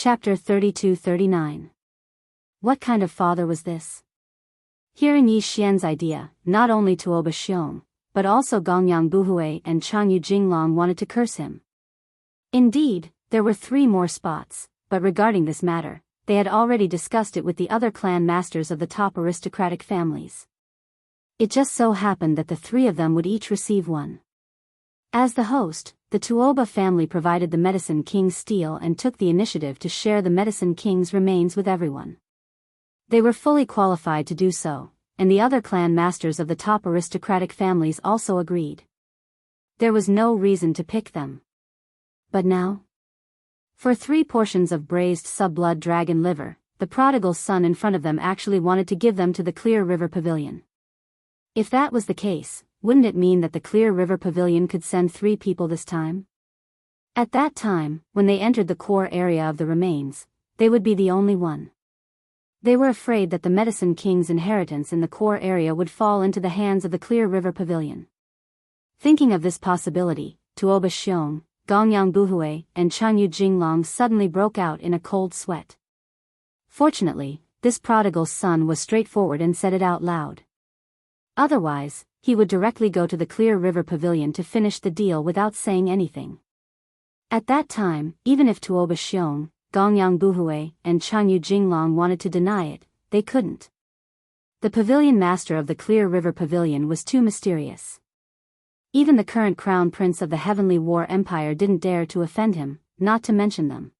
Chapter 32-39. What kind of father was this? Hearing Yi Xian's idea, not only Tuoba Xiong, but also Gongyang Buhui and Changyu Jinglong wanted to curse him. Indeed, there were 3 more spots, but regarding this matter, they had already discussed it with the other clan masters of the top aristocratic families. It just so happened that the 3 of them would each receive one. As the host, the Tuoba family provided the Medicine King's steel and took the initiative to share the Medicine King's remains with everyone. They were fully qualified to do so, and the other clan masters of the top aristocratic families also agreed. There was no reason to pick them. But now? For 3 portions of braised sub-blood dragon liver, the prodigal son in front of them actually wanted to give them to the Clear River Pavilion. If that was the case, wouldn't it mean that the Clear River Pavilion could send 3 people this time? At that time, when they entered the core area of the remains, they would be the only one. They were afraid that the Medicine King's inheritance in the core area would fall into the hands of the Clear River Pavilion. Thinking of this possibility, Tuoba Xiong, Gongyang Buhui, and Changyu Jinglong suddenly broke out in a cold sweat. Fortunately, this prodigal son was straightforward and said it out loud. Otherwise, he would directly go to the Clear River Pavilion to finish the deal without saying anything. At that time, even if Tuoba Xiong, Gongyang Buhui, and Changyu Jinglong wanted to deny it, they couldn't. The pavilion master of the Clear River Pavilion was too mysterious. Even the current crown prince of the Heavenly War Empire didn't dare to offend him, not to mention them.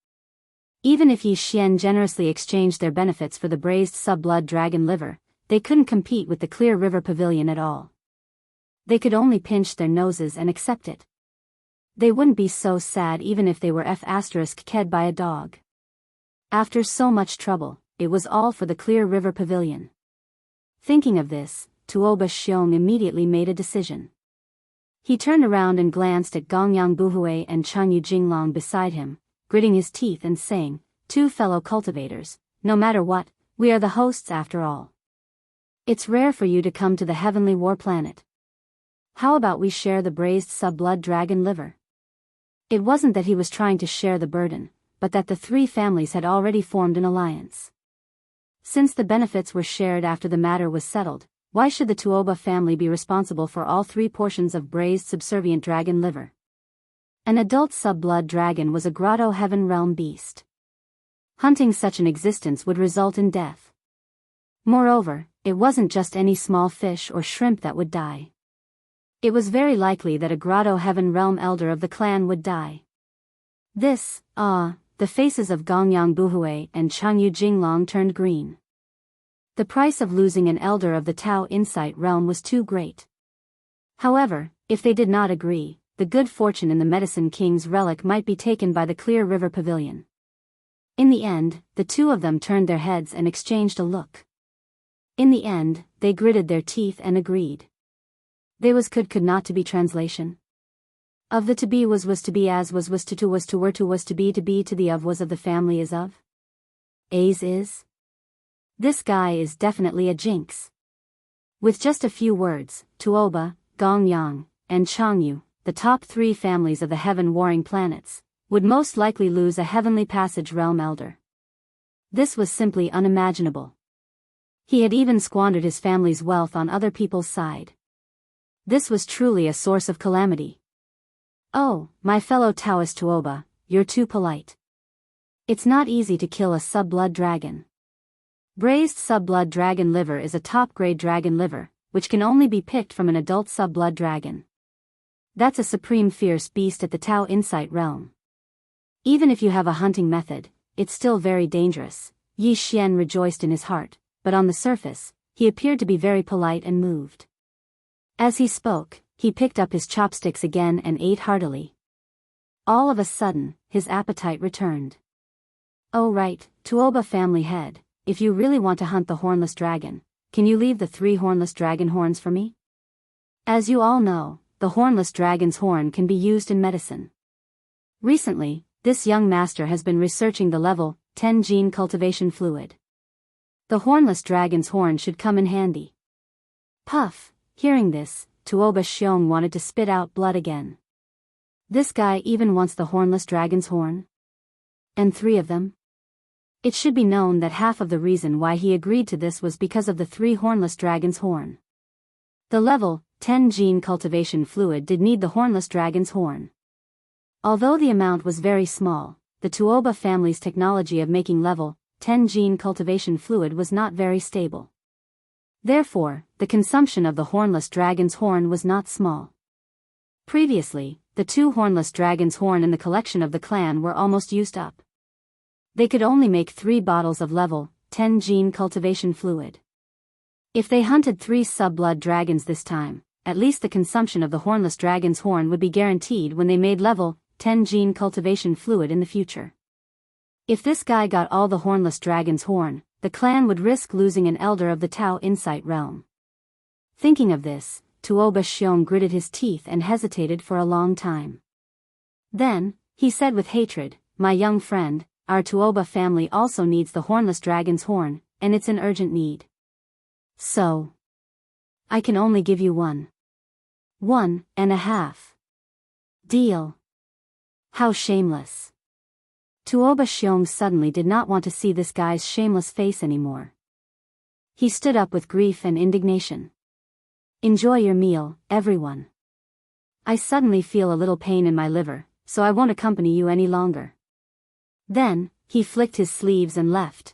Even if Yi Xian generously exchanged their benefits for the braised sub-blood dragon liver, they couldn't compete with the Clear River Pavilion at all. They could only pinch their noses and accept it. They wouldn't be so sad even if they were ked by a dog. After so much trouble, it was all for the Clear River Pavilion. Thinking of this, Tuoba Xiong immediately made a decision. He turned around and glanced at Gongyang Buhui and Changyu Jinglong beside him, gritting his teeth and saying, 2 fellow cultivators, no matter what, we are the hosts after all. It's rare for you to come to the Heavenly War Planet. How about we share the braised sub-blood dragon liver? It wasn't that he was trying to share the burden, but that the 3 families had already formed an alliance. Since the benefits were shared after the matter was settled, why should the Tuoba family be responsible for all 3 portions of braised subservient dragon liver? An adult sub-blood dragon was a grotto heaven realm beast. Hunting such an existence would result in death. Moreover, it wasn't just any small fish or shrimp that would die. It was very likely that a grotto heaven realm elder of the clan would die. The faces of Gongyang Buhui and Changyu Jinglong turned green. The price of losing an elder of the Tao Insight realm was too great. However, if they did not agree, the good fortune in the Medicine King's relic might be taken by the Clear River Pavilion. In the end, the 2 of them turned their heads and exchanged a look. In the end, they gritted their teeth and agreed. They could not to be translation. Of the to be was to be as was to was to were to was to be to the of was of the family is of. A's is. This guy is definitely a jinx. With just a few words, Tuoba, Gongyang, and Changyu, the top 3 families of the heaven-warring planets, would most likely lose a heavenly passage realm elder. This was simply unimaginable. He had even squandered his family's wealth on other people's side. This was truly a source of calamity. Oh, my fellow Taoist Tuoba, you're too polite. It's not easy to kill a sub-blood dragon. Braised sub-blood dragon liver is a top-grade dragon liver, which can only be picked from an adult sub-blood dragon. That's a supreme fierce beast at the Tao Insight realm. Even if you have a hunting method, it's still very dangerous. Yi Xian rejoiced in his heart, but on the surface, he appeared to be very polite and moved. As he spoke, he picked up his chopsticks again and ate heartily. All of a sudden, his appetite returned. Oh right, Tuoba family head, if you really want to hunt the hornless dragon, can you leave the 3 hornless dragon horns for me? As you all know, the hornless dragon's horn can be used in medicine. Recently, this young master has been researching the level 10 gene cultivation fluid. The hornless dragon's horn should come in handy. Puff! Hearing this, Tuoba Xiong wanted to spit out blood again. This guy even wants the hornless dragon's horn? And 3 of them? It should be known that half of the reason why he agreed to this was because of the 3 hornless dragon's horn. The level 10 gene cultivation fluid did need the hornless dragon's horn. Although the amount was very small, the Tuoba family's technology of making level 10 gene cultivation fluid was not very stable. Therefore, the consumption of the hornless dragon's horn was not small. Previously, the 2 hornless dragon's horn in the collection of the clan were almost used up. They could only make 3 bottles of level 10 gene cultivation fluid. If they hunted 3 sub-blood dragons this time, at least the consumption of the hornless dragon's horn would be guaranteed when they made level 10 gene cultivation fluid in the future. If this guy got all the hornless dragon's horn, the clan would risk losing an elder of the Tao Insight realm. Thinking of this, Tuoba Xiong gritted his teeth and hesitated for a long time. Then, he said with hatred, "My young friend, our Tuoba family also needs the hornless dragon's horn, and it's an urgent need. So, I can only give you 1.5. Deal." How shameless. Tuoba Xiong suddenly did not want to see this guy's shameless face anymore. He stood up with grief and indignation. "Enjoy your meal, everyone. I suddenly feel a little pain in my liver, so I won't accompany you any longer." Then, he flicked his sleeves and left.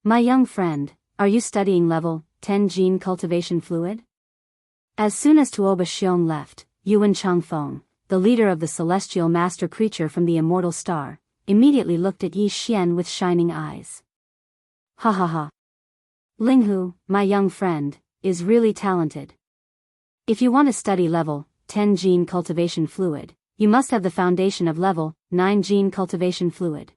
"My young friend, are you studying level 10 gene cultivation fluid?" As soon as Tuoba Xiong left, Yuan Changfeng, the leader of the celestial master creature from the immortal star, immediately looked at Yi Xian with shining eyes. "Ha ha ha. Linghu, my young friend, is really talented. If you want to study level 10 gene cultivation fluid, you must have the foundation of level 9 gene cultivation fluid.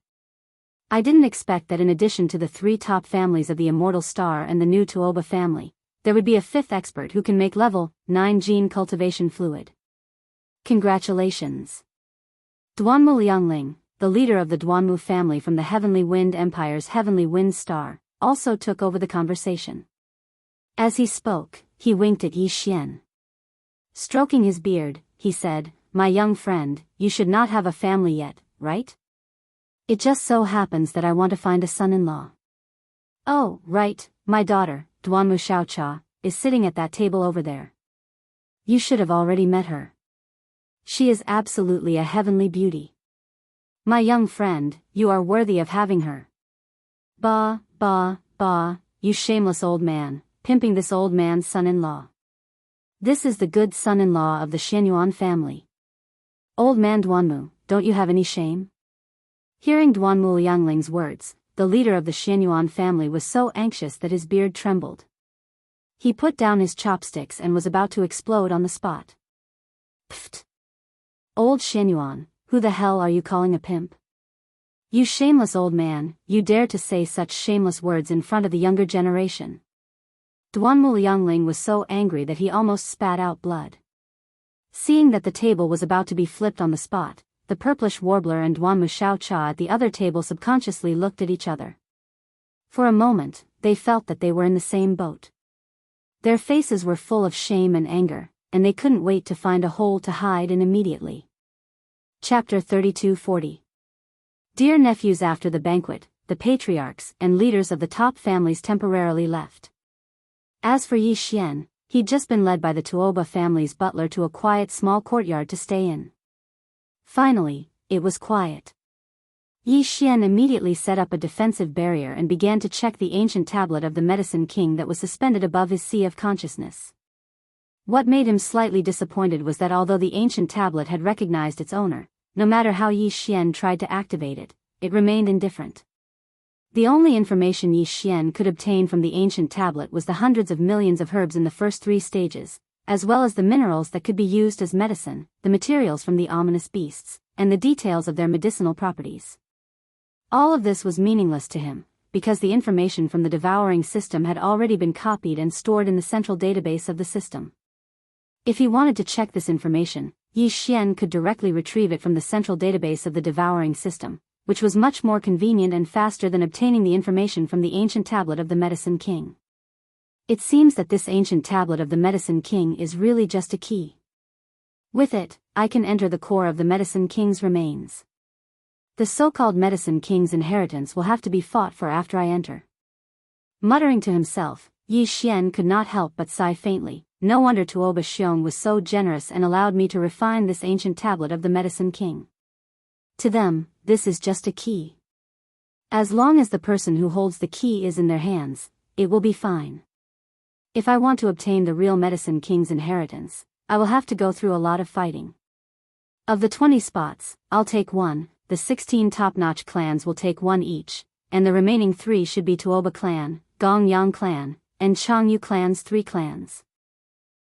I didn't expect that in addition to the 3 top families of the immortal star and the new Tuoba family, there would be a 5th expert who can make level 9 gene cultivation fluid. Congratulations." Duanmu Liangling, the leader of the Duanmu family from the Heavenly Wind Empire's Heavenly Wind Star, also took over the conversation. As he spoke, he winked at Yi Xian. Stroking his beard, he said, "My young friend, you should not have a family yet, right? It just so happens that I want to find a son-in-law." "Oh, right, my daughter, Duanmu Xiaocha, is sitting at that table over there. You should have already met her. She is absolutely a heavenly beauty. My young friend, you are worthy of having her." "Bah, you shameless old man, pimping this old man's son-in-law. This is the good son-in-law of the Xianyuan family. Old man Duanmu, don't you have any shame?" Hearing Duanmu Liangling's words, the leader of the Xianyuan family was so anxious that his beard trembled. He put down his chopsticks and was about to explode on the spot. "Pfft! Old Xianyuan, who the hell are you calling a pimp? You shameless old man, you dare to say such shameless words in front of the younger generation." Duanmu Liangling was so angry that he almost spat out blood. Seeing that the table was about to be flipped on the spot, the purplish warbler and Duanmu Xiaocha at the other table subconsciously looked at each other. For a moment, they felt that they were in the same boat. Their faces were full of shame and anger, and they couldn't wait to find a hole to hide in immediately. Chapter 3240. Dear nephews, after the banquet, the patriarchs and leaders of the top families temporarily left. As for Yi Xian, he'd just been led by the Tuoba family's butler to a quiet small courtyard to stay in. Finally, it was quiet. Yi Xian immediately set up a defensive barrier and began to check the ancient tablet of the Medicine King that was suspended above his sea of consciousness. What made him slightly disappointed was that although the ancient tablet had recognized its owner, no matter how Yi Xian tried to activate it, it remained indifferent. The only information Yi Xian could obtain from the ancient tablet was the hundreds of millions of herbs in the first 3 stages, as well as the minerals that could be used as medicine, the materials from the ominous beasts, and the details of their medicinal properties. All of this was meaningless to him, because the information from the devouring system had already been copied and stored in the central database of the system. If he wanted to check this information, Yi Xian could directly retrieve it from the central database of the devouring system, which was much more convenient and faster than obtaining the information from the ancient tablet of the Medicine King. It seems that this ancient tablet of the Medicine King is really just a key. With it, I can enter the core of the Medicine King's remains. The so-called Medicine King's inheritance will have to be fought for after I enter. Muttering to himself, Yi Xian could not help but sigh faintly. No wonder Tuoba Xiong was so generous and allowed me to refine this ancient tablet of the Medicine King. To them, this is just a key. As long as the person who holds the key is in their hands, it will be fine. If I want to obtain the real Medicine King's inheritance, I will have to go through a lot of fighting. Of the 20 spots, I'll take one, the 16 top-notch clans will take one each, and the remaining 3 should be Tuoba clan, Gongyang clan, and Changyu clan's 3 clans.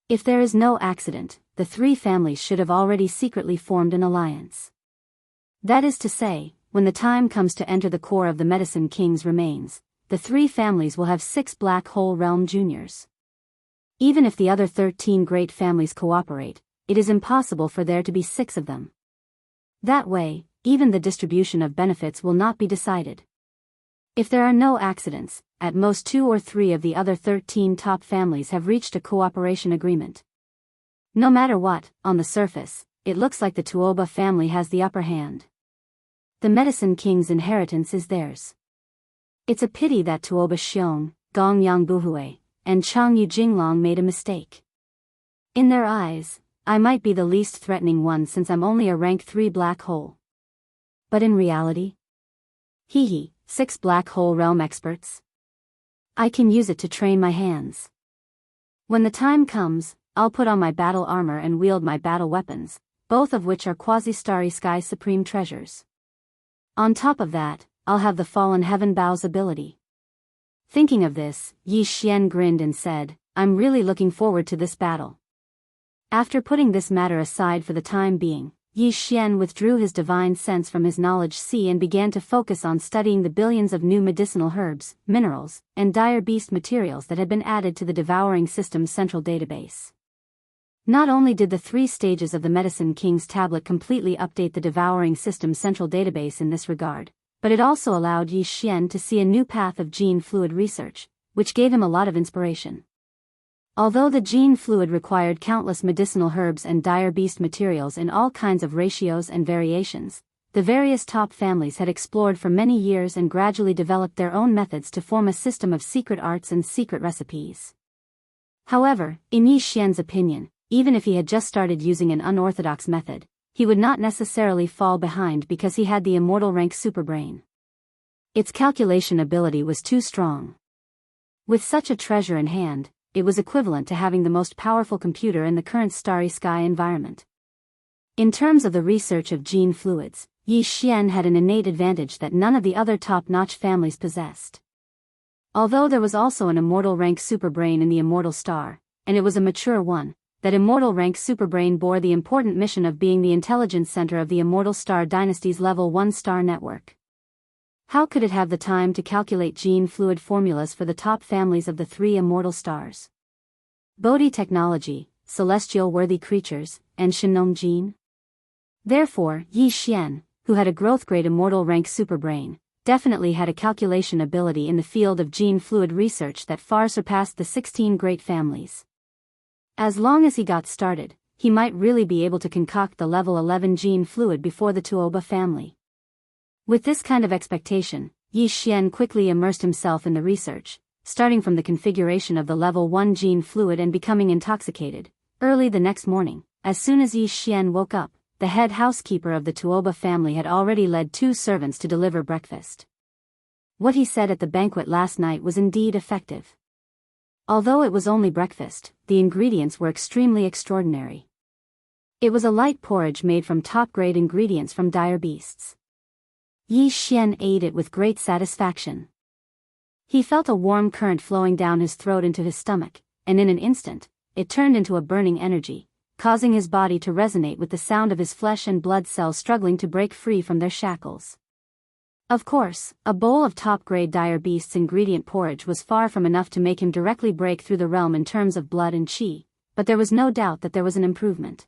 If there is no accident, the 3 families should have already secretly formed an alliance. That is to say, when the time comes to enter the core of the Medicine King's remains, the 3 families will have 6 Black Hole Realm juniors. Even if the other 13 great families cooperate, it is impossible for there to be 6 of them. That way, even the distribution of benefits will not be decided. If there are no accidents, at most 2 or 3 of the other 13 top families have reached a cooperation agreement. No matter what, on the surface, it looks like the Tuoba family has the upper hand. The Medicine King's inheritance is theirs. It's a pity that Tuoba Xiong, Gongyang Buhui, and Changyu Jinglong made a mistake. In their eyes, I might be the least threatening one since I'm only a rank 3 black hole. But in reality? Hee hee, 6 black hole realm experts. I can use it to train my hands. When the time comes, I'll put on my battle armor and wield my battle weapons, both of which are quasi-starry sky supreme treasures. On top of that, I'll have the Fallen Heaven Bow's ability. Thinking of this, Yi Xian grinned and said, I'm really looking forward to this battle. After putting this matter aside for the time being, Yi Xian withdrew his divine sense from his knowledge sea and began to focus on studying the billions of new medicinal herbs, minerals, and dire beast materials that had been added to the Devouring System's central database. Not only did the 3 stages of the Medicine King's tablet completely update the Devouring System's central database in this regard, but it also allowed Yi Xian to see a new path of gene fluid research, which gave him a lot of inspiration. Although the gene fluid required countless medicinal herbs and dire beast materials in all kinds of ratios and variations, the various top families had explored for many years and gradually developed their own methods to form a system of secret arts and secret recipes. However, in Yi Xian's opinion, even if he had just started using an unorthodox method, he would not necessarily fall behind because he had the immortal rank superbrain. Its calculation ability was too strong. With such a treasure in hand, it was equivalent to having the most powerful computer in the current starry sky environment. In terms of the research of gene fluids, Yi Xian had an innate advantage that none of the other top-notch families possessed. Although there was also an immortal rank superbrain in the immortal star, and it was a mature one, that immortal rank superbrain bore the important mission of being the intelligence center of the immortal star dynasty's level 1 star network. How could it have the time to calculate gene fluid formulas for the top families of the 3 immortal stars? Bodhi technology, celestial worthy creatures, and Shinong gene? Therefore, Yi Xian, who had a growth-grade immortal rank superbrain, definitely had a calculation ability in the field of gene fluid research that far surpassed the 16 great families. As long as he got started, he might really be able to concoct the level 11 gene fluid before the Tuoba family. With this kind of expectation, Yi Xian quickly immersed himself in the research, starting from the configuration of the level 1 gene fluid and becoming intoxicated. Early the next morning, as soon as Yi Xian woke up, the head housekeeper of the Tuoba family had already led 2 servants to deliver breakfast. What he said at the banquet last night was indeed effective. Although it was only breakfast, the ingredients were extremely extraordinary. It was a light porridge made from top-grade ingredients from dire beasts. Yi Xian ate it with great satisfaction. He felt a warm current flowing down his throat into his stomach, and in an instant, it turned into a burning energy, causing his body to resonate with the sound of his flesh and blood cells struggling to break free from their shackles. Of course, a bowl of top-grade dire beasts ingredient porridge was far from enough to make him directly break through the realm in terms of blood and qi, but there was no doubt that there was an improvement.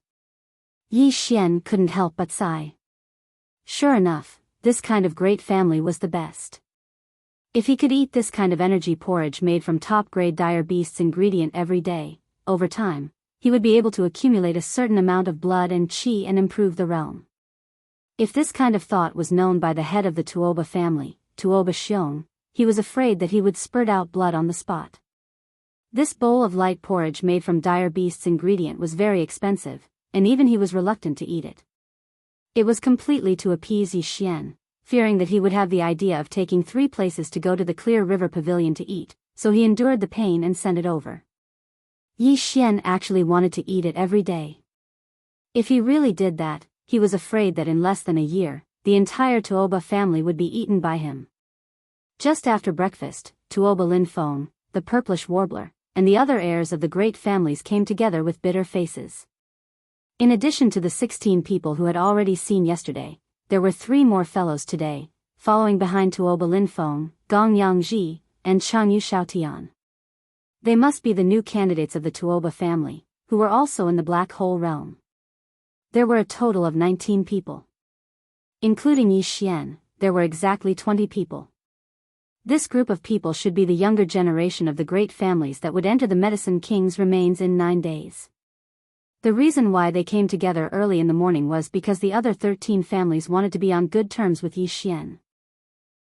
Yi Xian couldn't help but sigh. Sure enough, this kind of great family was the best. If he could eat this kind of energy porridge made from top-grade dire beasts ingredient every day, over time, he would be able to accumulate a certain amount of blood and qi and improve the realm. If this kind of thought was known by the head of the Tuoba family, Tuoba Xiong, he was afraid that he would spurt out blood on the spot. This bowl of light porridge made from dire beast's ingredient was very expensive, and even he was reluctant to eat it. It was completely to appease Yi Xian, fearing that he would have the idea of taking 3 places to go to the Clear River Pavilion to eat, so he endured the pain and sent it over. Yi Xian actually wanted to eat it every day. If he really did that, he was afraid that in less than a year, the entire Tuoba family would be eaten by him. Just after breakfast, Tuoba Lin Feng, the purplish warbler, and the other heirs of the great families came together with bitter faces. In addition to the 16 people who had already seen yesterday, there were 3 more fellows today, following behind Tuoba Lin Feng, Gong Yangji, and Jianghu Xiaotian. They must be the new candidates of the Tuoba family, who were also in the Black Hole realm. There were a total of 19 people. Including Yi Xian, there were exactly 20 people. This group of people should be the younger generation of the great families that would enter the Medicine King's remains in 9 days. The reason why they came together early in the morning was because the other 13 families wanted to be on good terms with Yi Xian.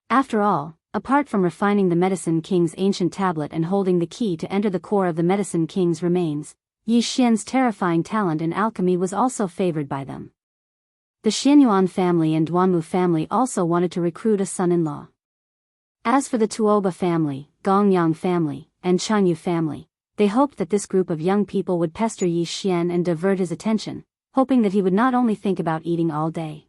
After all, apart from refining the Medicine King's ancient tablet and holding the key to enter the core of the Medicine King's remains, Yi Xian's terrifying talent in alchemy was also favored by them. The Xianyuan family and Duanmu family also wanted to recruit a son-in-law. As for the Tuoba family, Gongyang family, and Jianghu family, they hoped that this group of young people would pester Yi Xian and divert his attention, hoping that he would not only think about eating all day.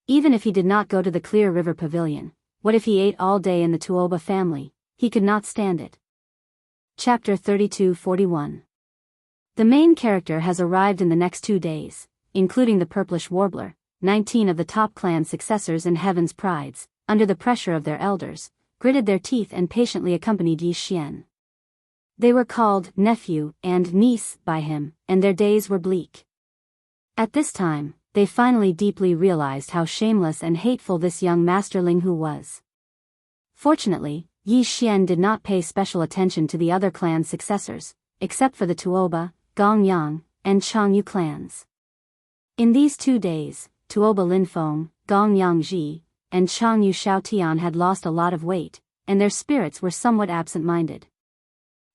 Even if he did not go to the Clear River Pavilion, what if he ate all day in the Tuoba family? He could not stand it. Chapter 32-41. The main character has arrived in the next 2 days, including the purplish warbler, 19 of the top clan successors and Heaven's prides, under the pressure of their elders, gritted their teeth and patiently accompanied Yi Xian. They were called nephew and niece by him, and their days were bleak. At this time, they finally deeply realized how shameless and hateful this young Master Linghu was. Fortunately, Yi Xian did not pay special attention to the other clan successors, except for the Tuoba, Gongyang, and Jianghu clans. In these 2 days, Tuoba Lin Feng, Gongyangji, and Jianghu Xiaotian had lost a lot of weight, and their spirits were somewhat absent-minded.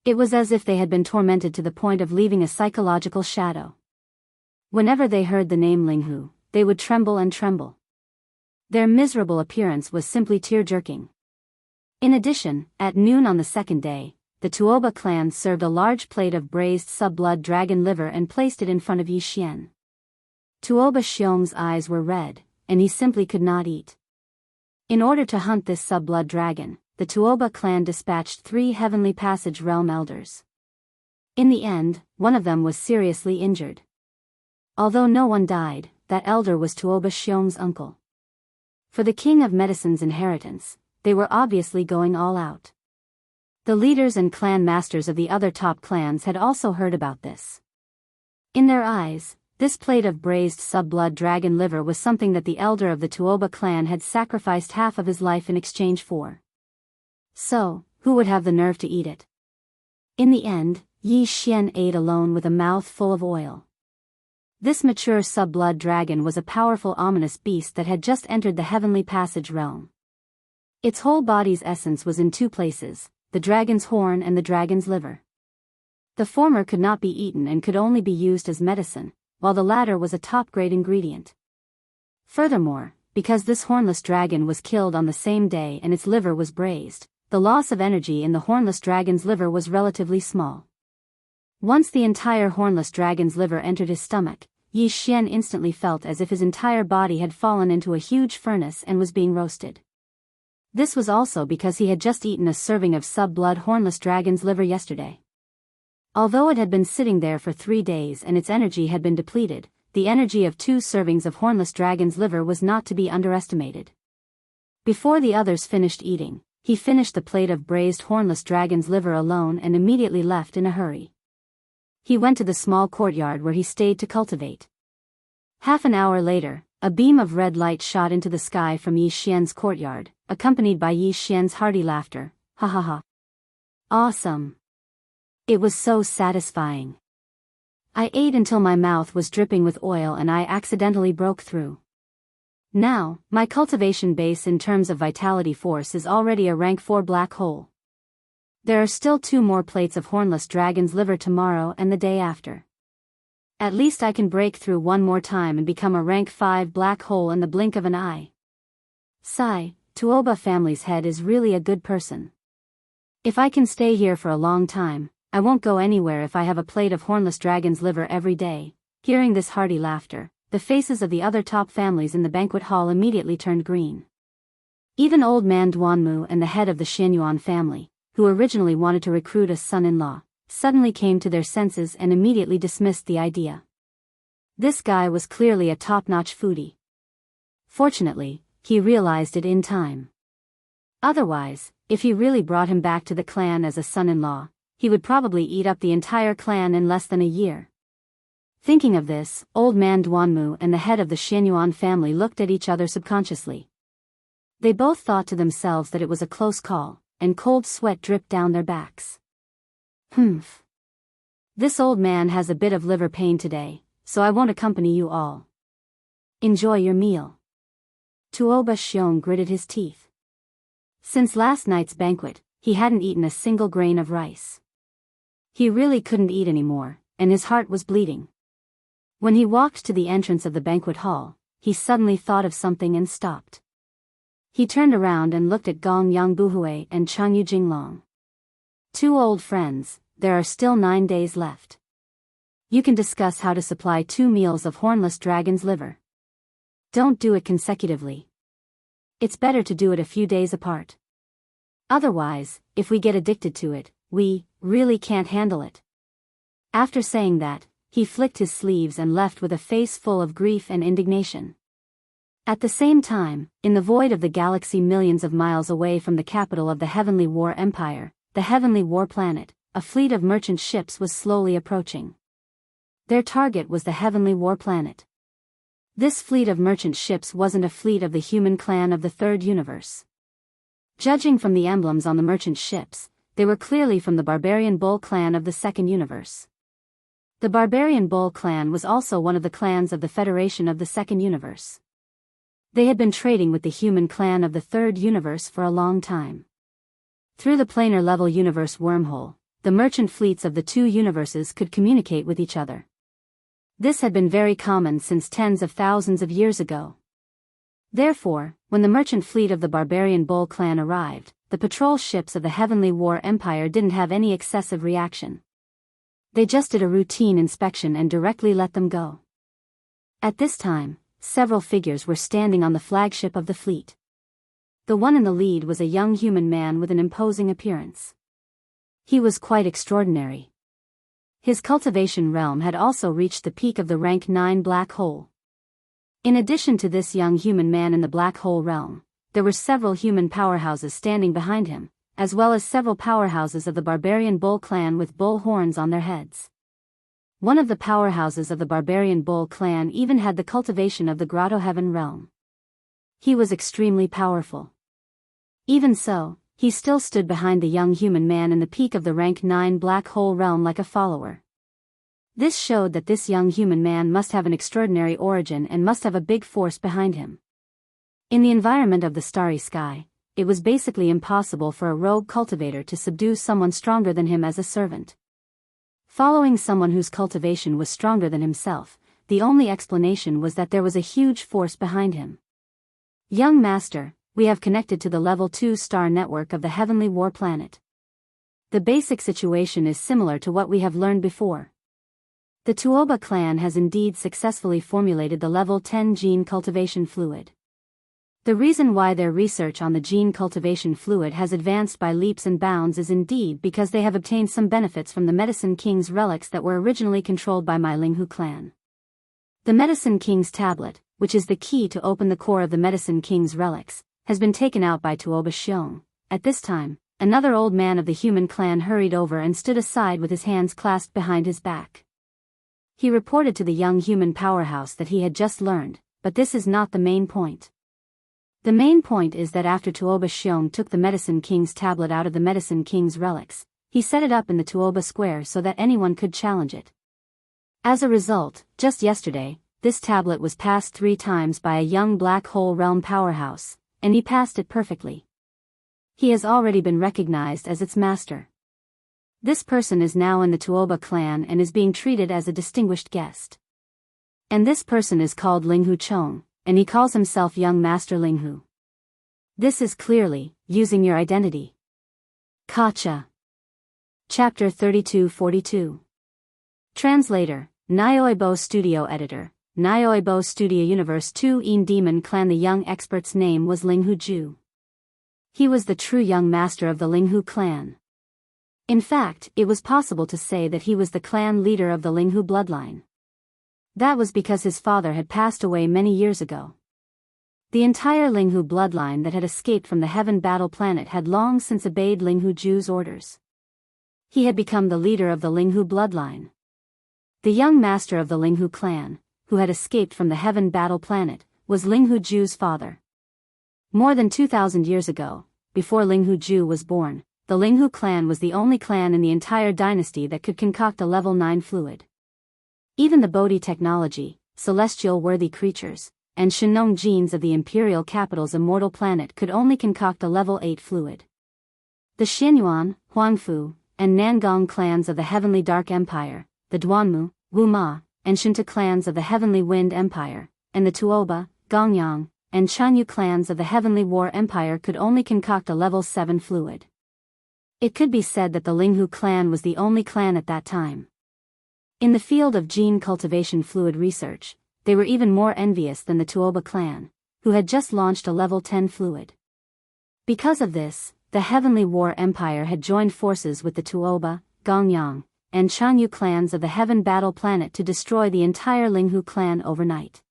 It was as if they had been tormented to the point of leaving a psychological shadow. Whenever they heard the name Linghu, they would tremble and tremble. Their miserable appearance was simply tear-jerking. In addition, at noon on the 2nd day, the Tuoba clan served a large plate of braised sub-blood dragon liver and placed it in front of Yi Xian. Tuoba Xiong's eyes were red, and he simply could not eat. In order to hunt this sub-blood dragon, the Tuoba clan dispatched 3 Heavenly Passage Realm elders. In the end, one of them was seriously injured. Although no one died, that elder was Tuoba Xiong's uncle. For the King of Medicine's inheritance, they were obviously going all out. The leaders and clan masters of the other top clans had also heard about this. In their eyes, this plate of braised sub-blood dragon liver was something that the elder of the Tuoba clan had sacrificed half of his life in exchange for. So, who would have the nerve to eat it? In the end, Yi Xian ate alone with a mouth full of oil. This mature sub-blood dragon was a powerful ominous beast that had just entered the Heavenly Passage realm. Its whole body's essence was in 2 places, the dragon's horn and the dragon's liver. The former could not be eaten and could only be used as medicine, while the latter was a top-grade ingredient. Furthermore, because this hornless dragon was killed on the same day and its liver was braised, the loss of energy in the hornless dragon's liver was relatively small. Once the entire hornless dragon's liver entered his stomach, Yi Xian instantly felt as if his entire body had fallen into a huge furnace and was being roasted. This was also because he had just eaten a serving of sub-blood hornless dragon's liver yesterday. Although it had been sitting there for 3 days and its energy had been depleted, the energy of 2 servings of hornless dragon's liver was not to be underestimated. Before the others finished eating, he finished the plate of braised hornless dragon's liver alone and immediately left in a hurry. He went to the small courtyard where he stayed to cultivate. Half an hour later, a beam of red light shot into the sky from Yi Xian's courtyard, accompanied by Yi Xian's hearty laughter. Ha ha ha. Awesome. It was so satisfying. I ate until my mouth was dripping with oil and I accidentally broke through. Now, my cultivation base in terms of vitality force is already a rank 4 black hole. There are still 2 more plates of hornless dragon's liver tomorrow and the day after. At least I can break through one more time and become a rank 5 black hole in the blink of an eye. Sigh, Tuoba family's head is really a good person. If I can stay here for a long time, I won't go anywhere if I have a plate of hornless dragon's liver every day. Hearing this hearty laughter, the faces of the other top families in the banquet hall immediately turned green. Even old man Duanmu and the head of the Xianyuan family, who originally wanted to recruit a son-in-law, suddenly came to their senses and immediately dismissed the idea. This guy was clearly a top-notch foodie. Fortunately, he realized it in time. Otherwise, if he really brought him back to the clan as a son-in-law, he would probably eat up the entire clan in less than a year. Thinking of this, old man Duanmu and the head of the Xianyuan family looked at each other subconsciously. They both thought to themselves that it was a close call, and cold sweat dripped down their backs. Humph. This old man has a bit of liver pain today, so I won't accompany you all. Enjoy your meal. Tuoba Xiong gritted his teeth. Since last night's banquet, he hadn't eaten a single grain of rice. He really couldn't eat anymore, and his heart was bleeding. When he walked to the entrance of the banquet hall, he suddenly thought of something and stopped. He turned around and looked at Gong Yangbuhui and Changyu Jinglong. 2 old friends, there are still 9 days left. You can discuss how to supply 2 meals of hornless dragon's liver. Don't do it consecutively. It's better to do it a few days apart. Otherwise, if we get addicted to it, we really can't handle it. After saying that, he flicked his sleeves and left with a face full of grief and indignation. At the same time, in the void of the galaxy millions of miles away from the capital of the Heavenly War Empire, the Heavenly War Planet, a fleet of merchant ships was slowly approaching. Their target was the Heavenly War Planet. This fleet of merchant ships wasn't a fleet of the human clan of the Third Universe. Judging from the emblems on the merchant ships, they were clearly from the Barbarian Bull clan of the Second Universe. The Barbarian Bull clan was also one of the clans of the Federation of the Second Universe. They had been trading with the human clan of the Third Universe for a long time. Through the planar level universe wormhole, the merchant fleets of the 2 universes could communicate with each other. This had been very common since tens of thousands of years ago. Therefore, when the merchant fleet of the Barbarian Bull clan arrived, the patrol ships of the Heavenly War Empire didn't have any excessive reaction. They just did a routine inspection and directly let them go. At this time, several figures were standing on the flagship of the fleet. The one in the lead was a young human man with an imposing appearance. He was quite extraordinary. His cultivation realm had also reached the peak of the rank 9 black hole. In addition to this young human man in the black hole realm, there were several human powerhouses standing behind him, as well as several powerhouses of the Barbarian Bull clan with bull horns on their heads. One of the powerhouses of the Barbarian Bull clan even had the cultivation of the Grotto Heaven realm. He was extremely powerful. Even so, he still stood behind the young human man in the peak of the rank 9 black hole realm like a follower. This showed that this young human man must have an extraordinary origin and must have a big force behind him. In the environment of the starry sky, it was basically impossible for a rogue cultivator to subdue someone stronger than him as a servant. Following someone whose cultivation was stronger than himself, the only explanation was that there was a huge force behind him. Young master, we have connected to the level 2 star network of the Heavenly War Planet. The basic situation is similar to what we have learned before. The Tuoba clan has indeed successfully formulated the level 10 gene cultivation fluid. The reason why their research on the gene cultivation fluid has advanced by leaps and bounds is indeed because they have obtained some benefits from the Medicine King's relics that were originally controlled by my Linghu clan. The Medicine King's tablet, which is the key to open the core of the Medicine King's relics, has been taken out by Tuoba Xiong. At this time, another old man of the human clan hurried over and stood aside with his hands clasped behind his back. He reported to the young human powerhouse that he had just learned, but this is not the main point. The main point is that after Tuoba Xiong took the Medicine King's tablet out of the Medicine King's relics, he set it up in the Tuoba Square so that anyone could challenge it. As a result, just yesterday, this tablet was passed 3 times by a young black hole realm powerhouse, and he passed it perfectly. He has already been recognized as its master. This person is now in the Tuoba clan and is being treated as a distinguished guest. And this person is called Linghu Chong, and he calls himself Young Master Linghu. This is clearly using your identity. Kacha. Chapter 32-42. Translator, Nyoibo Studio Editor, Nyoibo Studio Universe 2 In Demon Clan. The young expert's name was Linghu Ju. He was the true young master of the Linghu clan. In fact, it was possible to say that he was the clan leader of the Linghu bloodline. That was because his father had passed away many years ago. The entire Linghu bloodline that had escaped from the Heaven Battle Planet had long since obeyed Linghu Ju's orders. He had become the leader of the Linghu bloodline. The young master of the Linghu clan, who had escaped from the Heaven Battle Planet, was Linghu Ju's father. More than 2,000 years ago, before Linghu Ju was born, the Linghu clan was the only clan in the entire dynasty that could concoct a level 9 fluid. Even the Bodhi technology, celestial worthy creatures, and Shinong genes of the imperial capital's immortal planet could only concoct a level 8 fluid. The Xianyuan, Huangfu, and Nangong clans of the Heavenly Dark Empire, the Duanmu, Wuma, and Shinta clans of the Heavenly Wind Empire, and the Tuoba, Gongyang, and Chanyu clans of the Heavenly War Empire could only concoct a level 7 fluid. It could be said that the Linghu clan was the only clan at that time. In the field of gene cultivation fluid research, they were even more envious than the Tuoba clan, who had just launched a level 10 fluid. Because of this, the Heavenly War Empire had joined forces with the Tuoba, Gongyang, and Chanyu clans of the Heaven Battle Planet to destroy the entire Linghu clan overnight.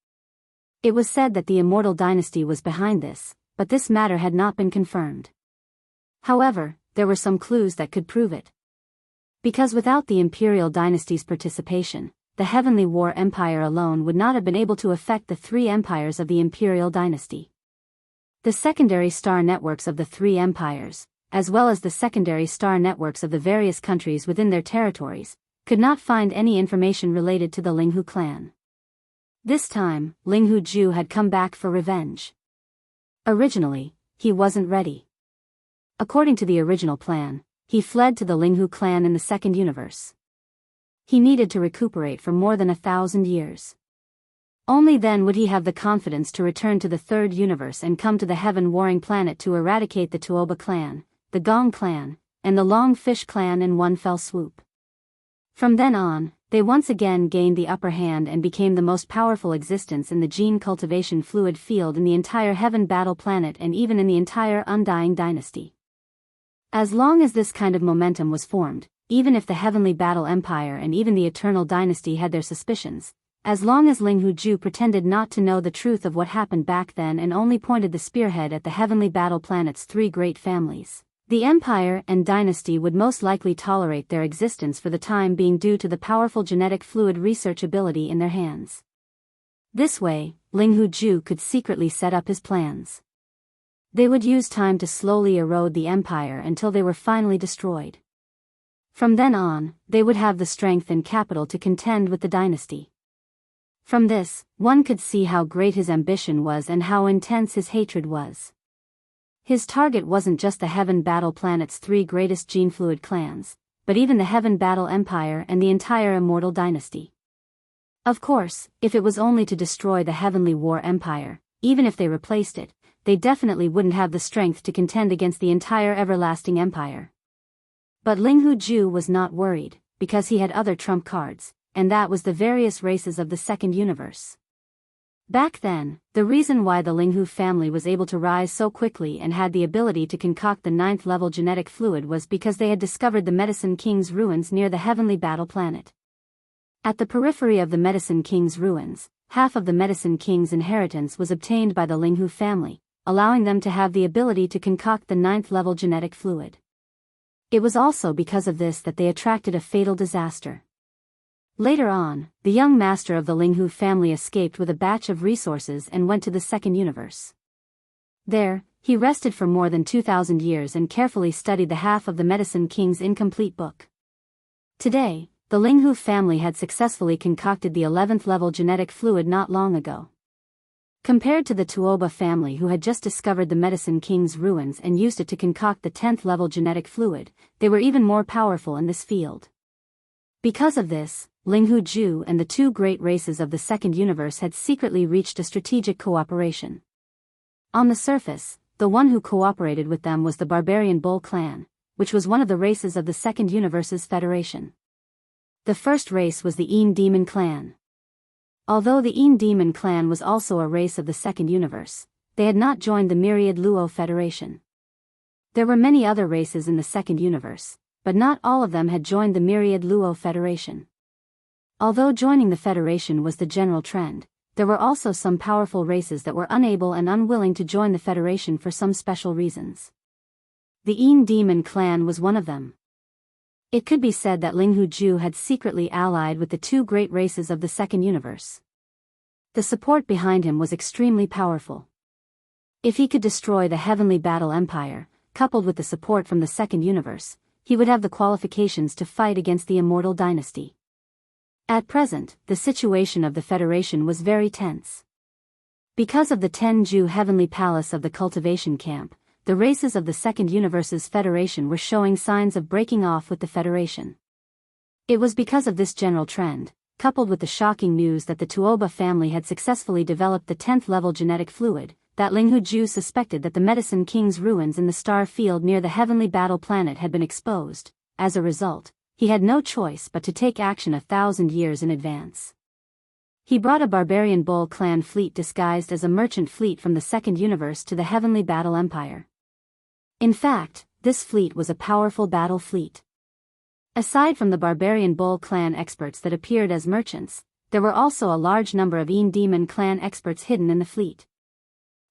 It was said that the Immortal Dynasty was behind this, but this matter had not been confirmed. However, there were some clues that could prove it. Because without the Imperial Dynasty's participation, the Heavenly War Empire alone would not have been able to affect the 3 empires of the Imperial Dynasty. The secondary star networks of the 3 empires, as well as the secondary star networks of the various countries within their territories, could not find any information related to the Linghu clan. This time, Linghu Ju had come back for revenge. Originally, he wasn't ready. According to the original plan, he fled to the Linghu clan in the second universe. He needed to recuperate for more than 1,000 years. Only then would he have the confidence to return to the third universe and come to the heaven-warring planet to eradicate the Tuoba clan, the Gong clan, and the Longfish clan in one fell swoop. From then on, they once again gained the upper hand and became the most powerful existence in the gene cultivation fluid field in the entire Heaven Battle Planet and even in the entire Undying Dynasty. As long as this kind of momentum was formed, even if the Heavenly Battle Empire and even the Eternal Dynasty had their suspicions, as long as Linghu Ju pretended not to know the truth of what happened back then and only pointed the spearhead at the Heavenly Battle Planet's 3 great families, the Empire and Dynasty would most likely tolerate their existence for the time being due to the powerful genetic fluid research ability in their hands. This way, Linghu Ju could secretly set up his plans. They would use time to slowly erode the Empire until they were finally destroyed. From then on, they would have the strength and capital to contend with the dynasty. From this, one could see how great his ambition was and how intense his hatred was. His target wasn't just the Heaven Battle Planet's 3 greatest gene fluid clans, but even the Heaven Battle Empire and the entire Immortal Dynasty. Of course, if it was only to destroy the Heavenly War Empire, even if they replaced it, they definitely wouldn't have the strength to contend against the entire Everlasting Empire. But Linghu Ju was not worried, because he had other trump cards, and that was the various races of the second universe. Back then, the reason why the Linghu family was able to rise so quickly and had the ability to concoct the 9th level genetic fluid was because they had discovered the Medicine King's ruins near the Heavenly Battle Planet. At the periphery of the Medicine King's ruins, half of the Medicine King's inheritance was obtained by the Linghu family, allowing them to have the ability to concoct the 9th level genetic fluid. It was also because of this that they attracted a fatal disaster. Later on, the young master of the Linghu family escaped with a batch of resources and went to the second universe. There, he rested for more than 2,000 years and carefully studied the half of the Medicine King's incomplete book. Today, the Linghu family had successfully concocted the 11th level genetic fluid not long ago. Compared to the Tuoba family who had just discovered the Medicine King's ruins and used it to concoct the 10th level genetic fluid, they were even more powerful in this field. Because of this, Linghu Ju and the two great races of the Second Universe had secretly reached a strategic cooperation. On the surface, the one who cooperated with them was the Barbarian Bull clan, which was one of the races of the Second Universe's federation. The first race was the Een Demon clan. Although the Een Demon clan was also a race of the Second Universe, they had not joined the Myriad Luo Federation. There were many other races in the Second Universe, but not all of them had joined the Myriad Luo Federation. Although joining the Federation was the general trend, there were also some powerful races that were unable and unwilling to join the Federation for some special reasons. The Een Demon clan was one of them. It could be said that Linghu Ju had secretly allied with the two great races of the Second Universe. The support behind him was extremely powerful. If he could destroy the Heavenly Battle Empire, coupled with the support from the Second Universe, he would have the qualifications to fight against the Immortal Dynasty. At present, the situation of the Federation was very tense. Because of the Tenju Heavenly Palace of the Cultivation Camp, the races of the Second Universe's Federation were showing signs of breaking off with the Federation. It was because of this general trend, coupled with the shocking news that the Tuoba family had successfully developed the 10th level genetic fluid, that Linghu Ju suspected that the Medicine King's ruins in the star field near the Heavenly Battle Planet had been exposed. As a result, he had no choice but to take action 1,000 years in advance. He brought a Barbarian Bull clan fleet disguised as a merchant fleet from the Second Universe to the Heavenly Battle Empire. In fact, this fleet was a powerful battle fleet. Aside from the Barbarian Bull clan experts that appeared as merchants, there were also a large number of Een Demon clan experts hidden in the fleet.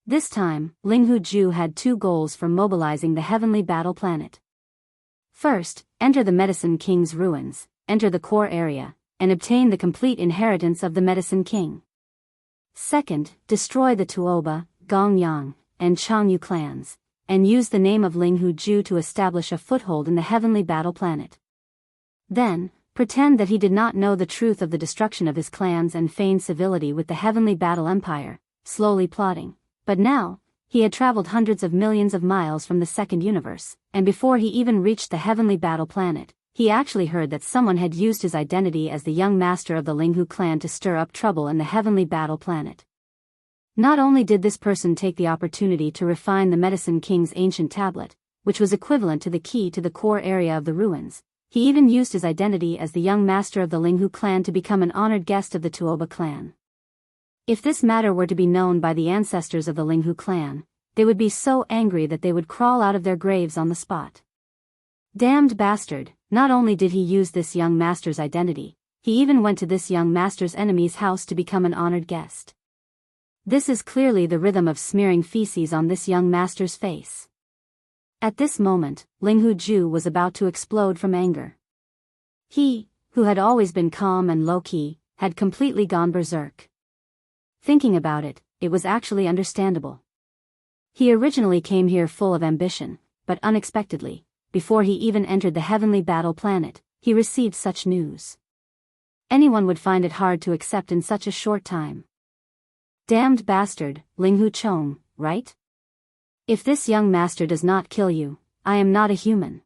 This time, Linghu Ju had two goals for mobilizing the Heavenly Battle Planet. First, enter the Medicine King's ruins, enter the core area, and obtain the complete inheritance of the Medicine King. Second, destroy the Tuoba, Gongyang, and Jianghu clans, and use the name of Linghu Ju to establish a foothold in the Heavenly Battle Planet. Then, pretend that he did not know the truth of the destruction of his clans and feign civility with the Heavenly Battle Empire, slowly plotting. But now, he had traveled hundreds of millions of miles from the Second Universe, and before he even reached the Heavenly Battle Planet, he actually heard that someone had used his identity as the young master of the Linghu clan to stir up trouble in the Heavenly Battle Planet. Not only did this person take the opportunity to refine the Medicine King's ancient tablet, which was equivalent to the key to the core area of the ruins, he even used his identity as the young master of the Linghu clan to become an honored guest of the Tuoba clan. If this matter were to be known by the ancestors of the Linghu clan, they would be so angry that they would crawl out of their graves on the spot. Damned bastard, not only did he use this young master's identity, he even went to this young master's enemy's house to become an honored guest. This is clearly the rhythm of smearing feces on this young master's face. At this moment, Linghu Ju was about to explode from anger. He, who had always been calm and low-key, had completely gone berserk. Thinking about it, it was actually understandable. He originally came here full of ambition, but unexpectedly, before he even entered the Heavenly Battle Planet, he received such news. Anyone would find it hard to accept in such a short time. Damned bastard, Linghu Chong, right? If this young master does not kill you, I am not a human.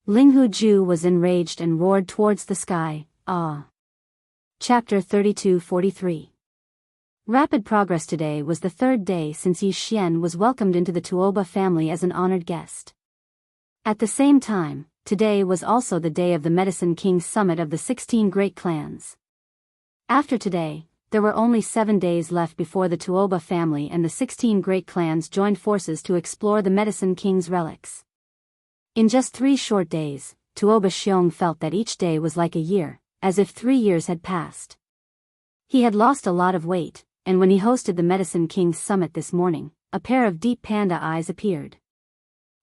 Linghu Ju was enraged and roared towards the sky. Chapter 32-43. Rapid progress. Today was the third day since Yi Xian was welcomed into the Tuoba family as an honored guest. At the same time, today was also the day of the Medicine King's Summit of the 16 Great Clans. After today, there were only 7 days left before the Tuoba family and the 16 Great Clans joined forces to explore the Medicine King's relics. In just 3 short days, Tuoba Xiong felt that each day was like a year, as if 3 years had passed. He had lost a lot of weight, and when he hosted the Medicine King's Summit this morning, a pair of deep panda eyes appeared.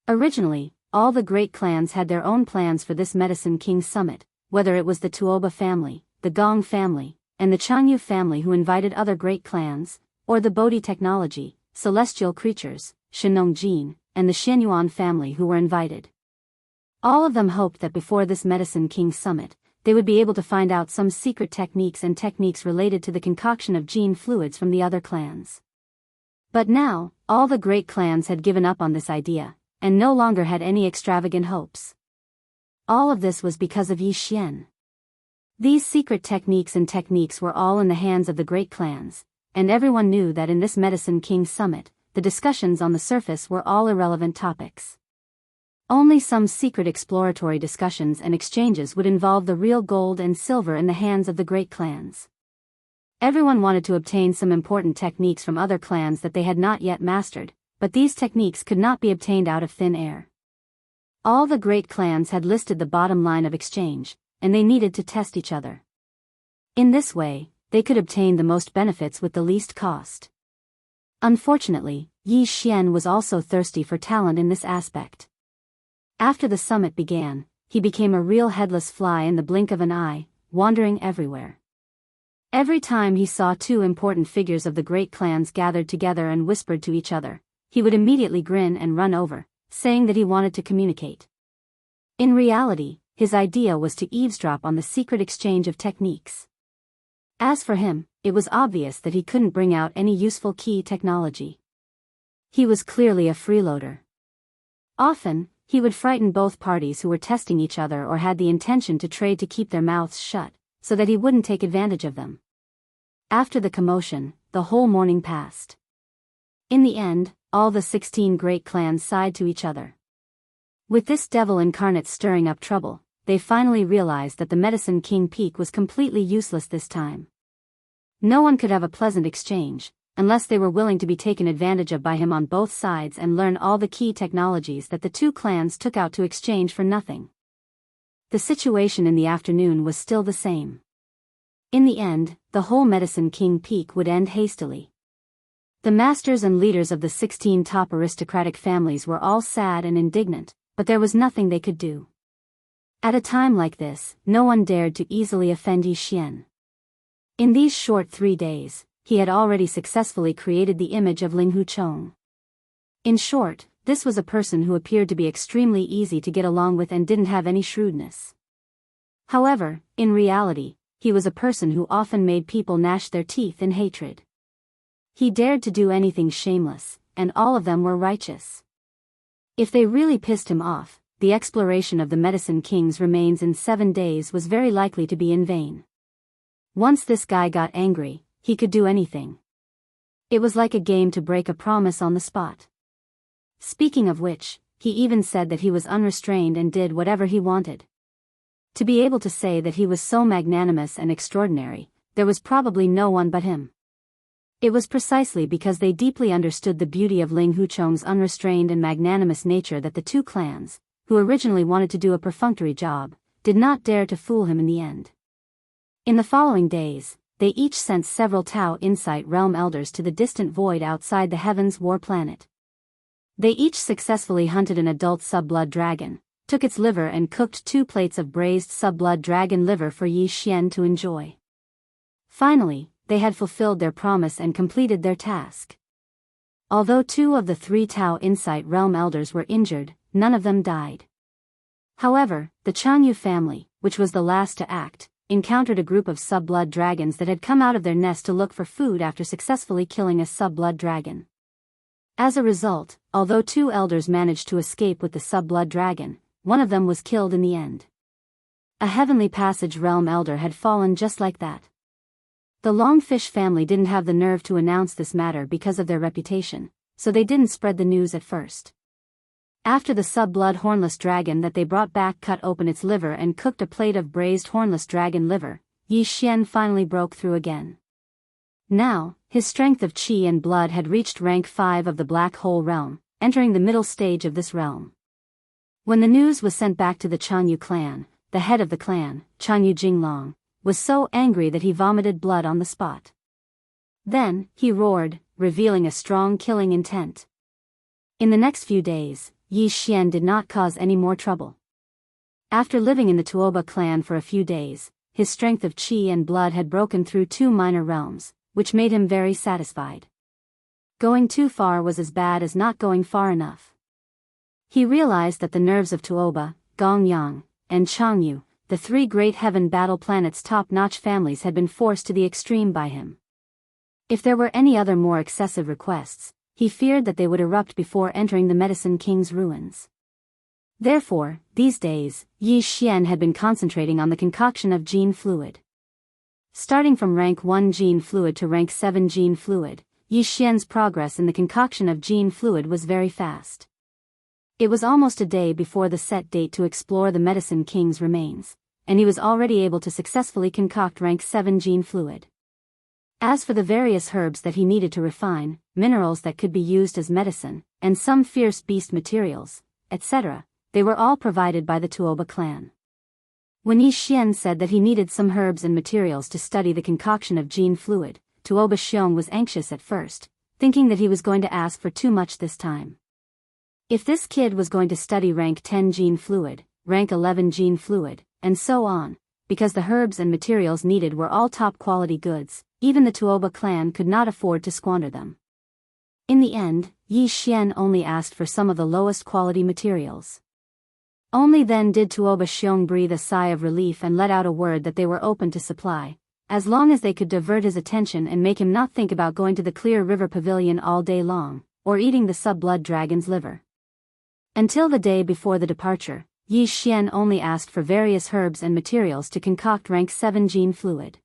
Originally, all the Great Clans had their own plans for this Medicine King's Summit, whether it was the Tuoba family, the Gong family, and the Jianghu family who invited other Great Clans, or the Bodhi Technology, Celestial Creatures, Shenong Jin, and the Xianyuan family who were invited. All of them hoped that before this Medicine King's Summit, they would be able to find out some secret techniques and techniques related to the concoction of gene fluids from the other clans. But now, all the great clans had given up on this idea, and no longer had any extravagant hopes. All of this was because of Yi Xian. These secret techniques were all in the hands of the great clans, and everyone knew that in this Medicine King Summit, the discussions on the surface were all irrelevant topics. Only some secret exploratory discussions and exchanges would involve the real gold and silver in the hands of the great clans. Everyone wanted to obtain some important techniques from other clans that they had not yet mastered, but these techniques could not be obtained out of thin air. All the great clans had listed the bottom line of exchange, and they needed to test each other. In this way, they could obtain the most benefits with the least cost. Unfortunately, Yi Xian was also thirsty for talent in this aspect. After the summit began, he became a real headless fly in the blink of an eye, wandering everywhere. Every time he saw two important figures of the great clans gathered together and whispered to each other, he would immediately grin and run over, saying that he wanted to communicate. In reality, his idea was to eavesdrop on the secret exchange of techniques. As for him, it was obvious that he couldn't bring out any useful key technology. He was clearly a freeloader. Often, he would frighten both parties who were testing each other or had the intention to trade to keep their mouths shut, so that he wouldn't take advantage of them. After the commotion, the whole morning passed. In the end, all the 16 great clans sighed to each other. With this devil incarnate stirring up trouble, they finally realized that the Medicine King Peak was completely useless this time. No one could have a pleasant exchange, unless they were willing to be taken advantage of by him on both sides and learn all the key technologies that the two clans took out to exchange for nothing. The situation in the afternoon was still the same. In the end, the whole Medicine King Peak would end hastily. The masters and leaders of the 16 top aristocratic families were all sad and indignant, but there was nothing they could do. At a time like this, no one dared to easily offend Yi Xian. In these short 3 days, he had already successfully created the image of Ling Huchong. In short, this was a person who appeared to be extremely easy to get along with and didn't have any shrewdness. However, in reality, he was a person who often made people gnash their teeth in hatred. He dared to do anything shameless, and all of them were righteous. If they really pissed him off, the exploration of the Medicine King's remains in 7 days was very likely to be in vain. Once this guy got angry, he could do anything. It was like a game to break a promise on the spot. Speaking of which, he even said that he was unrestrained and did whatever he wanted. To be able to say that he was so magnanimous and extraordinary, there was probably no one but him. It was precisely because they deeply understood the beauty of Ling Huchong's unrestrained and magnanimous nature that the two clans, who originally wanted to do a perfunctory job, did not dare to fool him in the end. In the following days, they each sent several Tao Insight Realm Elders to the distant void outside the Heavens War planet. They each successfully hunted an adult sub-blood dragon, took its liver and cooked 2 plates of braised sub-blood dragon liver for Yi Xian to enjoy. Finally, they had fulfilled their promise and completed their task. Although 2 of the 3 Tao Insight Realm Elders were injured, none of them died. However, the Jianghu family, which was the last to act, encountered a group of sub-blood dragons that had come out of their nest to look for food after successfully killing a sub-blood dragon. As a result, although 2 elders managed to escape with the sub-blood dragon, one of them was killed in the end. A Heavenly Passage Realm Elder had fallen just like that. The Longfish family didn't have the nerve to announce this matter because of their reputation, so they didn't spread the news at first. After the sub-blood hornless dragon that they brought back cut open its liver and cooked a plate of braised hornless dragon liver, Yi Xian finally broke through again. Now, his strength of qi and blood had reached rank 5 of the Black Hole realm, entering the middle stage of this realm. When the news was sent back to the Jianghu clan, the head of the clan, Jianghu Jinglong, was so angry that he vomited blood on the spot. Then, he roared, revealing a strong killing intent. In the next few days, Yi Xian did not cause any more trouble. After living in the Tuoba clan for a few days, his strength of qi and blood had broken through 2 minor realms, which made him very satisfied. Going too far was as bad as not going far enough. He realized that the nerves of Tuoba, Gongyang, and Changyu, the three great heaven battle planets' top-notch families had been forced to the extreme by him. If there were any other more excessive requests, he feared that they would erupt before entering the Medicine King's ruins. Therefore, these days, Yi Xian had been concentrating on the concoction of gene fluid. Starting from rank 1 gene fluid to rank 7 gene fluid, Yi Xian's progress in the concoction of gene fluid was very fast. It was almost a day before the set date to explore the Medicine King's remains, and he was already able to successfully concoct rank 7 gene fluid. As for the various herbs that he needed to refine, minerals that could be used as medicine, and some fierce beast materials, etc., they were all provided by the Tuoba clan. When Yi Xian said that he needed some herbs and materials to study the concoction of gene fluid, Tuoba Xiong was anxious at first, thinking that he was going to ask for too much this time. If this kid was going to study rank 10 gene fluid, rank 11 gene fluid, and so on, because the herbs and materials needed were all top-quality goods, even the Tuoba clan could not afford to squander them. In the end, Yi Xian only asked for some of the lowest quality materials. Only then did Tuoba Xiong breathe a sigh of relief and let out a word that they were open to supply, as long as they could divert his attention and make him not think about going to the Clear River Pavilion all day long, or eating the sub-blood dragon's liver. Until the day before the departure, Yi Xian only asked for various herbs and materials to concoct rank 7 gene fluid.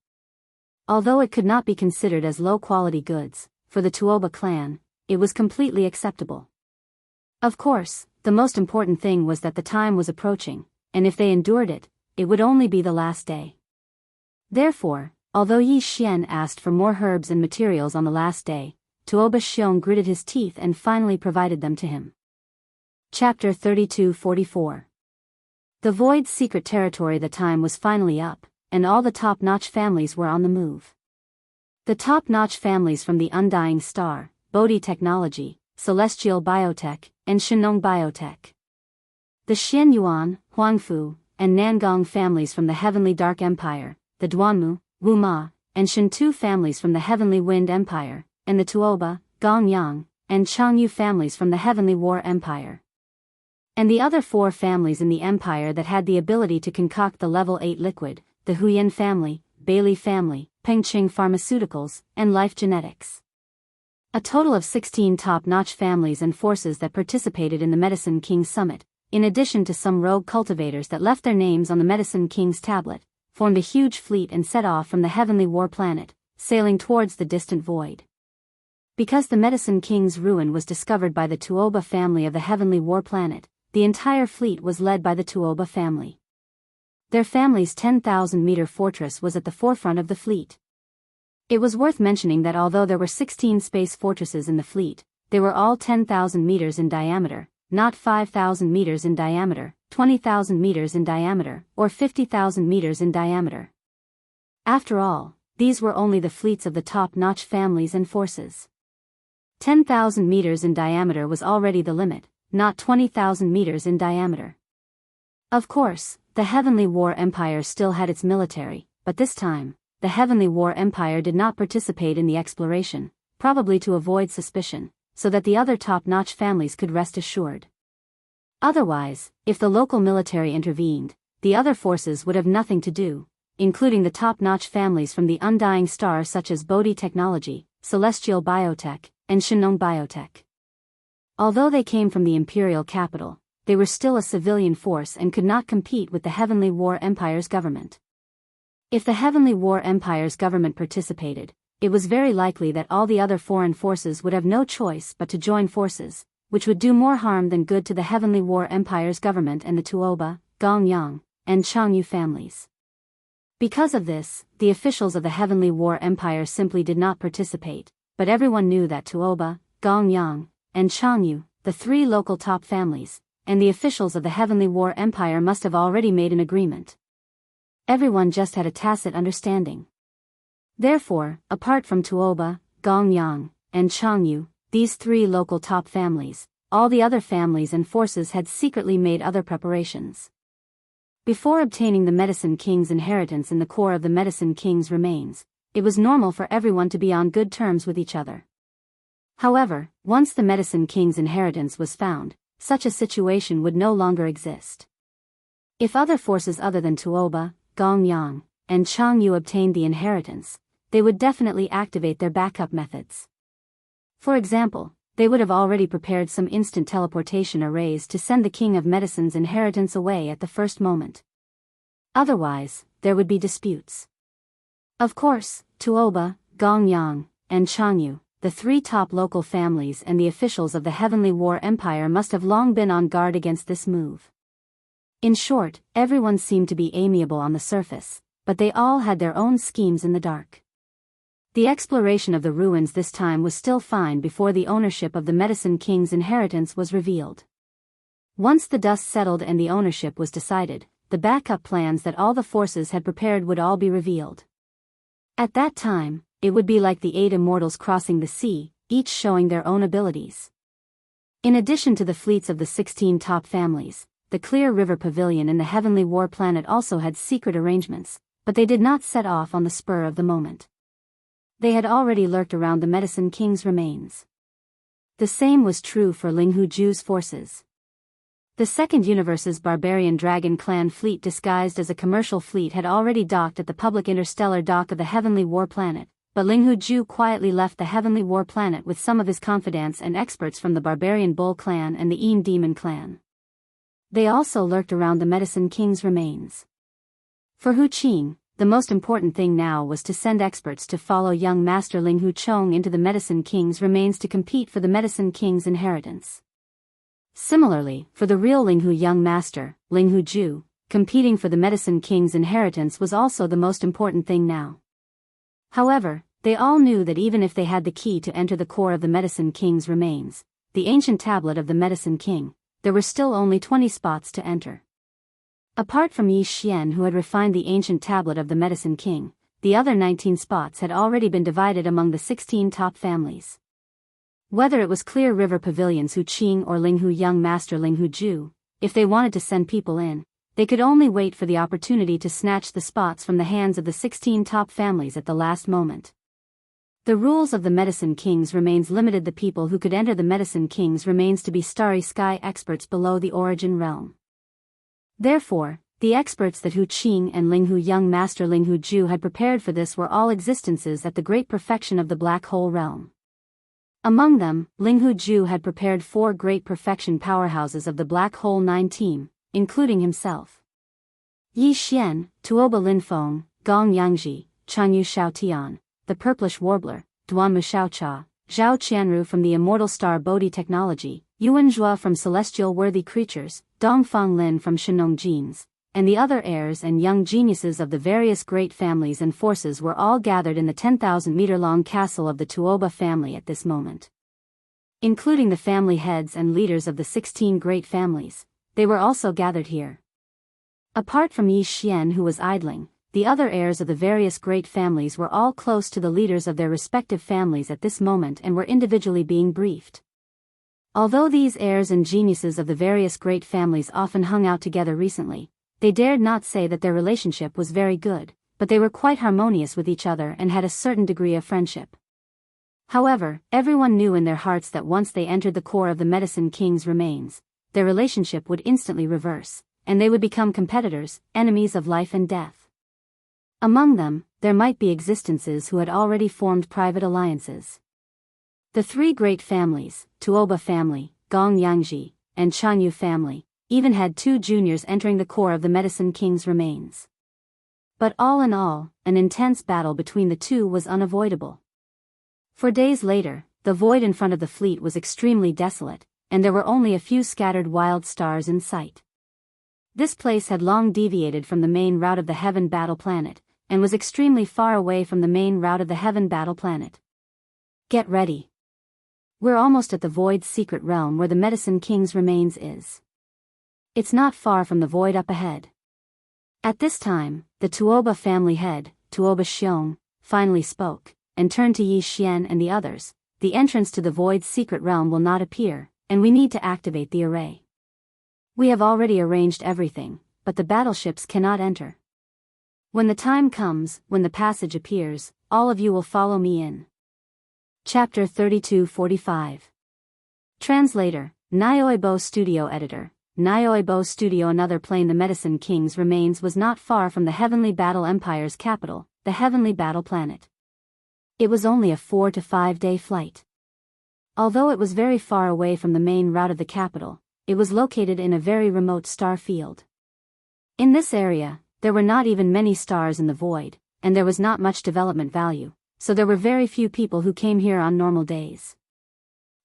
Although it could not be considered as low-quality goods, for the Tuoba clan, it was completely acceptable. Of course, the most important thing was that the time was approaching, and if they endured it, it would only be the last day. Therefore, although Yi Xian asked for more herbs and materials on the last day, Tuoba Xiong gritted his teeth and finally provided them to him. Chapter 32-44. The Void's secret territory. The time was finally up, and all the top-notch families were on the move. The top-notch families from the Undying Star, Bodhi Technology, Celestial Biotech, and Shenong Biotech. The Xianyuan, Huangfu, and Nangong families from the Heavenly Dark Empire, the Duanmu, Wuma, and Shentu families from the Heavenly Wind Empire, and the Tuoba, Gongyang, and Changyu families from the Heavenly War Empire. And the other 4 families in the empire that had the ability to concoct the level 8 liquid, the Huyan family, Bailey family, Pengqing Pharmaceuticals, and Life Genetics. A total of 16 top-notch families and forces that participated in the Medicine King Summit, in addition to some rogue cultivators that left their names on the Medicine King's tablet, formed a huge fleet and set off from the Heavenly War Planet, sailing towards the distant void. Because the Medicine King's ruin was discovered by the Tuoba family of the Heavenly War Planet, the entire fleet was led by the Tuoba family. Their family's 10,000-meter fortress was at the forefront of the fleet. It was worth mentioning that although there were 16 space fortresses in the fleet, they were all 10,000 meters in diameter, not 5,000 meters in diameter, 20,000 meters in diameter, or 50,000 meters in diameter. After all, these were only the fleets of the top-notch families and forces. 10,000 meters in diameter was already the limit, not 20,000 meters in diameter. Of course, the Heavenly War Empire still had its military, but this time, the Heavenly War Empire did not participate in the exploration, probably to avoid suspicion, so that the other top-notch families could rest assured. Otherwise, if the local military intervened, the other forces would have nothing to do, including the top-notch families from the Undying Star such as Bodhi Technology, Celestial Biotech, and Shenong Biotech. Although they came from the imperial capital, they were still a civilian force and could not compete with the Heavenly War Empire's government. If the Heavenly War Empire's government participated, it was very likely that all the other foreign forces would have no choice but to join forces, which would do more harm than good to the Heavenly War Empire's government and the Tuoba, Gongyang, and Changyu families. Because of this, the officials of the Heavenly War Empire simply did not participate, but everyone knew that Tuoba, Gongyang, and Changyu, the 3 local top families, and the officials of the Heavenly War Empire must have already made an agreement. Everyone just had a tacit understanding. Therefore, apart from Tuoba, Gongyang, and Changyu, these 3 local top families, all the other families and forces had secretly made other preparations. Before obtaining the Medicine King's inheritance in the core of the Medicine King's remains, it was normal for everyone to be on good terms with each other. However, once the Medicine King's inheritance was found, such a situation would no longer exist. If other forces other than Tuoba, Gongyang, and Jianghu obtained the inheritance, they would definitely activate their backup methods. For example, they would have already prepared some instant teleportation arrays to send the King of Medicine's inheritance away at the first moment. Otherwise, there would be disputes. Of course, Tuoba, Gongyang, and Jianghu, the three top local families and the officials of the Heavenly War Empire must have long been on guard against this move. In short, everyone seemed to be amiable on the surface, but they all had their own schemes in the dark. The exploration of the ruins this time was still fine before the ownership of the Medicine King's inheritance was revealed. Once the dust settled and the ownership was decided, the backup plans that all the forces had prepared would all be revealed. At that time, it would be like the 8 immortals crossing the sea, each showing their own abilities. In addition to the fleets of the 16 top families, the Clear River Pavilion in the Heavenly War Planet also had secret arrangements, but they did not set off on the spur of the moment. They had already lurked around the Medicine King's remains. The same was true for Linghu Ju's forces. The Second Universe's barbarian dragon clan fleet disguised as a commercial fleet had already docked at the public interstellar dock of the Heavenly War Planet, but Linghu Ju quietly left the Heavenly War Planet with some of his confidants and experts from the Barbarian Bull clan and the Eam Demon clan. They also lurked around the Medicine King's remains. For Hu Qing, the most important thing now was to send experts to follow young Master Linghu Chong into the Medicine King's remains to compete for the Medicine King's inheritance. Similarly, for the real Linghu young master, Linghu Ju, competing for the Medicine King's inheritance was also the most important thing now. However, they all knew that even if they had the key to enter the core of the Medicine King's remains, the ancient tablet of the Medicine King, there were still only 20 spots to enter. Apart from Yi Xian, who had refined the ancient tablet of the Medicine King, the other 19 spots had already been divided among the 16 top families. Whether it was Clear River Pavilion's Hu Qing or Linghu young master Linghu Ju, if they wanted to send people in, they could only wait for the opportunity to snatch the spots from the hands of the 16 top families at the last moment. The rules of the Medicine King's remains limited the people who could enter the Medicine King's remains to be starry sky experts below the origin realm. Therefore, the experts that Hu Qing and Linghu young master Linghu Ju had prepared for this were all existences at the great perfection of the black hole realm. Among them, Linghu Ju had prepared 4 great perfection powerhouses of the Black Hole 9 team, including himself. Yi Xian, Tuoba Linfeng, Gong Yangji, Chanyu Xiaotian, the Purplish Warbler, Duanmu Xiaocha, Zhao Qianru from the Immortal Star Bodhi Technology, Yuan Zhua from Celestial Worthy Creatures, Dongfang Lin from Shenong Genes, and the other heirs and young geniuses of the various great families and forces were all gathered in the 10,000-meter-long castle of the Tuoba family at this moment. Including the family heads and leaders of the 16 great families, they were also gathered here. Apart from Yi Xian, who was idling, the other heirs of the various great families were all close to the leaders of their respective families at this moment and were individually being briefed. Although these heirs and geniuses of the various great families often hung out together recently, they dared not say that their relationship was very good, but they were quite harmonious with each other and had a certain degree of friendship. However, everyone knew in their hearts that once they entered the core of the Medicine King's remains, their relationship would instantly reverse, and they would become competitors, enemies of life and death. Among them, there might be existences who had already formed private alliances. The 3 great families, Tuoba family, Gong Yangji, and Chanyu family, even had 2 juniors entering the core of the Medicine King's remains. But all in all, an intense battle between the two was unavoidable. For days later, the void in front of the fleet was extremely desolate, and there were only a few scattered wild stars in sight. This place had long deviated from the main route of the Heaven Battle Planet, and was extremely far away from the main route of the Heaven Battle Planet. Get ready. We're almost at the Void's secret realm where the Medicine King's remains is. It's not far from the void up ahead. At this time, the Tuoba family head, Tuoba Xiong, finally spoke, and turned to Yi Xian and the others. The entrance to the void's secret realm will not appear, and we need to activate the array. We have already arranged everything, but the battleships cannot enter. When the time comes, when the passage appears, all of you will follow me in. Chapter 32:45. Translator, Nyoibo Studio Editor, Nioibo Studio. Another plane. The Medicine King's remains was not far from the Heavenly Battle Empire's capital, the Heavenly Battle Planet. It was only a 4 to 5 day flight. Although it was very far away from the main route of the capital, it was located in a very remote star field. In this area, there were not even many stars in the void, and there was not much development value, so there were very few people who came here on normal days.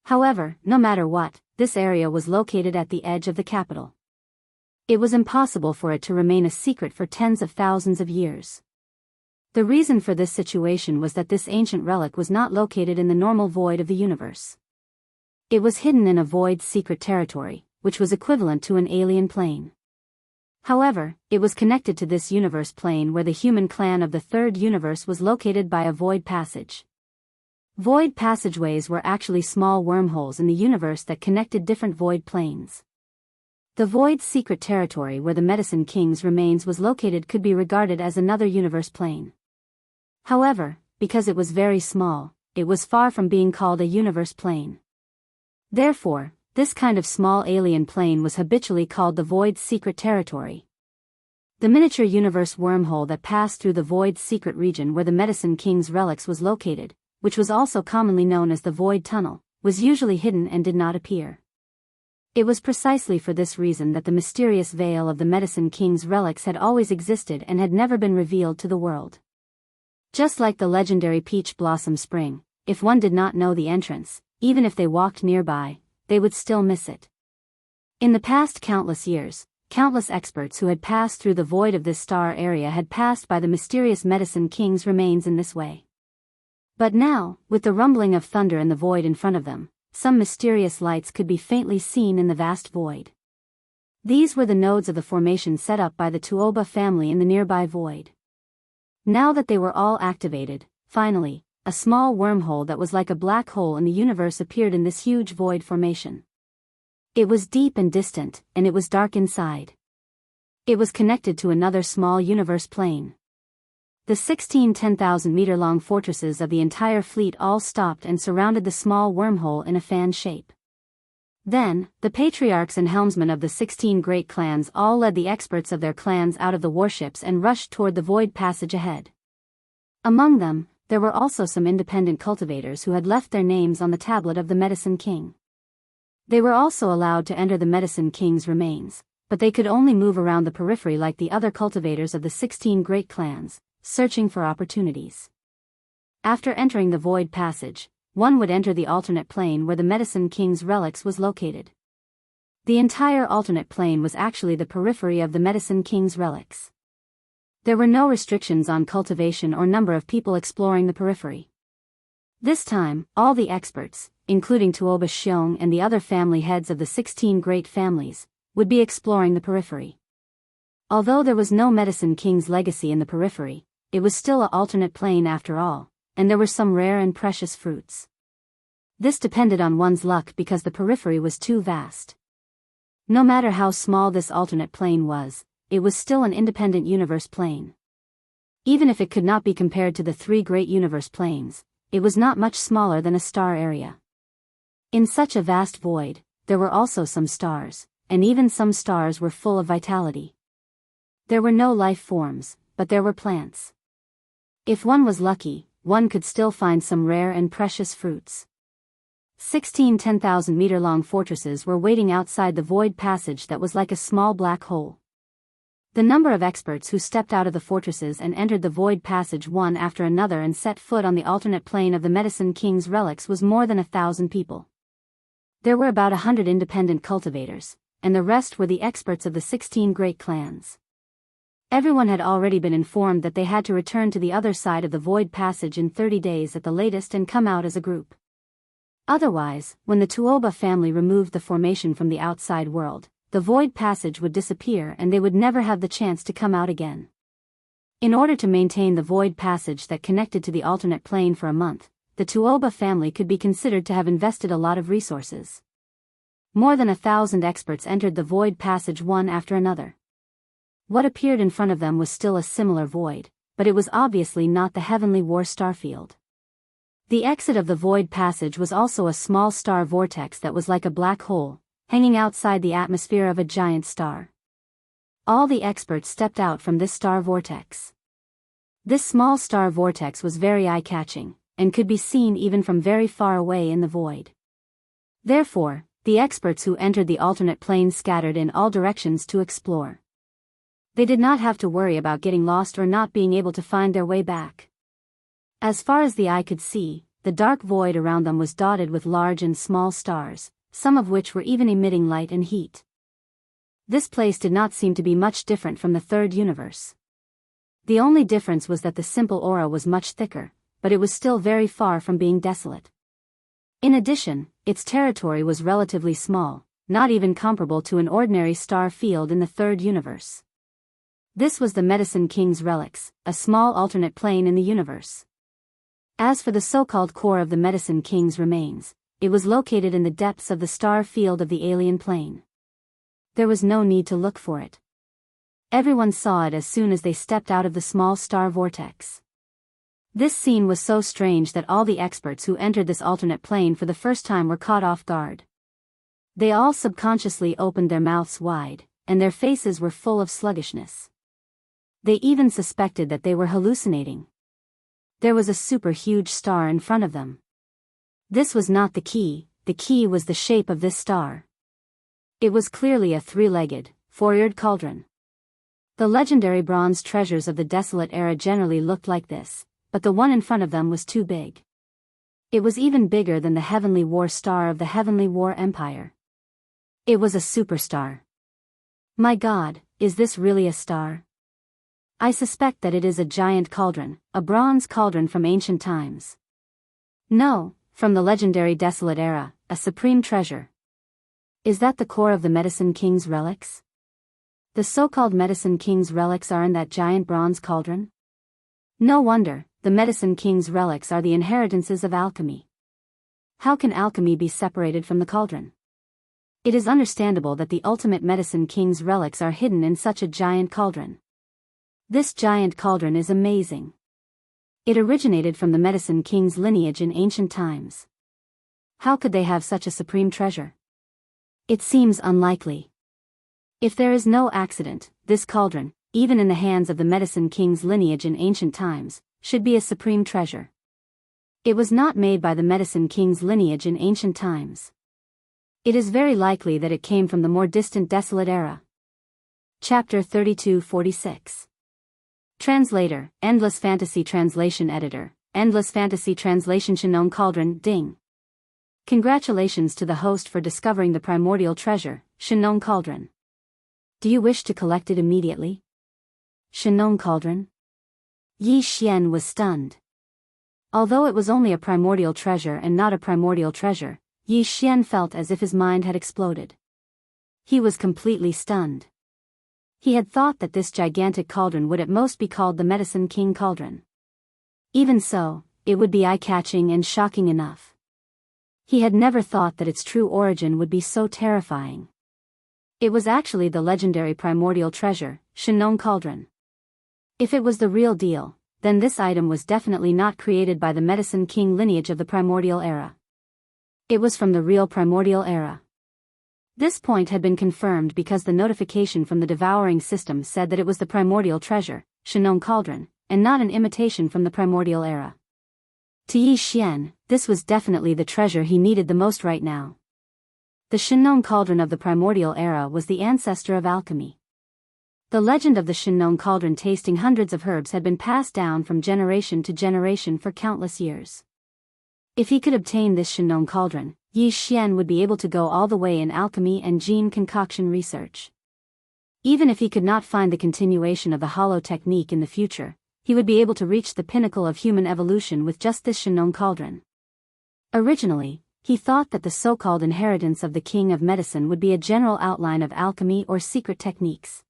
However, no matter what, this area was located at the edge of the capital. It was impossible for it to remain a secret for tens of thousands of years. The reason for this situation was that this ancient relic was not located in the normal void of the universe. It was hidden in a void secret territory, which was equivalent to an alien plane. However, it was connected to this universe plane where the human clan of the third universe was located by a void passage. Void passageways were actually small wormholes in the universe that connected different void planes. The void secret territory where the Medicine King's remains was located could be regarded as another universe plane. However, because it was very small, it was far from being called a universe plane. Therefore, this kind of small alien plane was habitually called the void secret territory. The miniature universe wormhole that passed through the void secret region where the Medicine King's relics was located, which was also commonly known as the void tunnel, was usually hidden and did not appear. It was precisely for this reason that the mysterious veil of the Medicine King's relics had always existed and had never been revealed to the world. Just like the legendary Peach Blossom Spring, if one did not know the entrance, even if they walked nearby, they would still miss it. In the past countless years, countless experts who had passed through the void of this star area had passed by the mysterious Medicine King's remains in this way. But now, with the rumbling of thunder in the void in front of them, some mysterious lights could be faintly seen in the vast void. These were the nodes of the formation set up by the Tuoba family in the nearby void. Now that they were all activated, finally, a small wormhole that was like a black hole in the universe appeared in this huge void formation. It was deep and distant, and it was dark inside. It was connected to another small universe plane. The 16 10,000-meter-long fortresses of the entire fleet all stopped and surrounded the small wormhole in a fan shape. Then, the patriarchs and helmsmen of the 16 great clans all led the experts of their clans out of the warships and rushed toward the void passage ahead. Among them, there were also some independent cultivators who had left their names on the tablet of the Medicine King. They were also allowed to enter the Medicine King's remains, but they could only move around the periphery like the other cultivators of the 16 great clans, searching for opportunities. After entering the void passage, one would enter the alternate plane where the Medicine King's relics was located. The entire alternate plane was actually the periphery of the Medicine King's relics. There were no restrictions on cultivation or number of people exploring the periphery. This time, all the experts, including Tuoba Xiong and the other family heads of the 16 great families, would be exploring the periphery. Although there was no Medicine King's legacy in the periphery, it was still an alternate plane after all, and there were some rare and precious fruits. This depended on one's luck because the periphery was too vast. No matter how small this alternate plane was, it was still an independent universe plane. Even if it could not be compared to the 3 great universe planes, it was not much smaller than a star area. In such a vast void, there were also some stars, and even some stars were full of vitality. There were no life forms, but there were plants. If one was lucky, one could still find some rare and precious fruits. 16 10,000-meter-long fortresses were waiting outside the void passage that was like a small black hole. The number of experts who stepped out of the fortresses and entered the void passage one after another and set foot on the alternate plane of the Medicine King's relics was more than 1,000 people. There were about 100 independent cultivators, and the rest were the experts of the 16 great clans. Everyone had already been informed that they had to return to the other side of the void passage in 30 days at the latest and come out as a group. Otherwise, when the Tuoba family removed the formation from the outside world, the void passage would disappear and they would never have the chance to come out again. In order to maintain the void passage that connected to the alternate plane for a month, the Tuoba family could be considered to have invested a lot of resources. More than 1,000 experts entered the void passage one after another. What appeared in front of them was still a similar void, but it was obviously not the Heavenly War starfield. The exit of the void passage was also a small star vortex that was like a black hole, hanging outside the atmosphere of a giant star. All the experts stepped out from this star vortex. This small star vortex was very eye-catching, and could be seen even from very far away in the void. Therefore, the experts who entered the alternate plane scattered in all directions to explore. They did not have to worry about getting lost or not being able to find their way back. As far as the eye could see, the dark void around them was dotted with large and small stars, some of which were even emitting light and heat. This place did not seem to be much different from the third universe. The only difference was that the simple aura was much thicker, but it was still very far from being desolate. In addition, its territory was relatively small, not even comparable to an ordinary star field in the third universe. This was the Medicine King's relics, a small alternate plane in the universe. As for the so-called core of the Medicine King's remains, it was located in the depths of the star field of the alien plane. There was no need to look for it. Everyone saw it as soon as they stepped out of the small star vortex. This scene was so strange that all the experts who entered this alternate plane for the first time were caught off guard. They all subconsciously opened their mouths wide, and their faces were full of sluggishness. They even suspected that they were hallucinating. There was a super huge star in front of them. This was not the key was the shape of this star. It was clearly a three-legged, four-eared cauldron. The legendary bronze treasures of the desolate era generally looked like this, but the one in front of them was too big. It was even bigger than the Heavenly War star of the Heavenly War Empire. It was a superstar. My God, is this really a star? I suspect that it is a giant cauldron, a bronze cauldron from ancient times. No, from the legendary desolate era, a supreme treasure. Is that the core of the Medicine King's relics? The so-called Medicine King's relics are in that giant bronze cauldron? No wonder, the Medicine King's relics are the inheritances of alchemy. How can alchemy be separated from the cauldron? It is understandable that the ultimate Medicine King's relics are hidden in such a giant cauldron. This giant cauldron is amazing. It originated from the Medicine King's lineage in ancient times. How could they have such a supreme treasure? It seems unlikely. If there is no accident, this cauldron, even in the hands of the Medicine King's lineage in ancient times, should be a supreme treasure. It was not made by the Medicine King's lineage in ancient times. It is very likely that it came from the more distant desolate era. Chapter 3246. Translator, Endless Fantasy Translation Editor, Endless Fantasy Translation Shinong Cauldron, Ding. Congratulations to the host for discovering the primordial treasure, Shinong Cauldron. Do you wish to collect it immediately? Shinong Cauldron? Yi Xian was stunned. Although it was only a primordial treasure and not a primordial treasure, Yi Xian felt as if his mind had exploded. He was completely stunned. He had thought that this gigantic cauldron would at most be called the Medicine King Cauldron. Even so, it would be eye-catching and shocking enough. He had never thought that its true origin would be so terrifying. It was actually the legendary primordial treasure, Shinong Cauldron. If it was the real deal, then this item was definitely not created by the Medicine King lineage of the primordial era. It was from the real primordial era. This point had been confirmed because the notification from the devouring system said that it was the primordial treasure, Shinong Cauldron, and not an imitation from the primordial era. To Yi Xian, this was definitely the treasure he needed the most right now. The Shinong Cauldron of the primordial era was the ancestor of alchemy. The legend of the Shinong Cauldron tasting hundreds of herbs had been passed down from generation to generation for countless years. If he could obtain this Shinong Cauldron, Yi Xian would be able to go all the way in alchemy and gene concoction research. Even if he could not find the continuation of the hollow technique in the future, he would be able to reach the pinnacle of human evolution with just this Shinong Cauldron. Originally, he thought that the so-called inheritance of the King of Medicine would be a general outline of alchemy or secret techniques.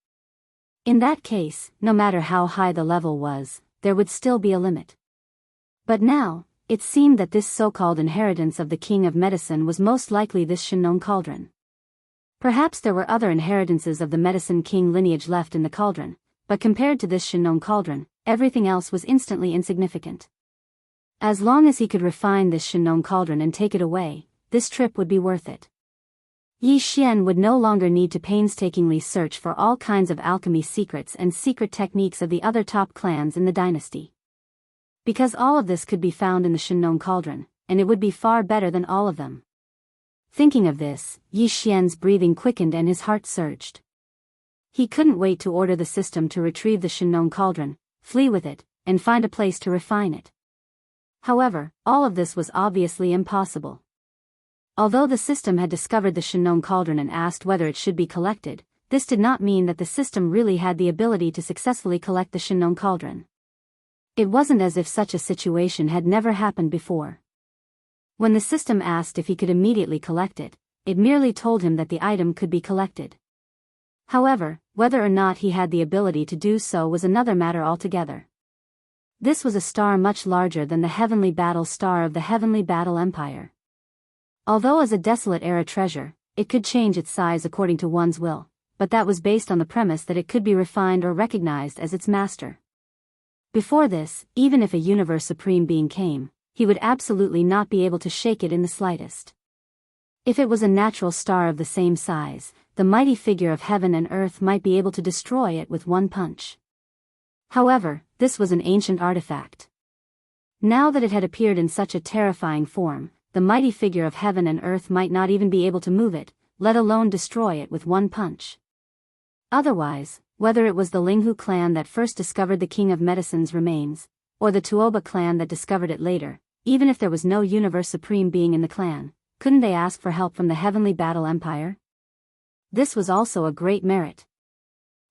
In that case, no matter how high the level was, there would still be a limit. But now, it seemed that this so-called inheritance of the King of Medicine was most likely this Shinong Cauldron. Perhaps there were other inheritances of the Medicine King lineage left in the cauldron, but compared to this Shinong Cauldron, everything else was instantly insignificant. As long as he could refine this Shinong Cauldron and take it away, this trip would be worth it. Yi Xian would no longer need to painstakingly search for all kinds of alchemy secrets and secret techniques of the other top clans in the dynasty. Because all of this could be found in the Shinnon cauldron, and it would be far better than all of them. Thinking of this, Yi Xian's breathing quickened and his heart surged. He couldn't wait to order the system to retrieve the Shinnon cauldron, flee with it, and find a place to refine it. However, all of this was obviously impossible. Although the system had discovered the Shinnon cauldron and asked whether it should be collected, this did not mean that the system really had the ability to successfully collect the Shinnon cauldron. It wasn't as if such a situation had never happened before. When the system asked if he could immediately collect it, it merely told him that the item could be collected. However, whether or not he had the ability to do so was another matter altogether. This was a star much larger than the heavenly battle star of the heavenly battle empire. Although as a desolate era treasure, it could change its size according to one's will, but that was based on the premise that it could be refined or recognized as its master. Before this, even if a universe supreme being came, he would absolutely not be able to shake it in the slightest. If it was a natural star of the same size, the mighty figure of heaven and earth might be able to destroy it with one punch. However, this was an ancient artifact. Now that it had appeared in such a terrifying form, the mighty figure of heaven and earth might not even be able to move it, let alone destroy it with one punch. Otherwise, whether it was the Linghu clan that first discovered the King of Medicine's remains, or the Tuoba clan that discovered it later, even if there was no universe supreme being in the clan, couldn't they ask for help from the heavenly battle empire? This was also a great merit.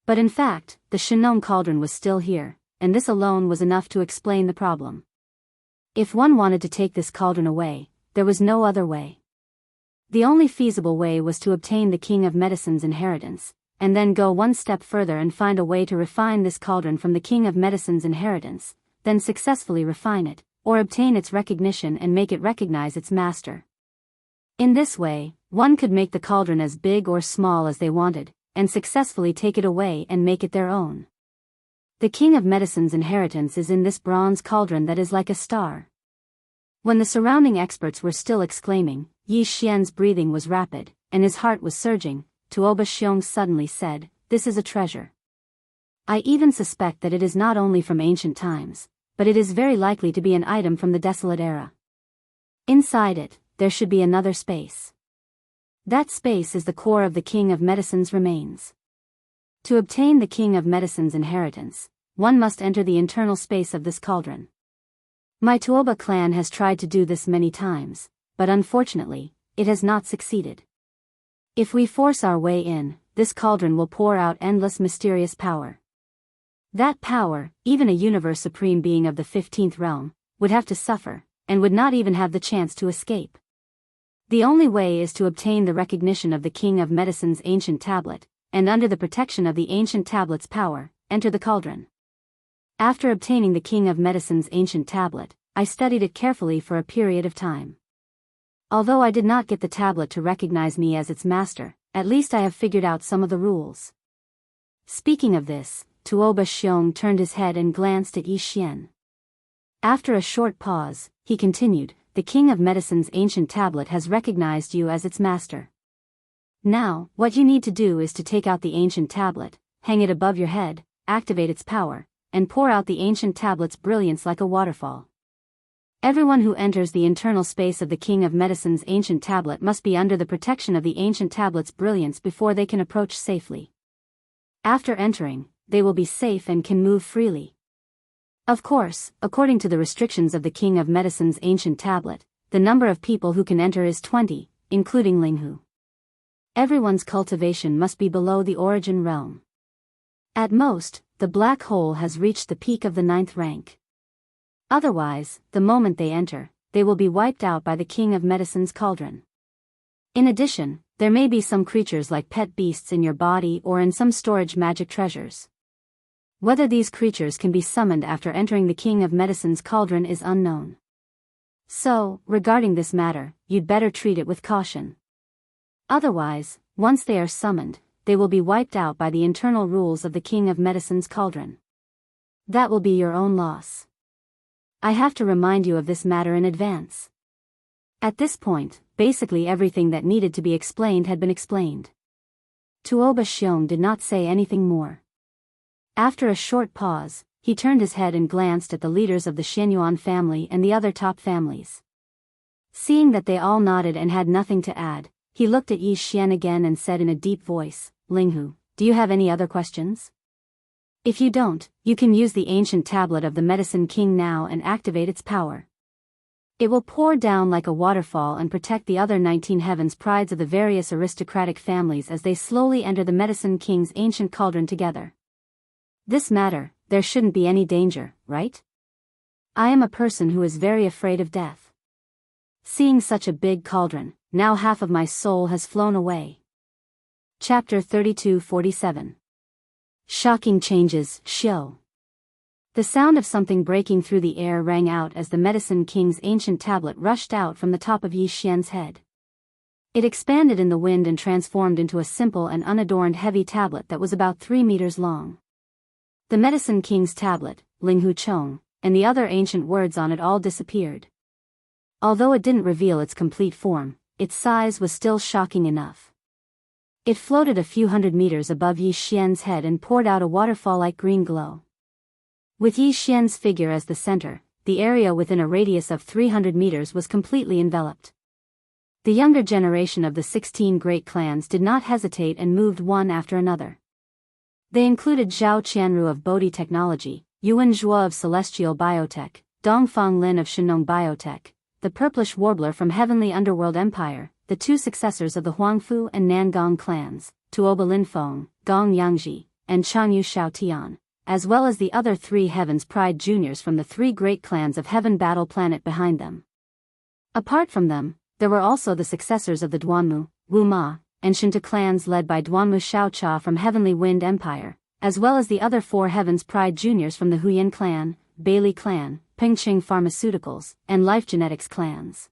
But in fact, the Shinnon cauldron was still here, and this alone was enough to explain the problem. If one wanted to take this cauldron away, there was no other way. The only feasible way was to obtain the King of Medicine's inheritance, and then go one step further and find a way to refine this cauldron from the King of Medicine's inheritance, then successfully refine it, or obtain its recognition and make it recognize its master. In this way, one could make the cauldron as big or small as they wanted, and successfully take it away and make it their own. The King of Medicine's inheritance is in this bronze cauldron that is like a star. When the surrounding experts were still exclaiming, Yi Xian's breathing was rapid, and his heart was surging, Tuoba Xiong suddenly said, "This is a treasure. I even suspect that it is not only from ancient times, but it is very likely to be an item from the desolate era. Inside it, there should be another space. That space is the core of the King of Medicine's remains. To obtain the King of Medicine's inheritance, one must enter the internal space of this cauldron. My Tuoba clan has tried to do this many times, but unfortunately, it has not succeeded. If we force our way in, this cauldron will pour out endless mysterious power. That power, even a universe supreme being of the 15th realm, would have to suffer, and would not even have the chance to escape. The only way is to obtain the recognition of the King of Medicine's ancient tablet, and under the protection of the ancient tablet's power, enter the cauldron. After obtaining the King of Medicine's ancient tablet, I studied it carefully for a period of time. Although I did not get the tablet to recognize me as its master, at least I have figured out some of the rules." Speaking of this, Tuoba Xiong turned his head and glanced at Yi Xian. After a short pause, he continued, "The King of Medicine's ancient tablet has recognized you as its master. Now, what you need to do is to take out the ancient tablet, hang it above your head, activate its power, and pour out the ancient tablet's brilliance like a waterfall. Everyone who enters the internal space of the King of Medicine's ancient tablet must be under the protection of the ancient tablet's brilliance before they can approach safely. After entering, they will be safe and can move freely. Of course, according to the restrictions of the King of Medicine's ancient tablet, the number of people who can enter is 20, including Linghu. Everyone's cultivation must be below the origin realm. At most, the black hole has reached the peak of the 9th rank. Otherwise, the moment they enter, they will be wiped out by the King of Medicine's cauldron. In addition, there may be some creatures like pet beasts in your body or in some storage magic treasures. Whether these creatures can be summoned after entering the King of Medicine's cauldron is unknown. So, regarding this matter, you'd better treat it with caution. Otherwise, once they are summoned, they will be wiped out by the internal rules of the King of Medicine's cauldron. That will be your own loss. I have to remind you of this matter in advance." At this point, basically everything that needed to be explained had been explained. Tuoba Xiong did not say anything more. After a short pause, he turned his head and glanced at the leaders of the Xianyuan family and the other top families. Seeing that they all nodded and had nothing to add, he looked at Yi Xian again and said in a deep voice, "Linghu, do you have any other questions? If you don't, you can use the ancient tablet of the Medicine King now and activate its power. It will pour down like a waterfall and protect the other 19 heavens prides of the various aristocratic families as they slowly enter the Medicine King's ancient cauldron together. This matter, there shouldn't be any danger, right? I am a person who is very afraid of death. Seeing such a big cauldron, now half of my soul has flown away." Chapter 32:47. Shocking changes, show. The sound of something breaking through the air rang out as the Medicine King's ancient tablet rushed out from the top of Yi Xian's head. It expanded in the wind and transformed into a simple and unadorned heavy tablet that was about 3 meters long. The Medicine King's tablet, Linghu Chong, and the other ancient words on it all disappeared. Although it didn't reveal its complete form, its size was still shocking enough. It floated a few hundred meters above Yi Xian's head and poured out a waterfall-like green glow. With Yi Xian's figure as the center, the area within a radius of 300 meters was completely enveloped. The younger generation of the 16 great clans did not hesitate and moved one after another. They included Zhao Qianru of Bodhi Technology, Yuan Zhuo of Celestial Biotech, Dongfang Lin of Shenong Biotech, the Purplish Warbler from Heavenly Underworld Empire, the 2 successors of the Huangfu and Nangong clans, Tuoba Linfeng, Gong Yangji, and Changyu Shaotian, as well as the other 3 Heaven's Pride juniors from the 3 great clans of Heaven Battle Planet behind them. Apart from them, there were also the successors of the Duanmu, Wu Ma, and Shinta clans led by Duanmu Xiaocha from Heavenly Wind Empire, as well as the other 4 Heaven's Pride juniors from the Huyan clan, Bailey clan, Pingqing Pharmaceuticals, and Life Genetics clans.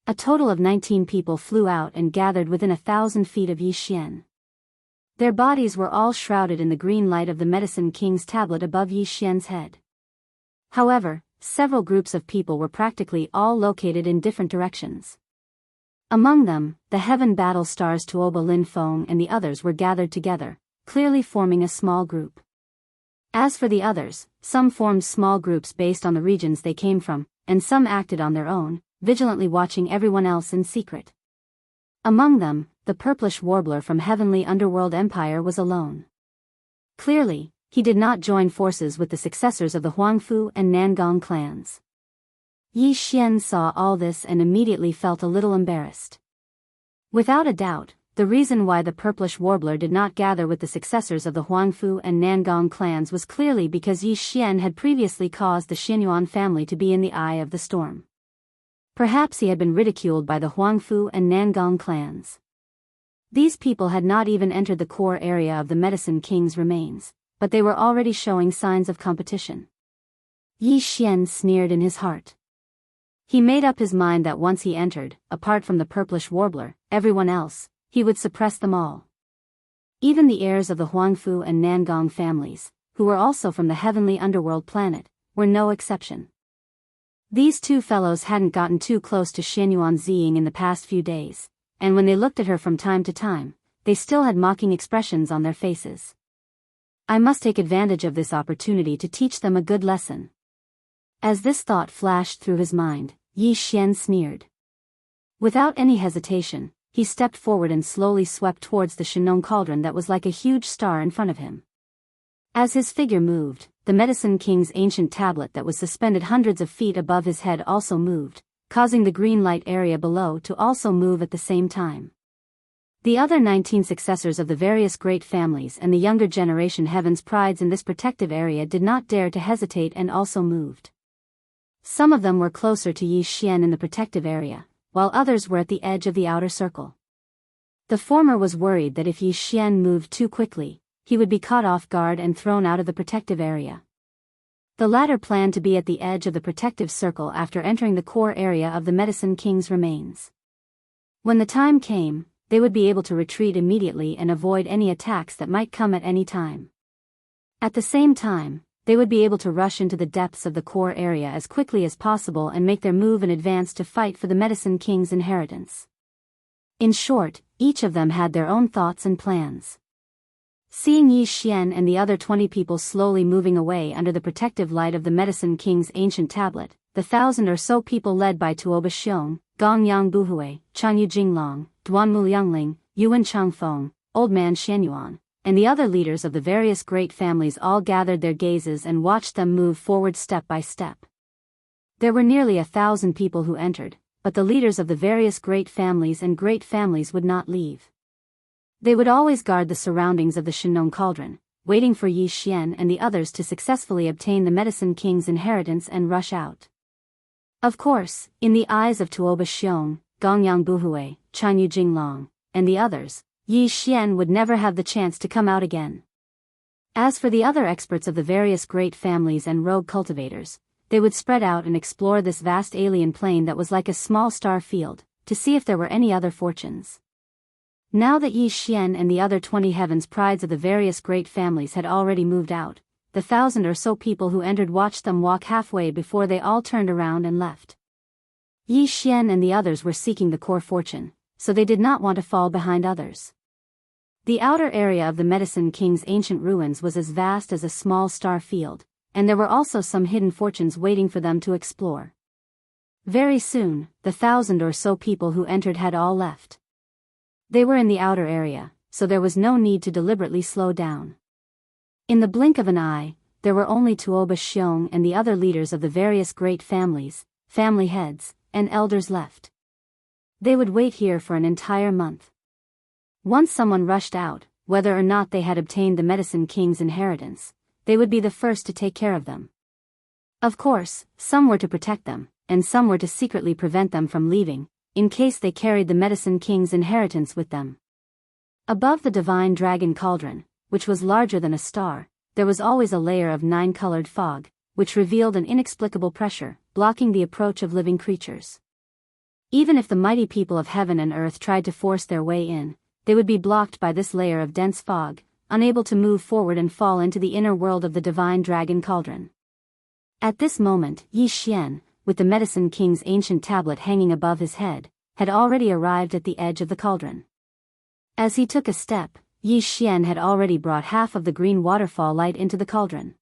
A total of 19 people flew out and gathered within 1,000 feet of Yi Xian. Their bodies were all shrouded in the green light of the Medicine King's tablet above Yi Xian's head. However, several groups of people were practically all located in different directions. Among them, the Heaven Battle Stars Tuoba Linfeng and the others were gathered together, clearly forming a small group. As for the others, some formed small groups based on the regions they came from, and some acted on their own, vigilantly watching everyone else in secret. Among them, the Purplish Warbler from Heavenly Underworld Empire was alone. Clearly, he did not join forces with the successors of the Huangfu and Nangong clans. Yi Xian saw all this and immediately felt a little embarrassed. Without a doubt, the reason why the Purplish Warbler did not gather with the successors of the Huangfu and Nangong clans was clearly because Yi Xian had previously caused the Xianyuan family to be in the eye of the storm. Perhaps he had been ridiculed by the Huangfu and Nangong clans. These people had not even entered the core area of the Medicine King's remains, but they were already showing signs of competition. Yi Xian sneered in his heart. He made up his mind that once he entered, apart from the Purplish Warbler, everyone else, he would suppress them all. Even the heirs of the Huangfu and Nangong families, who were also from the Heavenly Underworld planet, were no exception. These 2 fellows hadn't gotten too close to Xianyuan Ziying in the past few days, and when they looked at her from time to time, they still had mocking expressions on their faces. I must take advantage of this opportunity to teach them a good lesson. As this thought flashed through his mind, Yi Xian sneered. Without any hesitation, he stepped forward and slowly swept towards the Shenong cauldron that was like a huge star in front of him. As his figure moved, the Medicine King's ancient tablet that was suspended hundreds of feet above his head also moved, causing the green light area below to also move at the same time. The other 19 successors of the various great families and the younger generation Heaven's Prides in this protective area did not dare to hesitate and also moved. Some of them were closer to Yi Xian in the protective area, while others were at the edge of the outer circle. The former was worried that if Yi Xian moved too quickly, he would be caught off guard and thrown out of the protective area. The latter planned to be at the edge of the protective circle after entering the core area of the Medicine King's remains. When the time came, they would be able to retreat immediately and avoid any attacks that might come at any time. At the same time, they would be able to rush into the depths of the core area as quickly as possible and make their move in advance to fight for the Medicine King's inheritance. In short, each of them had their own thoughts and plans. Seeing Yi Xian and the other 20 people slowly moving away under the protective light of the Medicine King's ancient tablet, the 1,000 or so people led by Tuoba Xiong, Gongyang Buhui, Changyu Jinglong, Duanmu Liangling, Yuan Changfeng, Old Man Xianyuan, and the other leaders of the various great families all gathered their gazes and watched them move forward step by step. There were nearly 1,000 people who entered, but the leaders of the various great families would not leave. They would always guard the surroundings of the Shenong cauldron, waiting for Yi Xian and the others to successfully obtain the Medicine King's inheritance and rush out. Of course, in the eyes of Tuoba Xiong, Gongyang Buhui, Changyu Jinglong, and the others, Yi Xian would never have the chance to come out again. As for the other experts of the various great families and rogue cultivators, they would spread out and explore this vast alien plane that was like a small star field, to see if there were any other fortunes. Now that Yi Xian and the other 20 heavens prides of the various great families had already moved out, the 1,000 or so people who entered watched them walk halfway before they all turned around and left. Yi Xian and the others were seeking the core fortune, so they did not want to fall behind others. The outer area of the Medicine King's ancient ruins was as vast as a small star field, and there were also some hidden fortunes waiting for them to explore. Very soon, the 1,000 or so people who entered had all left. They were in the outer area, so there was no need to deliberately slow down. In the blink of an eye, there were only Tuoba Xiong and the other leaders of the various great families, family heads, and elders left. They would wait here for an entire month. Once someone rushed out, whether or not they had obtained the Medicine King's inheritance, they would be the first to take care of them. Of course, some were to protect them, and some were to secretly prevent them from leaving, in case they carried the Medicine King's inheritance with them. Above the divine dragon cauldron, which was larger than a star, there was always a layer of 9-colored fog, which revealed an inexplicable pressure, blocking the approach of living creatures. Even if the mighty people of heaven and earth tried to force their way in, they would be blocked by this layer of dense fog, unable to move forward and fall into the inner world of the divine dragon cauldron. At this moment, Yi Xian, with the Medicine King's ancient tablet hanging above his head, had already arrived at the edge of the cauldron. As he took a step, Yi Xian had already brought half of the green waterfall light into the cauldron.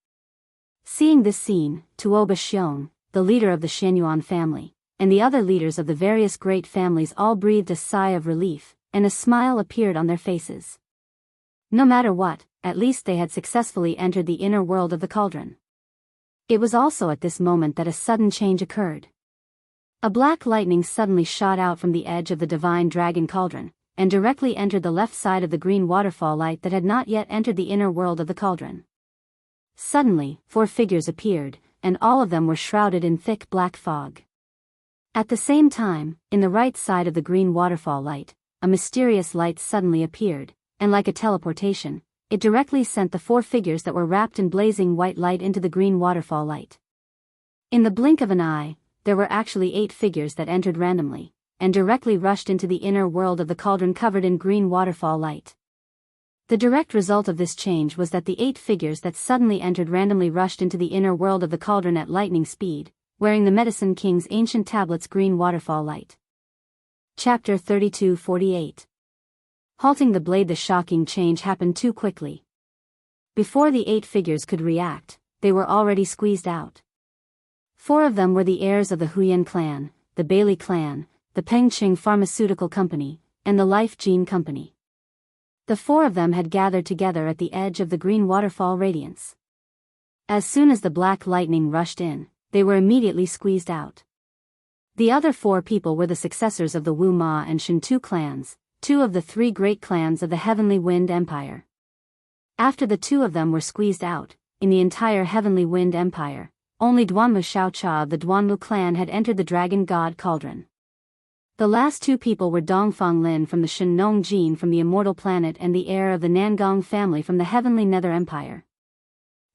Seeing this scene, Tuoba Xiong, the leader of the Xianyuan family, and the other leaders of the various great families all breathed a sigh of relief, and a smile appeared on their faces. No matter what, at least they had successfully entered the inner world of the cauldron. It was also at this moment that a sudden change occurred. A black lightning suddenly shot out from the edge of the divine dragon cauldron, and directly entered the left side of the green waterfall light that had not yet entered the inner world of the cauldron. Suddenly, 4 figures appeared, and all of them were shrouded in thick black fog. At the same time, in the right side of the green waterfall light, a mysterious light suddenly appeared, and like a teleportation, it directly sent the 4 figures that were wrapped in blazing white light into the green waterfall light. In the blink of an eye, there were actually 8 figures that entered randomly, and directly rushed into the inner world of the cauldron covered in green waterfall light. The direct result of this change was that the 8 figures that suddenly entered randomly rushed into the inner world of the cauldron at lightning speed, wearing the Medicine King's ancient tablet's green waterfall light. Chapter 32:48. Halting the blade. The shocking change happened too quickly. Before the 8 figures could react, they were already squeezed out. 4 of them were the heirs of the Huyan clan, the Bailey clan, the Pengqing Pharmaceutical Company, and the Life Gene Company. The 4 of them had gathered together at the edge of the green waterfall radiance. As soon as the black lightning rushed in, they were immediately squeezed out. The other 4 people were the successors of the Wu Ma and Shen Tu clans, 2 of the 3 great clans of the Heavenly Wind Empire. After the 2 of them were squeezed out, in the entire Heavenly Wind Empire, only Duanmu Xiaocha of the Duanmu clan had entered the Dragon God Cauldron. The last 2 people were Dongfang Lin from the Shenong Jin from the Immortal Planet and the heir of the Nangong family from the Heavenly Nether Empire.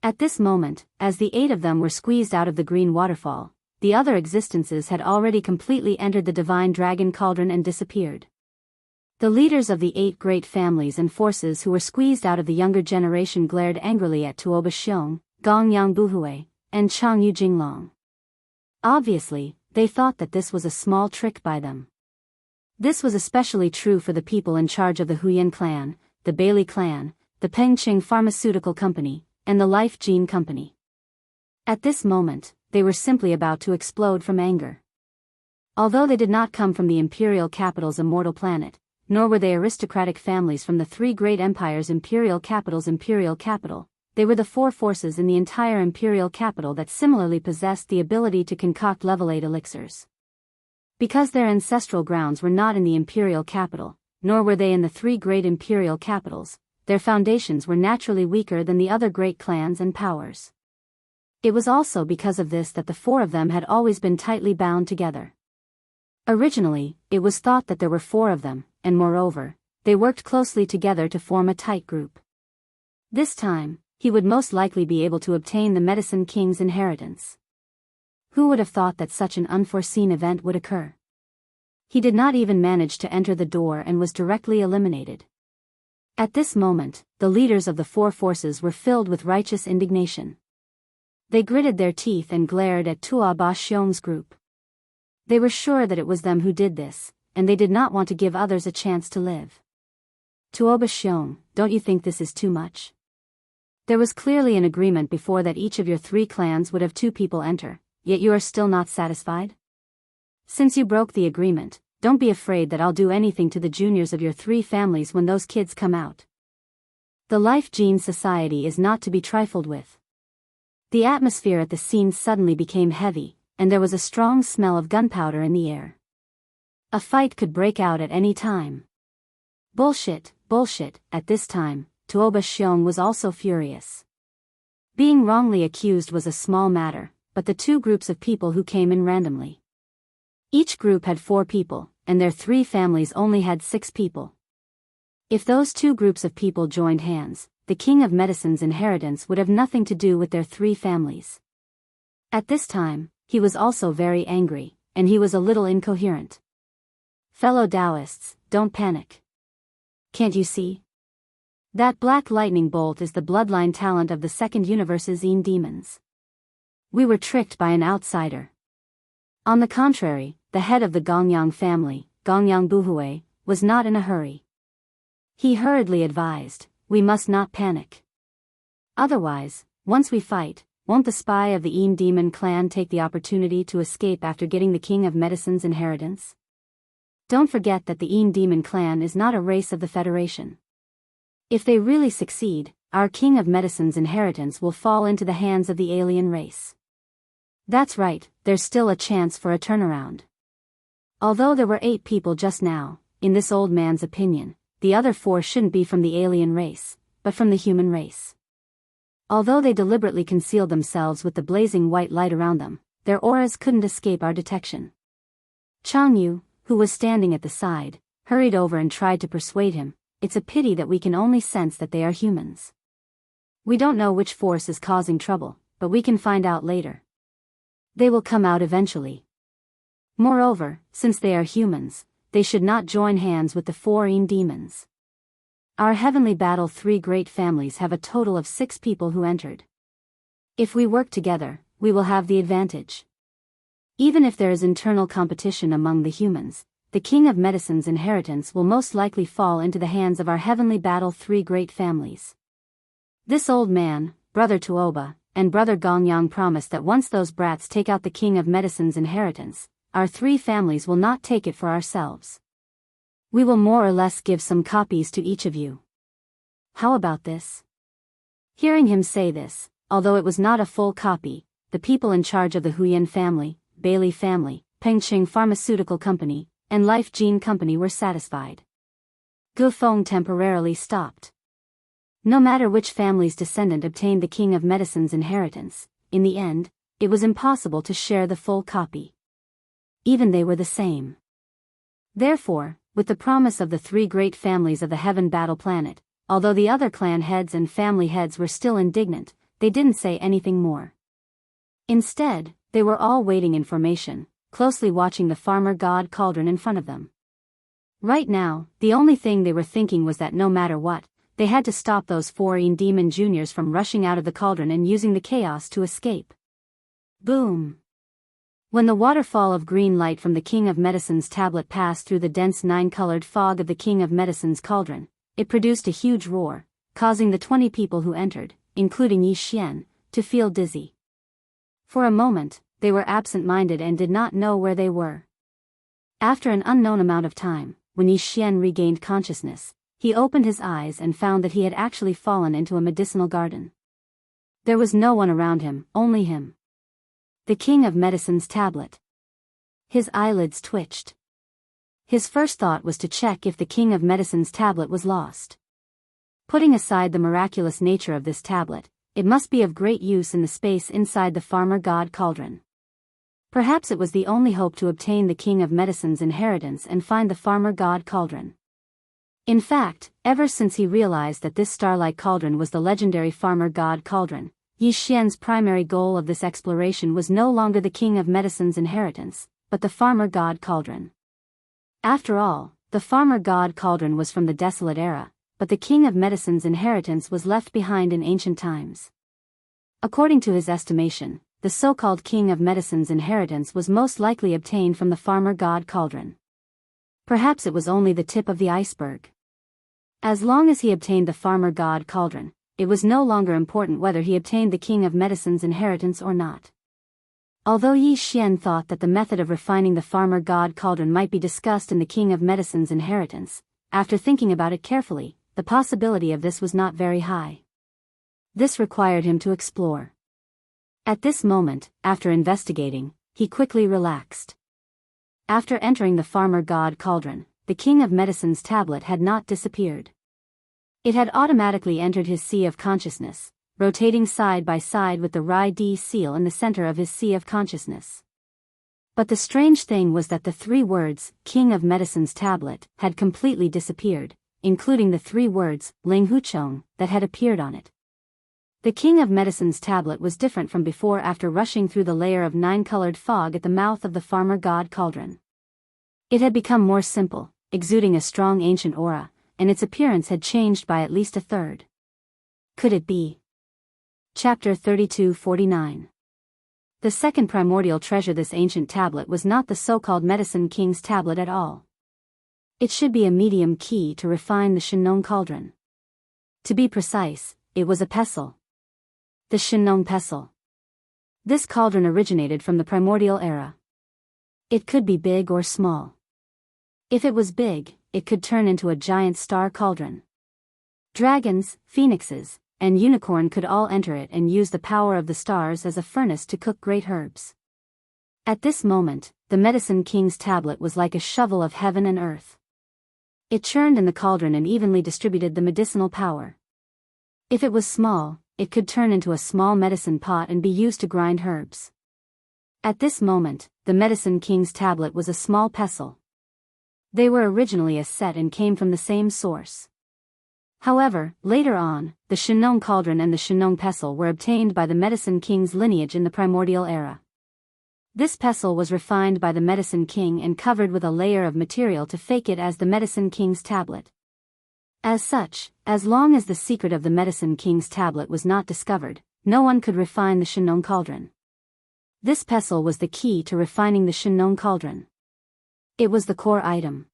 At this moment, as the 8 of them were squeezed out of the green waterfall, the other existences had already completely entered the Divine Dragon Cauldron and disappeared. The leaders of the 8 great families and forces who were squeezed out of the younger generation glared angrily at Tuoba Xiong, Gongyang Buhui, and Changyu Jinglong. Obviously, they thought that this was a small trick by them. This was especially true for the people in charge of the Huyan clan, the Bailey clan, the Pengqing Pharmaceutical Company, and the Life Gene Company. At this moment, they were simply about to explode from anger. Although they did not come from the imperial capital's immortal planet, nor were they aristocratic families from the three great empires' imperial capital's imperial capital, they were the four forces in the entire imperial capital that similarly possessed the ability to concoct level 8 elixirs. Because their ancestral grounds were not in the imperial capital, nor were they in the three great imperial capitals, their foundations were naturally weaker than the other great clans and powers. It was also because of this that the four of them had always been tightly bound together. Originally, it was thought that there were four of them, and moreover, they worked closely together to form a tight group. This time, he would most likely be able to obtain the Medicine King's inheritance. Who would have thought that such an unforeseen event would occur? He did not even manage to enter the door and was directly eliminated. At this moment, the leaders of the four forces were filled with righteous indignation. They gritted their teeth and glared at Tuo Xiong's group. They were sure that it was them who did this, and they did not want to give others a chance to live. Tuo Xiong, don't you think this is too much? There was clearly an agreement before that each of your three clans would have 2 people enter, yet you are still not satisfied? Since you broke the agreement, don't be afraid that I'll do anything to the juniors of your 3 families when those kids come out. The Life Gene Society is not to be trifled with. The atmosphere at the scene suddenly became heavy, and there was a strong smell of gunpowder in the air. A fight could break out at any time. Bullshit, bullshit. At this time, Tuo Xiong was also furious. Being wrongly accused was a small matter, but the 2 groups of people who came in randomly. Each group had 4 people, and their 3 families only had 6 people. If those 2 groups of people joined hands, the King of Medicine's inheritance would have nothing to do with their 3 families. At this time, he was also very angry, and he was a little incoherent. Fellow Daoists, don't panic. Can't you see? That black lightning bolt is the bloodline talent of the second universe's Yin demons. We were tricked by an outsider. On the contrary, the head of the Gongyang family, Gongyang Buhui, was not in a hurry. He hurriedly advised, we must not panic. Otherwise, once we fight, won't the spy of the Yin demon clan take the opportunity to escape after getting the King of Medicine's inheritance? Don't forget that the Yin demon clan is not a race of the Federation. If they really succeed, our King of Medicine's inheritance will fall into the hands of the alien race. That's right, there's still a chance for a turnaround. Although there were 8 people just now, in this old man's opinion, the other 4 shouldn't be from the alien race, but from the human race. Although they deliberately concealed themselves with the blazing white light around them, their auras couldn't escape our detection. Changyu, who was standing at the side, hurried over and tried to persuade him, it's a pity that we can only sense that they are humans. We don't know which force is causing trouble, but we can find out later. They will come out eventually. Moreover, since they are humans, they should not join hands with the 4 Yin demons. Our heavenly battle 3 great families have a total of 6 people who entered. If we work together, we will have the advantage. Even if there is internal competition among the humans, the King of Medicine's inheritance will most likely fall into the hands of our heavenly battle 3 great families. This old man, Brother Tuoba, and Brother Gongyang promised that once those brats take out the King of Medicine's inheritance, our 3 families will not take it for ourselves. We will more or less give some copies to each of you. How about this? Hearing him say this, although it was not a full copy, the people in charge of the Huyan family, Bailey family, Pengqing Pharmaceutical Company, and Life Gene Company were satisfied. Gu Feng temporarily stopped. No matter which family's descendant obtained the King of Medicine's inheritance, in the end, it was impossible to share the full copy. Even they were the same. Therefore, with the promise of the 3 great families of the Heaven Battle Planet, although the other clan heads and family heads were still indignant, they didn't say anything more. Instead, they were all waiting in formation, closely watching the farmer god cauldron in front of them. Right now, the only thing they were thinking was that no matter what, they had to stop those 4 demon juniors from rushing out of the cauldron and using the chaos to escape. Boom! When the waterfall of green light from the King of Medicine's tablet passed through the dense 9-colored fog of the King of Medicine's cauldron, it produced a huge roar, causing the 20 people who entered, including Yi Xian, to feel dizzy. For a moment, they were absent-minded and did not know where they were. After an unknown amount of time, when Yi Xian regained consciousness, he opened his eyes and found that he had actually fallen into a medicinal garden. There was no one around him, only him. The King of Medicine's tablet. His eyelids twitched. His first thought was to check if the King of Medicine's tablet was lost. Putting aside the miraculous nature of this tablet, it must be of great use in the space inside the farmer god cauldron. Perhaps it was the only hope to obtain the King of Medicine's inheritance and find the farmer god cauldron. In fact, ever since he realized that this starlight cauldron was the legendary farmer god cauldron, Yi Xian's primary goal of this exploration was no longer the King of Medicine's inheritance, but the farmer god cauldron. After all, the farmer god cauldron was from the desolate era, but the King of Medicine's inheritance was left behind in ancient times. According to his estimation, the so-called King of Medicine's inheritance was most likely obtained from the farmer god cauldron. Perhaps it was only the tip of the iceberg. As long as he obtained the farmer god cauldron, it was no longer important whether he obtained the King of Medicine's inheritance or not. Although Yi Xian thought that the method of refining the farmer god cauldron might be discussed in the King of Medicine's inheritance, after thinking about it carefully, the possibility of this was not very high. This required him to explore. At this moment, after investigating, he quickly relaxed. After entering the farmer god cauldron, the King of Medicine's tablet had not disappeared. It had automatically entered his sea of consciousness, rotating side by side with the Rai D seal in the center of his sea of consciousness. But the strange thing was that the 3 words, King of Medicine's tablet, had completely disappeared, including the 3 words, Ling Huchong, that had appeared on it. The King of Medicine's tablet was different from before after rushing through the layer of 9-colored fog at the mouth of the farmer god cauldron. It had become more simple, exuding a strong ancient aura, and its appearance had changed by at least a third. Could it be? Chapter 32-49. The second primordial treasure. This ancient tablet was not the so-called Medicine King's tablet at all. It should be a medium key to refine the Shenong cauldron. To be precise, it was a pestle. The Shenong pestle. This cauldron originated from the primordial era. It could be big or small. If it was big, it could turn into a giant star cauldron. Dragons, phoenixes, and unicorn could all enter it and use the power of the stars as a furnace to cook great herbs. At this moment, the Medicine King's tablet was like a shovel of heaven and earth. It churned in the cauldron and evenly distributed the medicinal power. If it was small, it could turn into a small medicine pot and be used to grind herbs. At this moment, the Medicine King's tablet was a small pestle. They were originally a set and came from the same source. However, later on, the Shenong cauldron and the Shenong pestle were obtained by the Medicine King's lineage in the primordial era. This pestle was refined by the Medicine King and covered with a layer of material to fake it as the Medicine King's tablet. As such, as long as the secret of the Medicine King's tablet was not discovered, no one could refine the Shenong cauldron. This pestle was the key to refining the Shenong cauldron. It was the core item.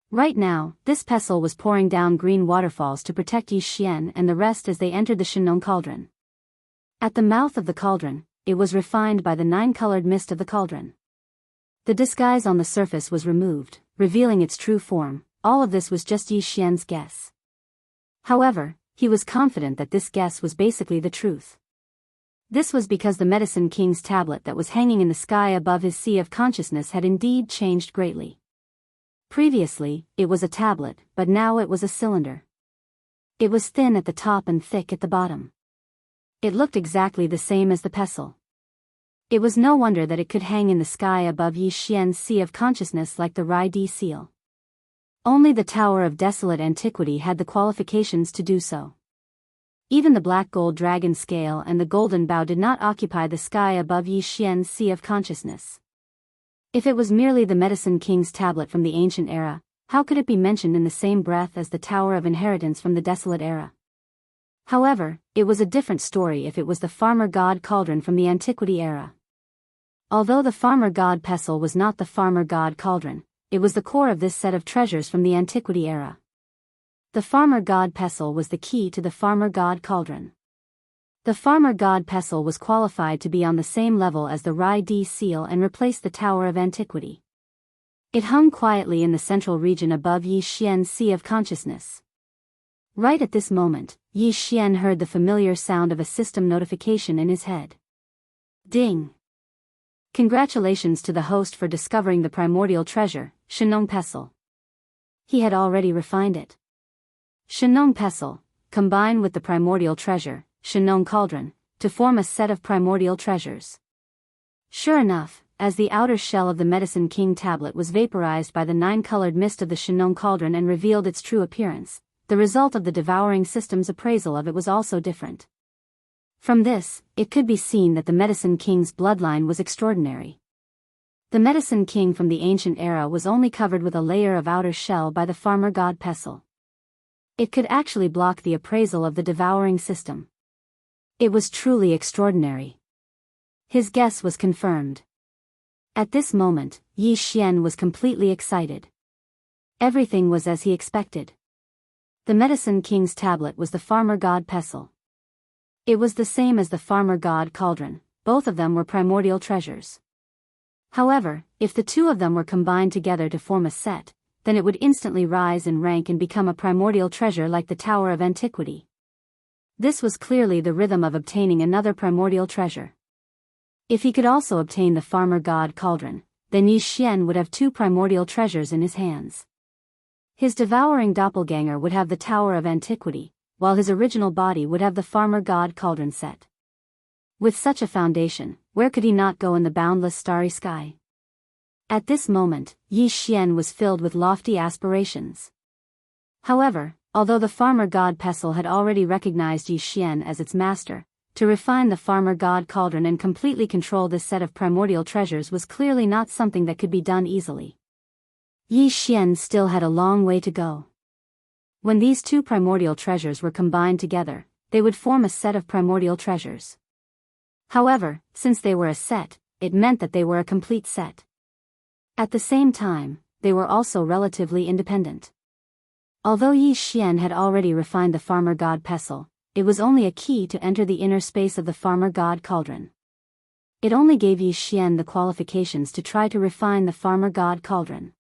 Right now, this pestle was pouring down green waterfalls to protect Yi Xian and the rest as they entered the Shenong cauldron. At the mouth of the cauldron, it was refined by the 9-colored mist of the cauldron. The disguise on the surface was removed, revealing its true form. All of this was just Yi Xian's guess. However, he was confident that this guess was basically the truth. This was because the Medicine King's tablet that was hanging in the sky above his sea of consciousness had indeed changed greatly. Previously, it was a tablet, but now it was a cylinder. It was thin at the top and thick at the bottom. It looked exactly the same as the pestle. It was no wonder that it could hang in the sky above Yi Xian's sea of consciousness like the Rai Di seal. Only the Tower of Desolate Antiquity had the qualifications to do so. Even the black gold dragon scale and the golden bow did not occupy the sky above Yi Xian's sea of consciousness. If it was merely the Medicine King's tablet from the ancient era, How could it be mentioned in the same breath as the Tower of Inheritance from the Desolate Era? However, it was a different story if it was the farmer god cauldron from the Antiquity Era. Although the farmer god pestle was not the farmer god cauldron, it was the core of this set of treasures from the Antiquity Era. The farmer god pestle was the key to the farmer god cauldron. The farmer god pestle was qualified to be on the same level as the Rai D seal and replace the Tower of Antiquity. It hung quietly in the central region above Yi Xian's Sea of Consciousness. Right at this moment, Yi Xian heard the familiar sound of a system notification in his head. Ding! Congratulations to the host for discovering the primordial treasure, Shenong Pestle. He had already refined it. Shenong Pestle, combined with the primordial treasure, Shenong Cauldron, to form a set of primordial treasures. Sure enough, as the outer shell of the Medicine King tablet was vaporized by the 9-colored mist of the Shenong Cauldron and revealed its true appearance, the result of the devouring system's appraisal of it was also different. From this, it could be seen that the Medicine King's bloodline was extraordinary. The Medicine King from the ancient era was only covered with a layer of outer shell by the farmer god pestle. It could actually block the appraisal of the devouring system. It was truly extraordinary. His guess was confirmed. At this moment, Yi Xian was completely excited. Everything was as he expected. The Medicine King's tablet was the farmer god pestle. It was the same as the farmer god cauldron, both of them were primordial treasures. However, if the two of them were combined together to form a set, then it would instantly rise in rank and become a primordial treasure like the Tower of Antiquity. This was clearly the rhythm of obtaining another primordial treasure. If he could also obtain the farmer god cauldron, then Yi Xian would have 2 primordial treasures in his hands. His devouring doppelganger would have the Tower of Antiquity, while his original body would have the farmer god cauldron set. With such a foundation, where could he not go in the boundless starry sky? At this moment, Yi Xian was filled with lofty aspirations. However, although the farmer god pestle had already recognized Yi Xian as its master, to refine the farmer god cauldron and completely control this set of primordial treasures was clearly not something that could be done easily. Yi Xian still had a long way to go. When these 2 primordial treasures were combined together, they would form a set of primordial treasures. However, since they were a set, it meant that they were a complete set. At the same time, they were also relatively independent. Although Yi Xian had already refined the farmer god pestle, it was only a key to enter the inner space of the farmer god cauldron. It only gave Yi Xian the qualifications to try to refine the farmer god cauldron.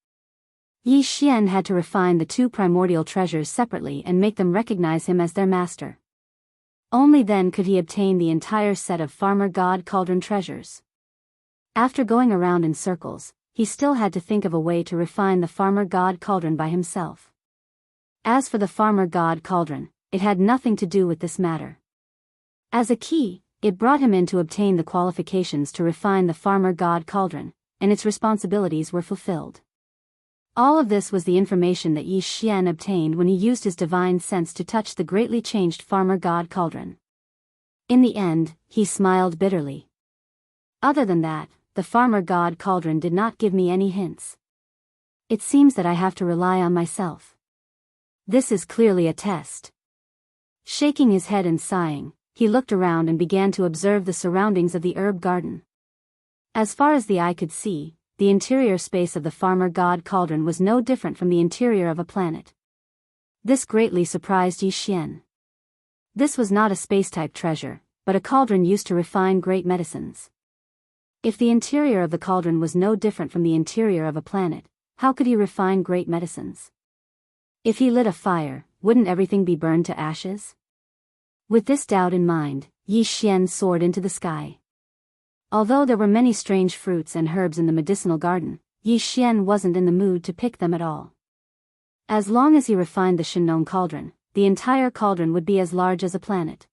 Yi Xian had to refine the 2 primordial treasures separately and make them recognize him as their master. Only then could he obtain the entire set of farmer god cauldron treasures. After going around in circles, he still had to think of a way to refine the farmer god cauldron by himself. As for the farmer god cauldron, it had nothing to do with this matter. As a key, it brought him in to obtain the qualifications to refine the farmer god cauldron, and its responsibilities were fulfilled. All of this was the information that Yi Xian obtained when he used his divine sense to touch the greatly changed farmer god cauldron. In the end, he smiled bitterly. Other than that, the farmer god cauldron did not give me any hints. It seems that I have to rely on myself. This is clearly a test. Shaking his head and sighing, he looked around and began to observe the surroundings of the herb garden. As far as the eye could see, the interior space of the farmer god cauldron was no different from the interior of a planet. This greatly surprised Yi Xian. This was not a space-type treasure, but a cauldron used to refine great medicines. If the interior of the cauldron was no different from the interior of a planet, how could he refine great medicines? If he lit a fire, wouldn't everything be burned to ashes? With this doubt in mind, Yi Xian soared into the sky. Although there were many strange fruits and herbs in the medicinal garden, Yi Xian wasn't in the mood to pick them at all. As long as he refined the Shenong cauldron, the entire cauldron would be as large as a planet.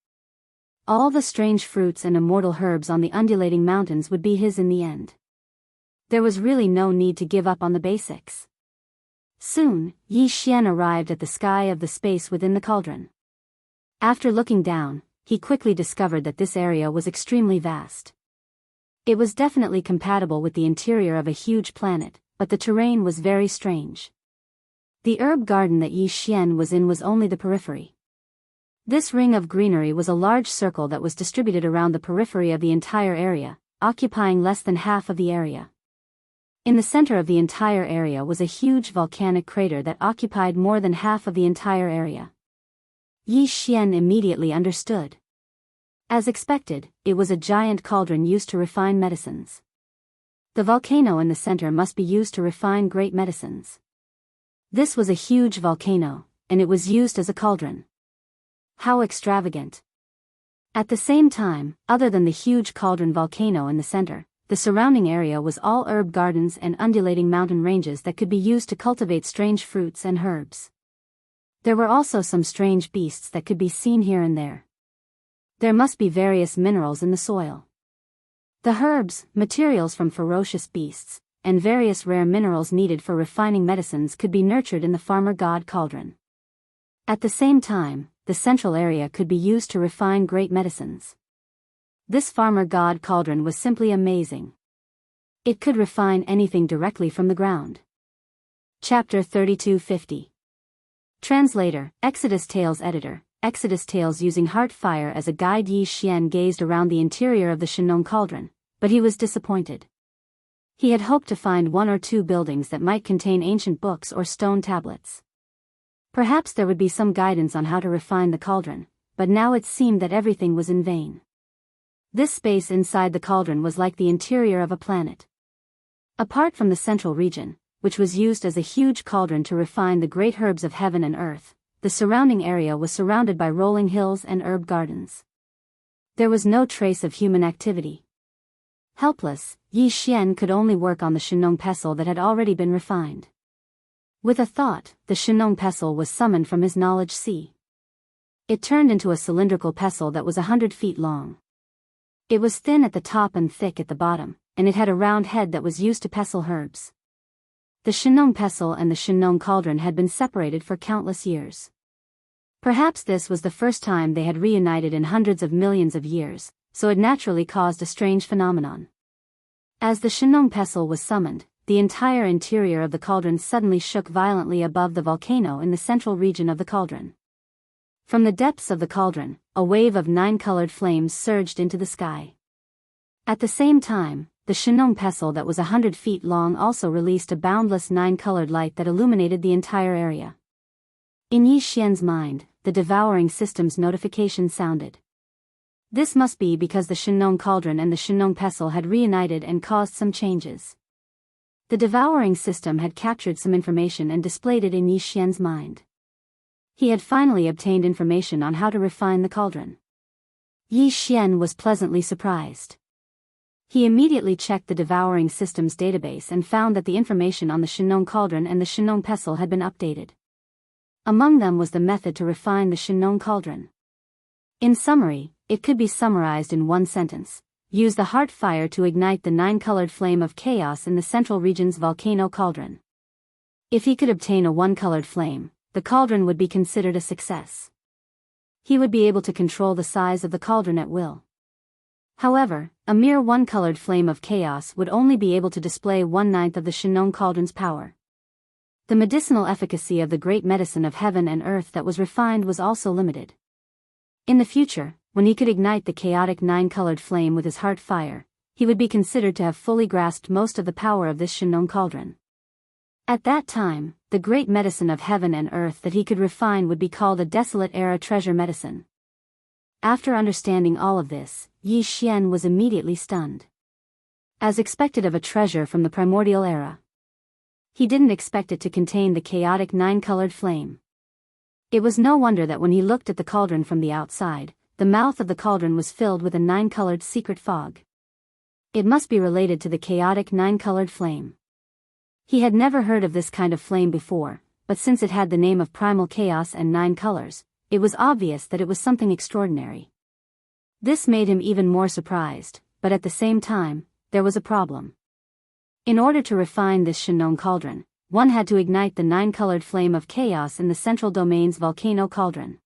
All the strange fruits and immortal herbs on the undulating mountains would be his in the end. There was really no need to give up on the basics. Soon, Yi Xian arrived at the sky of the space within the cauldron. After looking down, he quickly discovered that this area was extremely vast. It was definitely compatible with the interior of a huge planet, but the terrain was very strange. The herb garden that Yi Xian was in was only the periphery. This ring of greenery was a large circle that was distributed around the periphery of the entire area, occupying less than half of the area. In the center of the entire area was a huge volcanic crater that occupied more than half of the entire area. Yi Xian immediately understood. As expected, it was a giant cauldron used to refine medicines. The volcano in the center must be used to refine great medicines. This was a huge volcano, and it was used as a cauldron. How extravagant! At the same time, other than the huge cauldron volcano in the center, the surrounding area was all herb gardens and undulating mountain ranges that could be used to cultivate strange fruits and herbs. There were also some strange beasts that could be seen here and there. There must be various minerals in the soil. The herbs, materials from ferocious beasts, and various rare minerals needed for refining medicines could be nurtured in the farmer god cauldron. At the same time, the central area could be used to refine great medicines. This farmer god cauldron was simply amazing. It could refine anything directly from the ground. Chapter 3250. Translator, Exodus Tales Editor, Exodus Tales. Using heart fire as a guide, Yi Xian gazed around the interior of the Shenong cauldron, but he was disappointed. He had hoped to find one or two buildings that might contain ancient books or stone tablets. Perhaps there would be some guidance on how to refine the cauldron, but now it seemed that everything was in vain. This space inside the cauldron was like the interior of a planet. Apart from the central region, which was used as a huge cauldron to refine the great herbs of heaven and earth, the surrounding area was surrounded by rolling hills and herb gardens. There was no trace of human activity. Helpless, Yi Xian could only work on the Shenong pestle that had already been refined. With a thought, the Shenong pestle was summoned from his knowledge sea. It turned into a cylindrical pestle that was 100 feet long. It was thin at the top and thick at the bottom, and it had a round head that was used to pestle herbs. The Shenong pestle and the Shenong cauldron had been separated for countless years. Perhaps this was the first time they had reunited in hundreds of millions of years, so it naturally caused a strange phenomenon. As the Shenong pestle was summoned, the entire interior of the cauldron suddenly shook violently above the volcano in the central region of the cauldron. From the depths of the cauldron, a wave of 9-colored flames surged into the sky. At the same time, the Shenong pestle that was 100 feet long also released a boundless 9-colored light that illuminated the entire area. In Yi Xian's mind, the devouring system's notification sounded. This must be because the Shenong cauldron and the Shenong pestle had reunited and caused some changes. The devouring system had captured some information and displayed it in Yi Xian's mind. He had finally obtained information on how to refine the cauldron. Yi Xian was pleasantly surprised. He immediately checked the devouring system's database and found that the information on the Shenong cauldron and the Shenong pestle had been updated. Among them was the method to refine the Shenong cauldron. In summary, it could be summarized in one sentence: use the heart fire to ignite the 9-colored flame of chaos in the central region's volcano cauldron. If he could obtain a 1-colored flame, the cauldron would be considered a success. He would be able to control the size of the cauldron at will. However, a mere 1-colored flame of chaos would only be able to display 1/9 of the Shenong cauldron's power. The medicinal efficacy of the great medicine of heaven and earth that was refined was also limited. In the future, when he could ignite the chaotic 9-colored flame with his heart fire, he would be considered to have fully grasped most of the power of this Shenong cauldron. At that time, the great medicine of heaven and earth that he could refine would be called a desolate era treasure medicine. After understanding all of this, Yi Xian was immediately stunned. As expected of a treasure from the primordial era, he didn't expect it to contain the chaotic 9-colored flame. It was no wonder that when he looked at the cauldron from the outside, the mouth of the cauldron was filled with a 9-colored secret fog. It must be related to the chaotic 9-colored flame. He had never heard of this kind of flame before, but since it had the name of primal chaos and 9 colors, it was obvious that it was something extraordinary. This made him even more surprised, but at the same time, there was a problem. In order to refine this Shenong cauldron, one had to ignite the 9-colored flame of chaos in the central domain's volcano cauldron.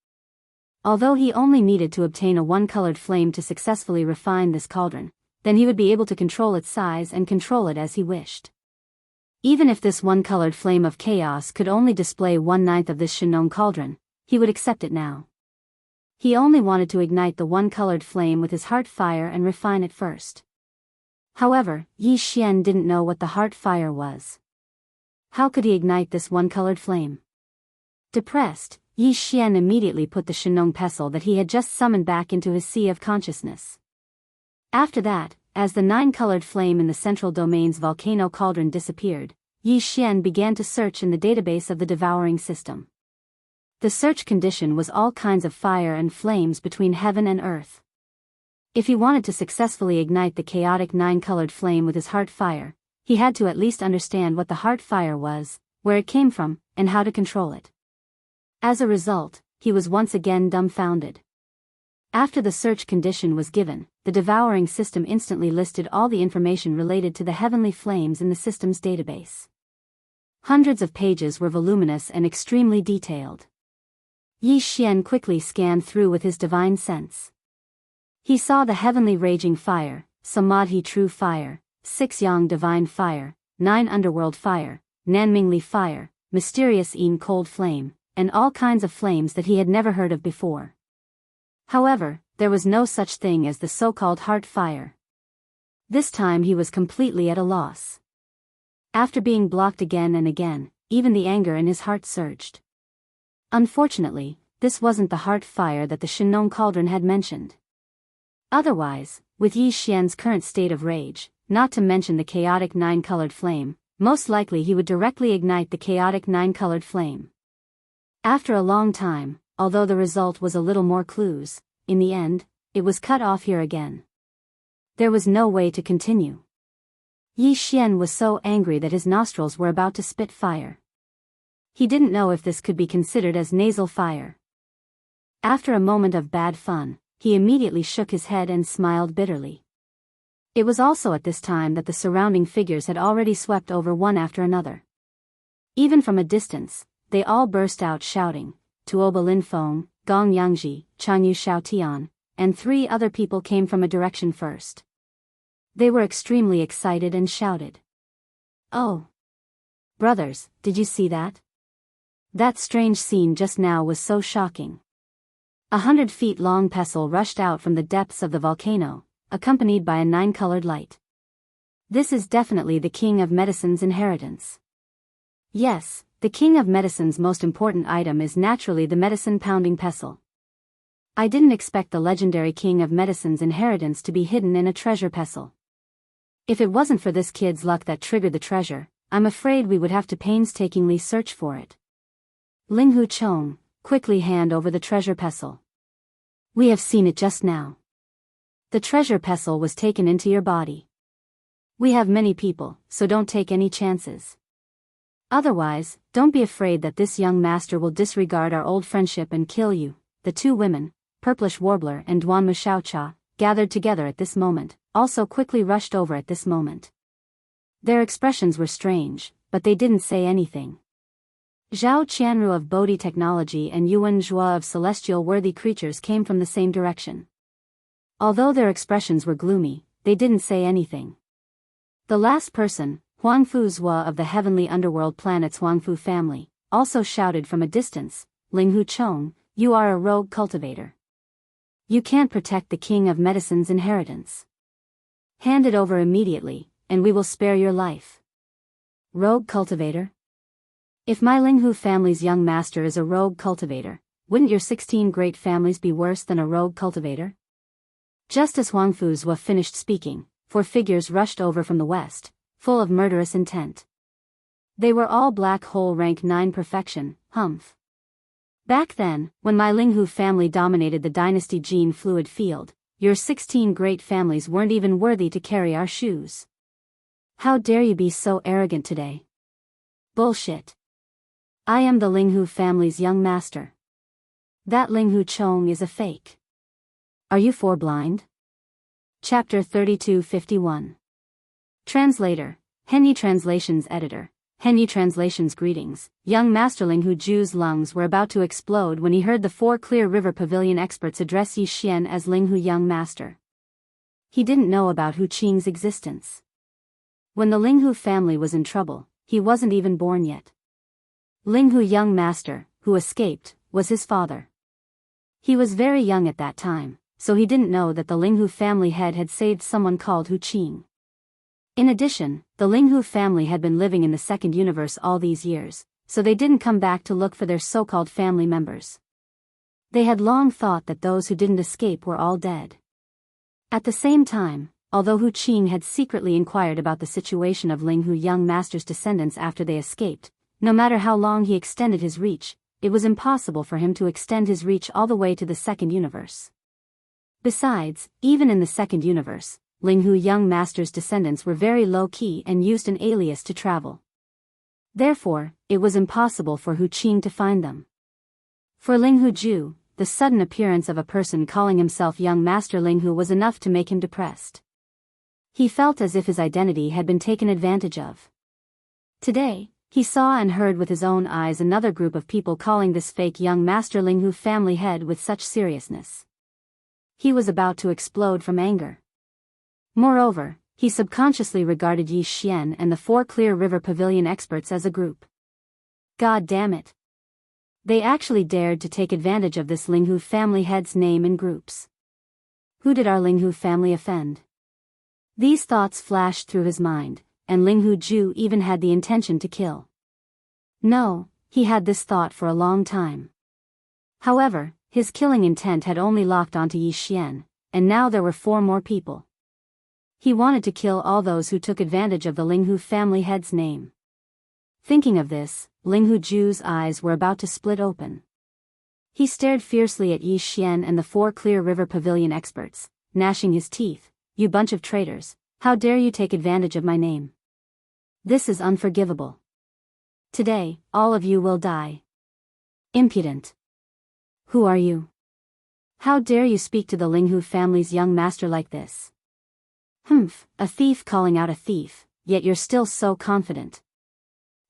Although he only needed to obtain a 1-colored flame to successfully refine this cauldron, then he would be able to control its size and control it as he wished. Even if this one-colored flame of chaos could only display 1/9 of this Shinong cauldron, he would accept it now. He only wanted to ignite the one-colored flame with his heart fire and refine it first. However, Yi Xian didn't know what the heart fire was. How could he ignite this one-colored flame? Depressed, Yi Xian immediately put the Shinong pestle that he had just summoned back into his sea of consciousness. After that, as the 9-colored flame in the central domain's volcano cauldron disappeared, Yi Xian began to search in the database of the devouring system. The search condition was all kinds of fire and flames between heaven and earth. If he wanted to successfully ignite the chaotic 9-colored flame with his heart fire, he had to at least understand what the heart fire was, where it came from, and how to control it. As a result, he was once again dumbfounded. After the search condition was given, the devouring system instantly listed all the information related to the heavenly flames in the system's database. Hundreds of pages were voluminous and extremely detailed. Yi Xian quickly scanned through with his divine sense. He saw the heavenly raging fire, Samadhi true fire, 6 yang divine fire, 9 underworld fire, Nanmingli fire, mysterious Yin cold flame, and all kinds of flames that he had never heard of before. However, there was no such thing as the so-called heart fire. This time he was completely at a loss. After being blocked again and again, even the anger in his heart surged. Unfortunately, this wasn't the heart fire that the Shinong cauldron had mentioned. Otherwise, with Yi Xian's current state of rage, not to mention the chaotic 9-colored flame, most likely he would directly ignite the chaotic 9-colored flame. After a long time, although the result was a little more clues, in the end, it was cut off here again. There was no way to continue. Yi Xian was so angry that his nostrils were about to spit fire. He didn't know if this could be considered as nasal fire. After a moment of bad fun, he immediately shook his head and smiled bitterly. It was also at this time that the surrounding figures had already swept over one after another. Even from a distance, they all burst out shouting, Tuoba Lin Feng, Gong Yangji, Changyu Xiaotian, and 3 other people came from a direction first. They were extremely excited and shouted. Oh! Brothers, did you see that? That strange scene just now was so shocking. 100 feet long pestle rushed out from the depths of the volcano, accompanied by a 9-colored light. This is definitely the King of Medicine's inheritance. Yes, the King of Medicine's most important item is naturally the medicine-pounding pestle. I didn't expect the legendary King of Medicine's inheritance to be hidden in a treasure pestle. If it wasn't for this kid's luck that triggered the treasure, I'm afraid we would have to painstakingly search for it. Linghu Chong, quickly hand over the treasure pestle. We have seen it just now. The treasure pestle was taken into your body. We have many people, so don't take any chances. Otherwise, don't be afraid that this young master will disregard our old friendship and kill you. The 2 women, Purplish Warbler and Duanmu Xiaocha, gathered together at this moment, also quickly rushed over at this moment. Their expressions were strange, but they didn't say anything. Zhao Qianru of Bodhi Technology and Yuan Zhua of Celestial Worthy Creatures came from the same direction. Although their expressions were gloomy, they didn't say anything. The last person, Huangfu Zhua of the heavenly underworld planet's Huangfu family, also shouted from a distance, Linghu Chong, you are a rogue cultivator. You can't protect the King of Medicine's inheritance. Hand it over immediately, and we will spare your life. Rogue cultivator? If my Linghu family's young master is a rogue cultivator, wouldn't your 16 great families be worse than a rogue cultivator? Just as Huangfu Zhua finished speaking, 4 figures rushed over from the west, full of murderous intent. They were all black hole rank 9 perfection, humph. Back then, when my Linghu family dominated the dynasty gene fluid field, your 16 great families weren't even worthy to carry our shoes. How dare you be so arrogant today? Bullshit. I am the Linghu family's young master. That Linghu Chong is a fake. Are you 4 blind? Chapter 3251. Translator, Henyi Translations Editor, Henyi Translations Greetings. Young Master Linghu Ju's lungs were about to explode when he heard the 4 Clear River Pavilion experts address Yi Xian as Linghu Young Master. He didn't know about Hu Qing's existence. When the Linghu family was in trouble, he wasn't even born yet. Ling Hu, young master, who escaped, was his father. He was very young at that time, so he didn't know that the Ling Hu family head had saved someone called Hu Qing. In addition, the Ling Hu family had been living in the second universe all these years, so they didn't come back to look for their so-called family members. They had long thought that those who didn't escape were all dead. At the same time, although Hu Qing had secretly inquired about the situation of Ling Hu young master's descendants after they escaped, no matter how long he extended his reach, it was impossible for him to extend his reach all the way to the second universe. Besides, even in the second universe, Ling Hu young master's descendants were very low-key and used an alias to travel. Therefore, it was impossible for Hu Qing to find them. For Ling Hu Ju, the sudden appearance of a person calling himself young master Ling Hu was enough to make him depressed. He felt as if his identity had been taken advantage of. Today, he saw and heard with his own eyes another group of people calling this fake young master Ling Hu family head with such seriousness. He was about to explode from anger. Moreover, he subconsciously regarded Yi Xian and the 4 Clear River Pavilion experts as a group. God damn it. They actually dared to take advantage of this Ling Hu family head's name in groups. Who did our Ling Hu family offend? These thoughts flashed through his mind, and Ling Hu Ju even had the intention to kill. No, he had this thought for a long time. However, his killing intent had only locked onto Yi Xian, and now there were 4 more people. He wanted to kill all those who took advantage of the Ling Hu family head's name. Thinking of this, Ling Hu Ju's eyes were about to split open. He stared fiercely at Yi Xian and the 4 Clear River Pavilion experts, gnashing his teeth. You bunch of traitors, how dare you take advantage of my name? This is unforgivable. Today, all of you will die. Impudent. Who are you? How dare you speak to the Ling Hu family's young master like this? Humph, a thief calling out a thief, yet you're still so confident.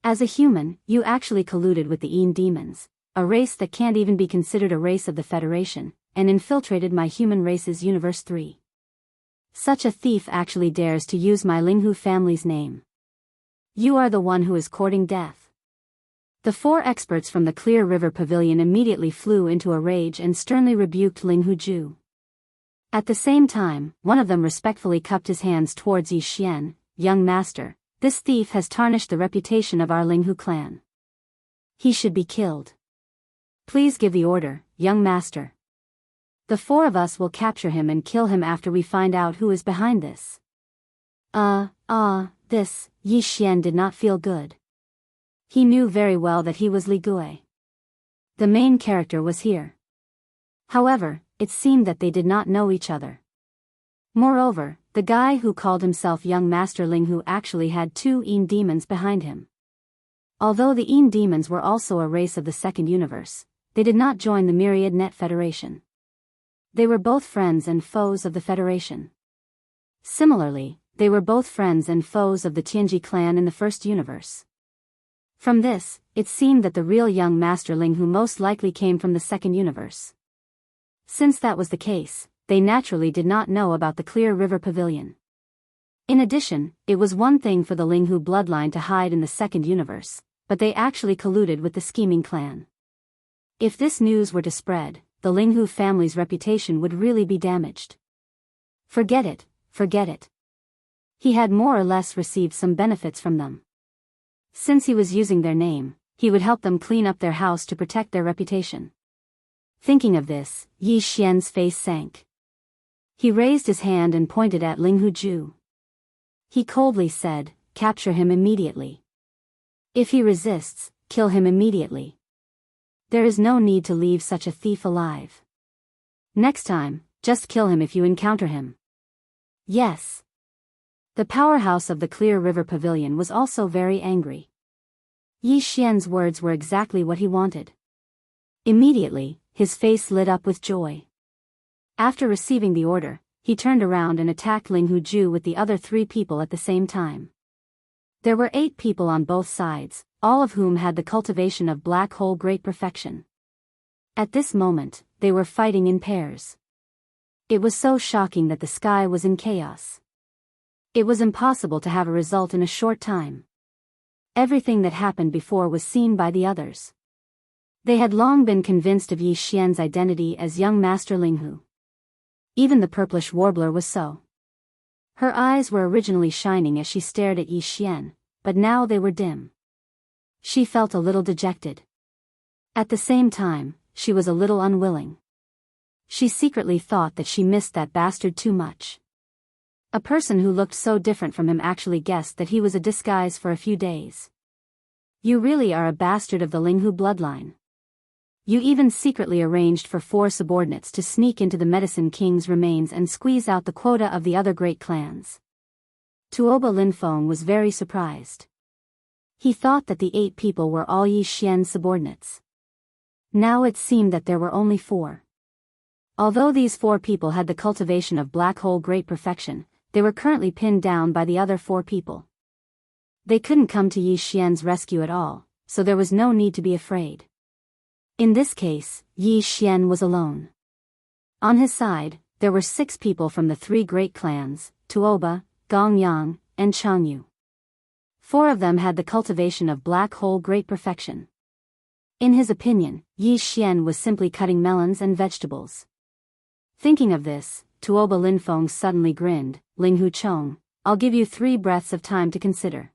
As a human, you actually colluded with the Een demons, a race that can't even be considered a race of the Federation, and infiltrated my human race's Universe 3. Such a thief actually dares to use my Ling Hu family's name. You are the one who is courting death. The 4 experts from the Clear River Pavilion immediately flew into a rage and sternly rebuked Ling Hu Ju. At the same time, one of them respectfully cupped his hands towards Yi Xian. Young master, this thief has tarnished the reputation of our Ling Hu clan. He should be killed. Please give the order, young master. The 4 of us will capture him and kill him after we find out who is behind this. This, Yi Xian did not feel good. He knew very well that he was Li Gui. The main character was here. However, it seemed that they did not know each other. Moreover, the guy who called himself young master Ling Hu actually had 2 Een demons behind him. Although the Een demons were also a race of the second universe, they did not join the Myriad Net Federation. They were both friends and foes of the Federation. Similarly, they were both friends and foes of the Tianji clan in the first universe. From this, it seemed that the real young master Ling Hu most likely came from the second universe. Since that was the case, they naturally did not know about the Clear River Pavilion. In addition, it was one thing for the Ling Hu bloodline to hide in the second universe, but they actually colluded with the scheming clan. If this news were to spread, the Ling Hu family's reputation would really be damaged. Forget it, forget it. He had more or less received some benefits from them. Since he was using their name, he would help them clean up their house to protect their reputation. Thinking of this, Yi Xian's face sank. He raised his hand and pointed at Ling Hu Ju. He coldly said, capture him immediately. If he resists, kill him immediately. There is no need to leave such a thief alive. Next time, just kill him if you encounter him. Yes. The powerhouse of the Clear River Pavilion was also very angry. Yi Xian's words were exactly what he wanted. Immediately, his face lit up with joy. After receiving the order, he turned around and attacked Ling Hu Ju with the other 3 people at the same time. There were 8 people on both sides, all of whom had the cultivation of black hole great perfection. At this moment, they were fighting in pairs. It was so shocking that the sky was in chaos. It was impossible to have a result in a short time. Everything that happened before was seen by the others. They had long been convinced of Yi Xian's identity as young Master Linghu. Even the purplish warbler was so. Her eyes were originally shining as she stared at Yi Xian, but now they were dim. She felt a little dejected. At the same time, she was a little unwilling. She secretly thought that she missed that bastard too much. A person who looked so different from him actually guessed that he was a disguise for a few days. You really are a bastard of the Linghu bloodline. You even secretly arranged for 4 subordinates to sneak into the Medicine King's remains and squeeze out the quota of the other great clans. Tuoba Linfeng was very surprised. He thought that the 8 people were all Yi Xian's subordinates. Now it seemed that there were only 4. Although these 4 people had the cultivation of black hole great perfection, they were currently pinned down by the other 4 people. They couldn't come to Yi Xian's rescue at all, so there was no need to be afraid. In this case, Yi Xian was alone. On his side, there were 6 people from the 3 great clans, Tuoba, Gongyang, and Jianghu. 4 of them had the cultivation of black hole great perfection. In his opinion, Yi Xian was simply cutting melons and vegetables. Thinking of this, Tuoba Linfeng suddenly grinned. Linghu Chong, I'll give you 3 breaths of time to consider.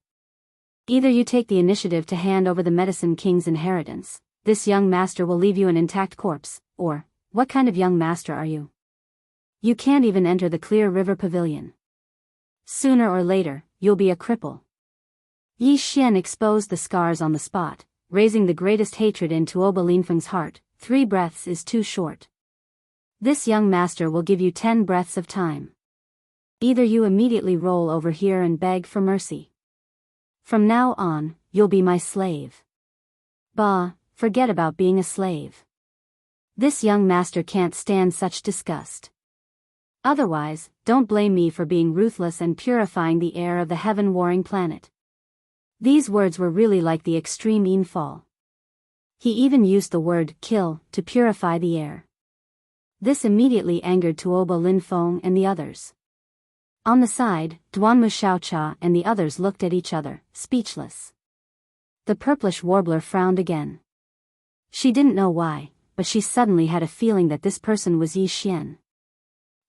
Either you take the initiative to hand over the Medicine King's inheritance, this young master will leave you an intact corpse, or, what kind of young master are you? You can't even enter the Clear River Pavilion. Sooner or later, you'll be a cripple. Yi Xian exposed the scars on the spot, raising the greatest hatred in Tuoba Linfeng's heart. 3 breaths is too short. This young master will give you 10 breaths of time. Either you immediately roll over here and beg for mercy. From now on, you'll be my slave. Bah, forget about being a slave. This young master can't stand such disgust. Otherwise, don't blame me for being ruthless and purifying the air of the heaven-warring planet. These words were really like the extreme infall. He even used the word kill to purify the air. This immediately angered Tuoba Linfeng and the others. On the side, Duanmu Xiaocha and the others looked at each other, speechless. The purplish warbler frowned again. She didn't know why, but she suddenly had a feeling that this person was Yi Xian.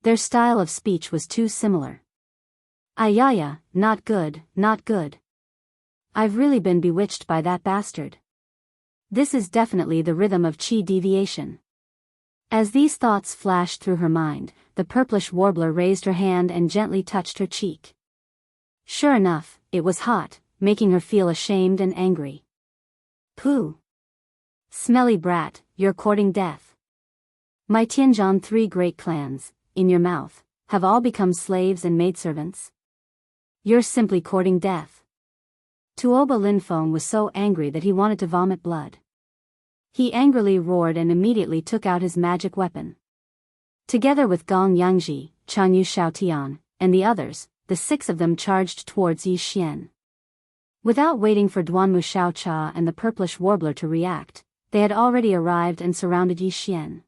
Their style of speech was too similar. Ayaya, not good, not good. I've really been bewitched by that bastard. This is definitely the rhythm of qi deviation. As these thoughts flashed through her mind, the purplish warbler raised her hand and gently touched her cheek. Sure enough, it was hot, making her feel ashamed and angry. Pooh! Smelly brat, you're courting death. My Tianzhan 3 great clans, in your mouth, have all become slaves and maidservants. You're simply courting death. Tuoba Linfeng was so angry that he wanted to vomit blood. He angrily roared and immediately took out his magic weapon. Together with Gong Yangji, Chanyu Xiaotian, and the others, the 6 of them charged towards Yi Xian. Without waiting for Duanmu Xiaocha and the purplish warbler to react, they had already arrived and surrounded Yi Xian.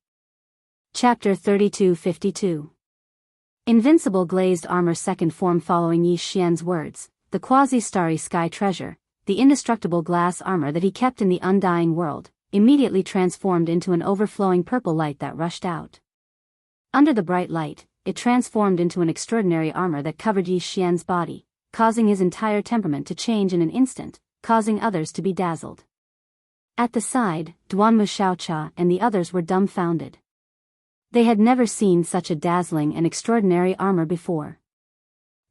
Chapter 3252. Invincible glazed armor second form. Following Yi Xian's words, the quasi-starry sky treasure, the indestructible glass armor that he kept in the undying world, immediately transformed into an overflowing purple light that rushed out. Under the bright light, it transformed into an extraordinary armor that covered Yi Xian's body, causing his entire temperament to change in an instant, causing others to be dazzled. At the side, Duanmu Xiaocha and the others were dumbfounded. They had never seen such a dazzling and extraordinary armor before.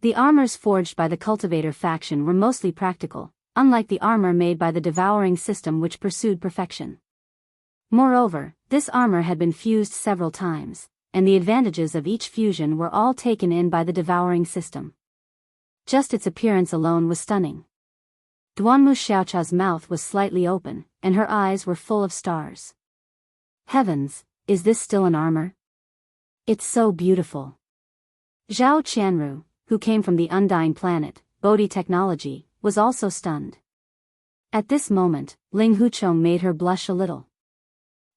The armors forged by the cultivator faction were mostly practical, unlike the armor made by the devouring system which pursued perfection. Moreover, this armor had been fused several times, and the advantages of each fusion were all taken in by the devouring system. Just its appearance alone was stunning. Duanmu Xiaocha's mouth was slightly open, and her eyes were full of stars. Heavens, is this still an armor? It's so beautiful. Zhao Qianru, who came from the undying planet, Bodhi technology, was also stunned. At this moment, Ling Huchong made her blush a little.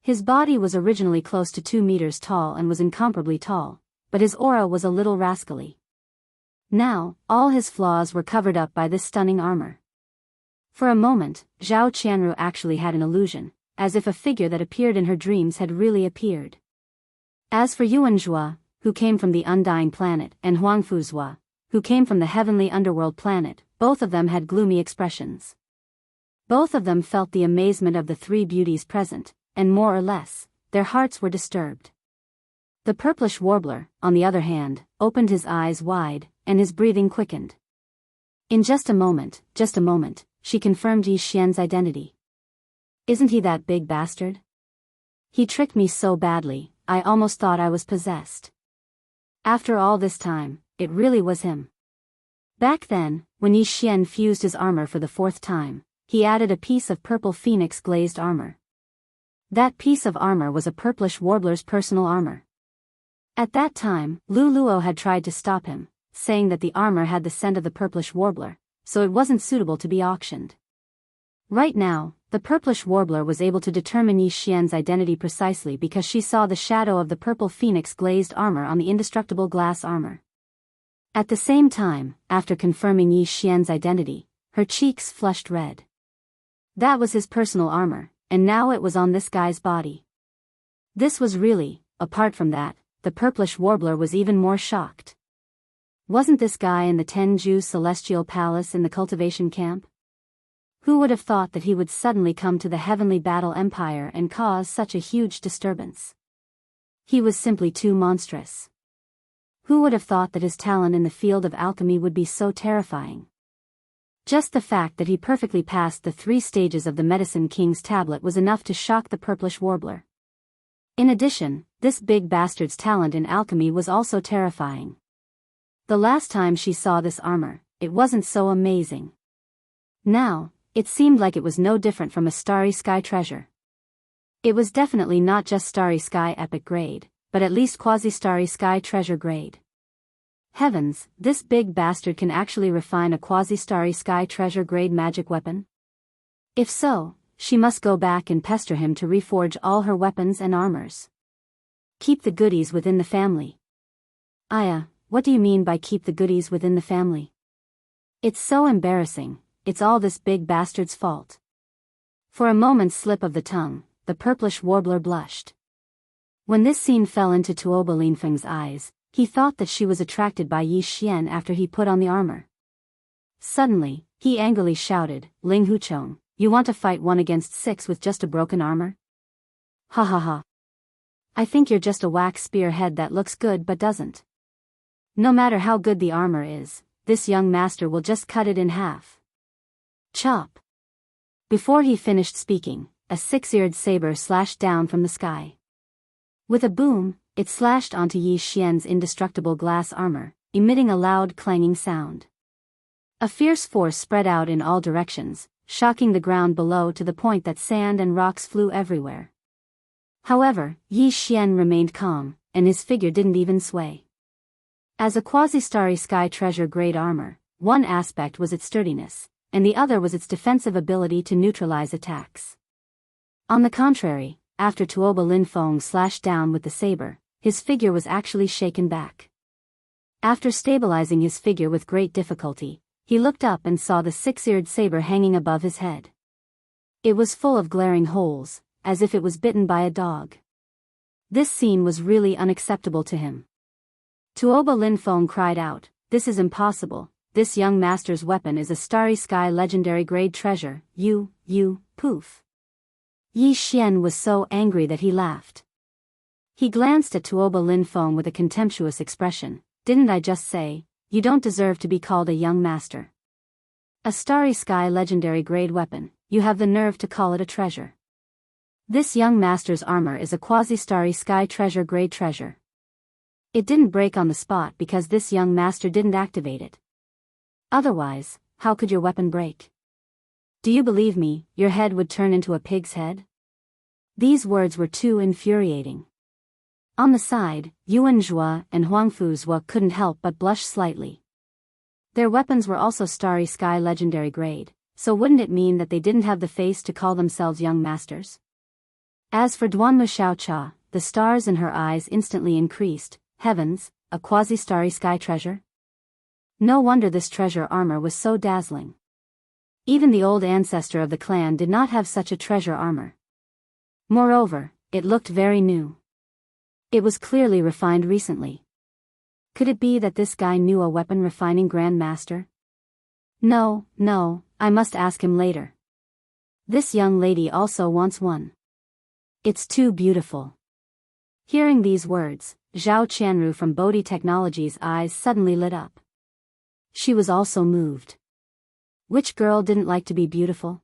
His body was originally close to 2 meters tall and was incomparably tall, but his aura was a little rascally. Now, all his flaws were covered up by this stunning armor. For a moment, Zhao Qianru actually had an illusion, as if a figure that appeared in her dreams had really appeared. As for Yuan Zhua, who came from the Undying Planet, and Huang Fuzhua, who came from the Heavenly Underworld Planet, both of them had gloomy expressions. Both of them felt the amazement of the three beauties present, and more or less, their hearts were disturbed. The purplish warbler, on the other hand, opened his eyes wide, and his breathing quickened. In just a moment, she confirmed Yi Xian's identity. Isn't he that big bastard? He tricked me so badly, I almost thought I was possessed. After all this time, it really was him. Back then, when Yi Xian fused his armor for the 4th time, he added a piece of purple phoenix glazed armor. That piece of armor was a purplish warbler's personal armor. At that time, Lu Luo had tried to stop him, saying that the armor had the scent of the purplish warbler, so it wasn't suitable to be auctioned. Right now, the purplish warbler was able to determine Yi Xian's identity precisely because she saw the shadow of the purple phoenix glazed armor on the indestructible glass armor. At the same time, after confirming Yi Xian's identity, her cheeks flushed red. That was his personal armor, and now it was on this guy's body. This was really, apart from that, the purplish warbler was even more shocked. Wasn't this guy in the Tenju Celestial Palace in the Cultivation camp? Who would have thought that he would suddenly come to the Heavenly Battle Empire and cause such a huge disturbance? He was simply too monstrous. Who would have thought that his talent in the field of alchemy would be so terrifying? Just the fact that he perfectly passed the 3 stages of the Medicine King's tablet was enough to shock the purplish warbler. In addition, this big bastard's talent in alchemy was also terrifying. The last time she saw this armor, it wasn't so amazing. Now, it seemed like it was no different from a starry sky treasure. It was definitely not just starry sky epic grade, but at least quasi-starry sky treasure grade. Heavens, this big bastard can actually refine a quasi-starry sky treasure grade magic weapon? If so, she must go back and pester him to reforge all her weapons and armors. Keep the goodies within the family. Aya, what do you mean by keep the goodies within the family? It's so embarrassing, it's all this big bastard's fault. For a moment's slip of the tongue, the purplish warbler blushed. When this scene fell into Tuoba Linfeng's eyes, he thought that she was attracted by Yi Xian after he put on the armor. Suddenly, he angrily shouted, Ling Huchong, you want to fight 1 against 6 with just a broken armor? Ha ha ha. I think you're just a wax spearhead that looks good but doesn't. No matter how good the armor is, this young master will just cut it in half. Chop. Before he finished speaking, a 6-eared saber slashed down from the sky. With a boom, it slashed onto Yi Xian's indestructible glass armor, emitting a loud clanging sound. A fierce force spread out in all directions, shocking the ground below to the point that sand and rocks flew everywhere. However, Yi Xian remained calm, and his figure didn't even sway. As a quasi-starry sky treasure grade armor, one aspect was its sturdiness, and the other was its defensive ability to neutralize attacks. On the contrary, after Tuoba Linfeng slashed down with the saber, his figure was actually shaken back. After stabilizing his figure with great difficulty, he looked up and saw the 6-eared saber hanging above his head. It was full of glaring holes, as if it was bitten by a dog. This scene was really unacceptable to him. Tuoba Linfeng cried out, "This is impossible, this young master's weapon is a starry sky legendary grade treasure, poof." Yi Xian was so angry that he laughed. He glanced at Tuoba Linfeng with a contemptuous expression. "Didn't I just say, you don't deserve to be called a young master? A starry sky legendary grade weapon, you have the nerve to call it a treasure. This young master's armor is a quasi-starry sky treasure grade treasure. It didn't break on the spot because this young master didn't activate it. Otherwise, how could your weapon break? Do you believe me, your head would turn into a pig's head?" These words were too infuriating. On the side, Yuan Zhua and Huang Fuzhua couldn't help but blush slightly. Their weapons were also starry sky legendary grade, so wouldn't it mean that they didn't have the face to call themselves young masters? As for Duanmu Xiaocha, the stars in her eyes instantly increased. Heavens, a quasi-starry sky treasure? No wonder this treasure armor was so dazzling. Even the old ancestor of the clan did not have such a treasure armor. Moreover, it looked very new. It was clearly refined recently. Could it be that this guy knew a weapon refining grandmaster? No, I must ask him later. This young lady also wants one. It's too beautiful. Hearing these words, Zhao Qianru from Bodhi Technology's eyes suddenly lit up. She was also moved. Which girl didn't like to be beautiful?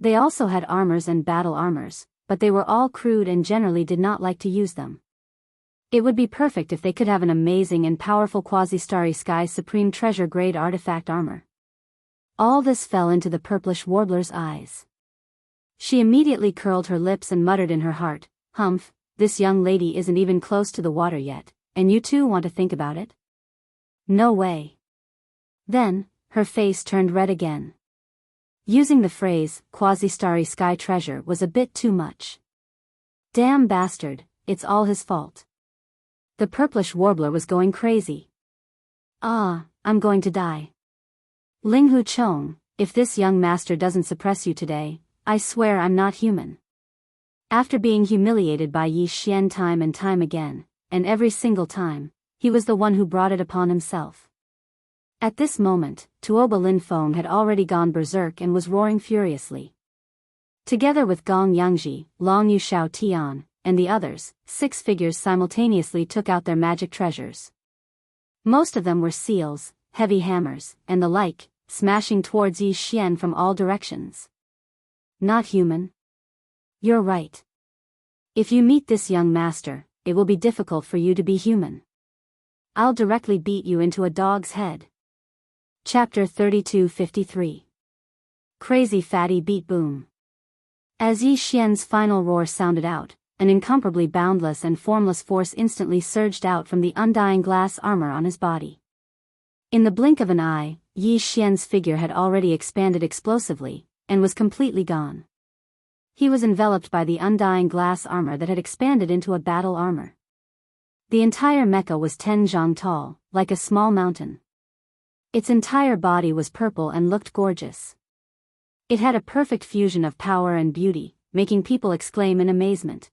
They also had armors and battle armors, but they were all crude and generally did not like to use them. It would be perfect if they could have an amazing and powerful Quasi-Starry Sky Supreme Treasure Grade Artifact armor. All this fell into the purplish warbler's eyes. She immediately curled her lips and muttered in her heart, "Humph, this young lady isn't even close to the water yet, and you too want to think about it? No way." Then, her face turned red again. Using the phrase, Quasi-Starry Sky Treasure was a bit too much. Damn bastard, it's all his fault. The purplish warbler was going crazy. I'm going to die. Linghu Chong, if this young master doesn't suppress you today, I swear I'm not human. After being humiliated by Yi Xian time and time again, and every single time, he was the one who brought it upon himself. At this moment, Tuoba Lin Feng had already gone berserk and was roaring furiously. Together with Gong Yangji, Long Yu Shao Tian, and the others, 6 figures simultaneously took out their magic treasures. Most of them were seals, heavy hammers, and the like, smashing towards Yi Xian from all directions. Not human? You're right. If you meet this young master, it will be difficult for you to be human. I'll directly beat you into a dog's head. Chapter 3253. Crazy Fatty Beat Boom. As Yi Xian's final roar sounded out, an incomparably boundless and formless force instantly surged out from the undying glass armor on his body. In the blink of an eye, Yi Xian's figure had already expanded explosively, and was completely gone. He was enveloped by the undying glass armor that had expanded into a battle armor. The entire mecha was 10 zhang tall, like a small mountain. Its entire body was purple and looked gorgeous. It had a perfect fusion of power and beauty, making people exclaim in amazement.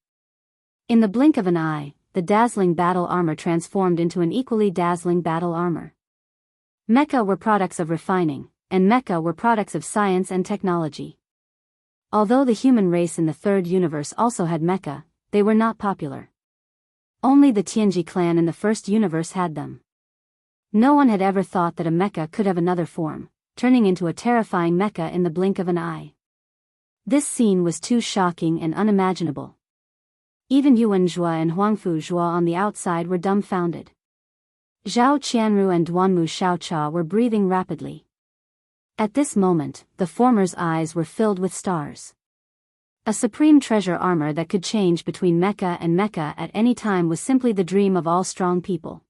In the blink of an eye, the dazzling battle armor transformed into an equally dazzling battle armor. Mecha were products of refining, and mecha were products of science and technology. Although the human race in the third universe also had mecha, they were not popular. Only the Tianji clan in the first universe had them. No one had ever thought that a mecha could have another form, turning into a terrifying mecha in the blink of an eye. This scene was too shocking and unimaginable. Even Yuan Zhua and Huangfu Zhua on the outside were dumbfounded. Zhao Qianru and Duanmu Xiaocha were breathing rapidly. At this moment, the former's eyes were filled with stars. A supreme treasure armor that could change between mecha and mecha at any time was simply the dream of all strong people.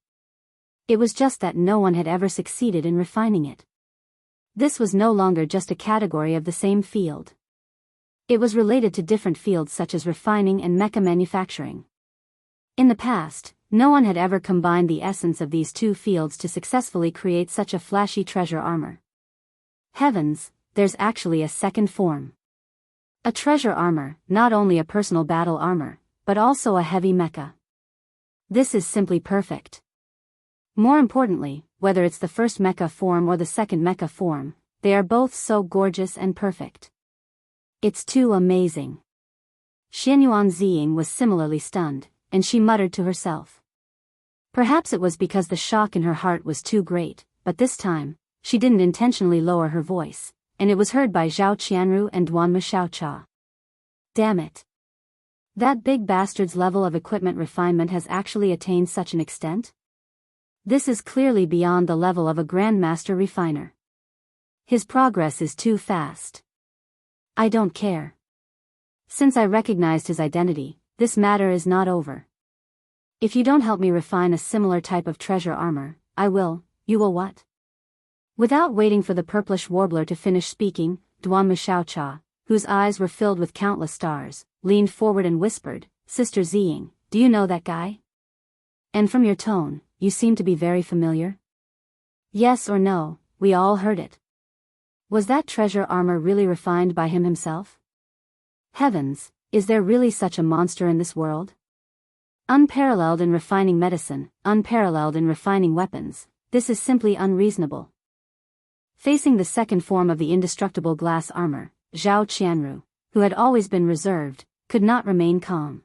It was just that no one had ever succeeded in refining it. This was no longer just a category of the same field. It was related to different fields such as refining and mecha manufacturing. In the past, no one had ever combined the essence of these two fields to successfully create such a flashy treasure armor. Heavens, there's actually a second form. A treasure armor, not only a personal battle armor, but also a heavy mecha. This is simply perfect. More importantly, whether it's the first mecha form or the second mecha form, they are both so gorgeous and perfect. It's too amazing. Xianyuan Ziying was similarly stunned, and she muttered to herself. Perhaps it was because the shock in her heart was too great, but this time, she didn't intentionally lower her voice, and it was heard by Zhao Qianru and Duanmu Xiaocha. Damn it. That big bastard's level of equipment refinement has actually attained such an extent? This is clearly beyond the level of a grandmaster refiner. His progress is too fast. I don't care. Since I recognized his identity, this matter is not over. If you don't help me refine a similar type of treasure armor, I will. You will what? Without waiting for the purplish warbler to finish speaking, Duanmu Xiaocha, whose eyes were filled with countless stars, leaned forward and whispered, "Sister Ziying, do you know that guy? And from your tone, you seem to be very familiar." Yes or no, we all heard it. Was that treasure armor really refined by him himself? Heavens, is there really such a monster in this world? Unparalleled in refining medicine, unparalleled in refining weapons, this is simply unreasonable. Facing the second form of the indestructible glass armor, Zhao Qianru, who had always been reserved, could not remain calm.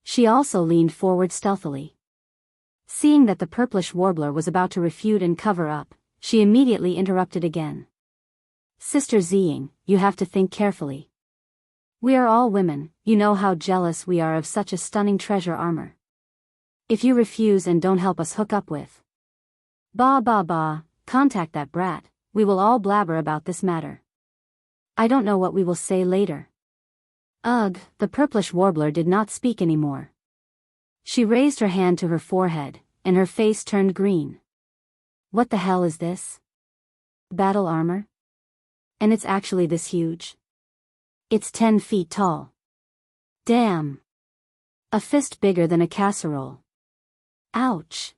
She also leaned forward stealthily. Seeing that the purplish warbler was about to refute and cover up, she immediately interrupted again. Sister Ziying, you have to think carefully. We are all women, you know how jealous we are of such a stunning treasure armor. If you refuse and don't help us hook up with contact that brat, we will all blabber about this matter. I don't know what we will say later. Ugh, the purplish warbler did not speak anymore. She raised her hand to her forehead, and her face turned green. What the hell is this? Battle armor? And it's actually this huge? It's 10 feet tall. Damn. A fist bigger than a casserole. Ouch.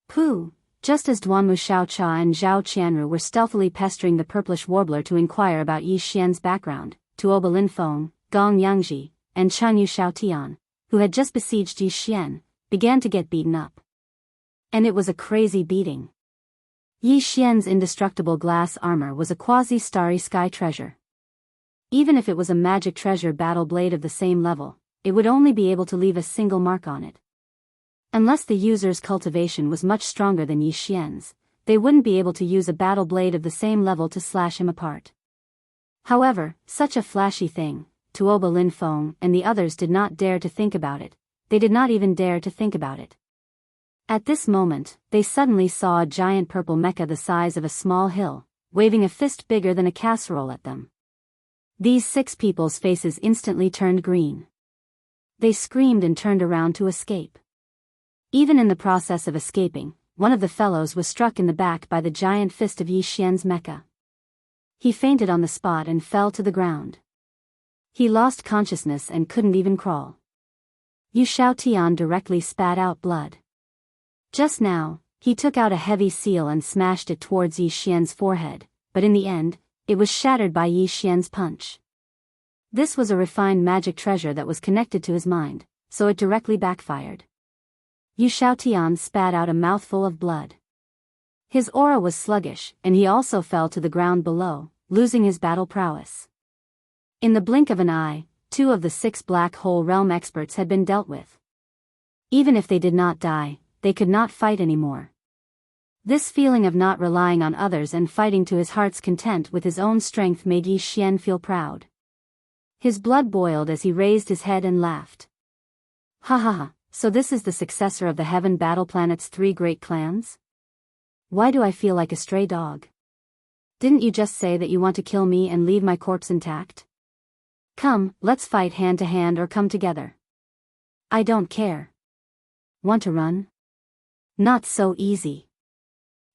Pooh. Just as Duanmu Xiaocha and Zhao Qianru were stealthily pestering the purplish warbler to inquire about Yi Xian's background, Tuoba Linfeng, Gong Yangji, and Changyu Xiaotian, who had just besieged Yi Xian, began to get beaten up. And it was a crazy beating. Yi Xian's indestructible glass armor was a quasi-starry sky treasure. Even if it was a magic treasure battle blade of the same level, it would only be able to leave a single mark on it. Unless the user's cultivation was much stronger than Yi Xian's, they wouldn't be able to use a battle blade of the same level to slash him apart. However, such a flashy thing, Tuoba Linfeng and the others did not dare to think about it. They did not even dare to think about it. At this moment, they suddenly saw a giant purple mecha the size of a small hill, waving a fist bigger than a casserole at them. These 6 people's faces instantly turned green. They screamed and turned around to escape. Even in the process of escaping, one of the fellows was struck in the back by the giant fist of Yi Xian's mecha. He fainted on the spot and fell to the ground. He lost consciousness and couldn't even crawl. Yu Xiaotian directly spat out blood. Just now, he took out a heavy seal and smashed it towards Yi Xian's forehead, but in the end, it was shattered by Yi Xian's punch. This was a refined magic treasure that was connected to his mind, so it directly backfired. Yu Xiaotian spat out a mouthful of blood. His aura was sluggish, and he also fell to the ground below, losing his battle prowess. In the blink of an eye, 2 of the 6 black hole realm experts had been dealt with. Even if they did not die, they could not fight anymore. This feeling of not relying on others and fighting to his heart's content with his own strength made Yi Xian feel proud. His blood boiled as he raised his head and laughed. Ha ha ha. So this is the successor of the Heaven Battle Planet's 3 great clans? Why do I feel like a stray dog? Didn't you just say that you want to kill me and leave my corpse intact? Come, let's fight hand to hand or come together. I don't care. Want to run? Not so easy.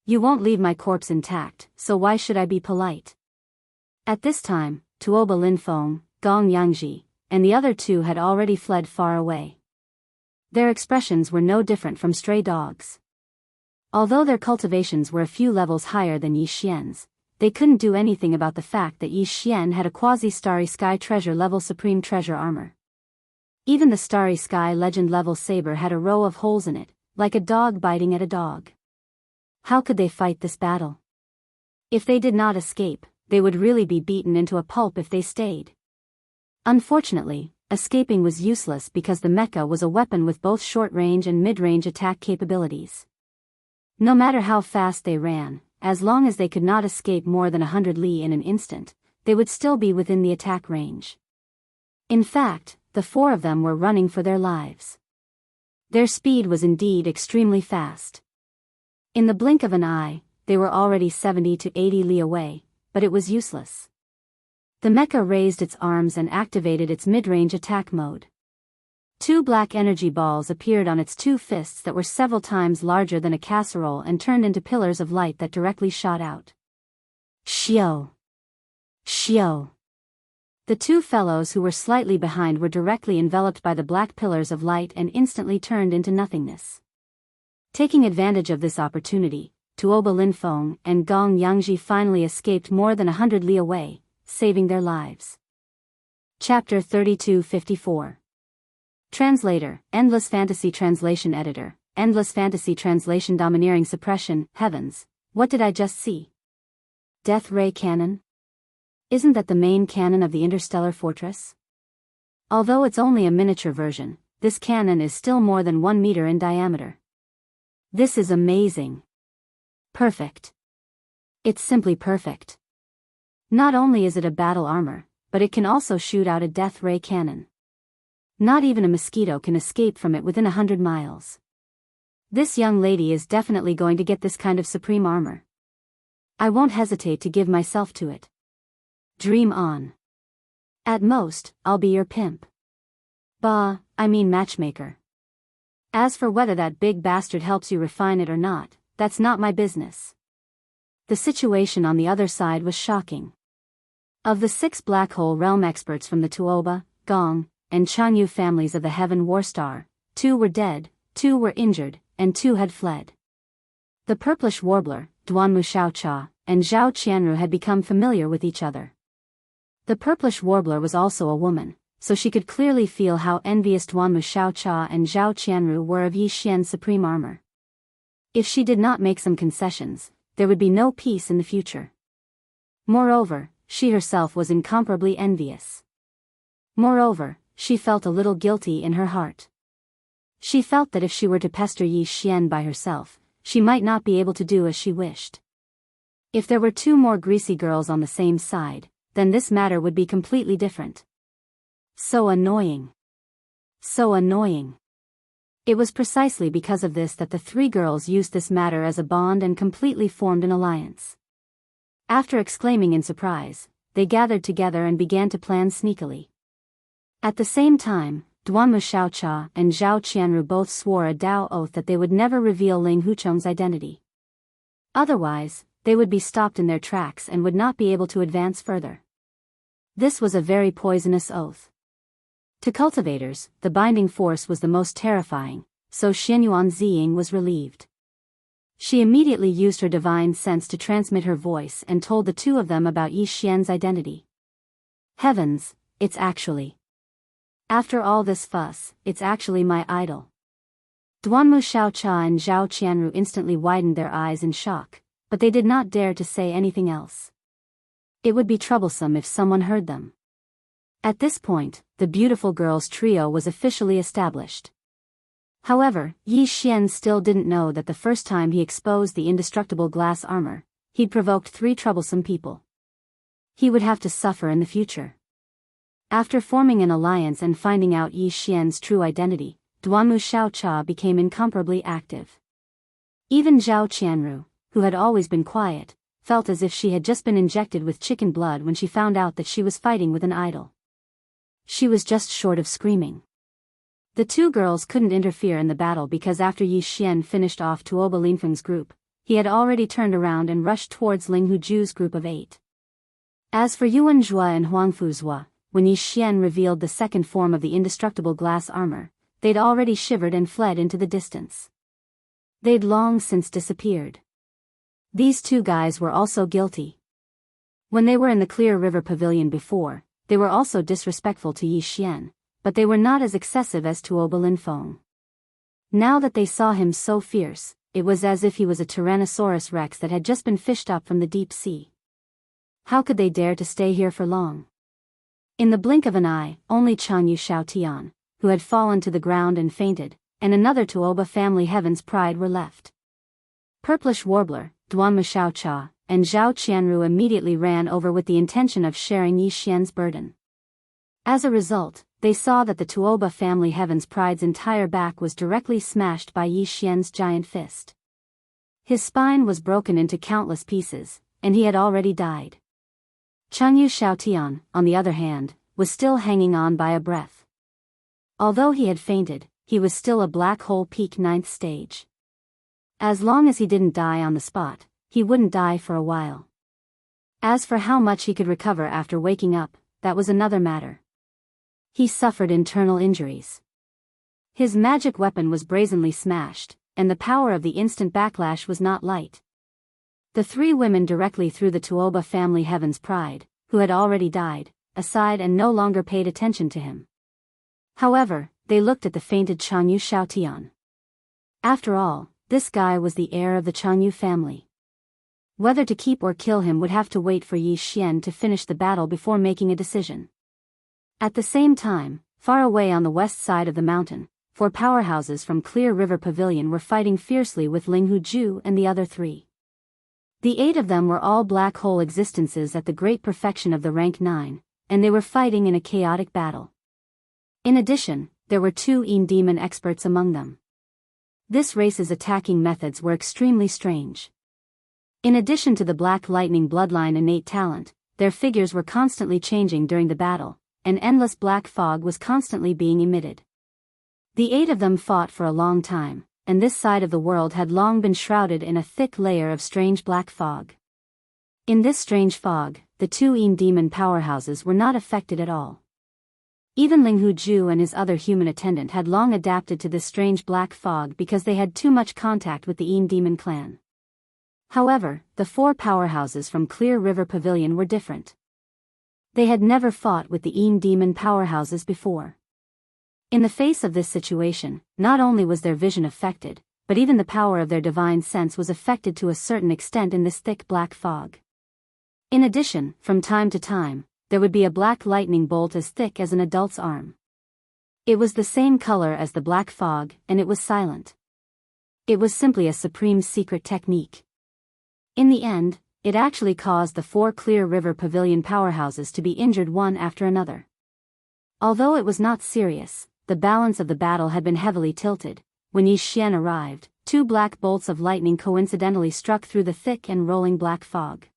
You won't leave my corpse intact, so why should I be polite? At this time, Tuoba Linfeng, Gong Yangji, and the other 2 had already fled far away. Their expressions were no different from stray dogs. Although their cultivations were a few levels higher than Yi Xian's, they couldn't do anything about the fact that Yi Xian had a quasi-starry sky treasure level supreme treasure armor. Even the starry sky legend level saber had a row of holes in it, like a dog biting at a dog. How could they fight this battle? If they did not escape, they would really be beaten into a pulp if they stayed. Unfortunately, escaping was useless because the mecha was a weapon with both short-range and mid-range attack capabilities. No matter how fast they ran, as long as they could not escape more than 100 li in an instant, they would still be within the attack range. In fact, the 4 of them were running for their lives. Their speed was indeed extremely fast. In the blink of an eye, they were already 70 to 80 li away, but it was useless. The mecha raised its arms and activated its mid-range attack mode. 2 black energy balls appeared on its 2 fists that were several times larger than a casserole and turned into pillars of light that directly shot out. Xiao! Xiao! The 2 fellows who were slightly behind were directly enveloped by the black pillars of light and instantly turned into nothingness. Taking advantage of this opportunity, Tuoba Linfeng and Gong Yangji finally escaped more than 100 li away, saving their lives. Chapter 3254. Translator, Endless Fantasy Translation Editor, Endless Fantasy Translation Domineering Suppression. Heavens, what did I just see? Death Ray Cannon? Isn't that the main cannon of the interstellar fortress? Although it's only a miniature version, this cannon is still more than 1 meter in diameter. This is amazing. Perfect. It's simply perfect. Not only is it a battle armor, but it can also shoot out a death ray cannon. Not even a mosquito can escape from it within 100 miles. This young lady is definitely going to get this kind of supreme armor. I won't hesitate to give myself to it. Dream on. At most, I'll be your pimp. I mean matchmaker. As for whether that big bastard helps you refine it or not, that's not my business. The situation on the other side was shocking. Of the 6 black hole realm experts from the Tuoba, Gong, and Jianghu families of the Heaven Warstar, 2 were dead, 2 were injured, and 2 had fled. The purplish warbler, Wuxia Xianxia, and Zhao Qianru had become familiar with each other. The purplish warbler was also a woman, so she could clearly feel how envious Wuxia Xianxia and Zhao Qianru were of Yi Xian's supreme armor. If she did not make some concessions, there would be no peace in the future. Moreover, she herself was incomparably envious. Moreover, she felt a little guilty in her heart. She felt that if she were to pester Yi Xian by herself, she might not be able to do as she wished. If there were 2 more greasy girls on the same side, then this matter would be completely different. So annoying. So annoying. It was precisely because of this that the 3 girls used this matter as a bond and completely formed an alliance. After exclaiming in surprise, they gathered together and began to plan sneakily. At the same time, Wuxia Xianxia and Zhao Qianru both swore a Dao oath that they would never reveal Ling Huchong's identity. Otherwise, they would be stopped in their tracks and would not be able to advance further. This was a very poisonous oath. To cultivators, the binding force was the most terrifying, so Xianyuan Ziying was relieved. She immediately used her divine sense to transmit her voice and told the 2 of them about Yi Xian's identity. Heavens, it's actually. After all this fuss, it's actually my idol. Wuxia Xianxia and Zhao Qianru instantly widened their eyes in shock, but they did not dare to say anything else. It would be troublesome if someone heard them. At this point, the beautiful girls' trio was officially established. However, Yi Xian still didn't know that the first time he exposed the indestructible glass armor, he'd provoked 3 troublesome people. He would have to suffer in the future. After forming an alliance and finding out Yi Xian's true identity, Wuxia Xianxia became incomparably active. Even Zhao Qianru, who had always been quiet, felt as if she had just been injected with chicken blood when she found out that she was fighting with an idol. She was just short of screaming. The 2 girls couldn't interfere in the battle because after Yi Xian finished off Tuoba Linfeng's group, he had already turned around and rushed towards Ling Huju's group of 8. As for Yuan Zhua and Huang Fuzhua, when Yi Xian revealed the second form of the indestructible glass armor, they'd already shivered and fled into the distance. They'd long since disappeared. These 2 guys were also guilty. When they were in the Clear River Pavilion before, they were also disrespectful to Yi Xian, but they were not as excessive as Tuoba Linfeng. Now that they saw him so fierce, it was as if he was a Tyrannosaurus Rex that had just been fished up from the deep sea. How could they dare to stay here for long? In the blink of an eye, only Changyu Xiaotian, who had fallen to the ground and fainted, and another Tuoba family Heaven's Pride were left. Purplish Warbler, Wuxia Xianxia, and Zhao Qianru immediately ran over with the intention of sharing Yi Xian's burden. As a result, they saw that the Tuoba family Heaven's Pride's entire back was directly smashed by Yi Xian's giant fist. His spine was broken into countless pieces, and he had already died. Changyu Xiaotian, on the other hand, was still hanging on by a breath. Although he had fainted, he was still a black hole peak 9th stage. As long as he didn't die on the spot, he wouldn't die for a while. As for how much he could recover after waking up, that was another matter. He suffered internal injuries. His magic weapon was brazenly smashed, and the power of the instant backlash was not light. The three women directly threw the Tuoba family Heaven's Pride, who had already died, aside and no longer paid attention to him. However, they looked at the fainted Jianghu Xiaotian. After all, this guy was the heir of the Jianghu family. Whether to keep or kill him would have to wait for Yi Xian to finish the battle before making a decision. At the same time, far away on the west side of the mountain, 4 powerhouses from Clear River Pavilion were fighting fiercely with Ling Huju and the other 3. The 8 of them were all black hole existences at the great perfection of the rank 9, and they were fighting in a chaotic battle. In addition, there were 2 Yin demon experts among them. This race's attacking methods were extremely strange. In addition to the Black Lightning bloodline innate talent, their figures were constantly changing during the battle, and endless black fog was constantly being emitted. The 8 of them fought for a long time, and this side of the world had long been shrouded in a thick layer of strange black fog. In this strange fog, the 2 Yin demon powerhouses were not affected at all. Even Ling Huju and his other human attendant had long adapted to this strange black fog because they had too much contact with the Yin demon clan. However, the 4 powerhouses from Clear River Pavilion were different. They had never fought with the Yin demon powerhouses before. In the face of this situation, not only was their vision affected, but even the power of their divine sense was affected to a certain extent in this thick black fog. In addition, from time to time, there would be a black lightning bolt as thick as an adult's arm. It was the same color as the black fog, and it was silent. It was simply a supreme secret technique. In the end, it actually caused the 4 Clear River Pavilion powerhouses to be injured one after another. Although it was not serious, the balance of the battle had been heavily tilted. When Yi Xian arrived, 2 black bolts of lightning coincidentally struck through the thick and rolling black fog.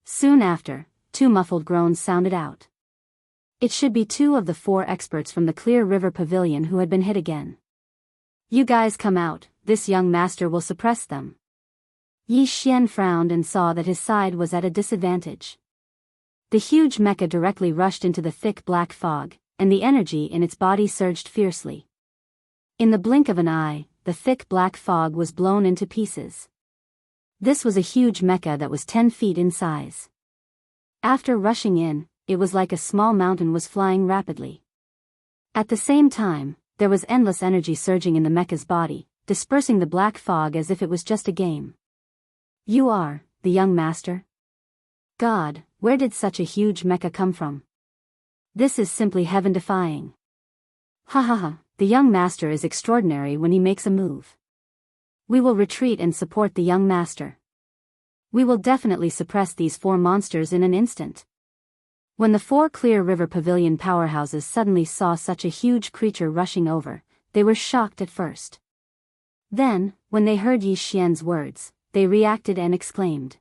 Soon after, 2 muffled groans sounded out. It should be 2 of the 4 experts from the Clear River Pavilion who had been hit again. "You guys come out, this young master will suppress them." Yi Xian frowned and saw that his side was at a disadvantage. The huge mecha directly rushed into the thick black fog, and the energy in its body surged fiercely. In the blink of an eye, the thick black fog was blown into pieces. This was a huge mecha that was 10 feet in size. After rushing in, it was like a small mountain was flying rapidly. At the same time, there was endless energy surging in the mecha's body, dispersing the black fog as if it was just a game. "You are the young master? God, where did such a huge mecha come from? This is simply heaven-defying. Ha ha ha, the young master is extraordinary when he makes a move. We will retreat and support the young master. We will definitely suppress these 4 monsters in an instant." When the 4 Clear River Pavilion powerhouses suddenly saw such a huge creature rushing over, they were shocked at first. Then, when they heard Yi Xian's words, they reacted and exclaimed.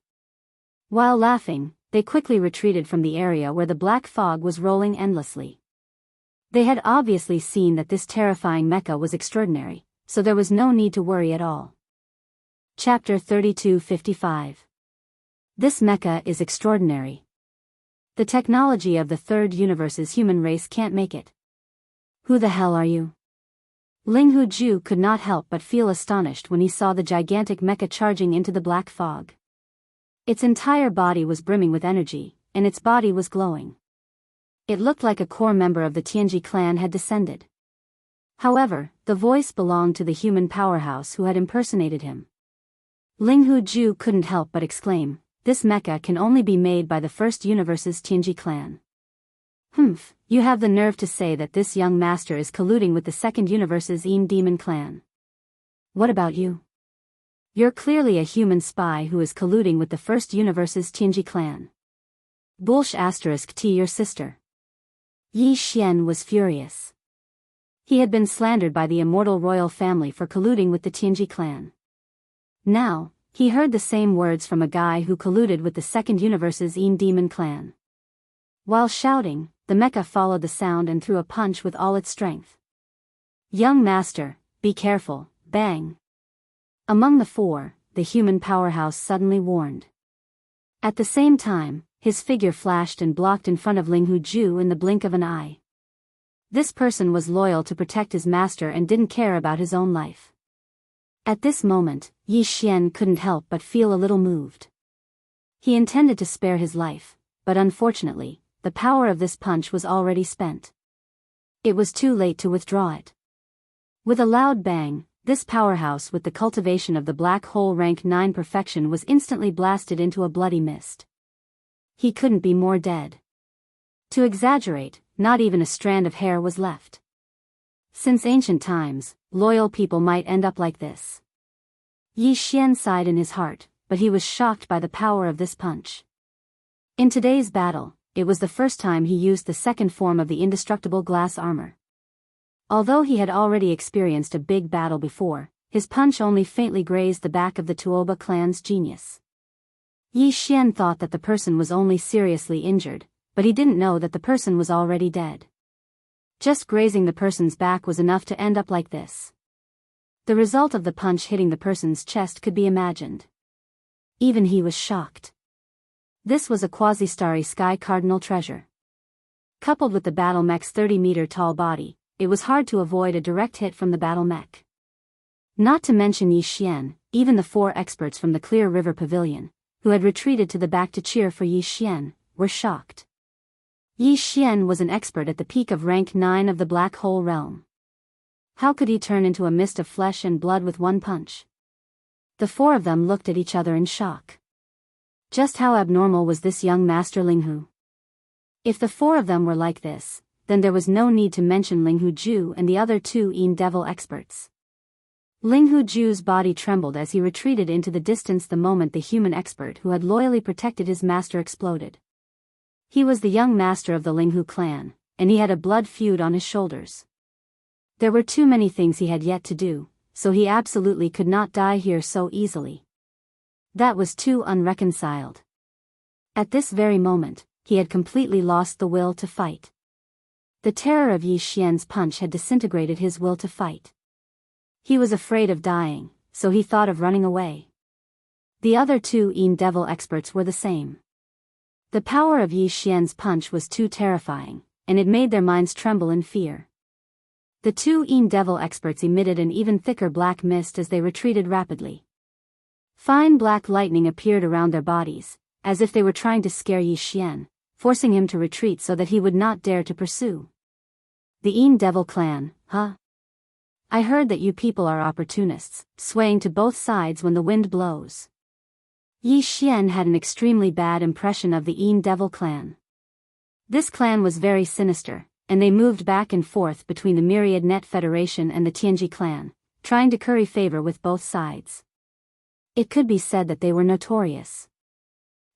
While laughing, they quickly retreated from the area where the black fog was rolling endlessly. They had obviously seen that this terrifying mecha was extraordinary, so there was no need to worry at all. Chapter 3255. This mecha is extraordinary. The technology of the 3rd universe's human race can't make it. Who the hell are you? Ling Huju could not help but feel astonished when he saw the gigantic mecha charging into the black fog. Its entire body was brimming with energy, and its body was glowing. It looked like a core member of the Tianji clan had descended. However, the voice belonged to the human powerhouse who had impersonated him. Ling Huju couldn't help but exclaim, "This mecha can only be made by the 1st universe's Tianji clan." "Humph, you have the nerve to say that this young master is colluding with the 2nd universe's Yin demon clan. What about you? You're clearly a human spy who is colluding with the 1st universe's Tianji clan. *T your sister." Yi Xian was furious. He had been slandered by the immortal royal family for colluding with the Tianji clan. Now, he heard the same words from a guy who colluded with the 2nd universe's Yin demon clan. While shouting, the mecha followed the sound and threw a punch with all its strength. "Young master, be careful, bang." Among the 4, the human powerhouse suddenly warned. At the same time, his figure flashed and blocked in front of Ling Huju in the blink of an eye. This person was loyal to protect his master and didn't care about his own life. At this moment, Yi Xian couldn't help but feel a little moved. He intended to spare his life, but unfortunately, the power of this punch was already spent. It was too late to withdraw it. With a loud bang, this powerhouse with the cultivation of the black hole rank 9 perfection was instantly blasted into a bloody mist. He couldn't be more dead. To exaggerate, not even a strand of hair was left. Since ancient times, loyal people might end up like this. Yi Xian sighed in his heart, but he was shocked by the power of this punch. In today's battle, it was the first time he used the second form of the indestructible glass armor. Although he had already experienced a big battle before, his punch only faintly grazed the back of the Tuoba clan's genius. Yi Xian thought that the person was only seriously injured, but he didn't know that the person was already dead. Just grazing the person's back was enough to end up like this. The result of the punch hitting the person's chest could be imagined. Even he was shocked. This was a quasi-starry sky cardinal treasure. Coupled with the battle mech's 30-meter-tall body, it was hard to avoid a direct hit from the battle mech. Not to mention Yi Xian, even the 4 experts from the Clear River Pavilion, who had retreated to the back to cheer for Yi Xian, were shocked. Yi Xian was an expert at the peak of rank 9 of the Black Hole realm. How could he turn into a mist of flesh and blood with one punch? The 4 of them looked at each other in shock. Just how abnormal was this young master Linghu? If the 4 of them were like this, then there was no need to mention Linghu Ju and the other 2 Yin Devil experts. Linghu Ju's body trembled as he retreated into the distance the moment the human expert who had loyally protected his master exploded. He was the young master of the Linghu clan, and he had a blood feud on his shoulders. There were too many things he had yet to do, so he absolutely could not die here so easily. That was too unreconciled. At this very moment, he had completely lost the will to fight. The terror of Yi Xian's punch had disintegrated his will to fight. He was afraid of dying, so he thought of running away. The other 2 Yin Devil experts were the same. The power of Yi Xian's punch was too terrifying, and it made their minds tremble in fear. The 2 Yin Devil experts emitted an even thicker black mist as they retreated rapidly. Fine black lightning appeared around their bodies, as if they were trying to scare Yi Xian, forcing him to retreat so that he would not dare to pursue. The Yin Devil clan, huh? I heard that you people are opportunists, swaying to both sides when the wind blows. Yi Xian had an extremely bad impression of the Yin Devil clan. This clan was very sinister, and they moved back and forth between the Myriad Net Federation and the Tianji clan, trying to curry favor with both sides. It could be said that they were notorious.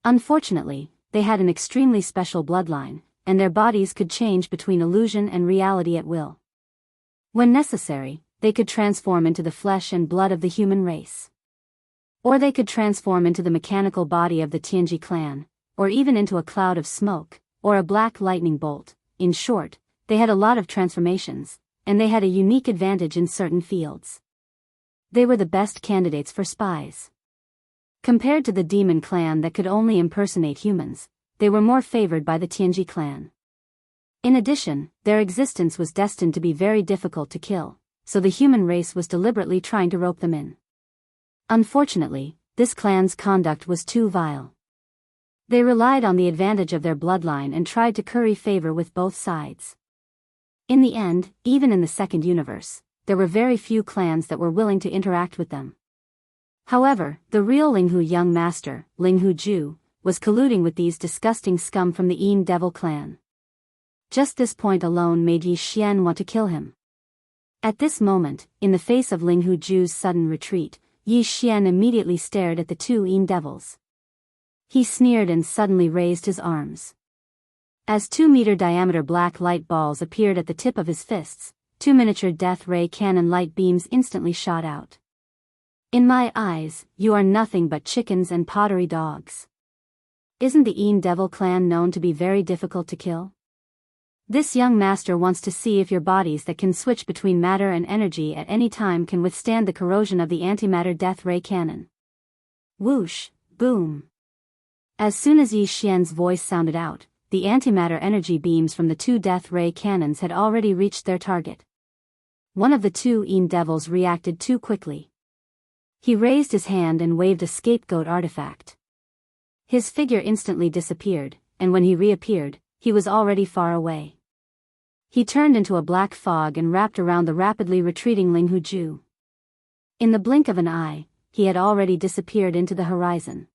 Unfortunately, they had an extremely special bloodline, and their bodies could change between illusion and reality at will. When necessary, they could transform into the flesh and blood of the human race. Or they could transform into the mechanical body of the Tianji clan, or even into a cloud of smoke, or a black lightning bolt. In short, they had a lot of transformations, and they had a unique advantage in certain fields. They were the best candidates for spies. Compared to the demon clan that could only impersonate humans, they were more favored by the Tianji clan. In addition, their existence was destined to be very difficult to kill, so the human race was deliberately trying to rope them in. Unfortunately, this clan's conduct was too vile. They relied on the advantage of their bloodline and tried to curry favor with both sides. In the end, even in the second universe, there were very few clans that were willing to interact with them. However, the real Linghu young master, Linghu Ju, was colluding with these disgusting scum from the Yin Devil clan. Just this point alone made Yi Xian want to kill him. At this moment, in the face of Linghu Ju's sudden retreat, Yi Xian immediately stared at the 2 Yin Devils. He sneered and suddenly raised his arms. As 2-meter diameter black light balls appeared at the tip of his fists, 2 miniature death ray cannon light beams instantly shot out. In my eyes, you are nothing but chickens and pottery dogs. Isn't the Yin Devil clan known to be very difficult to kill? This young master wants to see if your bodies that can switch between matter and energy at any time can withstand the corrosion of the antimatter death ray cannon. Whoosh, boom. As soon as Yi Xian's voice sounded out, the antimatter energy beams from the 2 death ray cannons had already reached their target. One of the 2 Yin Devils reacted too quickly. He raised his hand and waved a scapegoat artifact. His figure instantly disappeared, and when he reappeared, he was already far away. He turned into a black fog and wrapped around the rapidly retreating Ling Huju. In the blink of an eye, he had already disappeared into the horizon.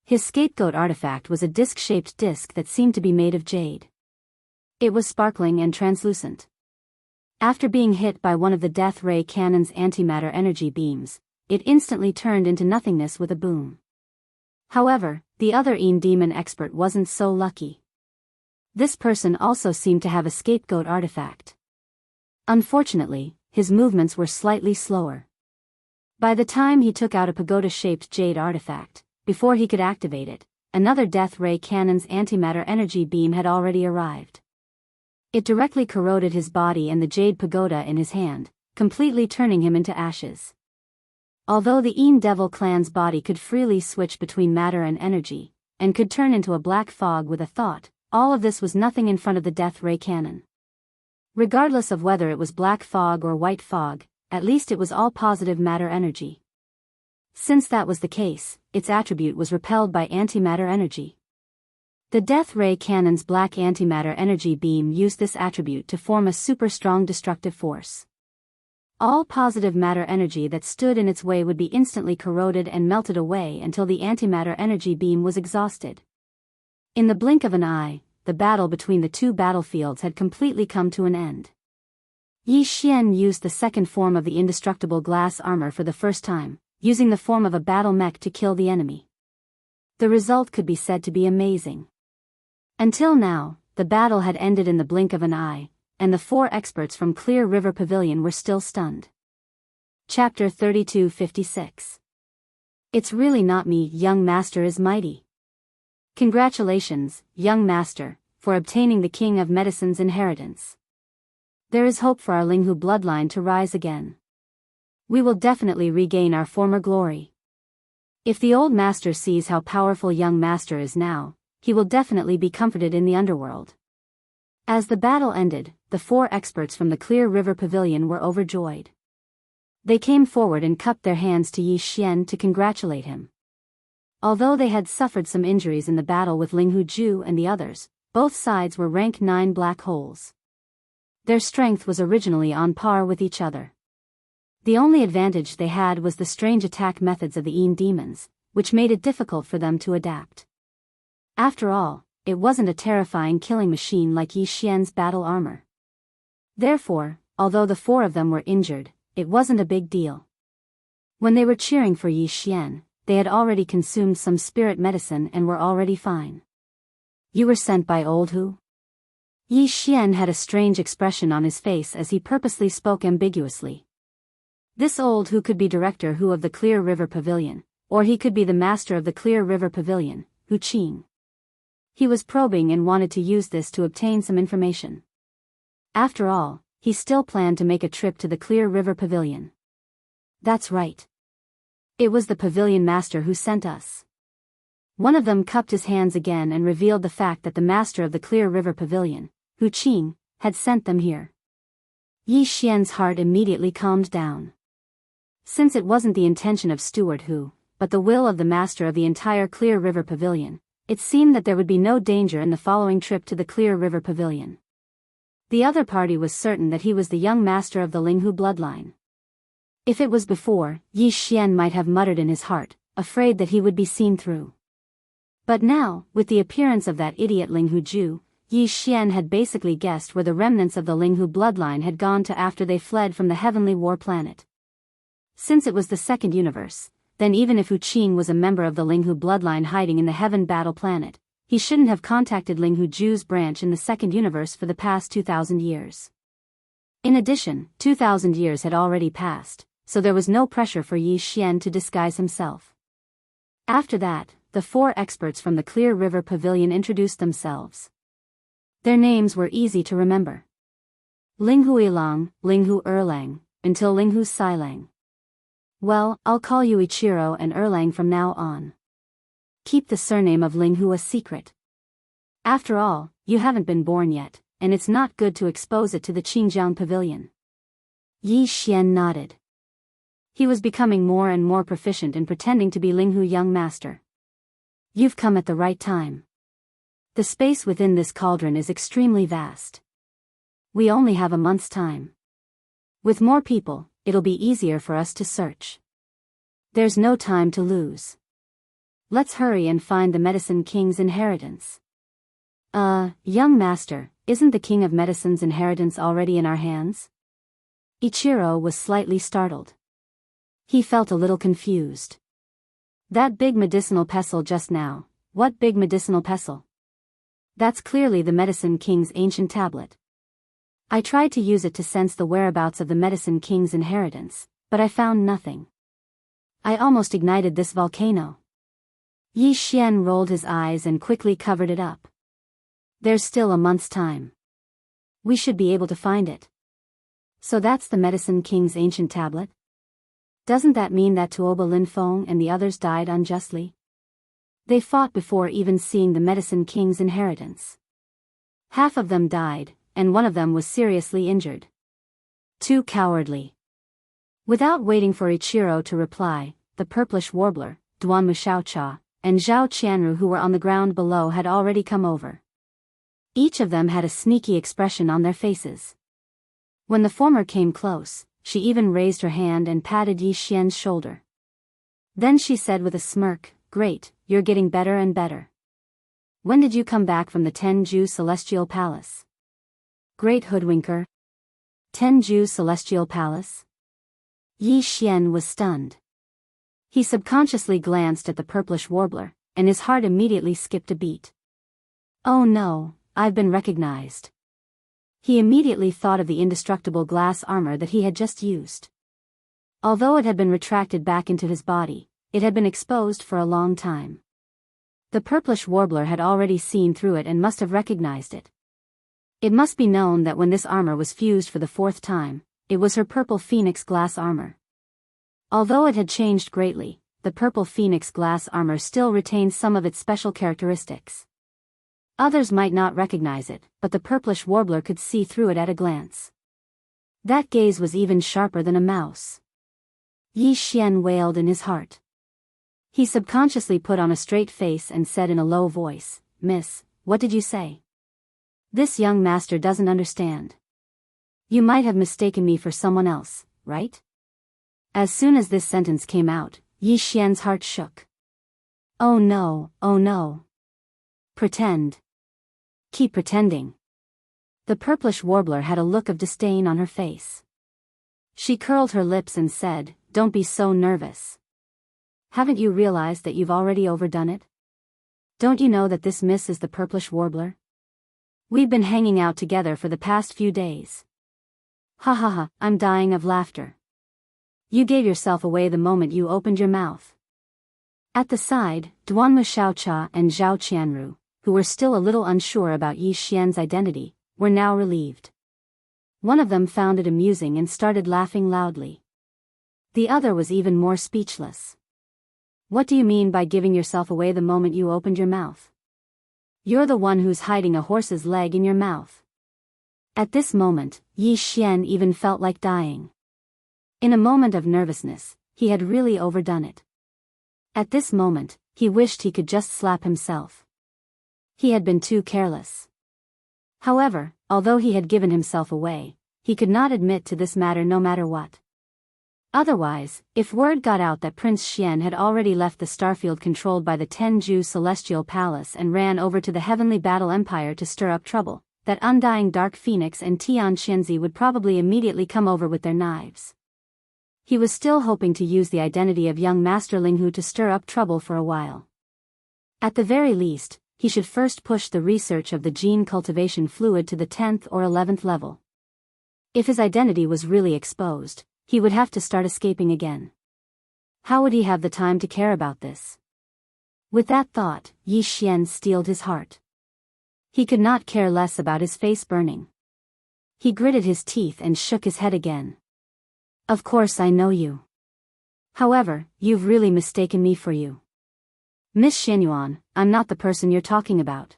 His scapegoat artifact was a disc-shaped disc that seemed to be made of jade. It was sparkling and translucent. After being hit by one of the death ray cannon's antimatter energy beams, it instantly turned into nothingness with a boom. However, the other Een demon expert wasn't so lucky. This person also seemed to have a scapegoat artifact. Unfortunately, his movements were slightly slower. By the time he took out a pagoda-shaped jade artifact, before he could activate it, another death ray cannon's antimatter energy beam had already arrived. It directly corroded his body and the jade pagoda in his hand, completely turning him into ashes. Although the Een Devil clan's body could freely switch between matter and energy, and could turn into a black fog with a thought, all of this was nothing in front of the death ray cannon. Regardless of whether it was black fog or white fog, at least it was all positive matter energy. Since that was the case, its attribute was repelled by antimatter energy. The death ray cannon's black antimatter energy beam used this attribute to form a super strong destructive force. All positive matter energy that stood in its way would be instantly corroded and melted away until the antimatter energy beam was exhausted. In the blink of an eye, the battle between the two battlefields had completely come to an end. Yi Xian used the second form of the indestructible glass armor for the first time, using the form of a battle mech to kill the enemy. The result could be said to be amazing. Until now, the battle had ended in the blink of an eye, and the 4 experts from Clear River Pavilion were still stunned. Chapter 3256. It's really not me, young master is mighty. Congratulations, young master, for obtaining the King of Medicine's inheritance. There is hope for our Linghu bloodline to rise again. We will definitely regain our former glory. If the old master sees how powerful young master is now, he will definitely be comforted in the underworld. As the battle ended, the 4 experts from the Clear River Pavilion were overjoyed. They came forward and cupped their hands to Yi Xian to congratulate him. Although they had suffered some injuries in the battle with Ling Huju and the others, both sides were rank 9 black holes. Their strength was originally on par with each other. The only advantage they had was the strange attack methods of the Een demons, which made it difficult for them to adapt. After all, it wasn't a terrifying killing machine like Yi Xian's battle armor. Therefore, although the 4 of them were injured, it wasn't a big deal. When they were cheering for Yi Xian, they had already consumed some spirit medicine and were already fine. You were sent by Old Hu? Yi Xian had a strange expression on his face as he purposely spoke ambiguously. This Old Hu could be Director Hu of the Clear River Pavilion, or he could be the Master of the Clear River Pavilion, Hu Qing. He was probing and wanted to use this to obtain some information. After all, he still planned to make a trip to the Clear River Pavilion. That's right. It was the pavilion master who sent us. One of them cupped his hands again and revealed the fact that the master of the Clear River Pavilion, Hu Qing, had sent them here. Yi Xian's heart immediately calmed down. Since it wasn't the intention of Steward Hu, but the will of the master of the entire Clear River Pavilion, it seemed that there would be no danger in the following trip to the Clear River Pavilion. The other party was certain that he was the young master of the Linghu bloodline. If it was before, Yi Xian might have muttered in his heart, afraid that he would be seen through. But now, with the appearance of that idiot Ling Huju, Yi Xian had basically guessed where the remnants of the Linghu bloodline had gone to after they fled from the Heavenly War Planet. Since it was the second universe, then even if Hu Qing was a member of the Linghu bloodline hiding in the Heaven Battle Planet, he shouldn't have contacted Ling Huju's branch in the second universe for the past 2,000 years. In addition, 2,000 years had already passed, so there was no pressure for Yi Xian to disguise himself. After that, the 4 experts from the Clear River Pavilion introduced themselves. Their names were easy to remember. Linghu Ilang, Linghu Erlang, until Linghu Silang. Well, I'll call you Ichiro and Erlang from now on. Keep the surname of Linghu a secret. After all, you haven't been born yet, and it's not good to expose it to the Qingjiang Pavilion. Yi Xian nodded. He was becoming more and more proficient in pretending to be Linghu young master. You've come at the right time. The space within this cauldron is extremely vast. We only have a month's time. With more people, it'll be easier for us to search. There's no time to lose. Let's hurry and find the Medicine King's inheritance. Young master, isn't the King of Medicine's inheritance already in our hands? Ichiro was slightly startled. He felt a little confused. That big medicinal pestle just now, what big medicinal pestle? That's clearly the Medicine King's ancient tablet. I tried to use it to sense the whereabouts of the Medicine King's inheritance, but I found nothing. I almost ignited this volcano. Yi Xian rolled his eyes and quickly covered it up. There's still a month's time. We should be able to find it. So that's the Medicine King's ancient tablet? Doesn't that mean that Tuoba Linfeng and the others died unjustly? They fought before even seeing the Medicine King's inheritance. Half of them died, and one of them was seriously injured. Too cowardly. Without waiting for Ichiro to reply, the purplish warbler, Duan Xiaocha, and Zhao Qianru who were on the ground below had already come over. Each of them had a sneaky expression on their faces. When the former came close, she even raised her hand and patted Yi Xian's shoulder. Then she said with a smirk, "Great, you're getting better and better. When did you come back from the Tenju Celestial Palace?" "Great hoodwinker." "Tenju Celestial Palace?" Yi Xian was stunned. He subconsciously glanced at the purplish warbler, and his heart immediately skipped a beat. Oh no, I've been recognized. He immediately thought of the indestructible glass armor that he had just used. Although it had been retracted back into his body, it had been exposed for a long time. The purplish warbler had already seen through it and must have recognized it. It must be known that when this armor was fused for the 4th time, it was her purple phoenix glass armor. Although it had changed greatly, the purple phoenix glass armor still retained some of its special characteristics. Others might not recognize it, but the purplish warbler could see through it at a glance. That gaze was even sharper than a mouse. Yi Xian wailed in his heart. He subconsciously put on a straight face and said in a low voice, "Miss, what did you say? This young master doesn't understand. You might have mistaken me for someone else, right?" As soon as this sentence came out, Yi Xian's heart shook. Oh no, oh no. Pretend. Keep pretending. The purplish warbler had a look of disdain on her face. She curled her lips and said, "Don't be so nervous. Haven't you realized that you've already overdone it? Don't you know that this miss is the purplish warbler? We've been hanging out together for the past few days." Ha ha ha, I'm dying of laughter. You gave yourself away the moment you opened your mouth. At the side, Duanmu Xiaocha and Zhao Qianru, who were still a little unsure about Yi Xian's identity, were now relieved. One of them found it amusing and started laughing loudly. The other was even more speechless. What do you mean by giving yourself away the moment you opened your mouth? You're the one who's hiding a horse's leg in your mouth. At this moment, Yi Xian even felt like dying. In a moment of nervousness, he had really overdone it. At this moment, he wished he could just slap himself. He had been too careless. However, although he had given himself away, he could not admit to this matter no matter what. Otherwise, if word got out that Prince Xian had already left the starfield controlled by the Tenju Celestial Palace and ran over to the Heavenly Battle Empire to stir up trouble, that undying Dark Phoenix and Tian Xianzi would probably immediately come over with their knives. He was still hoping to use the identity of young Master Linghu to stir up trouble for a while. At the very least, he should first push the research of the gene cultivation fluid to the 10th or 11th level. If his identity was really exposed, he would have to start escaping again. How would he have the time to care about this? With that thought, Yi Xian steeled his heart. He could not care less about his face burning. He gritted his teeth and shook his head again. Of course I know you. However, you've really mistaken me for you. Miss Xianyuan, I'm not the person you're talking about.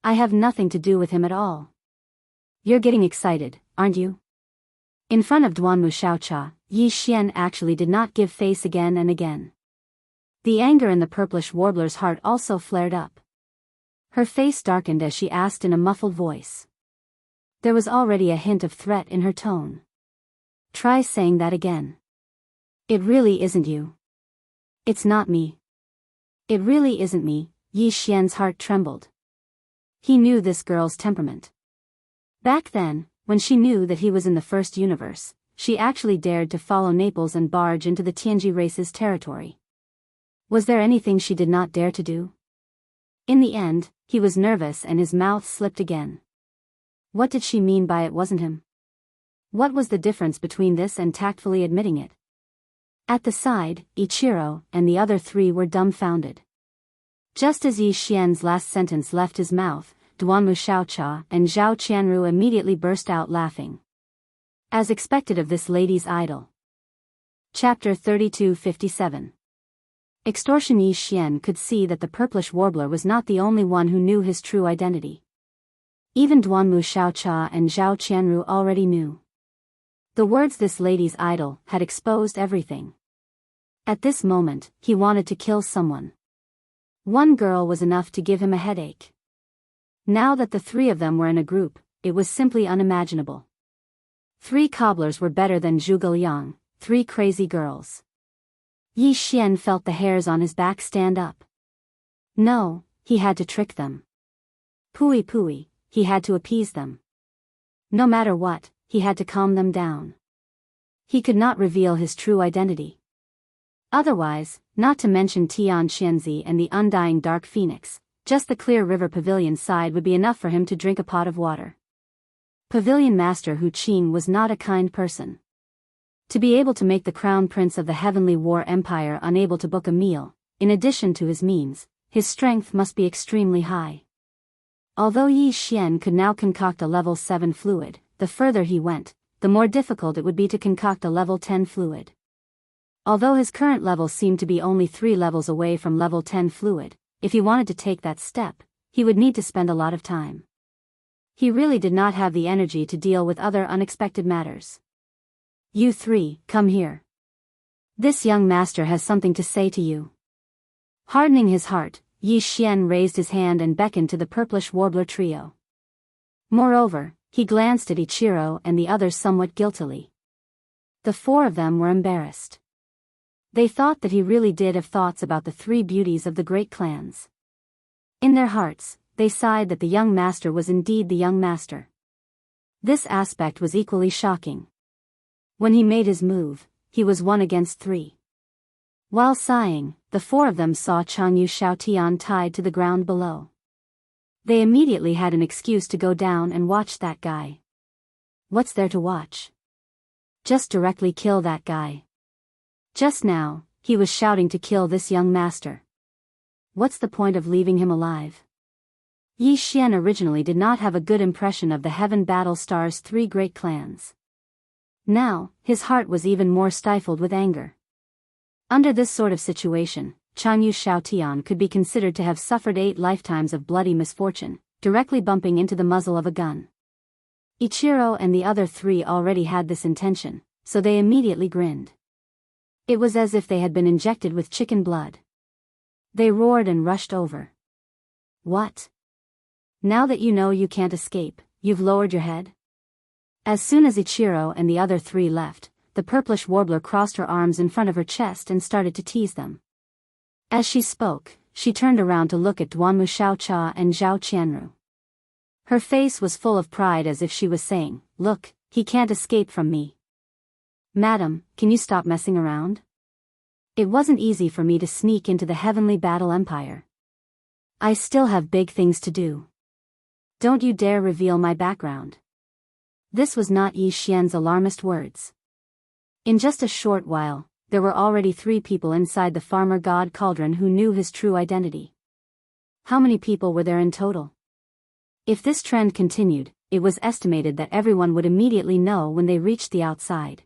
I have nothing to do with him at all. You're getting excited, aren't you? In front of Duanmu Xiaocha, Yi Xian actually did not give face again and again. The anger in the purplish warbler's heart also flared up. Her face darkened as she asked in a muffled voice. There was already a hint of threat in her tone. Try saying that again. It really isn't you. It's not me. It really isn't me. Yi Xian's heart trembled. He knew this girl's temperament. Back then, when she knew that he was in the first universe, she actually dared to follow Naples and barge into the Tianji race's territory. Was there anything she did not dare to do? In the end, he was nervous and his mouth slipped again. What did she mean by it wasn't him? What was the difference between this and tactfully admitting it? At the side, Ichiro and the other three were dumbfounded. Just as Yi Xian's last sentence left his mouth, Duanmu Xiaocha and Zhao Qianru immediately burst out laughing. As expected of this lady's idol. Chapter 3257. Extortion. Yi Xian could see that the purplish warbler was not the only one who knew his true identity. Even Duanmu Xiaocha and Zhao Qianru already knew. The words "this lady's idol" had exposed everything. At this moment, he wanted to kill someone. One girl was enough to give him a headache. Now that the three of them were in a group, it was simply unimaginable. 3 cobblers were better than Zhuge Liang, 3 crazy girls. Yi Xian felt the hairs on his back stand up. No, he had to trick them. Pooey, he had to appease them. No matter what, he had to calm them down. He could not reveal his true identity. Otherwise, not to mention Tian Xianzi and the undying Dark Phoenix, just the Clear River Pavilion side would be enough for him to drink a pot of water. Pavilion Master Hu Qing was not a kind person. To be able to make the Crown Prince of the Heavenly War Empire unable to book a meal, in addition to his means, his strength must be extremely high. Although Yi Xian could now concoct a level 7 fluid, the further he went, the more difficult it would be to concoct a level 10 fluid. Although his current level seemed to be only 3 levels away from level 10 fluid, if he wanted to take that step, he would need to spend a lot of time. He really did not have the energy to deal with other unexpected matters. You 3, come here. This young master has something to say to you. Hardening his heart, Yi Xian raised his hand and beckoned to the purplish warbler trio. Moreover, he glanced at Ichiro and the others somewhat guiltily. The 4 of them were embarrassed. They thought that he really did have thoughts about the 3 beauties of the great clans. In their hearts, they sighed that the young master was indeed the young master. This aspect was equally shocking. When he made his move, he was 1 against 3. While sighing, the 4 of them saw Changyu Xiaotian tied to the ground below. They immediately had an excuse to go down and watch that guy. What's there to watch? Just directly kill that guy. Just now, he was shouting to kill this young master. What's the point of leaving him alive? Yi Xian originally did not have a good impression of the Heaven Battle Star's 3 great clans. Now, his heart was even more stifled with anger. Under this sort of situation, Changyu Xiaotian could be considered to have suffered 8 lifetimes of bloody misfortune, directly bumping into the muzzle of a gun. Ichiro and the other 3 already had this intention, so they immediately grinned. It was as if they had been injected with chicken blood. They roared and rushed over. What? Now that you know you can't escape, you've lowered your head? As soon as Ichiro and the other 3 left, the purplish warbler crossed her arms in front of her chest and started to tease them. As she spoke, she turned around to look at Duanmu Xiaocha and Zhao Qianru. Her face was full of pride as if she was saying, "Look, he can't escape from me. Madam, can you stop messing around? It wasn't easy for me to sneak into the Heavenly Battle Empire. I still have big things to do. Don't you dare reveal my background." This was not Yi Xian's alarmist words. In just a short while, there were already 3 people inside the farmer god cauldron who knew his true identity. How many people were there in total? If this trend continued, it was estimated that everyone would immediately know when they reached the outside.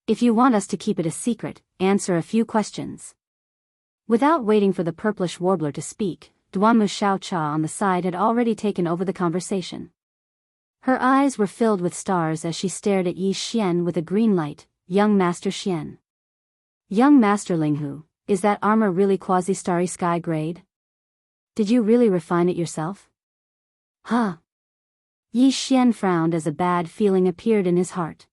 If you want us to keep it a secret, answer a few questions. Without waiting for the purplish warbler to speak, Duanmu Xiaocha on the side had already taken over the conversation. Her eyes were filled with stars as she stared at Yi Xian with a green light. Young Master Xian. Young Master Linghu, is that armor really quasi-starry sky grade? Did you really refine it yourself? Huh. Yi Xian frowned as a bad feeling appeared in his heart.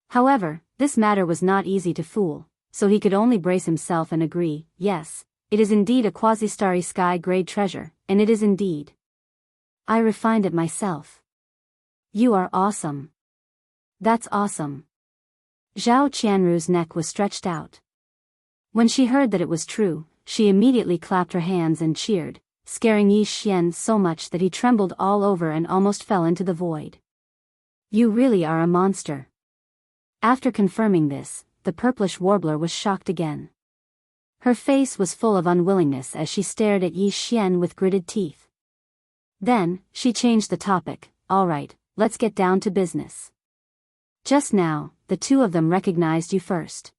However, this matter was not easy to fool, so he could only brace himself and agree, yes, it is indeed a quasi-starry sky grade treasure, and it is indeed. I refined it myself. You are awesome. That's awesome. Zhao Qianru's neck was stretched out. When she heard that it was true, she immediately clapped her hands and cheered, scaring Yi Xian so much that he trembled all over and almost fell into the void. You really are a monster. After confirming this, the purplish warbler was shocked again. Her face was full of unwillingness as she stared at Yi Xian with gritted teeth. Then, she changed the topic. All right, let's get down to business. Just now, the two of them recognized you first.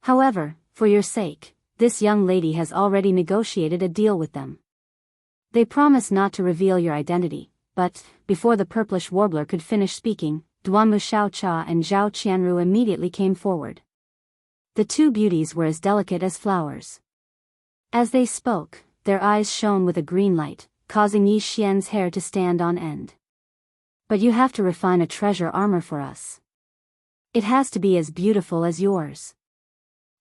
However, for your sake, this young lady has already negotiated a deal with them. They promise not to reveal your identity, but, before the purplish warbler could finish speaking, Duanmu Xiaocha and Zhao Qianru immediately came forward. The two beauties were as delicate as flowers. As they spoke, their eyes shone with a green light, causing Yi Xian's hair to stand on end. But you have to refine a treasure armor for us. It has to be as beautiful as yours.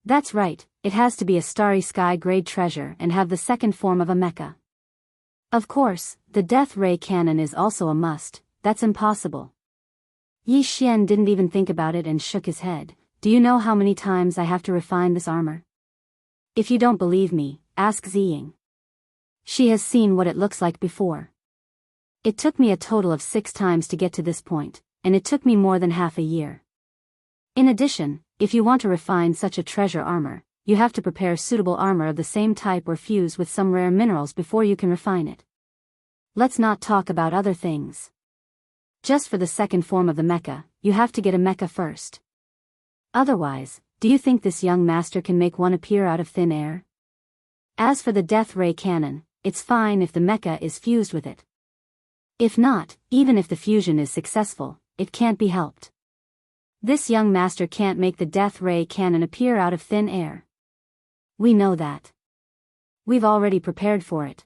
That's right, it has to be a starry sky grade treasure and have the second form of a mecha. Of course, the death ray cannon is also a must. That's impossible. Yi Xian didn't even think about it and shook his head. Do you know how many times I have to refine this armor? If you don't believe me, ask Ziying. She has seen what it looks like before. It took me a total of 6 times to get to this point, and it took me more than half a year. In addition, if you want to refine such a treasure armor, you have to prepare suitable armor of the same type or fuse with some rare minerals before you can refine it. Let's not talk about other things. Just for the second form of the mecha, you have to get a mecha first. Otherwise, do you think this young master can make one appear out of thin air? As for the death ray cannon, it's fine if the mecha is fused with it. If not, even if the fusion is successful, it can't be helped. This young master can't make the death ray cannon appear out of thin air. We know that. We've already prepared for it.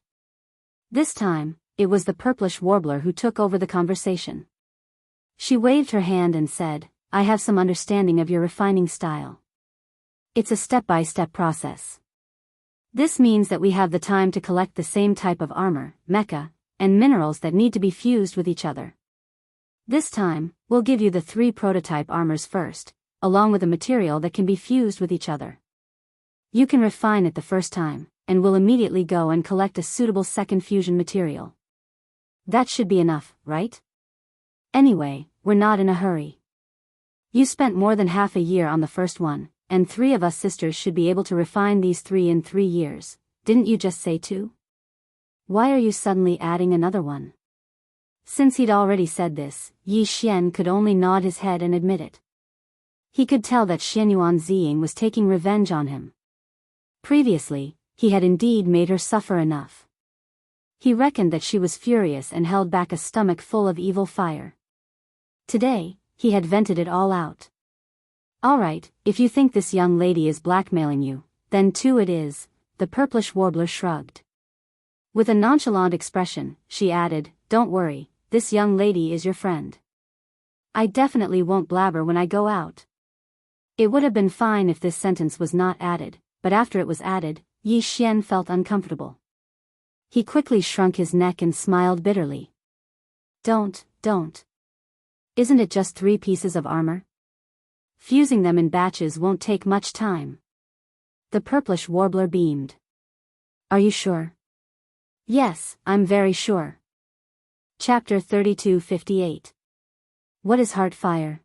This time, it was the purplish warbler who took over the conversation. She waved her hand and said, I have some understanding of your refining style. It's a step-by-step process. This means that we have the time to collect the same type of armor, mecha, and minerals that need to be fused with each other. This time, we'll give you the 3 prototype armors first, along with a material that can be fused with each other. You can refine it the first time, and we'll immediately go and collect a suitable second fusion material. That should be enough, right? Anyway, we're not in a hurry. You spent more than half a year on the first one, and 3 of us sisters should be able to refine these 3 in 3 years, didn't you just say 2? Why are you suddenly adding another one? Since he'd already said this, Yi Xian could only nod his head and admit it. He could tell that Xianyuan Ziying was taking revenge on him. Previously, he had indeed made her suffer enough. He reckoned that she was furious and held back a stomach full of evil fire. Today, he had vented it all out. All right, if you think this young lady is blackmailing you, then too it is, the purplish warbler shrugged. With a nonchalant expression, she added, don't worry, this young lady is your friend. I definitely won't blabber when I go out. It would have been fine if this sentence was not added, but after it was added, Yi Xian felt uncomfortable. He quickly shrunk his neck and smiled bitterly. Don't. Isn't it just 3 pieces of armor? Fusing them in batches won't take much time. The purplish warbler beamed. Are you sure? Yes, I'm very sure. Chapter 3258. What is heart fire?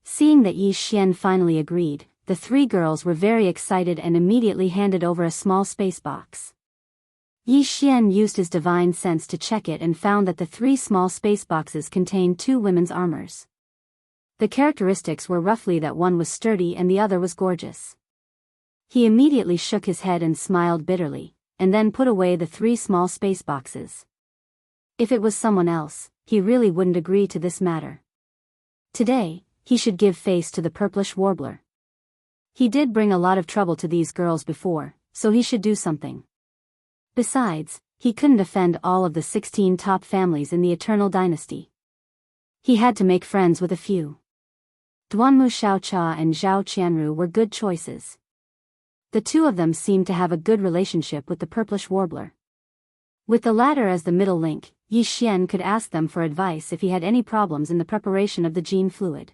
Seeing that Yi Xian finally agreed, the 3 girls were very excited and immediately handed over a small space box. Yi Xian used his divine sense to check it and found that the 3 small space boxes contained 2 women's armors. The characteristics were roughly that one was sturdy and the other was gorgeous. He immediately shook his head and smiled bitterly, and then put away the 3 small space boxes. If it was someone else, he really wouldn't agree to this matter. Today, he should give face to the purplish warbler. He did bring a lot of trouble to these girls before, so he should do something. Besides, he couldn't offend all of the 16 top families in the Eternal Dynasty. He had to make friends with a few. Duanmu Xiaocha and Zhao Qianru were good choices. The two of them seemed to have a good relationship with the purplish warbler. With the latter as the middle link, Yi Xian could ask them for advice if he had any problems in the preparation of the gene fluid.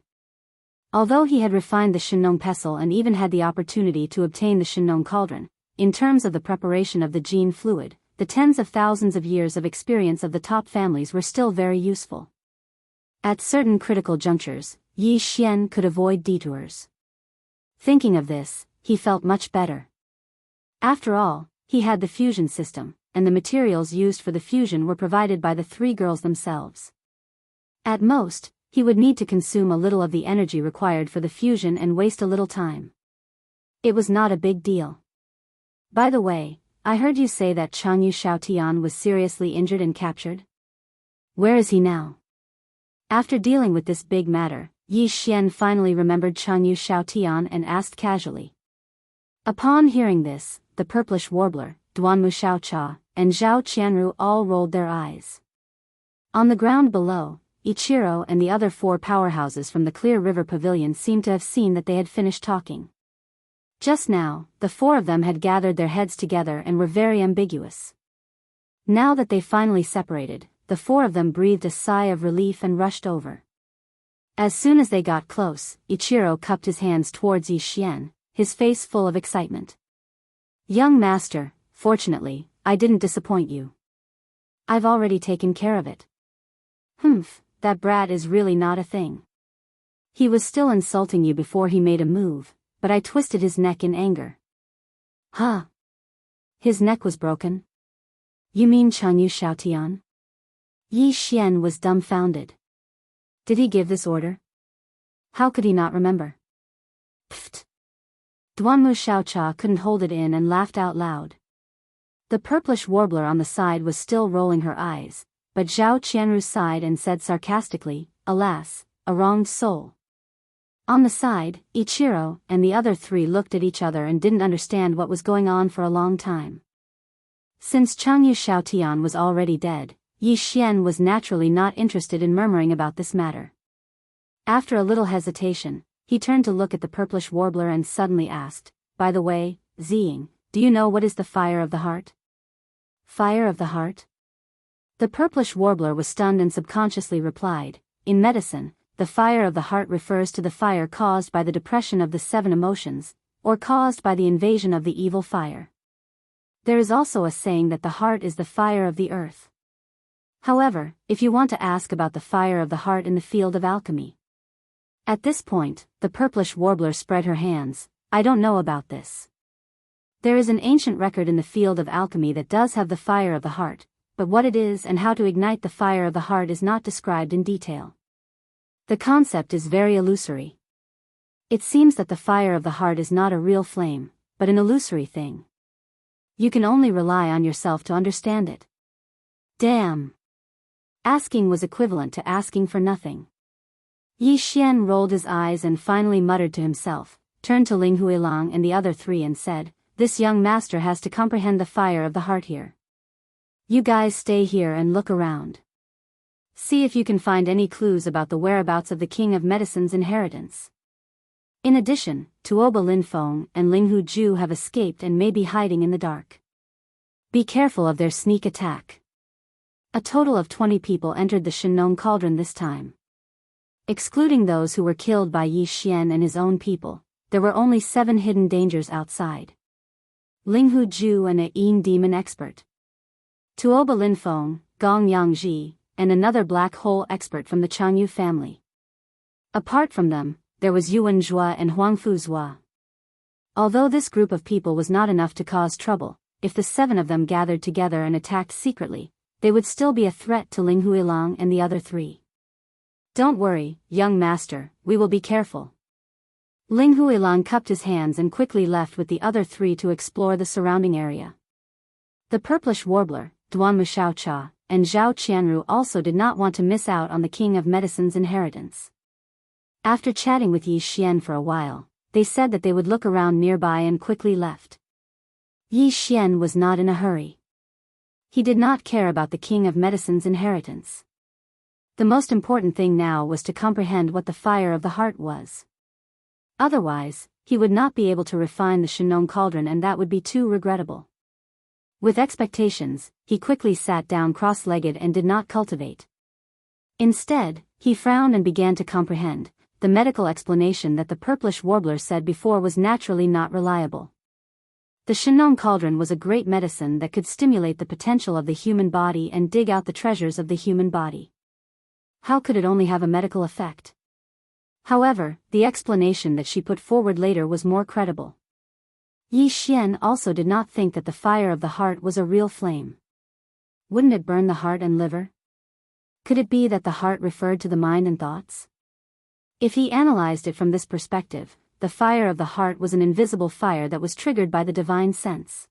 Although he had refined the Shenong pestle and even had the opportunity to obtain the Shenong cauldron, in terms of the preparation of the gene fluid, the tens of thousands of years of experience of the top families were still very useful. At certain critical junctures, Yi Xian could avoid detours. Thinking of this, he felt much better. After all, he had the fusion system, and the materials used for the fusion were provided by the three girls themselves. At most, he would need to consume a little of the energy required for the fusion and waste a little time. It was not a big deal. By the way, I heard you say that Jianghu Xiaotian was seriously injured and captured. Where is he now? After dealing with this big matter, Yi Xian finally remembered Jianghu Xiaotian and asked casually. Upon hearing this, the purplish warbler, Duanmu Xiaocha, and Zhao Qianru all rolled their eyes. On the ground below, Ichiro and the other four powerhouses from the Clear River Pavilion seemed to have seen that they had finished talking. Just now, the four of them had gathered their heads together and were very ambiguous. Now that they finally separated, the four of them breathed a sigh of relief and rushed over. As soon as they got close, Ichiro cupped his hands towards Yi Xian, his face full of excitement. Young master, fortunately, I didn't disappoint you. I've already taken care of it. Humph, that brat is really not a thing. He was still insulting you before he made a move, but I twisted his neck in anger. Huh? His neck was broken? You mean Jianghu Xiaotian? Yi Xian was dumbfounded. Did he give this order? How could he not remember? Pfft. Duanmu Xiaocha couldn't hold it in and laughed out loud. The purplish warbler on the side was still rolling her eyes, but Zhao Qianru sighed and said sarcastically, alas, a wronged soul. On the side, Ichiro and the other three looked at each other and didn't understand what was going on for a long time. Since Jianghu Xiaotian was already dead, Yi Xian was naturally not interested in murmuring about this matter. After a little hesitation, he turned to look at the purplish warbler and suddenly asked, by the way, Ziying, do you know what is the fire of the heart? Fire of the heart? The purplish warbler was stunned and subconsciously replied, in medicine, the fire of the heart refers to the fire caused by the depression of the 7 emotions, or caused by the invasion of the evil fire. There is also a saying that the heart is the fire of the earth. However, if you want to ask about the fire of the heart in the field of alchemy. At this point, the purplish warbler spread her hands, I don't know about this. There is an ancient record in the field of alchemy that does have the fire of the heart, but what it is and how to ignite the fire of the heart is not described in detail. The concept is very illusory. It seems that the fire of the heart is not a real flame, but an illusory thing. You can only rely on yourself to understand it. Damn. Asking was equivalent to asking for nothing. Yi Xian rolled his eyes and finally muttered to himself, turned to Ling Huilang and the other three and said, this young master has to comprehend the fire of the heart here. You guys stay here and look around. See if you can find any clues about the whereabouts of the King of Medicine's inheritance. In addition, Tuoba Linfeng and Linghu Ju have escaped and may be hiding in the dark. Be careful of their sneak attack. A total of 20 people entered the Shenong cauldron this time. Excluding those who were killed by Yi Xian and his own people, there were only 7 hidden dangers outside. Linghu Ju and a Yin demon expert. Tuoba Linfeng, Gong Yangji, and another black hole expert from the Changyu family. Apart from them, there was Yuan Zhua and Huangfu Zhua. Although this group of people was not enough to cause trouble, if the 7 of them gathered together and attacked secretly, they would still be a threat to Ling Huilang and the other 3. Don't worry, young master, we will be careful. Ling Huilang cupped his hands and quickly left with the other 3 to explore the surrounding area. The purplish warbler, Duanmu Xiaocha, and Zhao Qianru also did not want to miss out on the King of Medicine's inheritance. After chatting with Yi Xian for a while, they said that they would look around nearby and quickly left. Yi Xian was not in a hurry. He did not care about the King of Medicine's inheritance. The most important thing now was to comprehend what the fire of the heart was. Otherwise, he would not be able to refine the Shenong cauldron, and that would be too regrettable. With expectations, he quickly sat down cross-legged and did not cultivate. Instead, he frowned and began to comprehend. The medical explanation that the purplish warbler said before was naturally not reliable. The Shenong cauldron was a great medicine that could stimulate the potential of the human body and dig out the treasures of the human body. How could it only have a medical effect? However, the explanation that she put forward later was more credible. Yi Xian also did not think that the fire of the heart was a real flame. Wouldn't it burn the heart and liver? Could it be that the heart referred to the mind and thoughts? If he analyzed it from this perspective, the fire of the heart was an invisible fire that was triggered by the divine sense.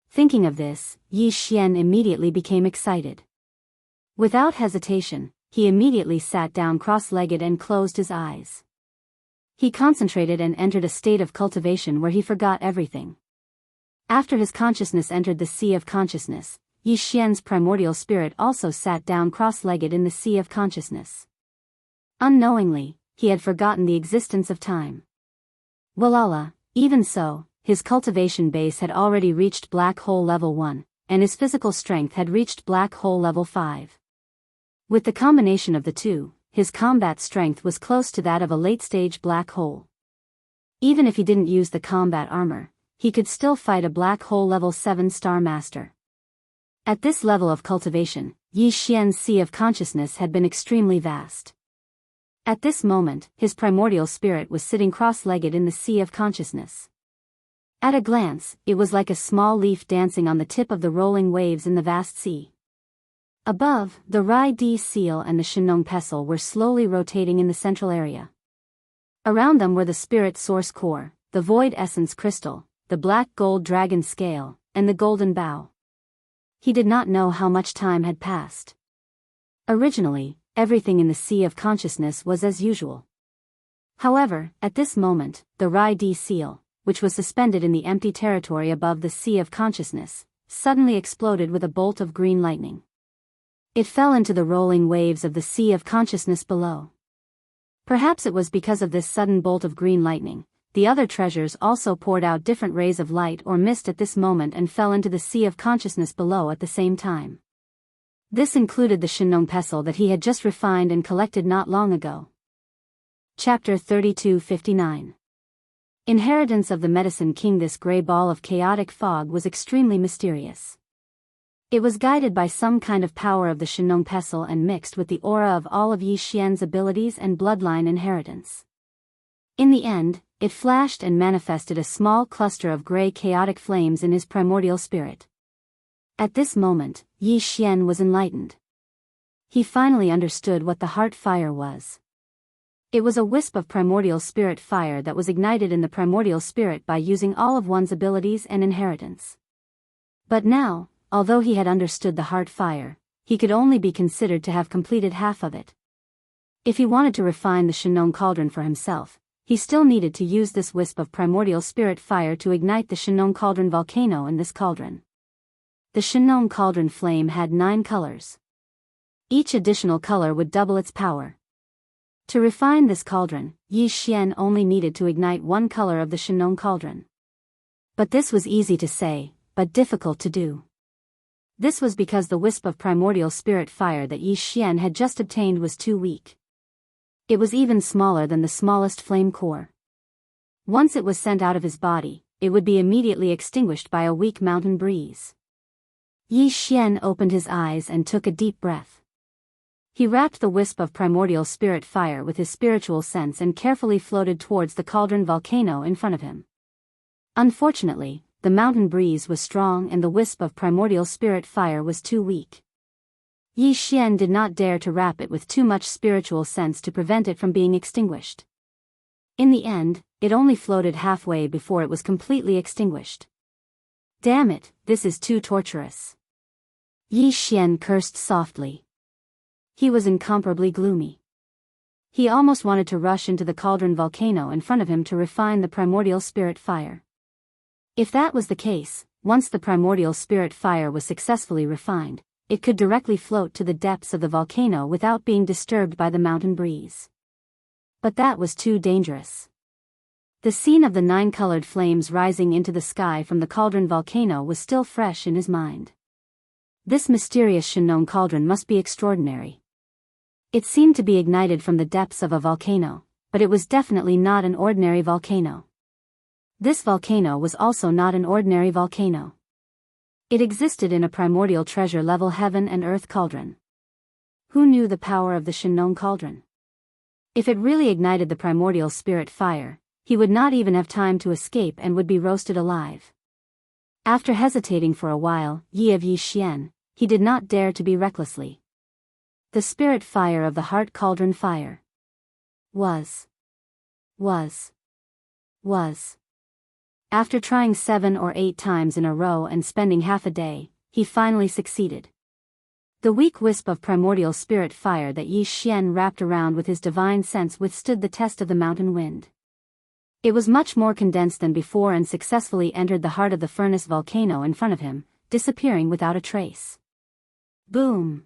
Thinking of this, Yi Xian immediately became excited. Without hesitation, he immediately sat down cross-legged and closed his eyes. He concentrated and entered a state of cultivation where he forgot everything. After his consciousness entered the sea of consciousness, Yi Xian's primordial spirit also sat down cross-legged in the sea of consciousness. Unknowingly, he had forgotten the existence of time. Walala, even so, his cultivation base had already reached black hole level 1, and his physical strength had reached black hole level 5. With the combination of the two, his combat strength was close to that of a late-stage black hole. Even if he didn't use the combat armor, he could still fight a black hole level 7 star master. At this level of cultivation, Yi Xian's sea of consciousness had been extremely vast. At this moment, his primordial spirit was sitting cross-legged in the sea of consciousness. At a glance, it was like a small leaf dancing on the tip of the rolling waves in the vast sea. Above, the Rai Di seal and the Shenong pestle were slowly rotating in the central area. Around them were the spirit source core, the void essence crystal, the black gold dragon scale, and the golden bow. He did not know how much time had passed. Originally, everything in the sea of consciousness was as usual. However, at this moment, the Rai Di seal, which was suspended in the empty territory above the sea of consciousness, suddenly exploded with a bolt of green lightning. It fell into the rolling waves of the sea of consciousness below. Perhaps it was because of this sudden bolt of green lightning, the other treasures also poured out different rays of light or mist at this moment and fell into the sea of consciousness below at the same time. This included the Shenong pestle that he had just refined and collected not long ago. Chapter 32:59. Inheritance of the Medicine King. This gray ball of chaotic fog was extremely mysterious. It was guided by some kind of power of the Shenong pestle and mixed with the aura of all of Yi Xian's abilities and bloodline inheritance. In the end, it flashed and manifested a small cluster of gray chaotic flames in his primordial spirit. At this moment, Yi Xian was enlightened. He finally understood what the heart fire was. It was a wisp of primordial spirit fire that was ignited in the primordial spirit by using all of one's abilities and inheritance. But now, although he had understood the heart fire, he could only be considered to have completed half of it. If he wanted to refine the Shenong cauldron for himself, he still needed to use this wisp of primordial spirit fire to ignite the Shenong cauldron volcano in this cauldron. The Shenong cauldron flame had 9 colors. Each additional color would double its power. To refine this cauldron, Yi Xian only needed to ignite 1 color of the Shenong cauldron. But this was easy to say, but difficult to do. This was because the wisp of primordial spirit fire that Yi Xian had just obtained was too weak. It was even smaller than the smallest flame core. Once it was sent out of his body, it would be immediately extinguished by a weak mountain breeze. Yi Xian opened his eyes and took a deep breath. He wrapped the wisp of primordial spirit fire with his spiritual sense and carefully floated towards the cauldron volcano in front of him. Unfortunately, the mountain breeze was strong and the wisp of primordial spirit fire was too weak. Yi Xian did not dare to wrap it with too much spiritual sense to prevent it from being extinguished. In the end, it only floated halfway before it was completely extinguished. Damn it, this is too torturous. Yi Xian cursed softly. He was incomparably gloomy. He almost wanted to rush into the cauldron volcano in front of him to refine the primordial spirit fire. If that was the case, once the primordial spirit fire was successfully refined, it could directly float to the depths of the volcano without being disturbed by the mountain breeze. But that was too dangerous. The scene of the 9-colored flames rising into the sky from the cauldron volcano was still fresh in his mind. This mysterious Shenong cauldron must be extraordinary. It seemed to be ignited from the depths of a volcano, but it was definitely not an ordinary volcano. This volcano was also not an ordinary volcano. It existed in a primordial treasure-level heaven and earth cauldron. Who knew the power of the Shenong cauldron? If it really ignited the primordial spirit fire, he would not even have time to escape and would be roasted alive. After hesitating for a while, Yi Xian, he did not dare to be recklessly. The spirit fire of the heart cauldron fire was. After trying 7 or 8 times in a row and spending half a day, he finally succeeded. The weak wisp of primordial spirit fire that Yi Xian wrapped around with his divine sense withstood the test of the mountain wind. It was much more condensed than before and successfully entered the heart of the furnace volcano in front of him, disappearing without a trace. Boom!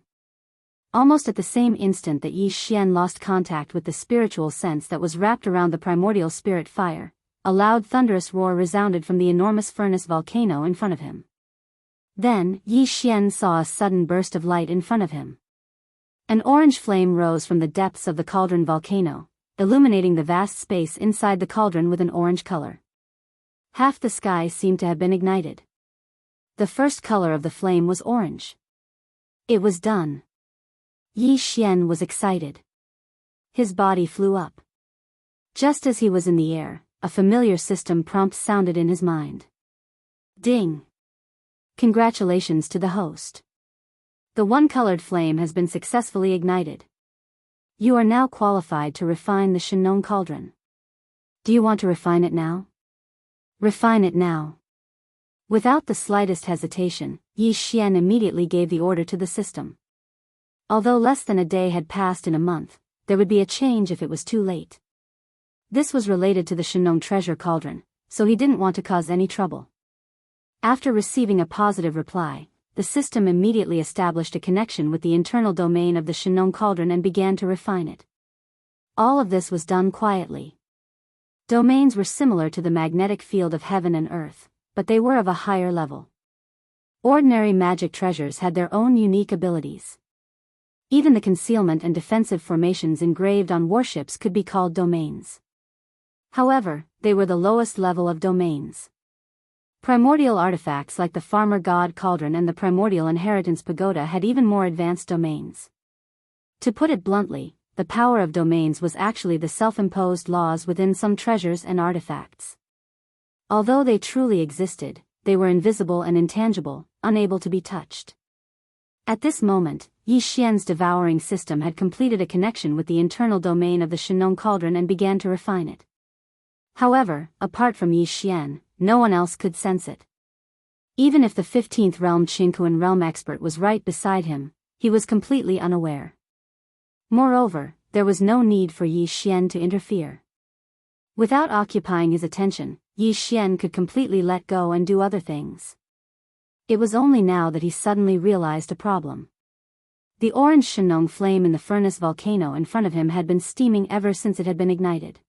Almost at the same instant that Yi Xian lost contact with the spiritual sense that was wrapped around the primordial spirit fire, a loud thunderous roar resounded from the enormous furnace volcano in front of him. Then, Yi Xian saw a sudden burst of light in front of him. An orange flame rose from the depths of the cauldron volcano, illuminating the vast space inside the cauldron with an orange color. Half the sky seemed to have been ignited. The first color of the flame was orange. It was done. Yi Xian was excited. His body flew up. Just as he was in the air, a familiar system prompt sounded in his mind. Ding! Congratulations to the host. The one-colored flame has been successfully ignited. You are now qualified to refine the Shenong cauldron. Do you want to refine it now? Refine it now. Without the slightest hesitation, Yi Xian immediately gave the order to the system. Although less than a day had passed in a month, there would be a change if it was too late. This was related to the Shenong treasure cauldron, so he didn't want to cause any trouble. After receiving a positive reply, the system immediately established a connection with the internal domain of the Shenong cauldron and began to refine it. All of this was done quietly. Domains were similar to the magnetic field of heaven and earth, but they were of a higher level. Ordinary magic treasures had their own unique abilities. Even the concealment and defensive formations engraved on warships could be called domains. However, they were the lowest level of domains. Primordial artifacts like the Farmer God Cauldron and the Primordial Inheritance Pagoda had even more advanced domains. To put it bluntly, the power of domains was actually the self-imposed laws within some treasures and artifacts. Although they truly existed, they were invisible and intangible, unable to be touched. At this moment, Yi Xian's devouring system had completed a connection with the internal domain of the Shenong cauldron and began to refine it. However, apart from Yi Xian, no one else could sense it. Even if the 15th realm Qingquan realm expert was right beside him, he was completely unaware. Moreover, there was no need for Yi Xian to interfere. Without occupying his attention, Yi Xian could completely let go and do other things. It was only now that he suddenly realized a problem. The orange Shenong flame in the furnace volcano in front of him had been steaming ever since it had been ignited.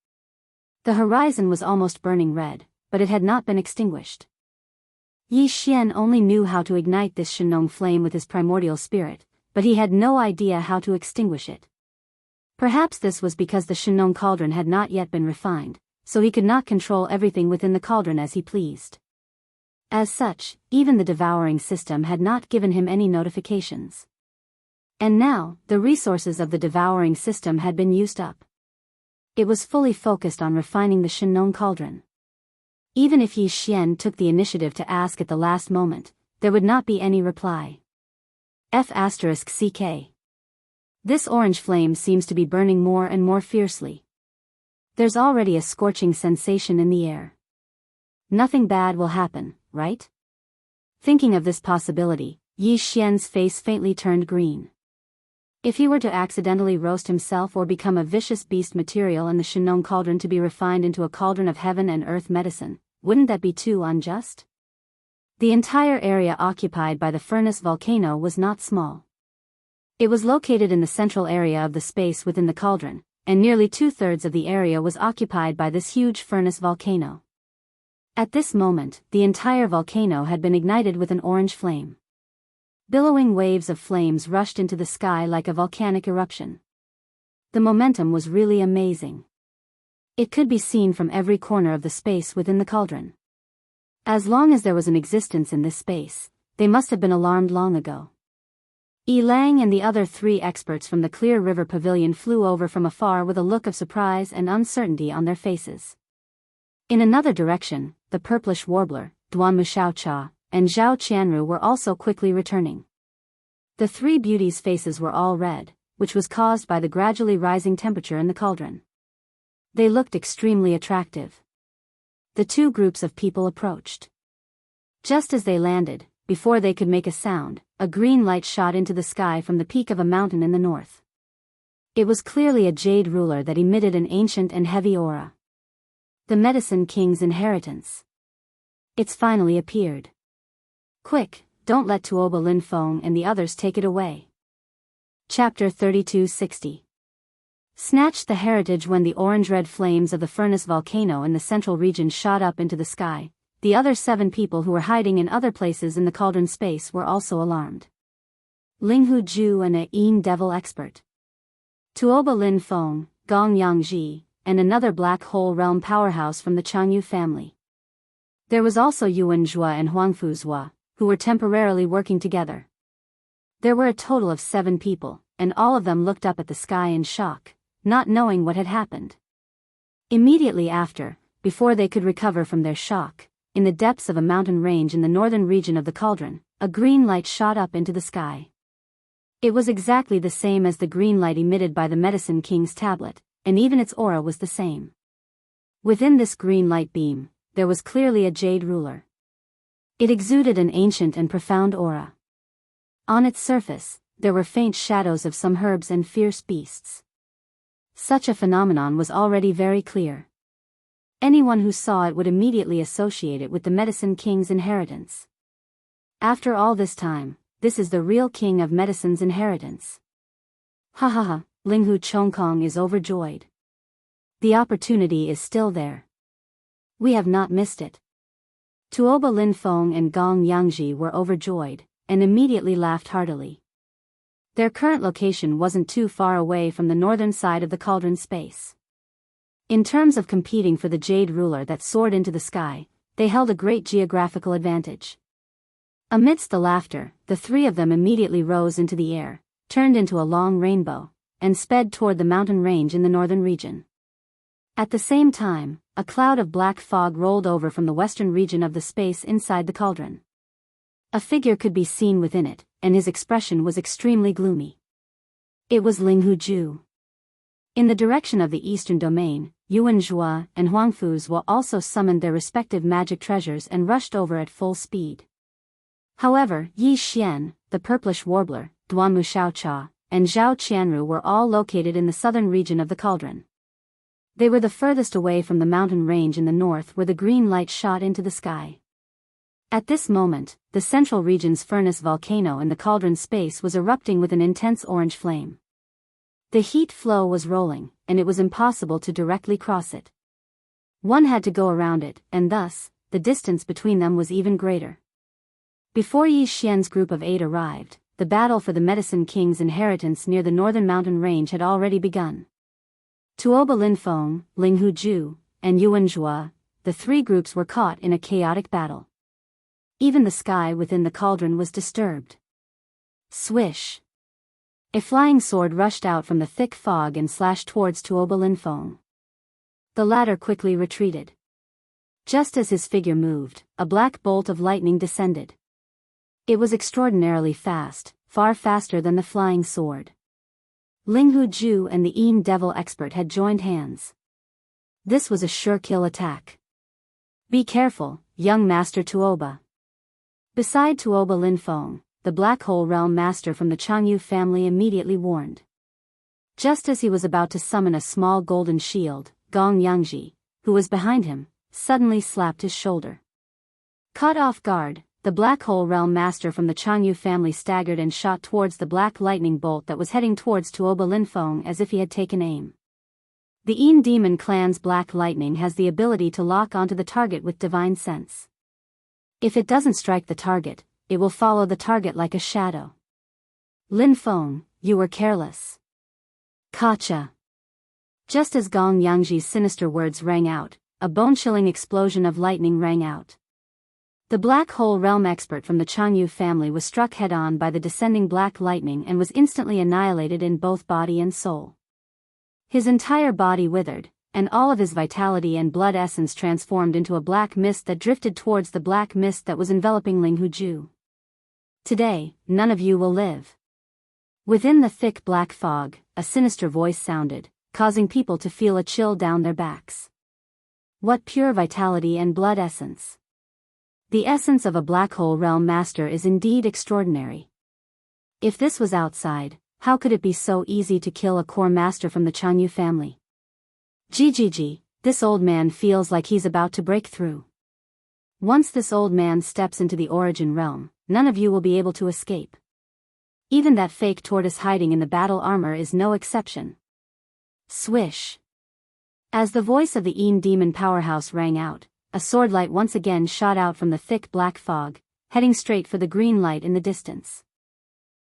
The horizon was almost burning red, but it had not been extinguished. Yi Xian only knew how to ignite this Shenong flame with his primordial spirit, but he had no idea how to extinguish it. Perhaps this was because the Shenong cauldron had not yet been refined, so he could not control everything within the cauldron as he pleased. As such, even the devouring system had not given him any notifications. And now, the resources of the devouring system had been used up. It was fully focused on refining the Shenong cauldron. Even if Yi Xian took the initiative to ask at the last moment, there would not be any reply. F***CK. This orange flame seems to be burning more and more fiercely. There's already a scorching sensation in the air. Nothing bad will happen, right? Thinking of this possibility, Yi Xian's face faintly turned green. If he were to accidentally roast himself or become a vicious beast material in the Shenong cauldron to be refined into a cauldron of heaven and earth medicine, wouldn't that be too unjust? The entire area occupied by the furnace volcano was not small. It was located in the central area of the space within the cauldron, and nearly 2/3 of the area was occupied by this huge furnace volcano. At this moment, the entire volcano had been ignited with an orange flame. Billowing waves of flames rushed into the sky like a volcanic eruption. The momentum was really amazing. It could be seen from every corner of the space within the cauldron. As long as there was an existence in this space, they must have been alarmed long ago. Lang and the other 3 experts from the Clear River Pavilion flew over from afar with a look of surprise and uncertainty on their faces. In another direction, the purplish warbler, Duanmu Xiaocha, and Zhao Qianru were also quickly returning. The 3 beauties' faces were all red, which was caused by the gradually rising temperature in the cauldron. They looked extremely attractive. The 2 groups of people approached. Just as they landed, before they could make a sound, a green light shot into the sky from the peak of a mountain in the north. It was clearly a jade ruler that emitted an ancient and heavy aura. The Medicine King's inheritance. It's finally appeared. Quick, don't let Tuoba Linfeng and the others take it away. Chapter 3260. Snatched the heritage. When the orange-red flames of the furnace volcano in the central region shot up into the sky, the other 7 people who were hiding in other places in the cauldron space were also alarmed. Linghu Ju and a Yin devil expert. Tuoba Linfeng, Gong Yangji, and another black hole realm powerhouse from the Jianghu family. There was also Yuan Zhua and Huangfu Zhua, who were temporarily working together. There were a total of 7 people, and all of them looked up at the sky in shock, not knowing what had happened. Immediately after, before they could recover from their shock, in the depths of a mountain range in the northern region of the cauldron, a green light shot up into the sky. It was exactly the same as the green light emitted by the Medicine King's tablet, and even its aura was the same. Within this green light beam, there was clearly a jade ruler. It exuded an ancient and profound aura. On its surface, there were faint shadows of some herbs and fierce beasts. Such a phenomenon was already very clear. Anyone who saw it would immediately associate it with the Medicine King's inheritance. After all this time, this is the real king of medicine's inheritance. Ha ha ha, Linghu Chongkong is overjoyed. The opportunity is still there. We have not missed it. Tuoba Linfeng and Gong Yangji were overjoyed, and immediately laughed heartily. Their current location wasn't too far away from the northern side of the cauldron space. In terms of competing for the jade ruler that soared into the sky, they held a great geographical advantage. Amidst the laughter, the 3 of them immediately rose into the air, turned into a long rainbow, and sped toward the mountain range in the northern region. At the same time, a cloud of black fog rolled over from the western region of the space inside the cauldron. A figure could be seen within it, and his expression was extremely gloomy. It was Linghu Ju. In the direction of the eastern domain, Yuan Zhua and Huangfu Zhua also summoned their respective magic treasures and rushed over at full speed. However, Yi Xian, the purplish warbler, Duanmu Xiaocha, and Zhao Qianru were all located in the southern region of the cauldron. They were the furthest away from the mountain range in the north where the green light shot into the sky. At this moment, the central region's furnace volcano in the cauldron space was erupting with an intense orange flame. The heat flow was rolling, and it was impossible to directly cross it. One had to go around it, and thus, the distance between them was even greater. Before Yi Xian's group of 8 arrived, the battle for the Medicine King's inheritance near the northern mountain range had already begun. Tuoba Linfeng, Linghu Ju, and Yuan Zhua, the 3 groups were caught in a chaotic battle. Even the sky within the cauldron was disturbed. Swish! A flying sword rushed out from the thick fog and slashed towards Tuoba Linfeng. The latter quickly retreated. Just as his figure moved, a black bolt of lightning descended. It was extraordinarily fast, far faster than the flying sword. Linghu Ju and the Yin devil expert had joined hands. This was a sure kill attack. Be careful, young Master Tuoba. Beside Tuoba Linfeng, the Black Hole Realm Master from the Jianghu family immediately warned. Just as he was about to summon a small golden shield, Gong Yangji, who was behind him, suddenly slapped his shoulder. Caught off guard, the Black Hole Realm Master from the Jianghu family staggered and shot towards the black lightning bolt that was heading towards Tuoba Linfeng as if he had taken aim. The Yin Demon clan's black lightning has the ability to lock onto the target with divine sense. If it doesn't strike the target, it will follow the target like a shadow. Linfeng, you were careless. Gotcha. Just as Gong Yangji's sinister words rang out, a bone-chilling explosion of lightning rang out. The Black Hole Realm expert from the Jianghu family was struck head-on by the descending black lightning and was instantly annihilated in both body and soul. His entire body withered, and all of his vitality and blood essence transformed into a black mist that drifted towards the black mist that was enveloping Ling Huju. Today, none of you will live. Within the thick black fog, a sinister voice sounded, causing people to feel a chill down their backs. What pure vitality and blood essence! The essence of a Black Hole Realm Master is indeed extraordinary. If this was outside, how could it be so easy to kill a core master from the Jianghu family? Gigi, this old man feels like he's about to break through. Once this old man steps into the origin realm, none of you will be able to escape. Even that fake tortoise hiding in the battle armor is no exception. Swish. As the voice of the Yin Demon powerhouse rang out, a sword light once again shot out from the thick black fog, heading straight for the green light in the distance.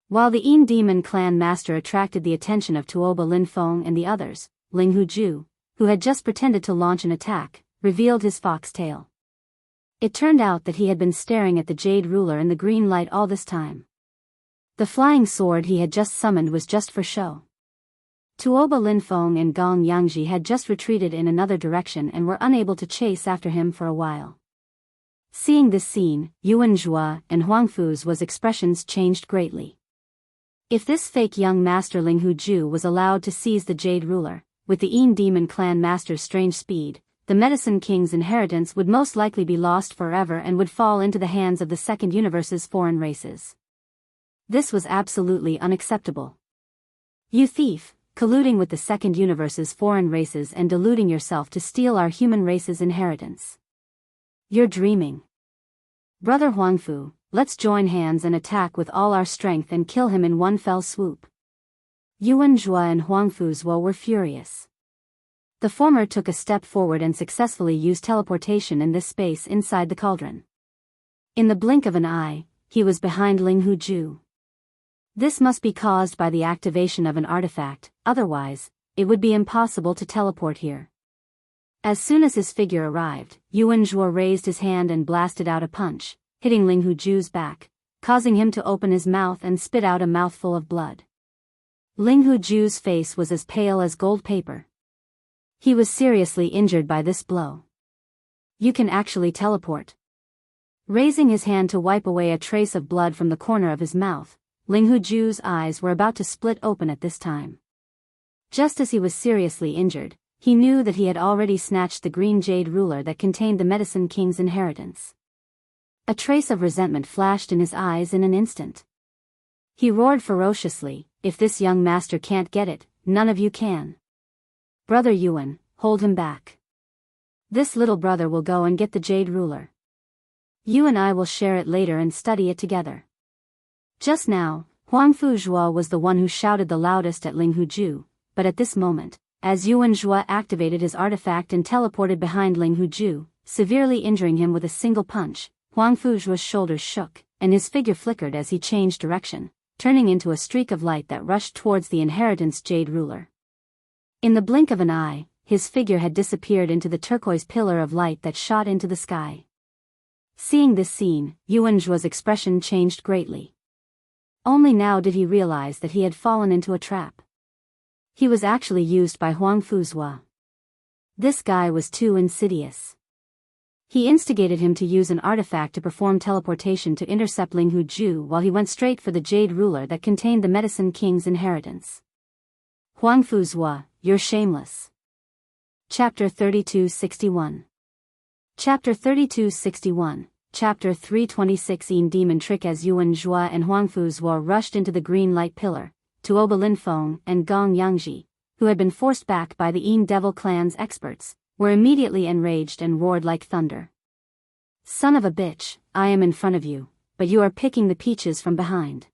While the Yin Demon clan master attracted the attention of Tuoba Linfeng and the others, Ling Huju, who had just pretended to launch an attack, revealed his fox tail. It turned out that he had been staring at the Jade Ruler in the green light all this time. The flying sword he had just summoned was just for show. Tuoba Linfeng and Gong Yangji had just retreated in another direction and were unable to chase after him for a while. Seeing this scene, Yuan Zhua and Huang Fu's expressions changed greatly. If this fake young master Ling Huju was allowed to seize the Jade Ruler, with the Yin Demon clan master's strange speed, the Medicine King's inheritance would most likely be lost forever and would fall into the hands of the Second Universe's foreign races. This was absolutely unacceptable. You thief, colluding with the Second Universe's foreign races and deluding yourself to steal our human race's inheritance. You're dreaming. Brother Huangfu, let's join hands and attack with all our strength and kill him in one fell swoop. Yuan Zhua and Huangfu were furious. The former took a step forward and successfully used teleportation in this space inside the cauldron. In the blink of an eye, he was behind Ling Huju. This must be caused by the activation of an artifact, otherwise, it would be impossible to teleport here. As soon as his figure arrived, Yuan Zhuo raised his hand and blasted out a punch, hitting Ling Huju's back, causing him to open his mouth and spit out a mouthful of blood. Ling Huju's face was as pale as gold paper. He was seriously injured by this blow. You can actually teleport. Raising his hand to wipe away a trace of blood from the corner of his mouth, Ling Huju's eyes were about to split open at this time. Just as he was seriously injured, he knew that he had already snatched the green jade ruler that contained the Medicine King's inheritance. A trace of resentment flashed in his eyes in an instant. He roared ferociously, if this young master can't get it, none of you can. Brother Yuan, hold him back. This little brother will go and get the jade ruler. You and I will share it later and study it together. Just now, Huangfu Zhuo was the one who shouted the loudest at Ling Huju, but at this moment, as Yuan Zhuo activated his artifact and teleported behind Ling Huju, severely injuring him with a single punch, Huangfu Zhuo's shoulders shook, and his figure flickered as he changed direction, turning into a streak of light that rushed towards the inheritance jade ruler. In the blink of an eye, his figure had disappeared into the turquoise pillar of light that shot into the sky. Seeing this scene, Yuan Zhuo's expression changed greatly. Only now did he realize that he had fallen into a trap. He was actually used by Huangfu Zhuo. This guy was too insidious. He instigated him to use an artifact to perform teleportation to intercept Ling Huju while he went straight for the jade ruler that contained the Medicine King's inheritance. Huangfu Zhuo, you're shameless. Chapter 3261. Chapter 3261, Chapter 326 Yin Demon Trick. As Yuan Zhua and Huangfu Zhuo rushed into the green light pillar, Tuoba Linfeng and Gong Yangji, who had been forced back by the Yin Devil clan's experts, were immediately enraged and roared like thunder. Son of a bitch, I am in front of you, but you are picking the peaches from behind.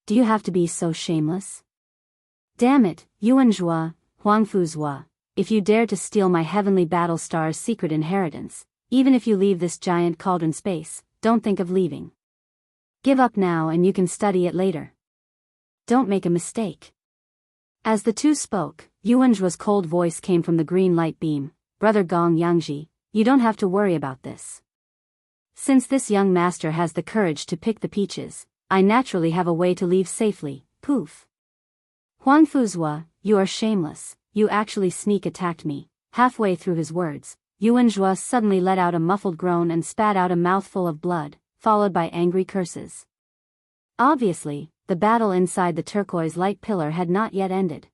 Do you have to be so shameless? Damn it, Yuan Zhua, Huangfu Zhuo, if you dare to steal my heavenly battle star's secret inheritance, even if you leave this giant cauldron space, don't think of leaving. Give up now and you can study it later. Don't make a mistake. As the two spoke, Yuan Zhua's cold voice came from the green light beam. Brother Gong Yangji, you don't have to worry about this. Since this young master has the courage to pick the peaches, I naturally have a way to leave safely. Poof. Huangfu Zhuo, you are shameless, you actually sneak attacked me. Halfway through his words, Yuan Zhuo suddenly let out a muffled groan and spat out a mouthful of blood, followed by angry curses. Obviously, the battle inside the turquoise light pillar had not yet ended.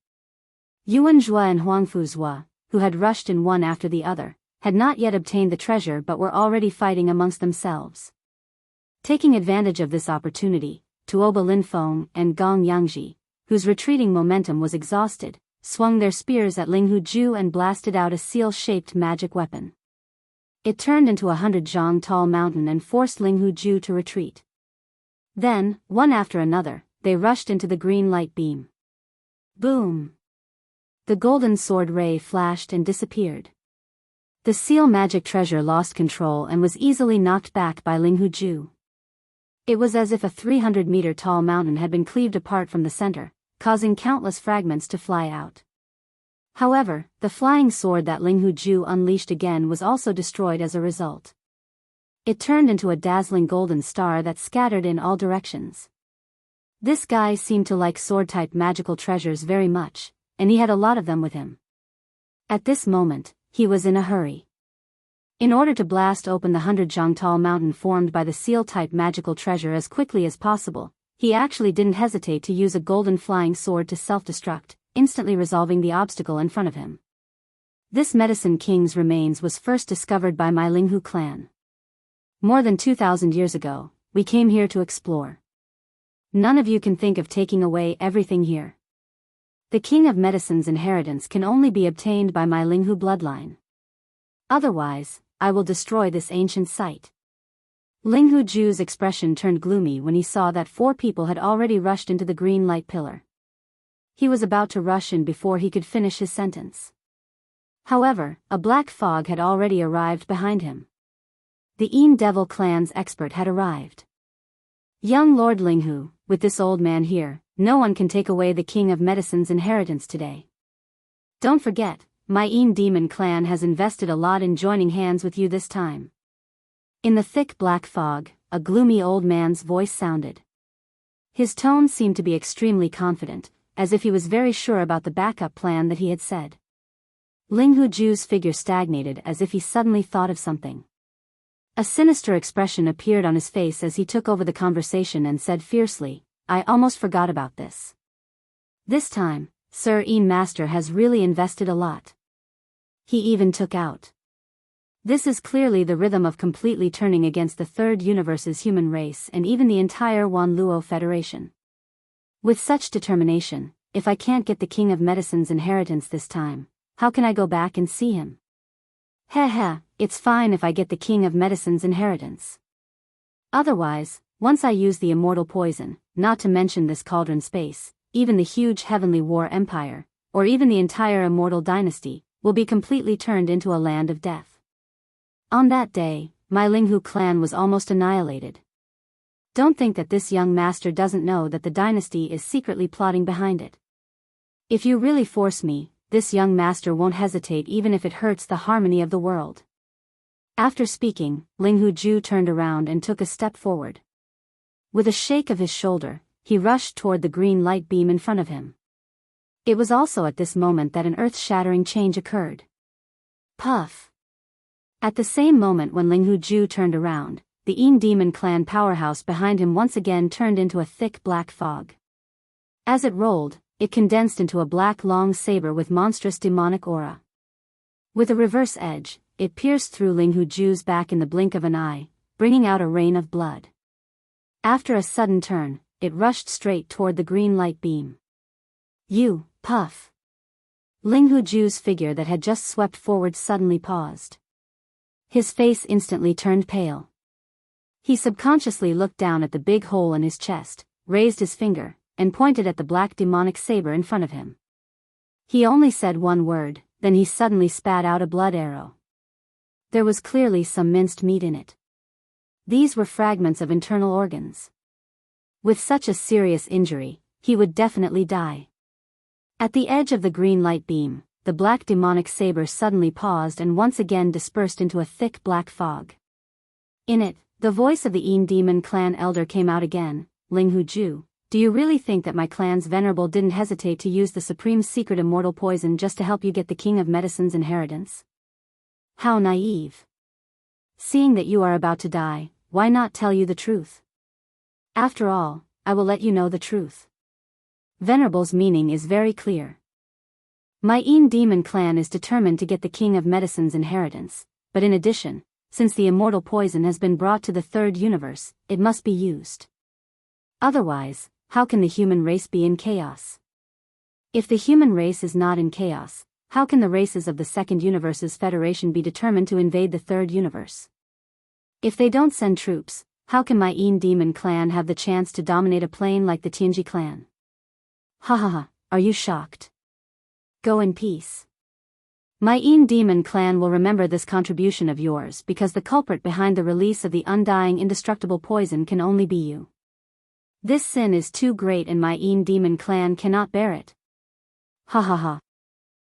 Yuan Zhuo and Huangfu Zhuo, who had rushed in one after the other, had not yet obtained the treasure but were already fighting amongst themselves. Taking advantage of this opportunity, Tuoba Linfeng and Gong Yangji, whose retreating momentum was exhausted, swung their spears at Linghu Ju and blasted out a seal-shaped magic weapon. It turned into 100 zhang tall mountain and forced Linghu Ju to retreat. Then, one after another, they rushed into the green light beam. Boom! The golden sword ray flashed and disappeared. The seal magic treasure lost control and was easily knocked back by Linghu Ju. It was as if a 300-meter tall mountain had been cleaved apart from the center, causing countless fragments to fly out. However, the flying sword that Linghu Ju unleashed again was also destroyed as a result. It turned into a dazzling golden star that scattered in all directions. This guy seemed to like sword-type magical treasures very much, and he had a lot of them with him. At this moment, he was in a hurry. In order to blast open the 100 zhang tall mountain formed by the seal-type magical treasure as quickly as possible, he actually didn't hesitate to use a golden flying sword to self-destruct, instantly resolving the obstacle in front of him. This Medicine King's remains was first discovered by my Linghu clan. More than 2,000 years ago, we came here to explore. None of you can think of taking away everything here. The King of Medicine's inheritance can only be obtained by my Linghu bloodline. Otherwise, I will destroy this ancient site. Linghu Ju's expression turned gloomy when he saw that 4 people had already rushed into the green light pillar. He was about to rush in before he could finish his sentence. However, a black fog had already arrived behind him. The Yin Devil clan's expert had arrived. Young Lord Linghu, with this old man here, no one can take away the King of Medicine's inheritance today. Don't forget, my Yin Demon clan has invested a lot in joining hands with you this time. In the thick black fog, a gloomy old man's voice sounded. His tone seemed to be extremely confident, as if he was very sure about the backup plan that he had said. Linghu Ju's figure stagnated as if he suddenly thought of something. A sinister expression appeared on his face as he took over the conversation and said fiercely, I almost forgot about this. This time, Sir Yin Master has really invested a lot. He even took out. This is clearly the rhythm of completely turning against the Third Universe's human race and even the entire Wanluo Federation. With such determination, if I can't get the King of Medicine's inheritance this time, how can I go back and see him? Heh, it's fine if I get the King of Medicine's inheritance. Otherwise, once I use the immortal poison, not to mention this cauldron space, even the huge heavenly war empire, or even the entire immortal dynasty, will be completely turned into a land of death. On that day, my Linghu clan was almost annihilated. Don't think that this young master doesn't know that the dynasty is secretly plotting behind it. If you really force me, this young master won't hesitate even if it hurts the harmony of the world. After speaking, Linghu Ju turned around and took a step forward. With a shake of his shoulder, he rushed toward the green light beam in front of him. It was also at this moment that an earth-shattering change occurred. Puff! At the same moment when Linghu Ju turned around, the Yin Demon clan powerhouse behind him once again turned into a thick black fog. As it rolled, it condensed into a black long saber with monstrous demonic aura. With a reverse edge, it pierced through Linghu Ju's back in the blink of an eye, bringing out a rain of blood. After a sudden turn, it rushed straight toward the green light beam. You, puff! Ling Huju's figure that had just swept forward suddenly paused. His face instantly turned pale. He subconsciously looked down at the big hole in his chest, raised his finger, and pointed at the black demonic saber in front of him. He only said one word, then he suddenly spat out a blood arrow. There was clearly some minced meat in it. These were fragments of internal organs. With such a serious injury, he would definitely die. At the edge of the green light beam, the black demonic saber suddenly paused and once again dispersed into a thick black fog. In it, the voice of the Yin Demon clan elder came out again. Ling Huju, do you really think that my clan's venerable didn't hesitate to use the supreme secret immortal poison just to help you get the King of Medicine's inheritance? How naive. Seeing that you are about to die, why not tell you the truth? After all, I will let you know the truth. Venerable's meaning is very clear. My Yin Demon clan is determined to get the King of Medicine's inheritance, but in addition, since the immortal poison has been brought to the third universe, it must be used. Otherwise, how can the human race be in chaos? If the human race is not in chaos, how can the races of the second universe's federation be determined to invade the third universe? If they don't send troops, how can my Yin Demon clan have the chance to dominate a plane like the Tianji clan? Ha ha ha, are you shocked? Go in peace. My Yin Demon clan will remember this contribution of yours because the culprit behind the release of the undying indestructible poison can only be you. This sin is too great and my Yin Demon clan cannot bear it. Ha ha ha.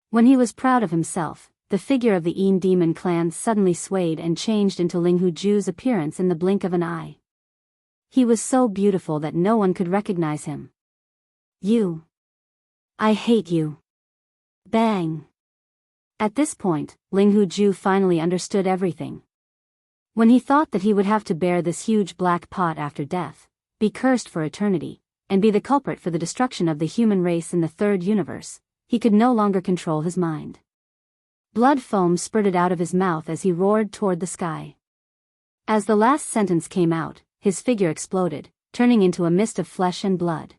When he was proud of himself, the figure of the Yin Demon clan suddenly swayed and changed into Ling Huju's appearance in the blink of an eye. He was so beautiful that no one could recognize him. You. I hate you. Bang. At this point, Ling Huju finally understood everything. When he thought that he would have to bear this huge black pot after death, be cursed for eternity, and be the culprit for the destruction of the human race in the third universe, he could no longer control his mind. Blood foam spurted out of his mouth as he roared toward the sky. As the last sentence came out, his figure exploded, turning into a mist of flesh and blood.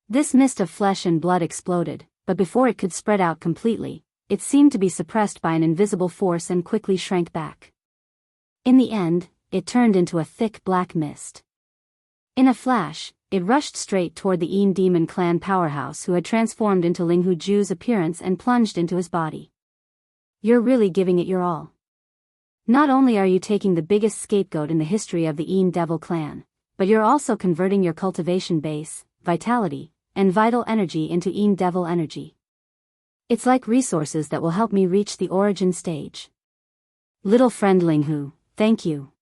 This mist of flesh and blood exploded, but before it could spread out completely, it seemed to be suppressed by an invisible force and quickly shrank back. In the end, it turned into a thick black mist. In a flash, it rushed straight toward the Yin Demon clan powerhouse who had transformed into Ling Huju's appearance and plunged into his body. You're really giving it your all. Not only are you taking the biggest scapegoat in the history of the Yin Devil clan, but you're also converting your cultivation base, vitality, and vital energy into Yin Devil energy. It's like resources that will help me reach the origin stage. Little friend Ling Hu, thank you.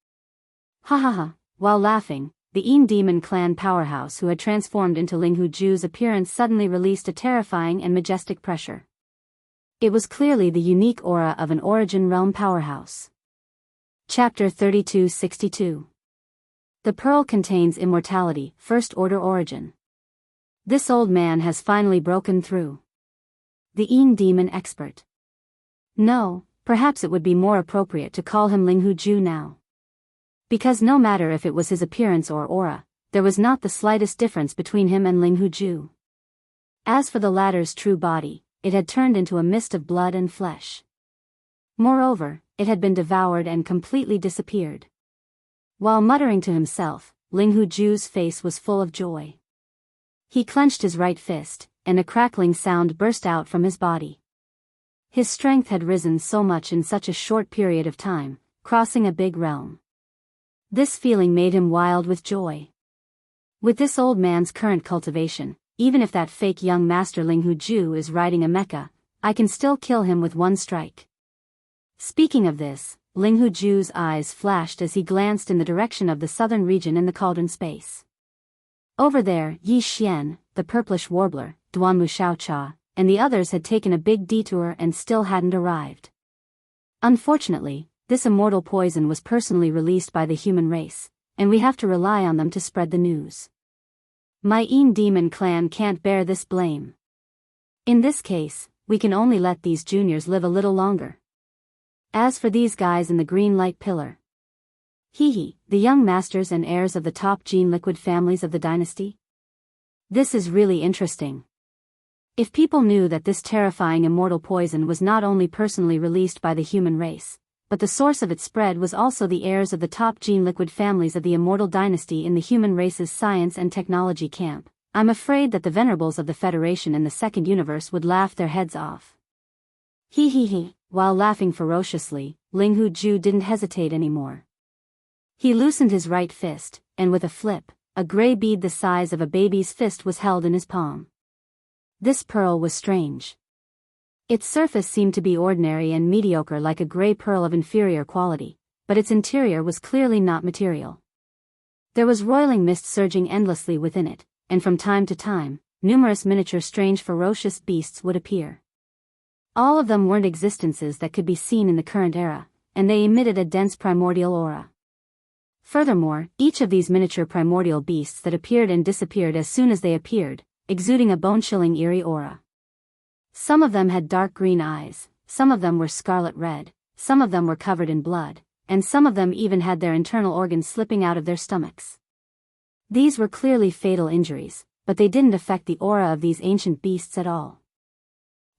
Ha ha ha. While laughing, the Yin Demon clan powerhouse who had transformed into Ling Huju's appearance suddenly released a terrifying and majestic pressure. It was clearly the unique aura of an Origin Realm powerhouse. Chapter 3262. The pearl contains immortality, First Order Origin. This old man has finally broken through. The Yin Demon expert. No, perhaps it would be more appropriate to call him Ling Huju now. Because no matter if it was his appearance or aura, there was not the slightest difference between him and Ling Huju. As for the latter's true body, it had turned into a mist of blood and flesh. Moreover, it had been devoured and completely disappeared. While muttering to himself, Ling Huju's face was full of joy. He clenched his right fist, and a crackling sound burst out from his body. His strength had risen so much in such a short period of time, crossing a big realm. This feeling made him wild with joy. With this old man's current cultivation, even if that fake young master Ling Huju is riding a mecha, I can still kill him with one strike. Speaking of this, Ling Huju's eyes flashed as he glanced in the direction of the southern region in the cauldron space. Over there, Yi Xian, the purplish warbler, Duanmu Xiaocha, and the others had taken a big detour and still hadn't arrived. Unfortunately, this immortal poison was personally released by the human race, and we have to rely on them to spread the news. My Yin Demon clan can't bear this blame. In this case, we can only let these juniors live a little longer. As for these guys in the green light pillar, The young masters and heirs of the top gene liquid families of the dynasty? This is really interesting. If people knew that this terrifying immortal poison was not only personally released by the human race, but the source of its spread was also the heirs of the top gene liquid families of the immortal dynasty in the human race's science and technology camp, I'm afraid that the venerables of the Federation in the second universe would laugh their heads off. While laughing ferociously, Ling Hujie didn't hesitate anymore. He loosened his right fist, and with a flip, a gray bead the size of a baby's fist was held in his palm. This pearl was strange. Its surface seemed to be ordinary and mediocre, like a gray pearl of inferior quality, but its interior was clearly not material. There was roiling mist surging endlessly within it, and from time to time, numerous miniature strange ferocious beasts would appear. All of them weren't existences that could be seen in the current era, and they emitted a dense primordial aura. Furthermore, each of these miniature primordial beasts that appeared and disappeared as soon as they appeared, exuding a bone-chilling eerie aura. Some of them had dark green eyes, some of them were scarlet red, some of them were covered in blood, and some of them even had their internal organs slipping out of their stomachs. These were clearly fatal injuries, but they didn't affect the aura of these ancient beasts at all.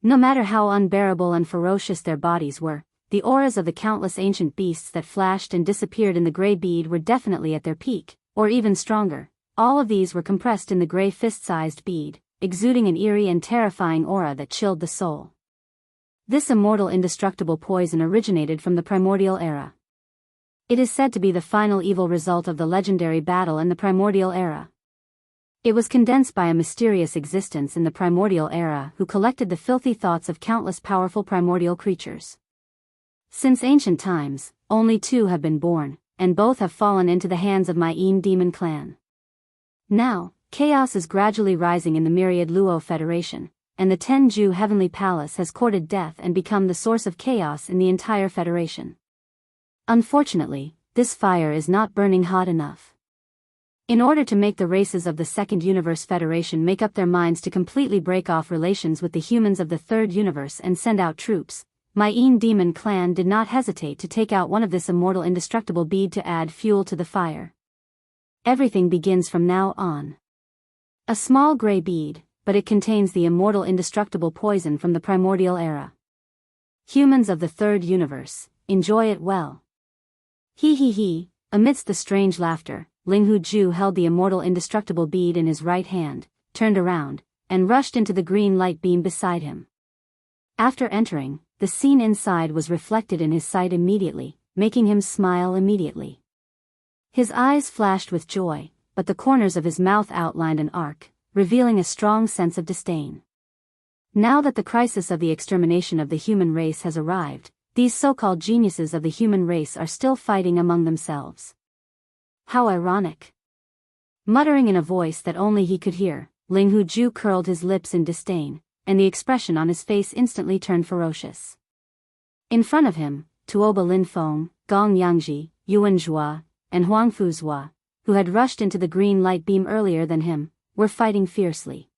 No matter how unbearable and ferocious their bodies were, the auras of the countless ancient beasts that flashed and disappeared in the gray bead were definitely at their peak, or even stronger. All of these were compressed in the gray fist-sized bead, exuding an eerie and terrifying aura that chilled the soul. This immortal indestructible poison originated from the primordial era. It is said to be the final evil result of the legendary battle in the primordial era. It was condensed by a mysterious existence in the primordial era who collected the filthy thoughts of countless powerful primordial creatures. Since ancient times, only two have been born, and both have fallen into the hands of my demon clan. Now, chaos is gradually rising in the myriad Luo Federation, and the Tenju Heavenly Palace has courted death and become the source of chaos in the entire Federation. Unfortunately, this fire is not burning hot enough. In order to make the races of the Second Universe Federation make up their minds to completely break off relations with the humans of the Third Universe and send out troops, my demon clan did not hesitate to take out one of this immortal indestructible bead to add fuel to the fire. Everything begins from now on. A small gray bead, but it contains the immortal indestructible poison from the primordial era. Humans of the Third Universe, enjoy it well. Amidst the strange laughter, Ling Hujie held the immortal indestructible bead in his right hand, turned around, and rushed into the green light beam beside him. After entering, the scene inside was reflected in his sight immediately, making him smile immediately. His eyes flashed with joy, but the corners of his mouth outlined an arc, revealing a strong sense of disdain. Now that the crisis of the extermination of the human race has arrived, these so-called geniuses of the human race are still fighting among themselves. How ironic. Muttering in a voice that only he could hear, Ling Hujie curled his lips in disdain, and the expression on his face instantly turned ferocious. In front of him, Tuoba Linfeng, Gong Yangji, Yuan Zhua, and Huang Fuzhua, who had rushed into the green light beam earlier than him, were fighting fiercely.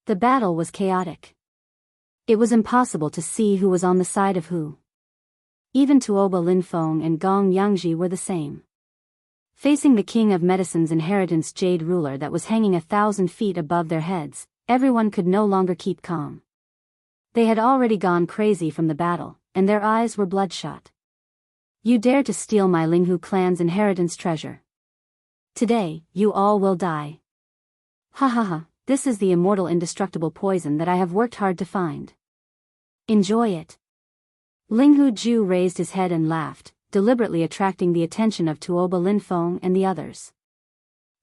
The battle was chaotic. It was impossible to see who was on the side of who. Even Tuoba Linfeng and Gong Yangji were the same. Facing the King of Medicine's inheritance jade ruler that was hanging 1,000 feet above their heads, everyone could no longer keep calm. They had already gone crazy from the battle, and their eyes were bloodshot. You dare to steal my Linghu clan's inheritance treasure. Today, you all will die. This is the immortal indestructible poison that I have worked hard to find. Enjoy it. Ling Hujie raised his head and laughed, deliberately attracting the attention of Tuoba Linfeng and the others.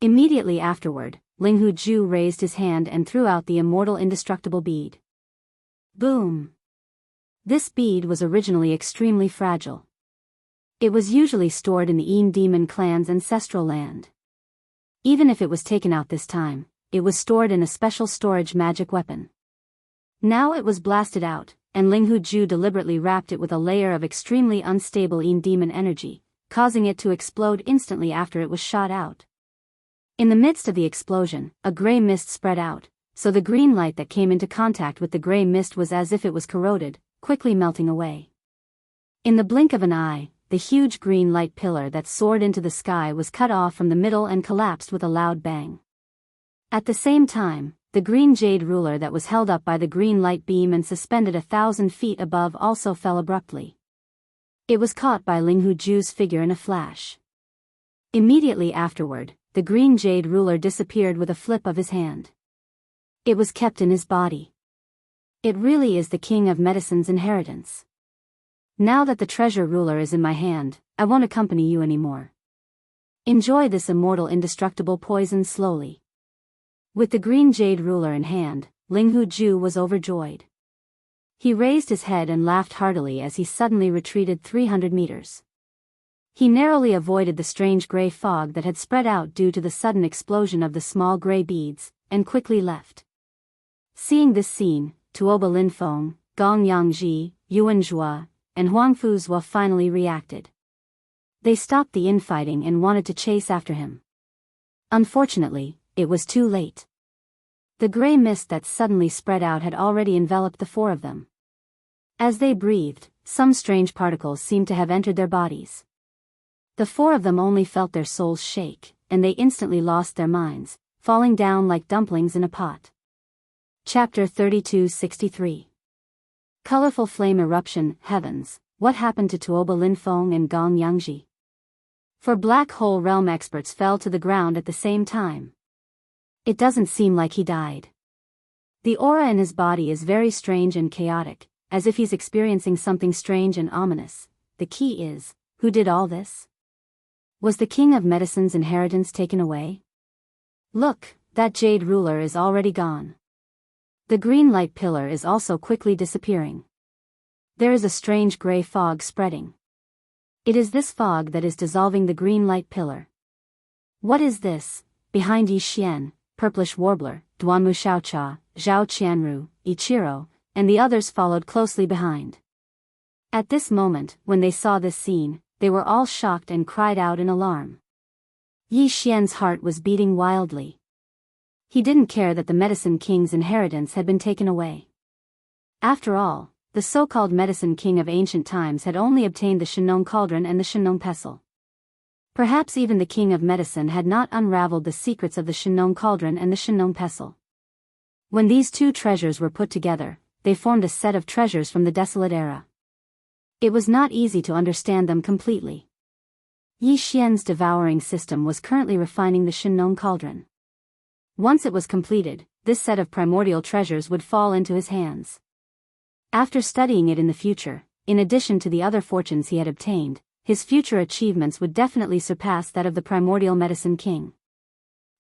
Immediately afterward, Ling Hujie raised his hand and threw out the immortal indestructible bead. Boom! This bead was originally extremely fragile. It was usually stored in the demon clan's ancestral land. Even if it was taken out this time, it was stored in a special storage magic weapon. Now it was blasted out, and Ling Hujie deliberately wrapped it with a layer of extremely unstable demon energy, causing it to explode instantly after it was shot out. In the midst of the explosion, a gray mist spread out, so the green light that came into contact with the gray mist was as if it was corroded, quickly melting away. In the blink of an eye, the huge green light pillar that soared into the sky was cut off from the middle and collapsed with a loud bang. At the same time, the green jade ruler that was held up by the green light beam and suspended 1,000 feet above also fell abruptly. It was caught by Ling Huju's figure in a flash. Immediately afterward, the green jade ruler disappeared with a flip of his hand. It was kept in his body. It really is the king of medicine's inheritance. Now that the treasure ruler is in my hand, I won't accompany you anymore. Enjoy this immortal indestructible poison slowly. With the green jade ruler in hand, Ling Huju was overjoyed. He raised his head and laughed heartily as he suddenly retreated 300 meters. He narrowly avoided the strange gray fog that had spread out due to the sudden explosion of the small gray beads, and quickly left. Seeing this scene, Tuoba Linfeng, Gong Yangji, Yuan Zhua, and Huangfu Zhua finally reacted. They stopped the infighting and wanted to chase after him. Unfortunately, it was too late. The gray mist that suddenly spread out had already enveloped the four of them. As they breathed, some strange particles seemed to have entered their bodies. The four of them only felt their souls shake, and they instantly lost their minds, falling down like dumplings in a pot. Chapter 3263. Colorful Flame Eruption. Heavens, what happened to Tuoba Linfeng and Gong Yangji? For black hole realm experts fell to the ground at the same time. It doesn't seem like he died. The aura in his body is very strange and chaotic, as if he's experiencing something strange and ominous. The key is, who did all this? Was the king of medicine's inheritance taken away? Look, that jade ruler is already gone. The green light pillar is also quickly disappearing. There is a strange gray fog spreading. It is this fog that is dissolving the green light pillar. What is this? Behind Yi Xian, Purplish Warbler, Duanmu Xiaocha, Zhao Qianru, Ichiro, and the others followed closely behind. At this moment, when they saw this scene, they were all shocked and cried out in alarm. Yi Xian's heart was beating wildly. He didn't care that the Medicine King's inheritance had been taken away. After all, the so-called Medicine King of ancient times had only obtained the Shenong Cauldron and the Shenong Pestle. Perhaps even the King of Medicine had not unraveled the secrets of the Shenong Cauldron and the Shenong Pestle. When these two treasures were put together, they formed a set of treasures from the desolate era. It was not easy to understand them completely. Yi Xian's devouring system was currently refining the Shenong Cauldron. Once it was completed, this set of primordial treasures would fall into his hands. After studying it in the future, in addition to the other fortunes he had obtained, his future achievements would definitely surpass that of the primordial Medicine King.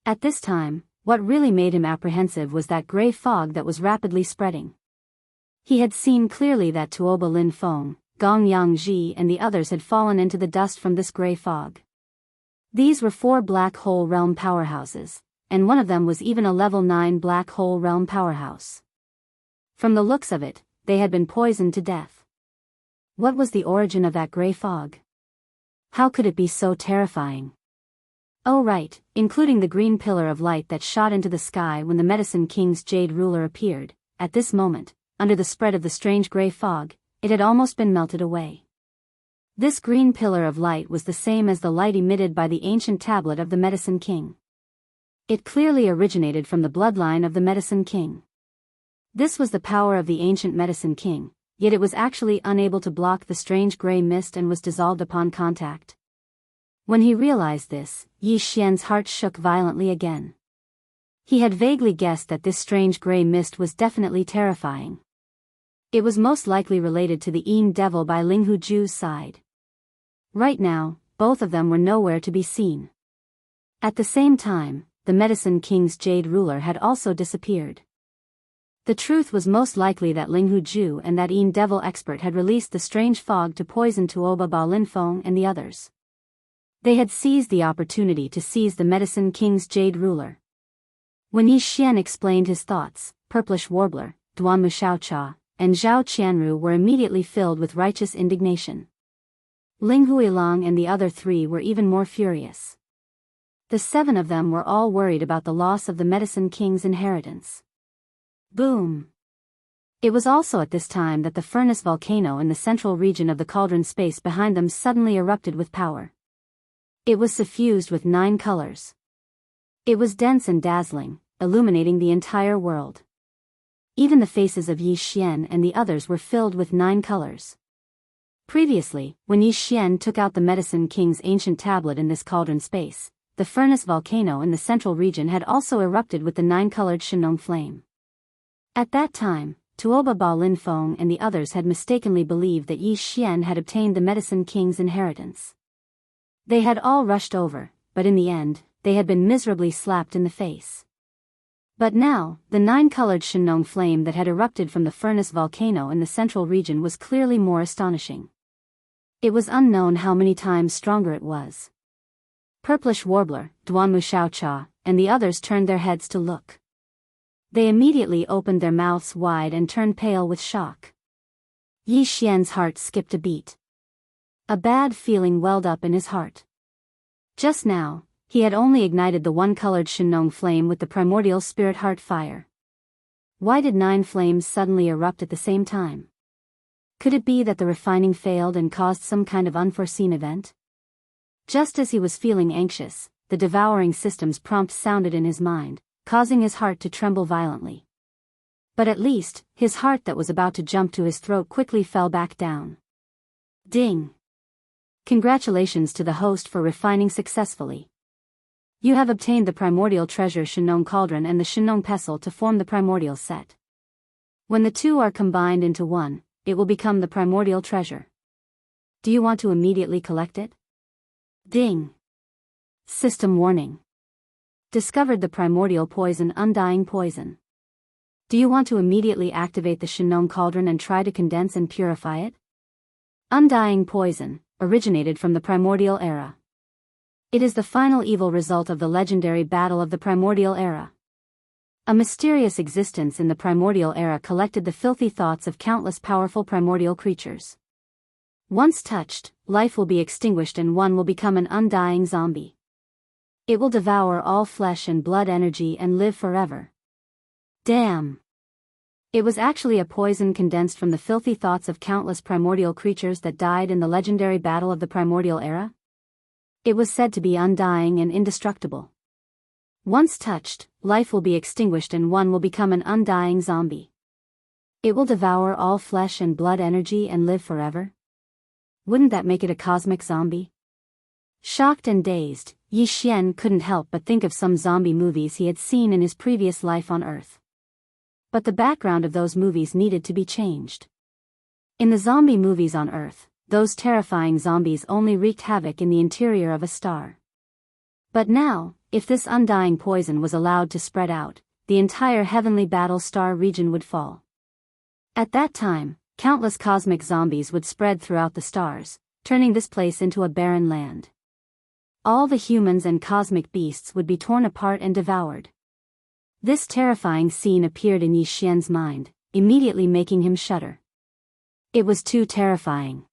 At this time, what really made him apprehensive was that gray fog that was rapidly spreading. He had seen clearly that Tuoba Linfeng, Gong Yangji and the others had fallen into the dust from this gray fog. These were 4 black hole realm powerhouses, and one of them was even a level 9 black hole realm powerhouse. From the looks of it, they had been poisoned to death. What was the origin of that gray fog? How could it be so terrifying? Oh right, including the green pillar of light that shot into the sky when the Medicine King's jade ruler appeared. At this moment, under the spread of the strange gray fog, it had almost been melted away. This green pillar of light was the same as the light emitted by the ancient tablet of the Medicine King. It clearly originated from the bloodline of the Medicine King. This was the power of the ancient Medicine King, yet it was actually unable to block the strange gray mist and was dissolved upon contact. When he realized this, Yi Xian's heart shook violently again. He had vaguely guessed that this strange gray mist was definitely terrifying. It was most likely related to the Yin Devil by Ling Huju's side. Right now, both of them were nowhere to be seen. At the same time, the Medicine King's jade ruler had also disappeared. The truth was most likely that Ling Huju and that Yin Devil expert had released the strange fog to poison Tuoba Ba Linfeng and the others. They had seized the opportunity to seize the Medicine King's jade ruler. When Yi Xian explained his thoughts, Purplish Warbler, Duanmu Xiaocha, and Zhao Qianru were immediately filled with righteous indignation. Ling Huilong and the other 3 were even more furious. The 7 of them were all worried about the loss of the Medicine King's inheritance. Boom! It was also at this time that the furnace volcano in the central region of the cauldron space behind them suddenly erupted with power. It was suffused with 9 colors. It was dense and dazzling, illuminating the entire world. Even the faces of Yi Xian and the others were filled with 9 colors. Previously, when Yi Xian took out the Medicine King's ancient tablet in this cauldron space, the furnace volcano in the central region had also erupted with the 9-colored Shenong flame. At that time, Tuoba Ba Lin Feng and the others had mistakenly believed that Yi Xian had obtained the Medicine King's inheritance. They had all rushed over, but in the end, they had been miserably slapped in the face. But now, the 9-colored Shenong flame that had erupted from the furnace volcano in the central region was clearly more astonishing. It was unknown how many times stronger it was. Purplish Warbler, Duanmu Xiaocha, and the others turned their heads to look. They immediately opened their mouths wide and turned pale with shock. Yi Xian's heart skipped a beat. A bad feeling welled up in his heart. Just now, he had only ignited the 1-colored Shenong flame with the primordial spirit heart fire. Why did 9 flames suddenly erupt at the same time? Could it be that the refining failed and caused some kind of unforeseen event? Just as he was feeling anxious, the devouring system's prompt sounded in his mind, causing his heart to tremble violently. But at least, his heart that was about to jump to his throat quickly fell back down. Ding! Congratulations to the host for refining successfully. You have obtained the primordial treasure Shenong Cauldron and the Shenong Pestle to form the primordial set. When the two are combined into one, it will become the primordial treasure. Do you want to immediately collect it? Ding! System warning. Discovered the primordial poison Undying Poison. Do you want to immediately activate the Shenong Cauldron and try to condense and purify it? Undying Poison originated from the primordial era. It is the final evil result of the legendary battle of the primordial era. A mysterious existence in the primordial era collected the filthy thoughts of countless powerful primordial creatures. Once touched, life will be extinguished and one will become an undying zombie. It will devour all flesh and blood energy and live forever. Damn! It was actually a poison condensed from the filthy thoughts of countless primordial creatures that died in the legendary battle of the primordial era? It was said to be undying and indestructible. Once touched, life will be extinguished and one will become an undying zombie. It will devour all flesh and blood energy and live forever? Wouldn't that make it a cosmic zombie? Shocked and dazed, Yi Xian couldn't help but think of some zombie movies he had seen in his previous life on Earth. But the background of those movies needed to be changed. In the zombie movies on Earth, those terrifying zombies only wreaked havoc in the interior of a star. But now, if this undying poison was allowed to spread out, the entire heavenly battle star region would fall. At that time, countless cosmic zombies would spread throughout the stars, turning this place into a barren land. All the humans and cosmic beasts would be torn apart and devoured. This terrifying scene appeared in Yi Xian's mind, immediately making him shudder. It was too terrifying.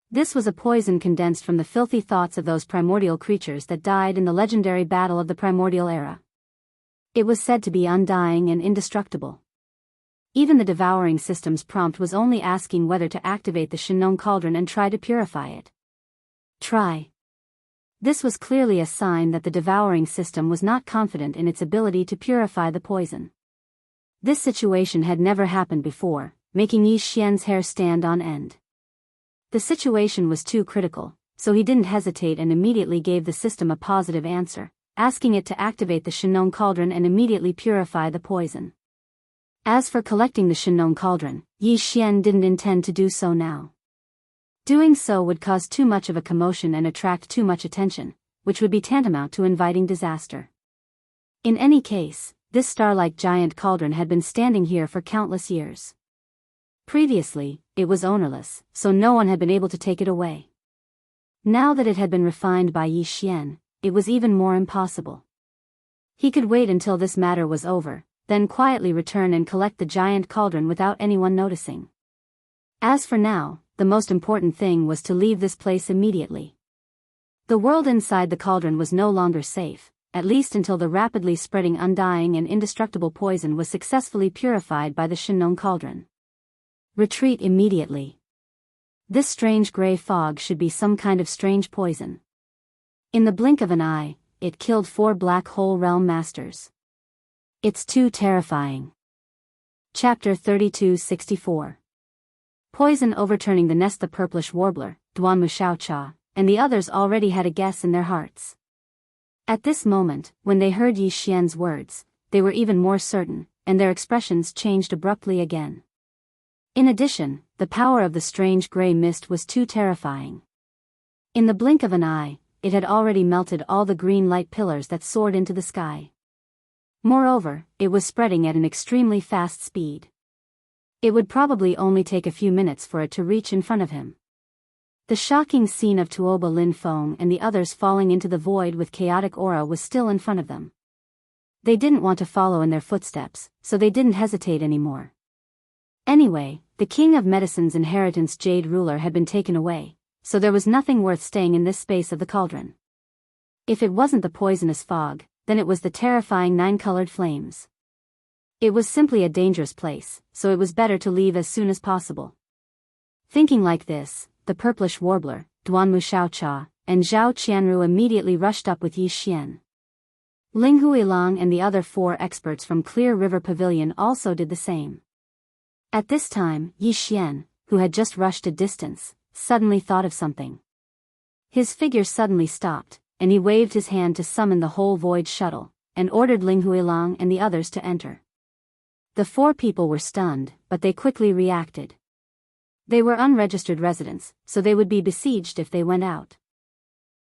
This was a poison condensed from the filthy thoughts of those primordial creatures that died in the legendary battle of the primordial era. It was said to be undying and indestructible. Even the devouring system's prompt was only asking whether to activate the Shenong Cauldron and try to purify it. Try. This was clearly a sign that the devouring system was not confident in its ability to purify the poison. This situation had never happened before, making Yi Xian's hair stand on end. The situation was too critical, so he didn't hesitate and immediately gave the system a positive answer, asking it to activate the Shenong Cauldron and immediately purify the poison. As for collecting the Shenong Cauldron, Yi Xian didn't intend to do so now. Doing so would cause too much of a commotion and attract too much attention, which would be tantamount to inviting disaster. In any case, this star-like giant cauldron had been standing here for countless years. Previously, it was ownerless, so no one had been able to take it away. Now that it had been refined by Yi Xian, it was even more impossible. He could wait until this matter was over, then quietly return and collect the giant cauldron without anyone noticing. As for now, the most important thing was to leave this place immediately. The world inside the cauldron was no longer safe, at least until the rapidly spreading undying and indestructible poison was successfully purified by the Shinong cauldron. Retreat immediately. This strange gray fog should be some kind of strange poison. In the blink of an eye, it killed 4 black hole realm masters. It's too terrifying. Chapter 3264. Poison overturning the nest. The purplish warbler, Duan Xiaoxia, and the others already had a guess in their hearts. At this moment, when they heard Yi Xian's words, they were even more certain, and their expressions changed abruptly again. In addition, the power of the strange gray mist was too terrifying. In the blink of an eye, it had already melted all the green light pillars that soared into the sky. Moreover, it was spreading at an extremely fast speed. It would probably only take a few minutes for it to reach in front of him. The shocking scene of Tuoba Lin Feng and the others falling into the void with chaotic aura was still in front of them. They didn't want to follow in their footsteps, so they didn't hesitate anymore. Anyway, the King of Medicine's inheritance Jade Ruler had been taken away, so there was nothing worth staying in this space of the cauldron. If it wasn't the poisonous fog, then it was the terrifying 9-colored flames. It was simply a dangerous place, so it was better to leave as soon as possible. Thinking like this, the purplish warbler, Duan Xiaoxia, and Zhao Qianru immediately rushed up with Yi Xian. Ling Huilang and the other 4 experts from Clear River Pavilion also did the same. At this time, Yi Xian, who had just rushed a distance, suddenly thought of something. His figure suddenly stopped, and he waved his hand to summon the whole void shuttle, and ordered Ling Huilang and the others to enter. The 4 people were stunned, but they quickly reacted. They were unregistered residents, so they would be besieged if they went out.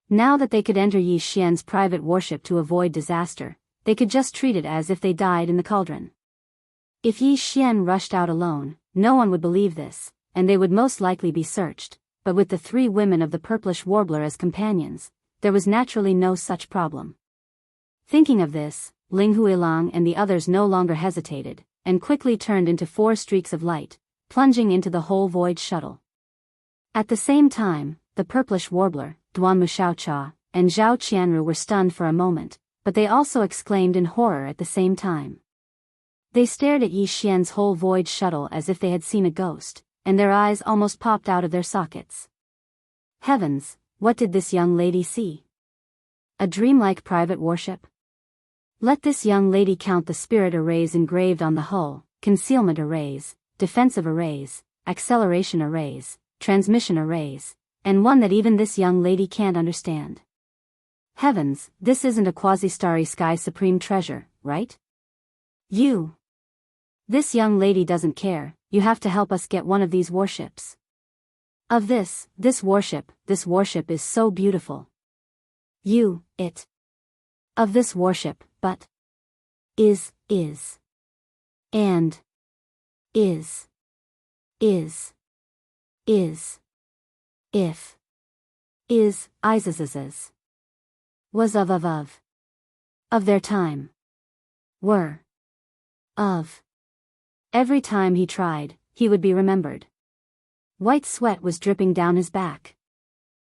Now that they could enter Yi Xian's private warship to avoid disaster, they could just treat it as if they died in the cauldron. If Yi Xian rushed out alone, no one would believe this, and they would most likely be searched, but with the 3 women of the purplish warbler as companions, there was naturally no such problem. Thinking of this, Ling Huilang and the others no longer hesitated, and quickly turned into 4 streaks of light, plunging into the whole void shuttle. At the same time, the purplish warbler, Duan Xiaoxia, and Zhao Qianru were stunned for a moment, but they also exclaimed in horror at the same time. They stared at Yi Xian's whole void shuttle as if they had seen a ghost, and their eyes almost popped out of their sockets. Heavens, what did this young lady see? A dreamlike private warship? Let this young lady count the spirit arrays engraved on the hull, concealment arrays, defensive arrays, acceleration arrays, transmission arrays, and one that even this young lady can't understand. Heavens, this isn't a quasi-starry sky supreme treasure, right? This young lady doesn't care, you have to help us get one of these warships. Of this warship is so beautiful. Of this warship, but and if Isis's was of their time, were of. Every time he tried, he would be remembered. White sweat was dripping down his back.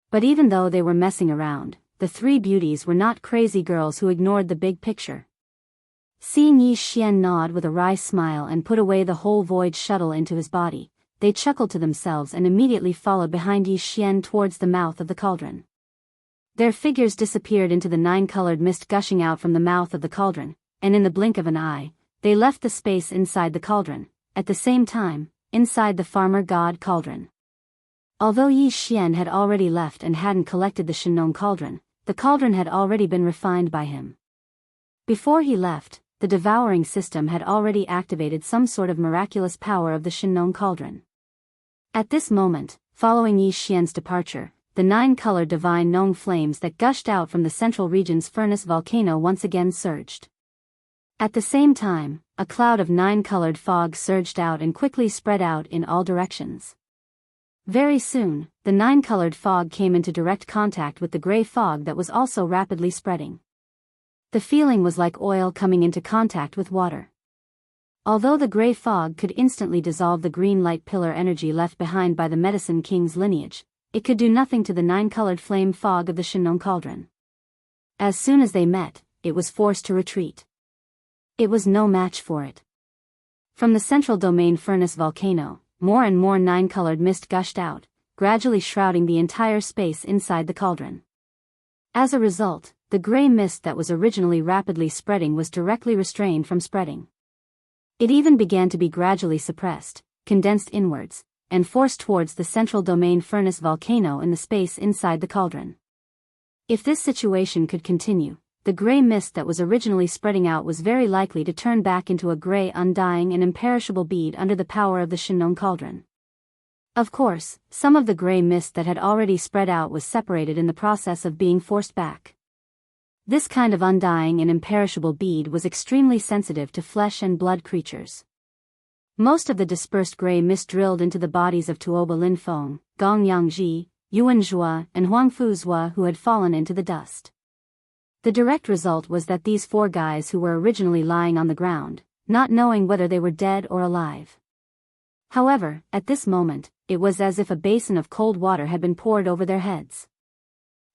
But even though they were messing around, the 3 beauties were not crazy girls who ignored the big picture. Seeing Yi Xian nod with a wry smile and put away the whole void shuttle into his body, they chuckled to themselves and immediately followed behind Yi Xian towards the mouth of the cauldron. Their figures disappeared into the 9-colored mist gushing out from the mouth of the cauldron, and in the blink of an eye, they left the space inside the cauldron, at the same time, inside the farmer god cauldron. Although Yi Xian had already left and hadn't collected the Shinong cauldron, the cauldron had already been refined by him. Before he left, the devouring system had already activated some sort of miraculous power of the Shinong cauldron. At this moment, following Yi Xian's departure, the 9-colored divine Nong flames that gushed out from the central region's furnace volcano once again surged. At the same time, a cloud of 9-colored fog surged out and quickly spread out in all directions. Very soon, the 9-colored fog came into direct contact with the gray fog that was also rapidly spreading. The feeling was like oil coming into contact with water. Although the gray fog could instantly dissolve the green light pillar energy left behind by the Medicine King's lineage, it could do nothing to the 9-colored flame fog of the Shinong cauldron. As soon as they met, it was forced to retreat. It was no match for it. From the central domain furnace volcano, more and more nine-colored mist gushed out, gradually shrouding the entire space inside the cauldron. As a result, the gray mist that was originally rapidly spreading was directly restrained from spreading. It even began to be gradually suppressed, condensed inwards, and forced towards the central domain furnace volcano in the space inside the cauldron. If this situation could continue, the gray mist that was originally spreading out was very likely to turn back into a gray, undying and imperishable bead under the power of the Shinong cauldron. Of course, some of the gray mist that had already spread out was separated in the process of being forced back. This kind of undying and imperishable bead was extremely sensitive to flesh and blood creatures. Most of the dispersed gray mist drilled into the bodies of Tuoba Linfeng, Gong Yangji, Yuan Zhua, and Huang Fuzhua who had fallen into the dust. The direct result was that these four guys who were originally lying on the ground, not knowing whether they were dead or alive. However, at this moment, it was as if a basin of cold water had been poured over their heads.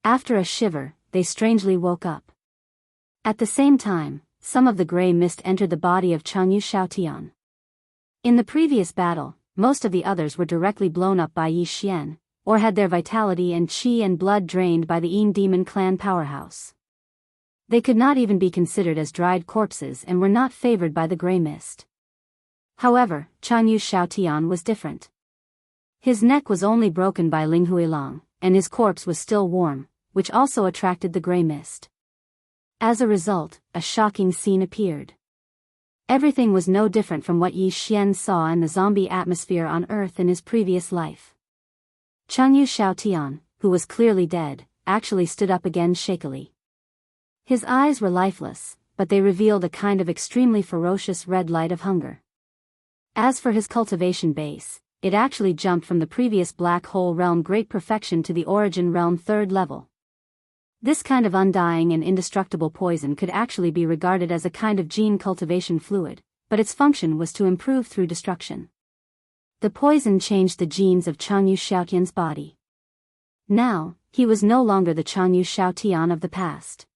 After a shiver, they strangely woke up. At the same time, some of the gray mist entered the body of Jianghu Xiaotian. In the previous battle, most of the others were directly blown up by Yi Xian, or had their vitality and qi and blood drained by the Yin Demon clan powerhouse. They could not even be considered as dried corpses and were not favored by the gray mist. However, Jianghu Xiaotian was different. His neck was only broken by Ling Huilong, and his corpse was still warm, which also attracted the gray mist. As a result, a shocking scene appeared. Everything was no different from what Yi Xian saw in the zombie atmosphere on Earth in his previous life. Jianghu Xiaotian, who was clearly dead, actually stood up again shakily. His eyes were lifeless, but they revealed a kind of extremely ferocious red light of hunger. As for his cultivation base, it actually jumped from the previous black hole realm great perfection to the origin realm 3rd level. This kind of undying and indestructible poison could actually be regarded as a kind of gene cultivation fluid, but its function was to improve through destruction. The poison changed the genes of Jianghu Xiaotian's body. Now, he was no longer the Jianghu Xiaotian of the past.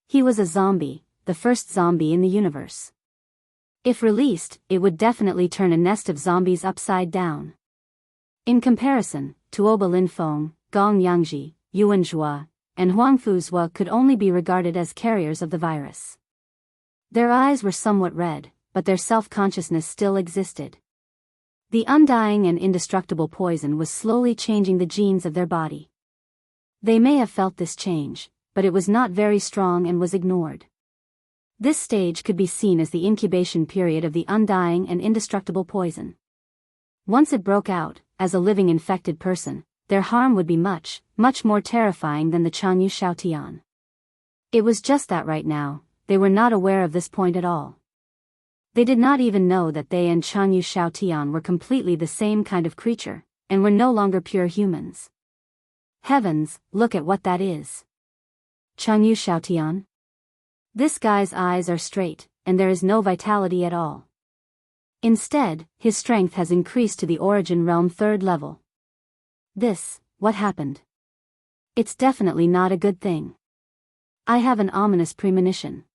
He was a zombie, the first zombie in the universe. If released, it would definitely turn a nest of zombies upside down. In comparison, Tuoba Linfeng, Gong Yangji, Yuan Zhua, and Huang Fuzhua could only be regarded as carriers of the virus. Their eyes were somewhat red, but their self-consciousness still existed. The undying and indestructible poison was slowly changing the genes of their body. They may have felt this change, but it was not very strong and was ignored. This stage could be seen as the incubation period of the undying and indestructible poison. Once it broke out, as a living infected person, their harm would be much, much more terrifying than the Jianghu Xiaotian. It was just that right now, they were not aware of this point at all. They did not even know that they and Jianghu Xiaotian were completely the same kind of creature, and were no longer pure humans. Heavens, look at what that is. Jianghu Xiaotian? This guy's eyes are straight, and there is no vitality at all. Instead, his strength has increased to the origin realm 3rd level. What happened? It's definitely not a good thing. I have an ominous premonition.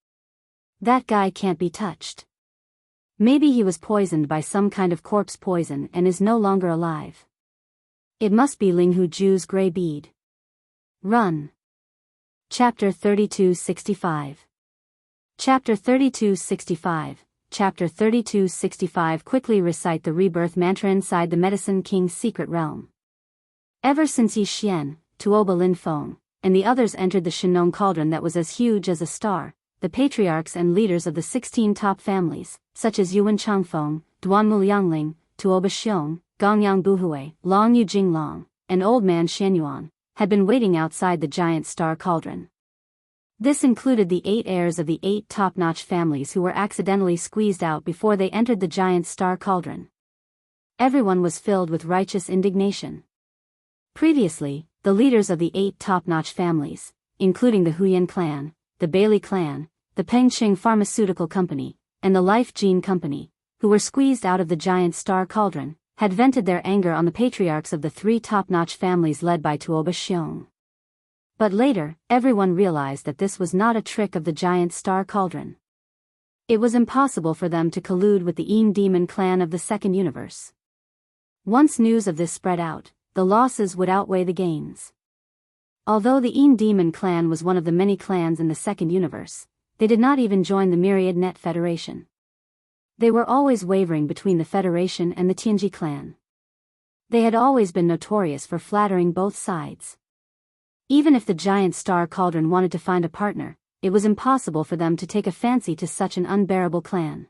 That guy can't be touched. Maybe he was poisoned by some kind of corpse poison and is no longer alive. It must be Ling Huju's gray bead. Run. Chapter 3265. Chapter 3265. Chapter 3265. Quickly recite the rebirth mantra inside the Medicine King's secret realm. Ever since Yi Xian, Tuoba Linfeng, and the others entered the Shinong cauldron that was as huge as a star, the patriarchs and leaders of the 16 top families, such as Yuan Changfeng, Duanmu Liangling, Tuoba Xiong, Gongyang Buhui, Long Yu Jinglong, and Old Man Xianyuan, had been waiting outside the giant star cauldron. This included the 8 heirs of the 8 top-notch families who were accidentally squeezed out before they entered the giant star cauldron. Everyone was filled with righteous indignation. Previously, the leaders of the 8 top-notch families, including the Huyan clan, the Bailey clan, the Pengqing Pharmaceutical Company, and the Life Gene Company, who were squeezed out of the giant star cauldron, had vented their anger on the patriarchs of the 3 top-notch families led by Tuoba Xiong. But later, everyone realized that this was not a trick of the giant star cauldron. It was impossible for them to collude with the demon clan of the second universe. Once news of this spread out, the losses would outweigh the gains. Although the demon clan was one of the many clans in the second universe, they did not even join the Myriad Net Federation. They were always wavering between the Federation and the Tianji clan. They had always been notorious for flattering both sides. Even if the giant star cauldron wanted to find a partner, it was impossible for them to take a fancy to such an unbearable clan.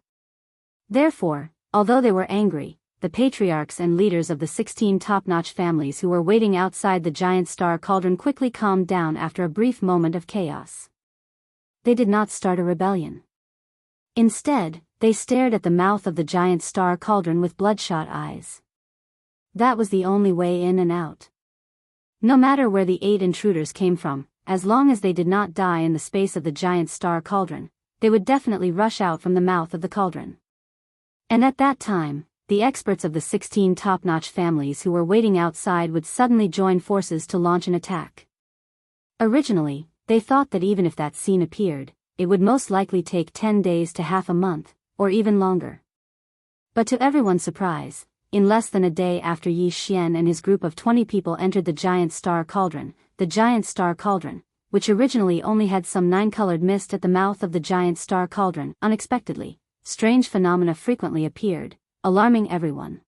Therefore, although they were angry, the patriarchs and leaders of the 16 top-notch families who were waiting outside the giant star cauldron quickly calmed down after a brief moment of chaos. They did not start a rebellion. Instead, they stared at the mouth of the giant star cauldron with bloodshot eyes. That was the only way in and out. No matter where the 8 intruders came from, as long as they did not die in the space of the giant star cauldron, they would definitely rush out from the mouth of the cauldron. And at that time, the experts of the 16 top-notch families who were waiting outside would suddenly join forces to launch an attack. Originally, they thought that even if that scene appeared, it would most likely take 10 days to half a month, or even longer. But to everyone's surprise, in less than a day after Yi Xian and his group of 20 people entered the giant star cauldron, which originally only had some 9-colored mist at the mouth of the giant star cauldron, unexpectedly, strange phenomena frequently appeared, alarming everyone.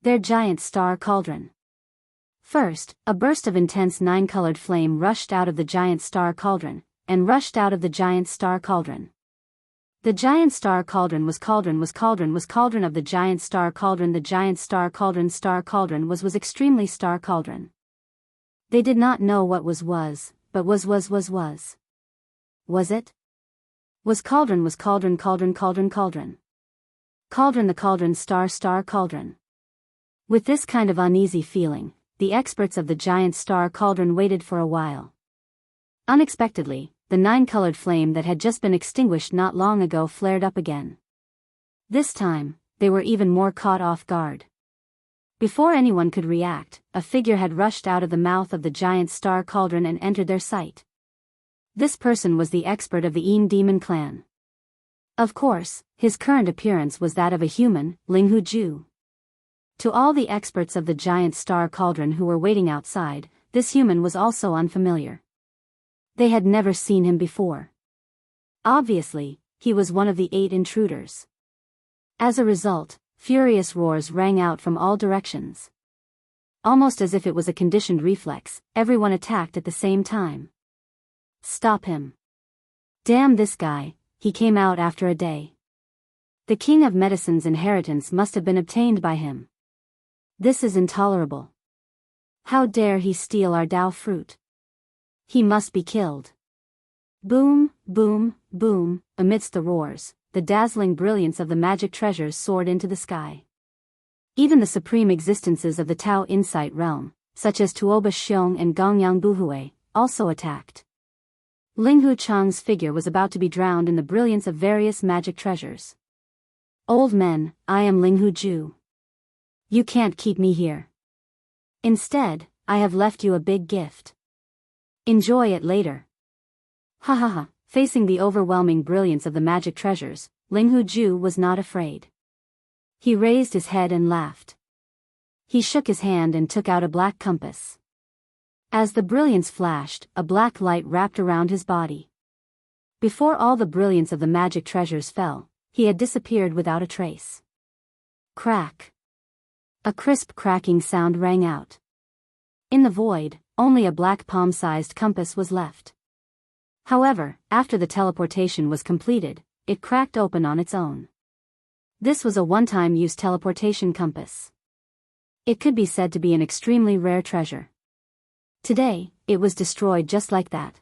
Their giant star cauldron. First, a burst of intense 9-colored flame rushed out of the giant star cauldron, and rushed out of the giant star cauldron. The giant star cauldron was cauldron of the giant star cauldron. The giant star cauldron was extremely star cauldron. They did not know what was, but was. Was it? Was cauldron cauldron the cauldron star cauldron. With this kind of uneasy feeling, the experts of the giant star cauldron waited for a while. Unexpectedly, the 9-colored flame that had just been extinguished not long ago flared up again. This time, they were even more caught off guard. Before anyone could react, a figure had rushed out of the mouth of the giant star cauldron and entered their sight. This person was the expert of the demon clan. Of course, his current appearance was that of a human, Linghu Ju. To all the experts of the giant star cauldron who were waiting outside, this human was also unfamiliar. They had never seen him before. Obviously, he was one of the 8 intruders. As a result, furious roars rang out from all directions. Almost as if it was a conditioned reflex, everyone attacked at the same time. Stop him. Damn this guy, he came out after a day. The King of Medicine's inheritance must have been obtained by him. This is intolerable. How dare he steal our Dao fruit? He must be killed. Boom, boom, boom, amidst the roars, the dazzling brilliance of the magic treasures soared into the sky. Even the supreme existences of the Tao Insight realm, such as Tuoba Xiong and Gongyang Buhui, also attacked. Linghu Chang's figure was about to be drowned in the brilliance of various magic treasures. Old men, I am Linghu Ju. You can't keep me here. Instead, I have left you a big gift. Enjoy it later. Ha ha ha, facing the overwhelming brilliance of the magic treasures, Linghu Ju was not afraid. He raised his head and laughed. He shook his hand and took out a black compass. As the brilliance flashed, a black light wrapped around his body. Before all the brilliance of the magic treasures fell, he had disappeared without a trace. Crack. A crisp cracking sound rang out. In the void, only a black palm-sized compass was left. However, after the teleportation was completed, it cracked open on its own. This was a one-time use teleportation compass. It could be said to be an extremely rare treasure. Today, it was destroyed just like that.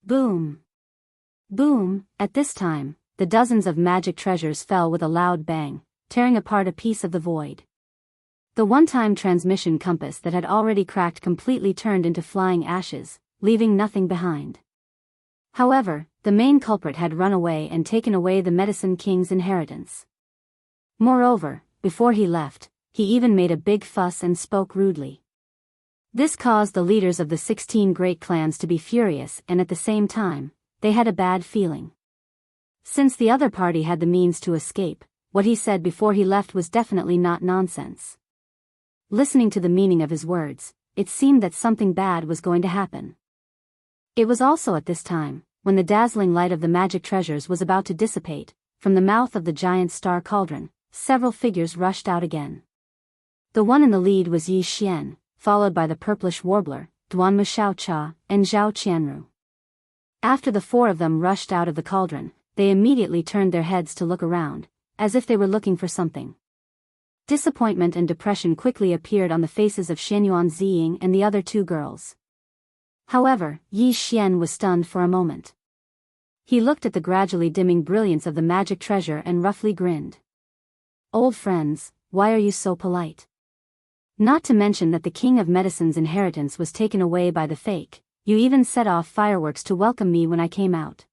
Boom. Boom, at this time, the dozens of magic treasures fell with a loud bang, tearing apart a piece of the void. The one-time transmission compass that had already cracked completely turned into flying ashes, leaving nothing behind. However, the main culprit had run away and taken away the Medicine King's inheritance. Moreover, before he left, he even made a big fuss and spoke rudely. This caused the leaders of the 16 great clans to be furious, and at the same time, they had a bad feeling. Since the other party had the means to escape, what he said before he left was definitely not nonsense. Listening to the meaning of his words, it seemed that something bad was going to happen. It was also at this time, when the dazzling light of the magic treasures was about to dissipate, from the mouth of the giant star cauldron, several figures rushed out again. The one in the lead was Yi Xian, followed by the purplish warbler, Duanmu Xiaocha, and Zhao Qianru. After the four of them rushed out of the cauldron, they immediately turned their heads to look around, as if they were looking for something. Disappointment and depression quickly appeared on the faces of Xianyuan Ziying and the other two girls. However, Yi Xian was stunned for a moment. He looked at the gradually dimming brilliance of the magic treasure and roughly grinned. "Old friends, why are you so polite? Not to mention that the King of Medicine's inheritance was taken away by the fake, you even set off fireworks to welcome me when I came out."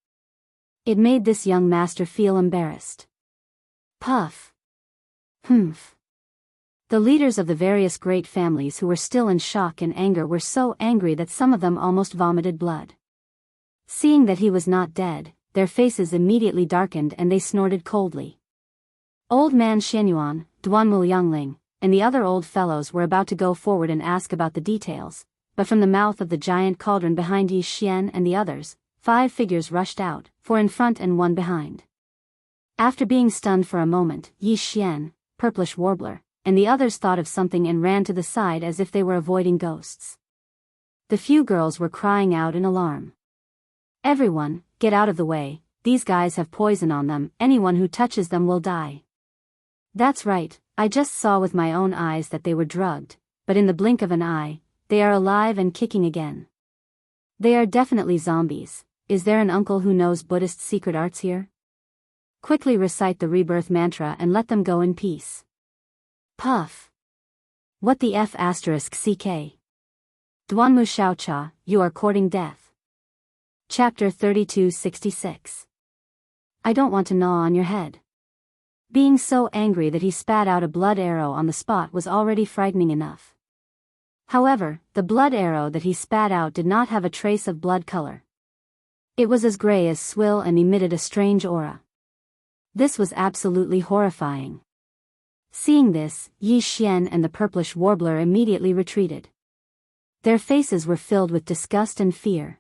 It made this young master feel embarrassed. Puff. Humph. The leaders of the various great families who were still in shock and anger were so angry that some of them almost vomited blood. Seeing that he was not dead, their faces immediately darkened and they snorted coldly. Old man Xianyuan, Duanmu Yangling, and the other old fellows were about to go forward and ask about the details, but from the mouth of the giant cauldron behind Yi Xian and the others, 5 figures rushed out, 4 in front and 1 behind. After being stunned for a moment, Yi Xian, Purplish Warbler, and the others thought of something and ran to the side as if they were avoiding ghosts. The few girls were crying out in alarm. "Everyone, get out of the way, these guys have poison on them, anyone who touches them will die." "That's right, I just saw with my own eyes that they were drugged, but in the blink of an eye, they are alive and kicking again. They are definitely zombies. Is there an uncle who knows Buddhist secret arts here? Quickly recite the rebirth mantra and let them go in peace." Puff. What the F***? CK. Duanmu Xiaocha, you are courting death. Chapter 3266. I don't want to gnaw on your head. Being so angry that he spat out a blood arrow on the spot was already frightening enough. However, the blood arrow that he spat out did not have a trace of blood color. It was as gray as swill and emitted a strange aura. This was absolutely horrifying. Seeing this, Yi Xian and the purplish warbler immediately retreated. Their faces were filled with disgust and fear.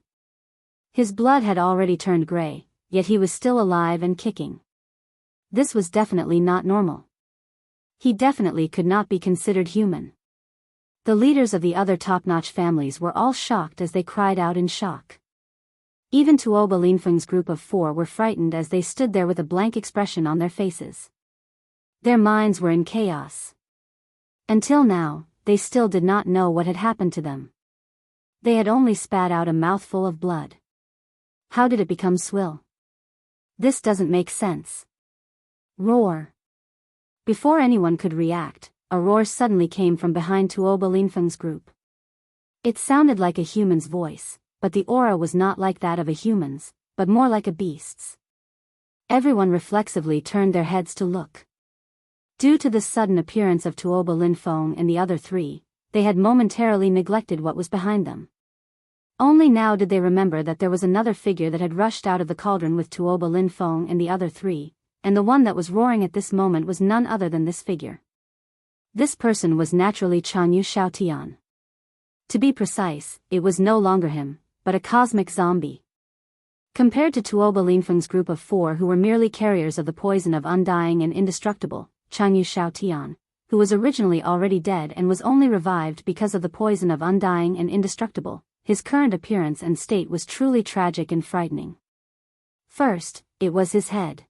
His blood had already turned gray, yet he was still alive and kicking. This was definitely not normal. He definitely could not be considered human. The leaders of the other top-notch families were all shocked as they cried out in shock. Even Tuoba Linfeng's group of 4 were frightened as they stood there with a blank expression on their faces. Their minds were in chaos. Until now, they still did not know what had happened to them. They had only spat out a mouthful of blood. How did it become swill? This doesn't make sense. Roar. Before anyone could react, a roar suddenly came from behind Tuoba Linfeng's group. It sounded like a human's voice, but the aura was not like that of a human's, but more like a beast's. Everyone reflexively turned their heads to look. Due to the sudden appearance of Tuoba Linfeng and the other 3, they had momentarily neglected what was behind them. Only now did they remember that there was another figure that had rushed out of the cauldron with Tuoba Linfeng and the other 3, and the one that was roaring at this moment was none other than this figure. This person was naturally Chanyu Xiaotian. To be precise, it was no longer him, but a cosmic zombie. Compared to Tuoba Linfeng's group of 4 who were merely carriers of the poison of undying and indestructible, Chanyu Xiaotian, who was originally already dead and was only revived because of the poison of undying and indestructible, his current appearance and state was truly tragic and frightening. First, it was his head.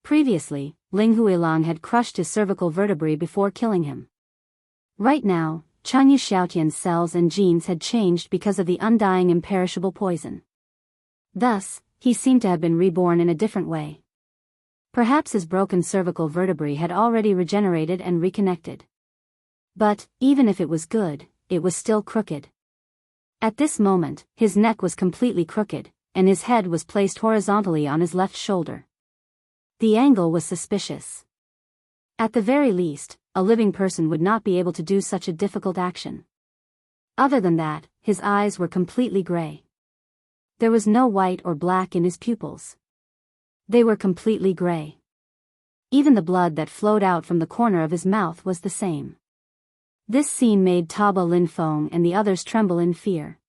Previously, Ling Huilang had crushed his cervical vertebrae before killing him. Right now, Chanyu Xiaotian's cells and genes had changed because of the undying imperishable poison. Thus, he seemed to have been reborn in a different way. Perhaps his broken cervical vertebrae had already regenerated and reconnected. But, even if it was good, it was still crooked. At this moment, his neck was completely crooked, and his head was placed horizontally on his left shoulder. The angle was suspicious. At the very least, a living person would not be able to do such a difficult action. Other than that, his eyes were completely gray. There was no white or black in his pupils. They were completely gray. Even the blood that flowed out from the corner of his mouth was the same. This scene made Taba Linfeng and the others tremble in fear.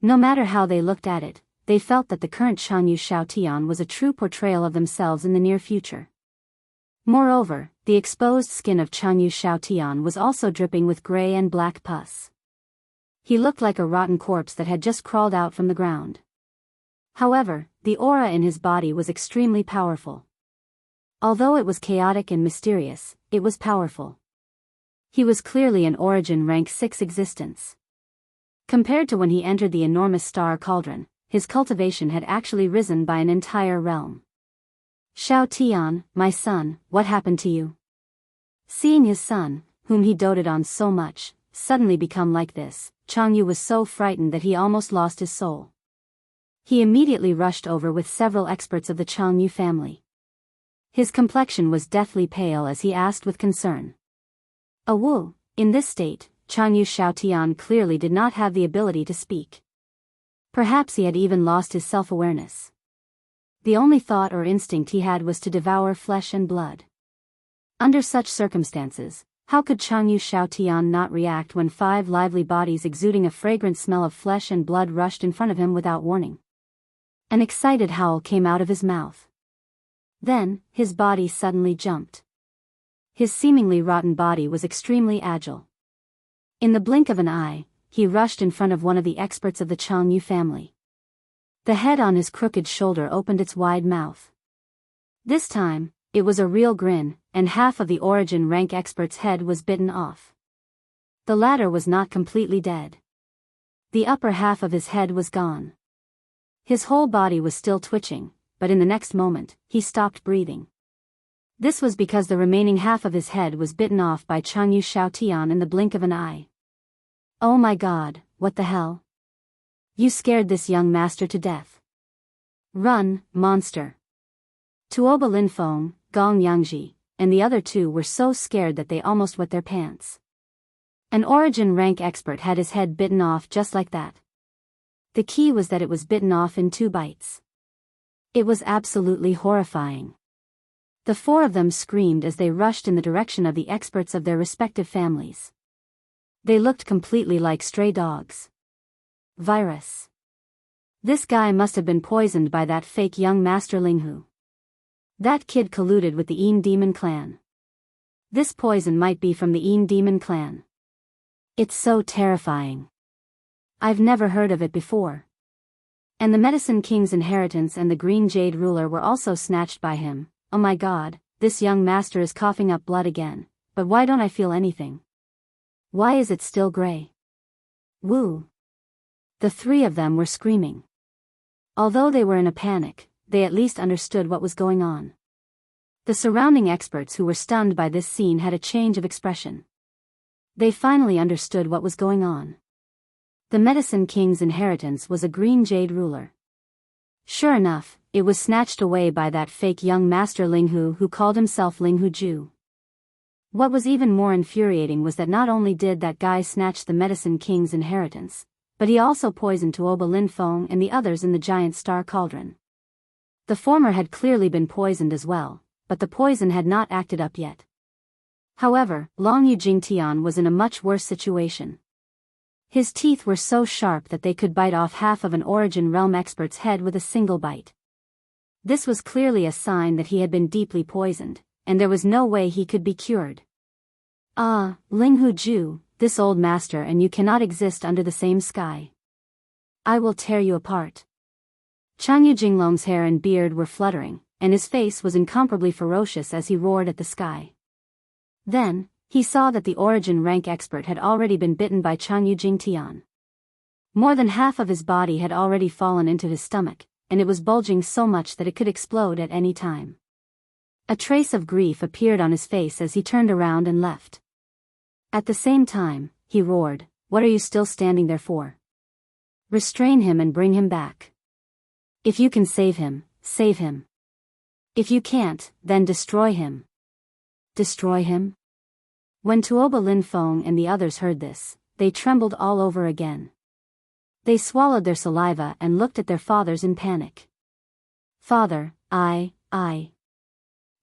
No matter how they looked at it, they felt that the current Chanyu Xiaotian was a true portrayal of themselves in the near future. Moreover, the exposed skin of Chanyu Xiaotian was also dripping with gray and black pus. He looked like a rotten corpse that had just crawled out from the ground. However, the aura in his body was extremely powerful. Although it was chaotic and mysterious, it was powerful. He was clearly an origin rank 6 existence. Compared to when he entered the enormous star cauldron, his cultivation had actually risen by an entire realm. Xiao Tian, my son, what happened to you? Seeing his son, whom he doted on so much, suddenly become like this, Changyu was so frightened that he almost lost his soul. He immediately rushed over with several experts of the Changyu family. His complexion was deathly pale as he asked with concern. Wu, in this state, Changyu Xiaotian clearly did not have the ability to speak. Perhaps he had even lost his self-awareness. The only thought or instinct he had was to devour flesh and blood. Under such circumstances, how could Changyu Xiaotian not react when 5 lively bodies exuding a fragrant smell of flesh and blood rushed in front of him without warning? An excited howl came out of his mouth. Then, his body suddenly jumped. His seemingly rotten body was extremely agile. In the blink of an eye, he rushed in front of one of the experts of the Changyu family. The head on his crooked shoulder opened its wide mouth. This time, it was a real grin, and half of the origin rank expert's head was bitten off. The latter was not completely dead. The upper half of his head was gone. His whole body was still twitching, but in the next moment, he stopped breathing. This was because the remaining half of his head was bitten off by Changyu Xiaotian in the blink of an eye. Oh my god, what the hell? You scared this young master to death. Run, monster. Tuoba Linfeng, Gong Yangji, and the other 2 were so scared that they almost wet their pants. An origin rank expert had his head bitten off just like that. The key was that it was bitten off in 2 bites. It was absolutely horrifying. The 4 of them screamed as they rushed in the direction of the experts of their respective families. They looked completely like stray dogs. Virus. This guy must have been poisoned by that fake young master Linghu. That kid colluded with the Yin Demon clan. This poison might be from the Yin Demon clan. It's so terrifying. I've never heard of it before. And the Medicine King's inheritance and the Green Jade ruler were also snatched by him. Oh my god, this young master is coughing up blood again, but why don't I feel anything? Why is it still gray? Woo! The 3 of them were screaming. Although they were in a panic, they at least understood what was going on. The surrounding experts who were stunned by this scene had a change of expression. They finally understood what was going on. The Medicine King's inheritance was a Green Jade ruler. Sure enough, it was snatched away by that fake young master Linghu who called himself Linghu Ju. What was even more infuriating was that not only did that guy snatch the Medicine King's inheritance, but he also poisoned Tuoba Linfeng and the others in the giant star cauldron. The former had clearly been poisoned as well, but the poison had not acted up yet. However, Long Yu Jingtian was in a much worse situation. His teeth were so sharp that they could bite off half of an origin realm expert's head with a single bite. This was clearly a sign that he had been deeply poisoned, and there was no way he could be cured. Ah, Linghu Ju, this old master and you cannot exist under the same sky. I will tear you apart. Changyu Jinglong's hair and beard were fluttering, and his face was incomparably ferocious as he roared at the sky. Then, he saw that the origin rank expert had already been bitten by Changyu Jingtian. More than half of his body had already fallen into his stomach, and it was bulging so much that it could explode at any time. A trace of grief appeared on his face as he turned around and left. At the same time, he roared, "What are you still standing there for? Restrain him and bring him back. If you can save him, save him. If you can't, then destroy him." Destroy him? When Tuoba Linfeng and the others heard this, they trembled all over again. They swallowed their saliva and looked at their fathers in panic. "Father, I'm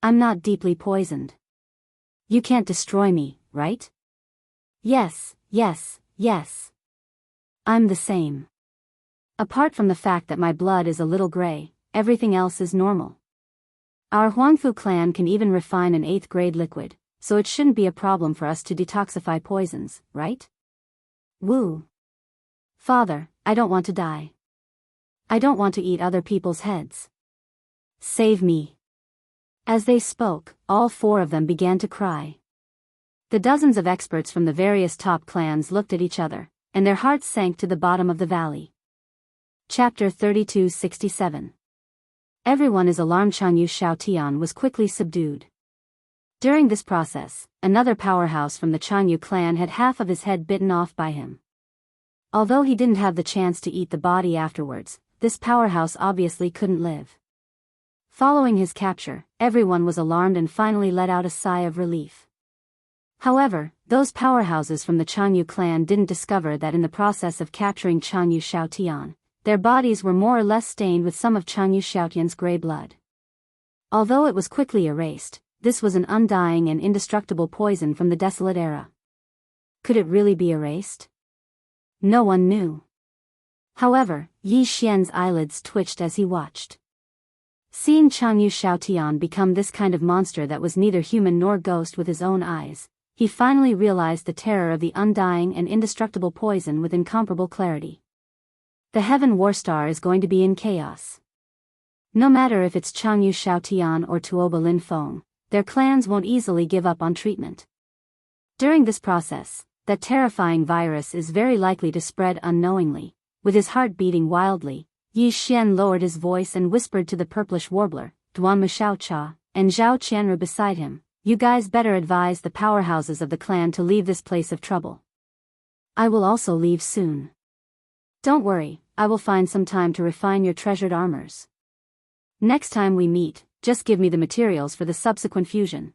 not deeply poisoned. You can't destroy me, right?" "Yes, yes, yes. I'm the same. Apart from the fact that my blood is a little gray, everything else is normal. Our Huangfu clan can even refine an 8th grade liquid, so it shouldn't be a problem for us to detoxify poisons, right?" "Woo. Father, I don't want to die. I don't want to eat other people's heads. Save me." As they spoke, all 4 of them began to cry. The dozens of experts from the various top clans looked at each other, and their hearts sank to the bottom of the valley. Chapter 3267. Everyone is alarmed. Jianghu Xiaotian was quickly subdued. During this process, another powerhouse from the Jianghu clan had half of his head bitten off by him. Although he didn't have the chance to eat the body afterwards, this powerhouse obviously couldn't live. Following his capture, everyone was alarmed and finally let out a sigh of relief. However, those powerhouses from the Jianghu clan didn't discover that in the process of capturing Jianghu Xiaotian, their bodies were more or less stained with some of Jianghu Xiaotian's gray blood. Although it was quickly erased, this was an undying and indestructible poison from the desolate era. Could it really be erased? No one knew. However, Yi Xian's eyelids twitched as he watched. Seeing Jianghu Xiaotian become this kind of monster that was neither human nor ghost with his own eyes, he finally realized the terror of the undying and indestructible poison with incomparable clarity. The Heaven Warstar is going to be in chaos. No matter if it's Jianghu Xiaotian or Tuoba Linfeng, their clans won't easily give up on treatment. During this process, that terrifying virus is very likely to spread unknowingly. With his heart beating wildly, Yi Xian lowered his voice and whispered to the purplish warbler, Duanmu Xiaocha, and Zhao Qianru beside him, "You guys better advise the powerhouses of the clan to leave this place of trouble. I will also leave soon. Don't worry, I will find some time to refine your treasured armors. Next time we meet, just give me the materials for the subsequent fusion."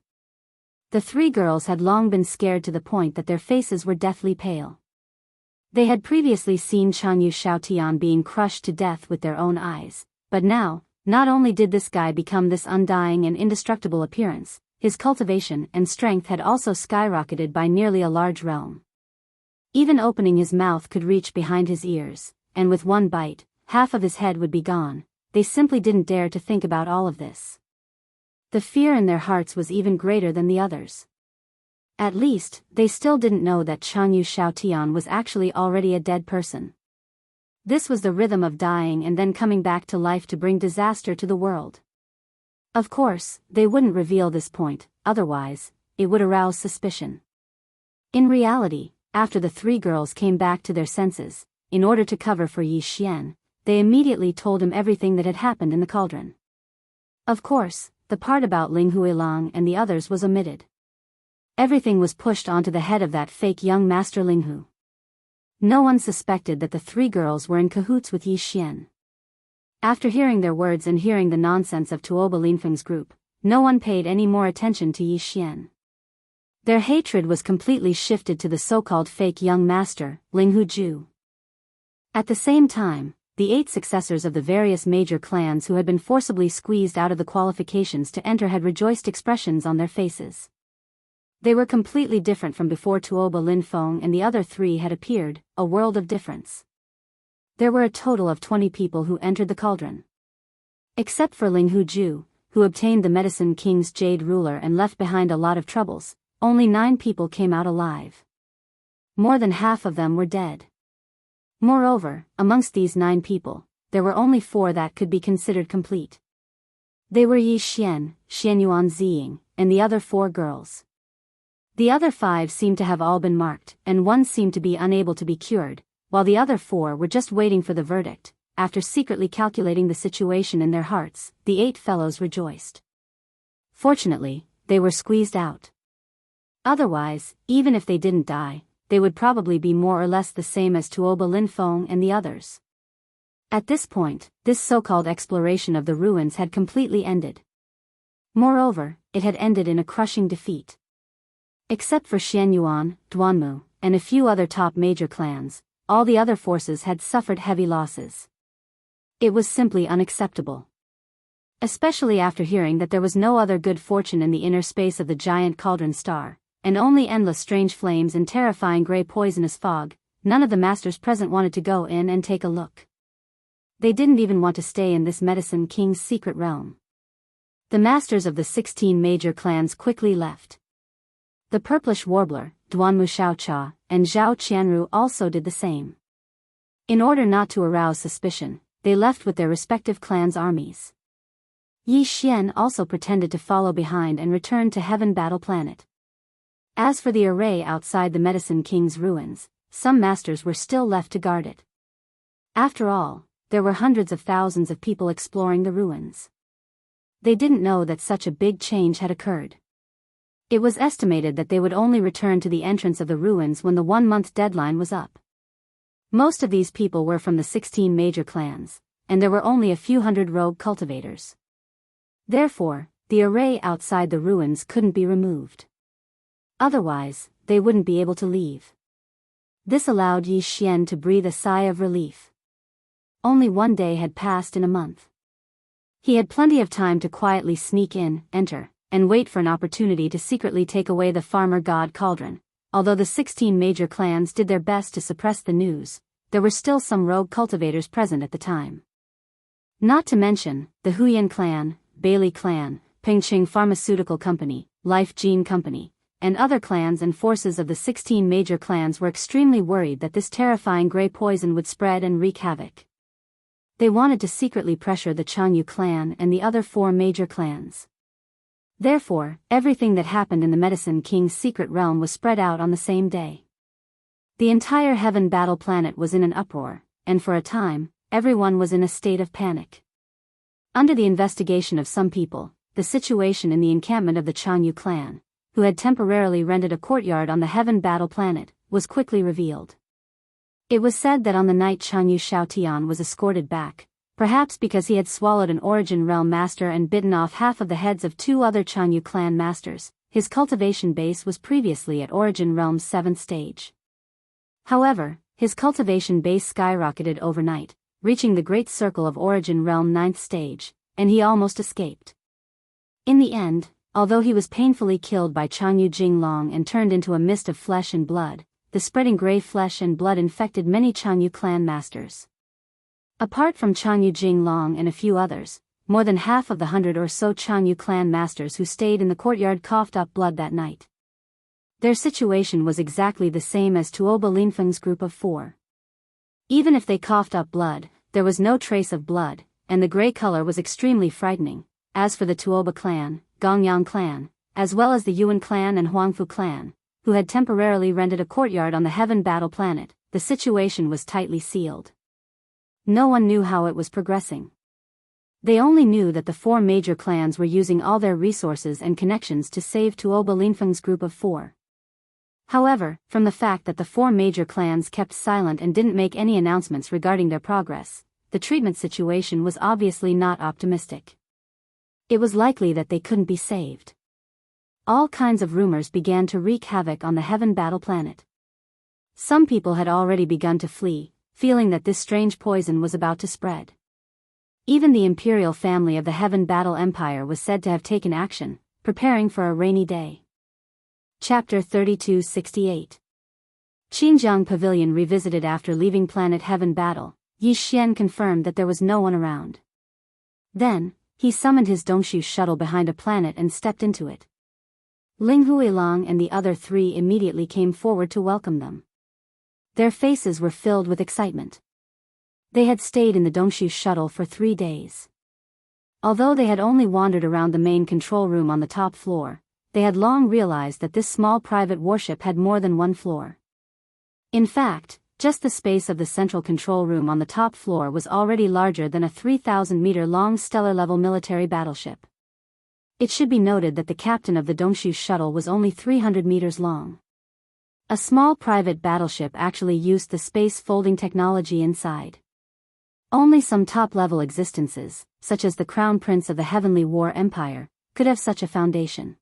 The 3 girls had long been scared to the point that their faces were deathly pale. They had previously seen Jianghu Xiaotian being crushed to death with their own eyes, but now, not only did this guy become this undying and indestructible appearance, his cultivation and strength had also skyrocketed by nearly a large realm. Even opening his mouth could reach behind his ears, and with one bite, half of his head would be gone. They simply didn't dare to think about all of this. The fear in their hearts was even greater than the others. At least, they still didn't know that Jianghu Xiaotian was actually already a dead person. This was the rhythm of dying and then coming back to life to bring disaster to the world. Of course, they wouldn't reveal this point, otherwise, it would arouse suspicion. In reality, after the 3 girls came back to their senses, in order to cover for Yi Xian, they immediately told him everything that had happened in the cauldron. Of course, the part about Ling Huilang and the others was omitted. Everything was pushed onto the head of that fake young master Ling Hu. No one suspected that the 3 girls were in cahoots with Yi Xian. After hearing their words and hearing the nonsense of Tuoba Linfeng's group, no one paid any more attention to Yi Xian. Their hatred was completely shifted to the so-called fake young master, Ling Hu Ju. At the same time, the 8 successors of the various major clans who had been forcibly squeezed out of the qualifications to enter had rejoiced expressions on their faces. They were completely different from before Tuoba Linfeng and the other 3 had appeared, a world of difference. There were a total of 20 people who entered the cauldron. Except for Ling Hu Ju, who obtained the Medicine King's Jade Ruler and left behind a lot of troubles, only 9 people came out alive. More than half of them were dead. Moreover, amongst these 9 people, there were only 4 that could be considered complete. They were Yi Xian, Xianyuan Ziying, and the other 4 girls. The other 5 seemed to have all been marked, and 1 seemed to be unable to be cured, while the other 4 were just waiting for the verdict. After secretly calculating the situation in their hearts, the 8 fellows rejoiced. Fortunately, they were squeezed out. Otherwise, even if they didn't die, they would probably be more or less the same as Tuoba Linfeng and the others. At this point, this so-called exploration of the ruins had completely ended. Moreover, it had ended in a crushing defeat. Except for Xianyuan, Duanmu, and a few other top major clans, all the other forces had suffered heavy losses. It was simply unacceptable. Especially after hearing that there was no other good fortune in the inner space of the giant cauldron star, and only endless strange flames and terrifying grey poisonous fog, none of the masters present wanted to go in and take a look. They didn't even want to stay in this Medicine King's secret realm. The masters of the 16 major clans quickly left. The purplish warbler, Duanmu Xiaocha, and Zhao Qianru also did the same. In order not to arouse suspicion, they left with their respective clans' armies. Yi Xian also pretended to follow behind and returned to Heaven Battle Planet. As for the array outside the Medicine King's ruins, some masters were still left to guard it. After all, there were hundreds of thousands of people exploring the ruins. They didn't know that such a big change had occurred. It was estimated that they would only return to the entrance of the ruins when the 1-month deadline was up. Most of these people were from the 16 major clans, and there were only a few hundred rogue cultivators. Therefore, the array outside the ruins couldn't be removed. Otherwise, they wouldn't be able to leave. This allowed Yi Xian to breathe a sigh of relief. Only 1 day had passed in a month. He had plenty of time to quietly sneak in, enter, and wait for an opportunity to secretly take away the farmer god cauldron. Although the 16 major clans did their best to suppress the news, there were still some rogue cultivators present at the time. Not to mention, the Huyan clan, Bailey clan, Pingqing Pharmaceutical Company, Life Gene Company, and other clans and forces of the 16 major clans were extremely worried that this terrifying grey poison would spread and wreak havoc. They wanted to secretly pressure the Jianghu clan and the other 4 major clans. Therefore, everything that happened in the Medicine King's secret realm was spread out on the same day. The entire Heaven Battle Planet was in an uproar, and for a time, everyone was in a state of panic. Under the investigation of some people, the situation in the encampment of the Jianghu clan, who had temporarily rented a courtyard on the Heaven Battle Planet, was quickly revealed. It was said that on the night Jianghu Xiaotian was escorted back, perhaps because he had swallowed an Origin Realm master and bitten off half of the heads of 2 other Jianghu clan masters, his cultivation base was previously at Origin Realm's 7th stage. However, his cultivation base skyrocketed overnight, reaching the Great Circle of Origin Realm 9th stage, and he almost escaped. In the end, although he was painfully killed by Jianghu Jinglong and turned into a mist of flesh and blood, the spreading grey flesh and blood infected many Jianghu clan masters. Apart from Jianghu Jinglong and a few others, more than half of the 100 or so Jianghu clan masters who stayed in the courtyard coughed up blood that night. Their situation was exactly the same as Tuoba Linfeng's group of 4. Even if they coughed up blood, there was no trace of blood, and the grey color was extremely frightening. As for the Tuoba clan, Gongyang clan, as well as the Yuan clan and Huangfu clan, who had temporarily rented a courtyard on the Heaven Battle Planet, the situation was tightly sealed. No one knew how it was progressing. They only knew that the 4 major clans were using all their resources and connections to save Tuoba Linfeng's group of 4. However, from the fact that the 4 major clans kept silent and didn't make any announcements regarding their progress, the treatment situation was obviously not optimistic. It was likely that they couldn't be saved. All kinds of rumors began to wreak havoc on the Heaven Battle Planet. Some people had already begun to flee, feeling that this strange poison was about to spread. Even the imperial family of the Heaven Battle Empire was said to have taken action, preparing for a rainy day. Chapter 3268. Xinjiang Pavilion revisited. After leaving Planet Heaven Battle, Yi Xian confirmed that there was no one around. Then, he summoned his Dongshu shuttle behind a planet and stepped into it. Ling Huilong and the other 3 immediately came forward to welcome them. Their faces were filled with excitement. They had stayed in the Dongshu shuttle for 3 days. Although they had only wandered around the main control room on the top floor, they had long realized that this small private warship had more than 1 floor. In fact, just the space of the central control room on the top floor was already larger than a 3,000-meter-long stellar-level military battleship. It should be noted that the captain of the Dongshu shuttle was only 300 meters long. A small private battleship actually used the space folding technology inside. Only some top-level existences, such as the Crown Prince of the Heavenly War Empire, could have such a foundation.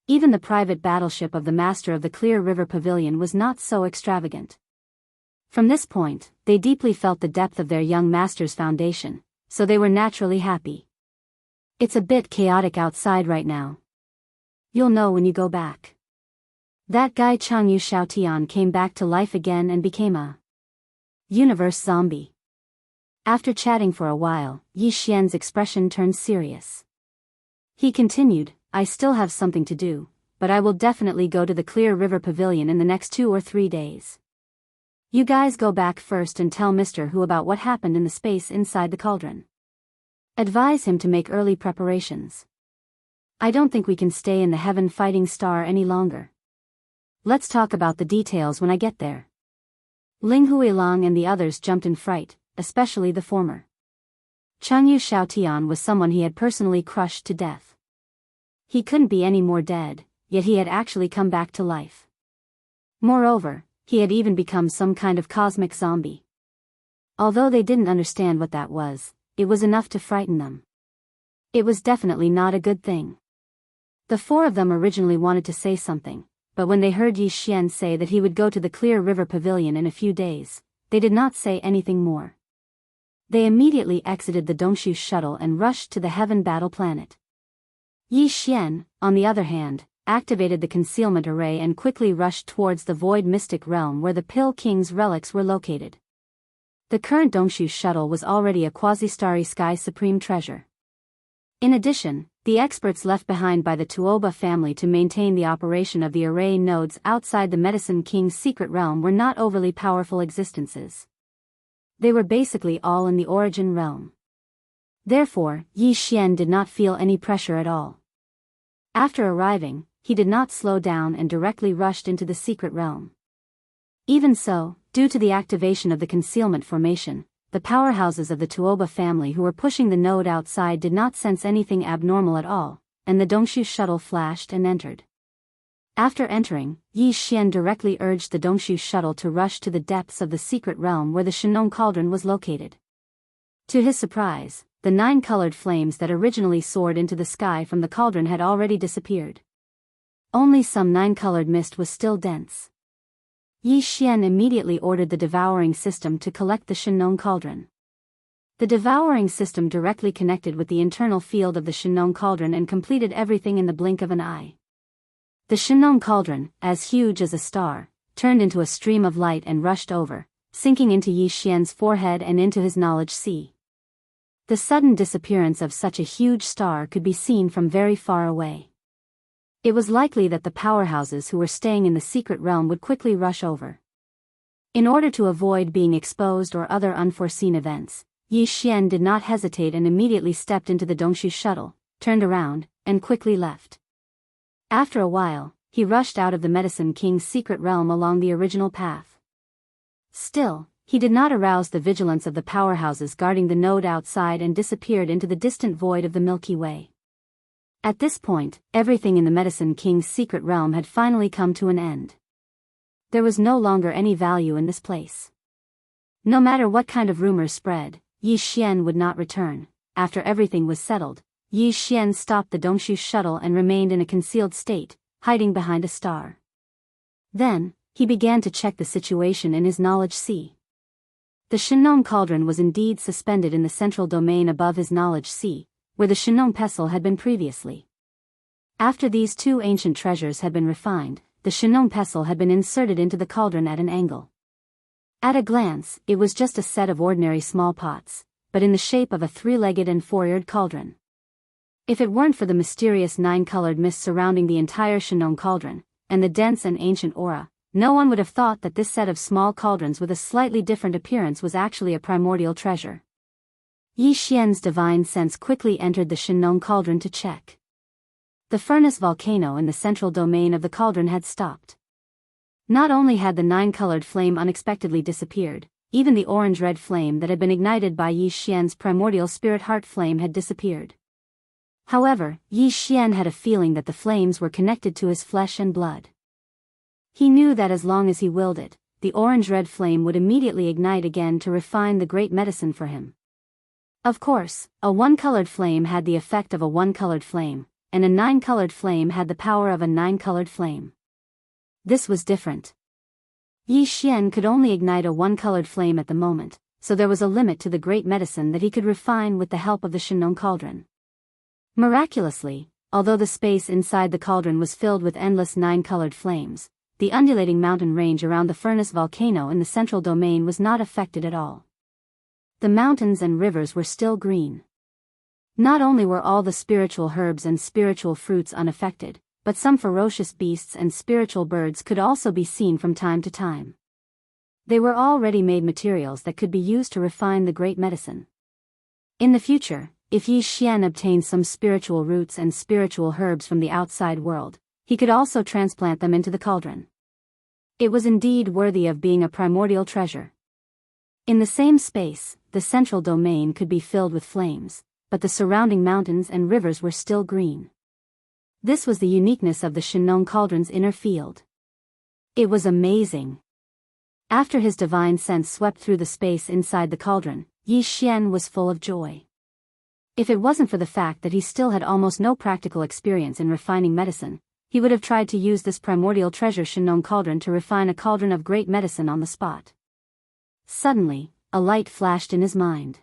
Even the private battleship of the master of the Clear River Pavilion was not so extravagant. From this point, they deeply felt the depth of their young master's foundation, so they were naturally happy. It's a bit chaotic outside right now. You'll know when you go back. That guy Jianghu Xiaotian came back to life again and became a universe zombie. After chatting for a while, Yi Xian's expression turned serious. He continued, I still have something to do, but I will definitely go to the Clear River Pavilion in the next 2 or 3 days. You guys go back first and tell Mr. Hu about what happened in the space inside the cauldron. Advise him to make early preparations. I don't think we can stay in the Heaven Fighting Star any longer. Let's talk about the details when I get there. Ling Huilong and the others jumped in fright, especially the former. Jianghu Xiaotian was someone he had personally crushed to death. He couldn't be any more dead, yet he had actually come back to life. Moreover, he had even become some kind of cosmic zombie. Although they didn't understand what that was, it was enough to frighten them. It was definitely not a good thing. The 4 of them originally wanted to say something, but when they heard Yi Xian say that he would go to the Clear River Pavilion in a few days, they did not say anything more. They immediately exited the Dongshu shuttle and rushed to the Heaven Battle Planet. Yi Xian, on the other hand, activated the concealment array and quickly rushed towards the Void Mystic Realm where the Pill King's relics were located. The current Dongshu shuttle was already a quasi-starry sky supreme treasure. In addition, the experts left behind by the Tuoba family to maintain the operation of the array nodes outside the Medicine King's secret realm were not overly powerful existences. They were basically all in the origin realm. Therefore, Yi Xian did not feel any pressure at all. After arriving, he did not slow down and directly rushed into the secret realm. Even so, due to the activation of the concealment formation, the powerhouses of the Tuoba family who were pushing the node outside did not sense anything abnormal at all, and the Dongshu shuttle flashed and entered. After entering, Yi Xian directly urged the Dongshu shuttle to rush to the depths of the secret realm where the Shenong cauldron was located. To his surprise, the 9 colored flames that originally soared into the sky from the cauldron had already disappeared. Only some 9-colored mist was still dense. Yi Xian immediately ordered the devouring system to collect the Shenong cauldron. The devouring system directly connected with the internal field of the Shenong cauldron and completed everything in the blink of an eye. The Shenong cauldron, as huge as a star, turned into a stream of light and rushed over, sinking into Yi Xian's forehead and into his knowledge sea. The sudden disappearance of such a huge star could be seen from very far away. It was likely that the powerhouses who were staying in the secret realm would quickly rush over. In order to avoid being exposed or other unforeseen events, Yi Xian did not hesitate and immediately stepped into the Dongshu shuttle, turned around, and quickly left. After a while, he rushed out of the Medicine King's secret realm along the original path. Still, he did not arouse the vigilance of the powerhouses guarding the node outside and disappeared into the distant void of the Milky Way. At this point, everything in the Medicine King's secret realm had finally come to an end. There was no longer any value in this place. No matter what kind of rumors spread, Yi Xian would not return. After everything was settled, Yi Xian stopped the Dongshu shuttle and remained in a concealed state, hiding behind a star. Then, he began to check the situation in his knowledge sea. The Shenong cauldron was indeed suspended in the central domain above his knowledge sea, where the Shenong pestle had been previously. After these 2 ancient treasures had been refined, the Shenong pestle had been inserted into the cauldron at an angle. At a glance, it was just a set of ordinary small pots, but in the shape of a 3-legged and 4-eared cauldron. If it weren't for the mysterious 9-colored mist surrounding the entire Shenong cauldron, and the dense and ancient aura, no one would have thought that this set of small cauldrons with a slightly different appearance was actually a primordial treasure. Yi Xian's divine sense quickly entered the Shenong cauldron to check. The furnace volcano in the central domain of the cauldron had stopped. Not only had the 9-colored flame unexpectedly disappeared, even the orange-red flame that had been ignited by Yi Xian's primordial spirit heart flame had disappeared. However, Yi Xian had a feeling that the flames were connected to his flesh and blood. He knew that as long as he willed it, the orange-red flame would immediately ignite again to refine the great medicine for him. Of course, a 1-colored flame had the effect of a 1-colored flame, and a 9-colored flame had the power of a 9-colored flame. This was different. Yi Xian could only ignite a 1-colored flame at the moment, so there was a limit to the great medicine that he could refine with the help of the Shenong cauldron. Miraculously, although the space inside the cauldron was filled with endless 9-colored flames, the undulating mountain range around the furnace volcano in the central domain was not affected at all. The mountains and rivers were still green. Not only were all the spiritual herbs and spiritual fruits unaffected, but some ferocious beasts and spiritual birds could also be seen from time to time. They were all ready-made materials that could be used to refine the great medicine. In the future, if Yi Xian obtained some spiritual roots and spiritual herbs from the outside world, he could also transplant them into the cauldron. It was indeed worthy of being a primordial treasure. In the same space, the central domain could be filled with flames, but the surrounding mountains and rivers were still green. This was the uniqueness of the Shenong cauldron's inner field. It was amazing. After his divine sense swept through the space inside the cauldron, Yi Xian was full of joy. If it wasn't for the fact that he still had almost no practical experience in refining medicine, he would have tried to use this primordial treasure Shenong cauldron to refine a cauldron of great medicine on the spot. Suddenly, a light flashed in his mind.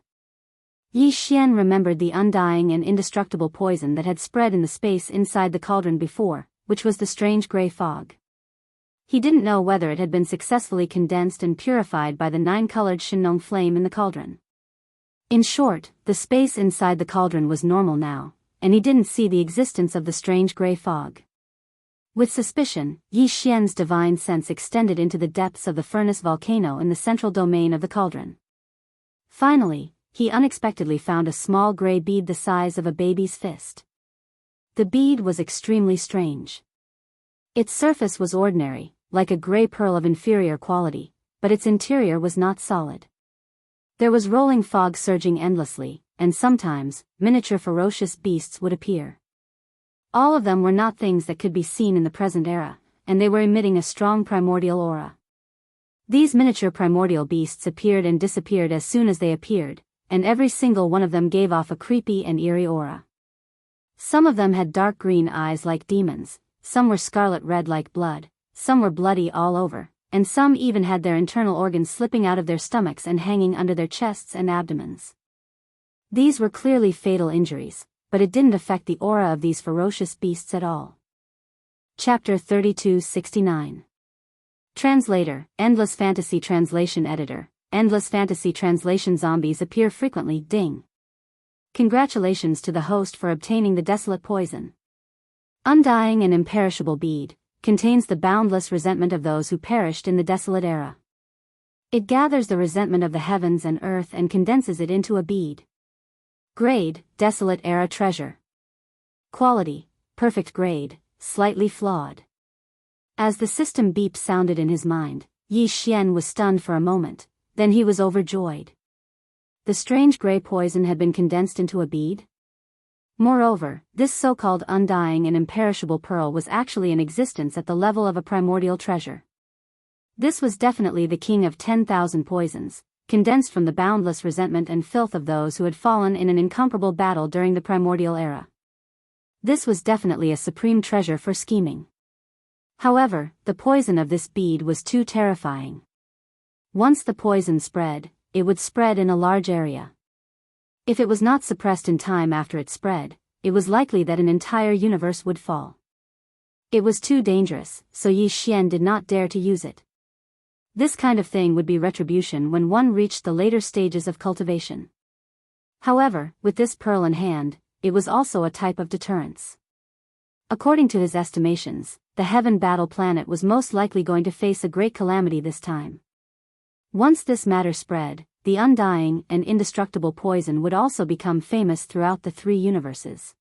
Yi Xian remembered the undying and indestructible poison that had spread in the space inside the cauldron before, which was the strange gray fog. He didn't know whether it had been successfully condensed and purified by the 9-colored Shenong flame in the cauldron. In short, the space inside the cauldron was normal now, and he didn't see the existence of the strange gray fog. With suspicion, Yi Xian's divine sense extended into the depths of the furnace volcano in the central domain of the cauldron. Finally, he unexpectedly found a small gray bead the size of a baby's fist. The bead was extremely strange. Its surface was ordinary, like a gray pearl of inferior quality, but its interior was not solid. There was rolling fog surging endlessly, and sometimes, miniature ferocious beasts would appear. All of them were not things that could be seen in the present era, and they were emitting a strong primordial aura. These miniature primordial beasts appeared and disappeared as soon as they appeared, and every single one of them gave off a creepy and eerie aura. Some of them had dark green eyes like demons, some were scarlet red like blood, some were bloody all over, and some even had their internal organs slipping out of their stomachs and hanging under their chests and abdomens. These were clearly fatal injuries, but it didn't affect the aura of these ferocious beasts at all. Chapter 3269. Translator, Endless Fantasy Translation Editor, Endless Fantasy Translation. Zombies appear frequently. Ding. Congratulations to the host for obtaining the desolate poison. Undying and imperishable bead, contains the boundless resentment of those who perished in the desolate era. It gathers the resentment of the heavens and earth and condenses it into a bead. Grade, desolate era treasure. Quality, perfect grade, slightly flawed. As the system beep sounded in his mind, Yi Xian was stunned for a moment, then he was overjoyed. The strange gray poison had been condensed into a bead? Moreover, this so-called undying and imperishable pearl was actually in existence at the level of a primordial treasure. This was definitely the king of 10,000 poisons, condensed from the boundless resentment and filth of those who had fallen in an incomparable battle during the primordial era. This was definitely a supreme treasure for scheming. However, the poison of this bead was too terrifying. Once the poison spread, it would spread in a large area. If it was not suppressed in time after it spread, it was likely that an entire universe would fall. It was too dangerous, so Yi Xian did not dare to use it. This kind of thing would be retribution when one reached the later stages of cultivation. However, with this pearl in hand, it was also a type of deterrence. According to his estimations, the Heaven Battle planet was most likely going to face a great calamity this time. Once this matter spread, the undying and indestructible poison would also become famous throughout the 3 universes.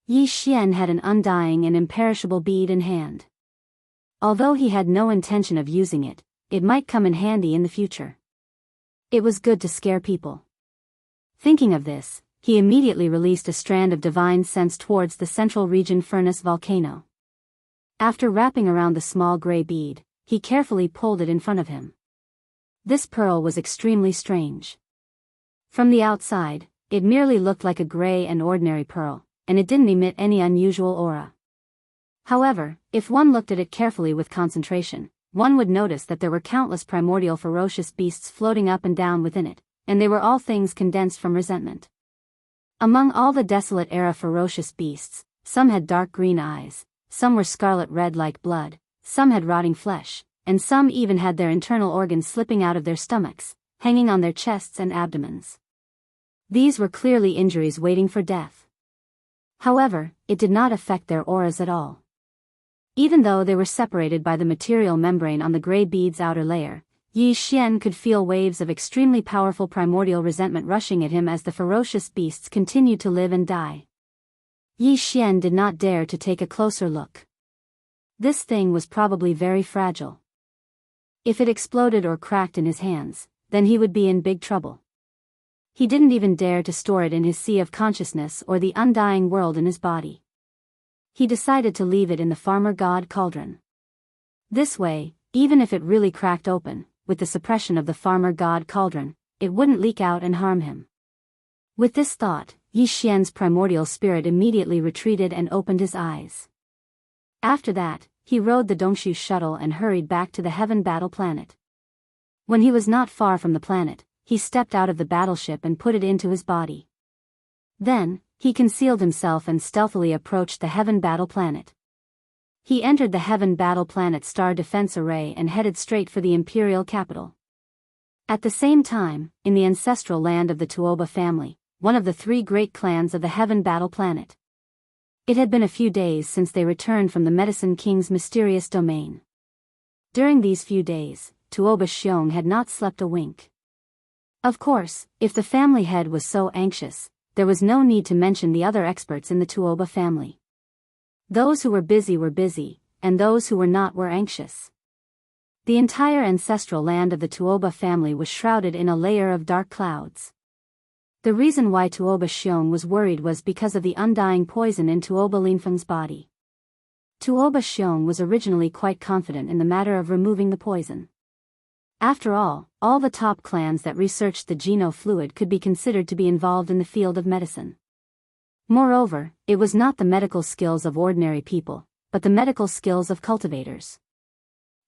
Yi Xian had an undying and imperishable bead in hand. Although he had no intention of using it, it might come in handy in the future. It was good to scare people. Thinking of this, he immediately released a strand of divine sense towards the central region furnace volcano. After wrapping around the small gray bead, he carefully pulled it in front of him. This pearl was extremely strange. From the outside, it merely looked like a gray and ordinary pearl, and it didn't emit any unusual aura. However, if one looked at it carefully with concentration, one would notice that there were countless primordial ferocious beasts floating up and down within it, and they were all things condensed from resentment. Among all the desolate-era ferocious beasts, some had dark green eyes, some were scarlet red like blood, some had rotting flesh, and some even had their internal organs slipping out of their stomachs, hanging on their chests and abdomens. These were clearly injuries waiting for death. However, it did not affect their auras at all. Even though they were separated by the material membrane on the gray bead's outer layer, Yi Xian could feel waves of extremely powerful primordial resentment rushing at him as the ferocious beasts continued to live and die. Yi Xian did not dare to take a closer look. This thing was probably very fragile. If it exploded or cracked in his hands, then he would be in big trouble. He didn't even dare to store it in his sea of consciousness or the undying world in his body. He decided to leave it in the farmer god cauldron. This way, even if it really cracked open, with the suppression of the farmer god cauldron, it wouldn't leak out and harm him. With this thought, Yi Xian's primordial spirit immediately retreated and opened his eyes. After that, he rode the Dongshu shuttle and hurried back to the Heaven Battle Planet. When he was not far from the planet, he stepped out of the battleship and put it into his body. Then, he concealed himself and stealthily approached the Heaven Battle Planet. He entered the Heaven Battle Planet Star Defense Array and headed straight for the imperial capital. At the same time, in the ancestral land of the Tuoba family, one of the three great clans of the Heaven Battle Planet. It had been a few days since they returned from the Medicine King's mysterious domain. During these few days, Tuoba Xiong had not slept a wink. Of course, if the family head was so anxious, there was no need to mention the other experts in the Tuoba family. Those who were busy, and those who were not were anxious. The entire ancestral land of the Tuoba family was shrouded in a layer of dark clouds. The reason why Tuoba Xiong was worried was because of the undying poison in Tuoba Linfeng's body. Tuoba Xiong was originally quite confident in the matter of removing the poison. After all the top clans that researched the Geno fluid could be considered to be involved in the field of medicine. Moreover, it was not the medical skills of ordinary people, but the medical skills of cultivators.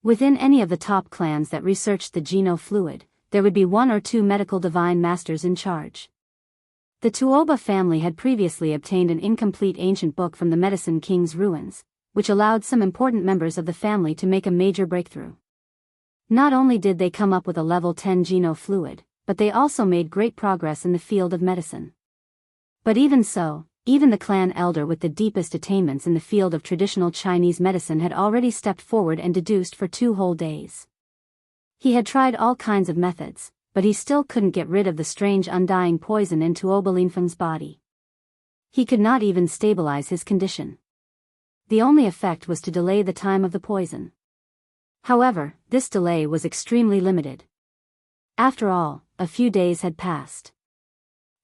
Within any of the top clans that researched the Geno fluid, there would be one or two medical divine masters in charge. The Tuoba family had previously obtained an incomplete ancient book from the Medicine King's ruins, which allowed some important members of the family to make a major breakthrough. Not only did they come up with a level 10 Geno fluid, but they also made great progress in the field of medicine. But even so, even the clan elder with the deepest attainments in the field of traditional Chinese medicine had already stepped forward and deduced for 2 whole days. He had tried all kinds of methods, but he still couldn't get rid of the strange undying poison in Tuoba Linfeng's body. He could not even stabilize his condition. The only effect was to delay the time of the poison. However, this delay was extremely limited. After all, a few days had passed.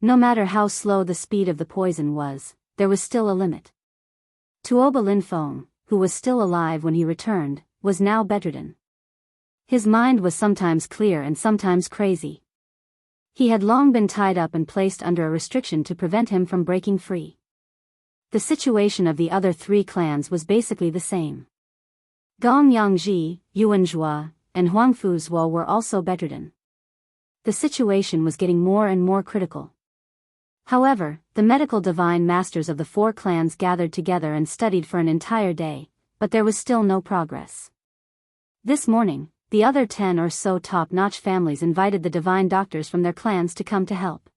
No matter how slow the speed of the poison was, there was still a limit. Tuoba Linfeng, who was still alive when he returned, was now bedridden. His mind was sometimes clear and sometimes crazy. He had long been tied up and placed under a restriction to prevent him from breaking free. The situation of the other 3 clans was basically the same. Gong Yangji, Yuanzhua, and Huangfu Zuo were also bedridden. The situation was getting more and more critical. However, the medical divine masters of the 4 clans gathered together and studied for an entire day, but there was still no progress. This morning, the other 10 or so top-notch families invited the divine doctors from their clans to come to help.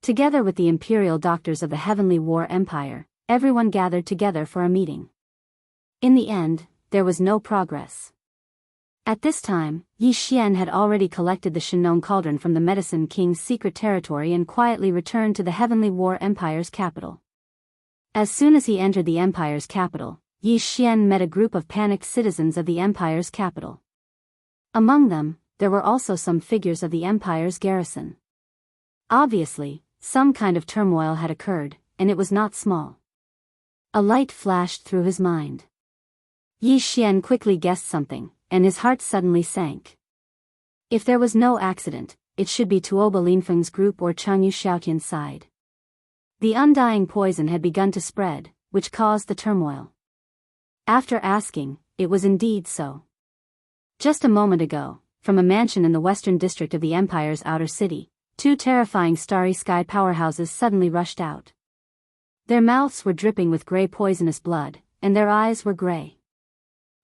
Together with the imperial doctors of the Heavenly War Empire, everyone gathered together for a meeting. In the end, there was no progress. At this time, Yi Xian had already collected the Shenong cauldron from the Medicine King's secret territory and quietly returned to the Heavenly War Empire's capital. As soon as he entered the Empire's capital, Yi Xian met a group of panicked citizens of the Empire's capital. Among them, there were also some figures of the Empire's garrison. Obviously, some kind of turmoil had occurred, and it was not small. A light flashed through his mind. Yi Xian quickly guessed something, and his heart suddenly sank. If there was no accident, it should be Tuoba Linfeng's group or Jianghu Xiaotian's side. The undying poison had begun to spread, which caused the turmoil. After asking, it was indeed so. Just a moment ago, from a mansion in the western district of the Empire's outer city, two terrifying starry sky powerhouses suddenly rushed out. Their mouths were dripping with gray poisonous blood, and their eyes were gray.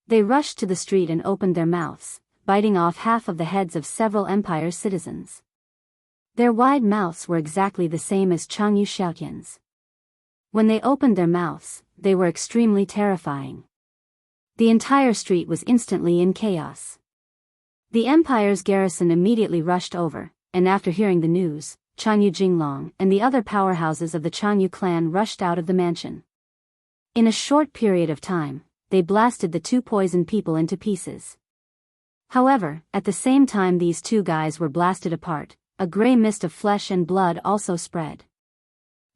They rushed to the street and opened their mouths, biting off half of the heads of several Empire's citizens. Their wide mouths were exactly the same as Jianghu Xiaotian's. When they opened their mouths, they were extremely terrifying. The entire street was instantly in chaos. The Empire's garrison immediately rushed over, and after hearing the news, Jianghu Jinglong and the other powerhouses of the Jianghu clan rushed out of the mansion. In a short period of time, they blasted the two poisoned people into pieces. However, at the same time these two guys were blasted apart, a gray mist of flesh and blood also spread.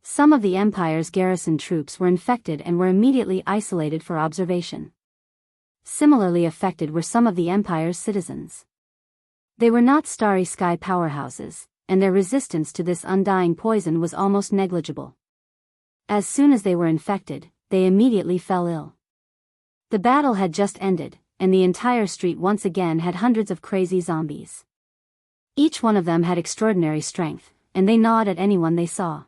Some of the Empire's garrison troops were infected and were immediately isolated for observation. Similarly affected were some of the Empire's citizens. They were not starry sky powerhouses, and their resistance to this undying poison was almost negligible. As soon as they were infected, they immediately fell ill. The battle had just ended, and the entire street once again had hundreds of crazy zombies. Each one of them had extraordinary strength, and they gnawed at anyone they saw.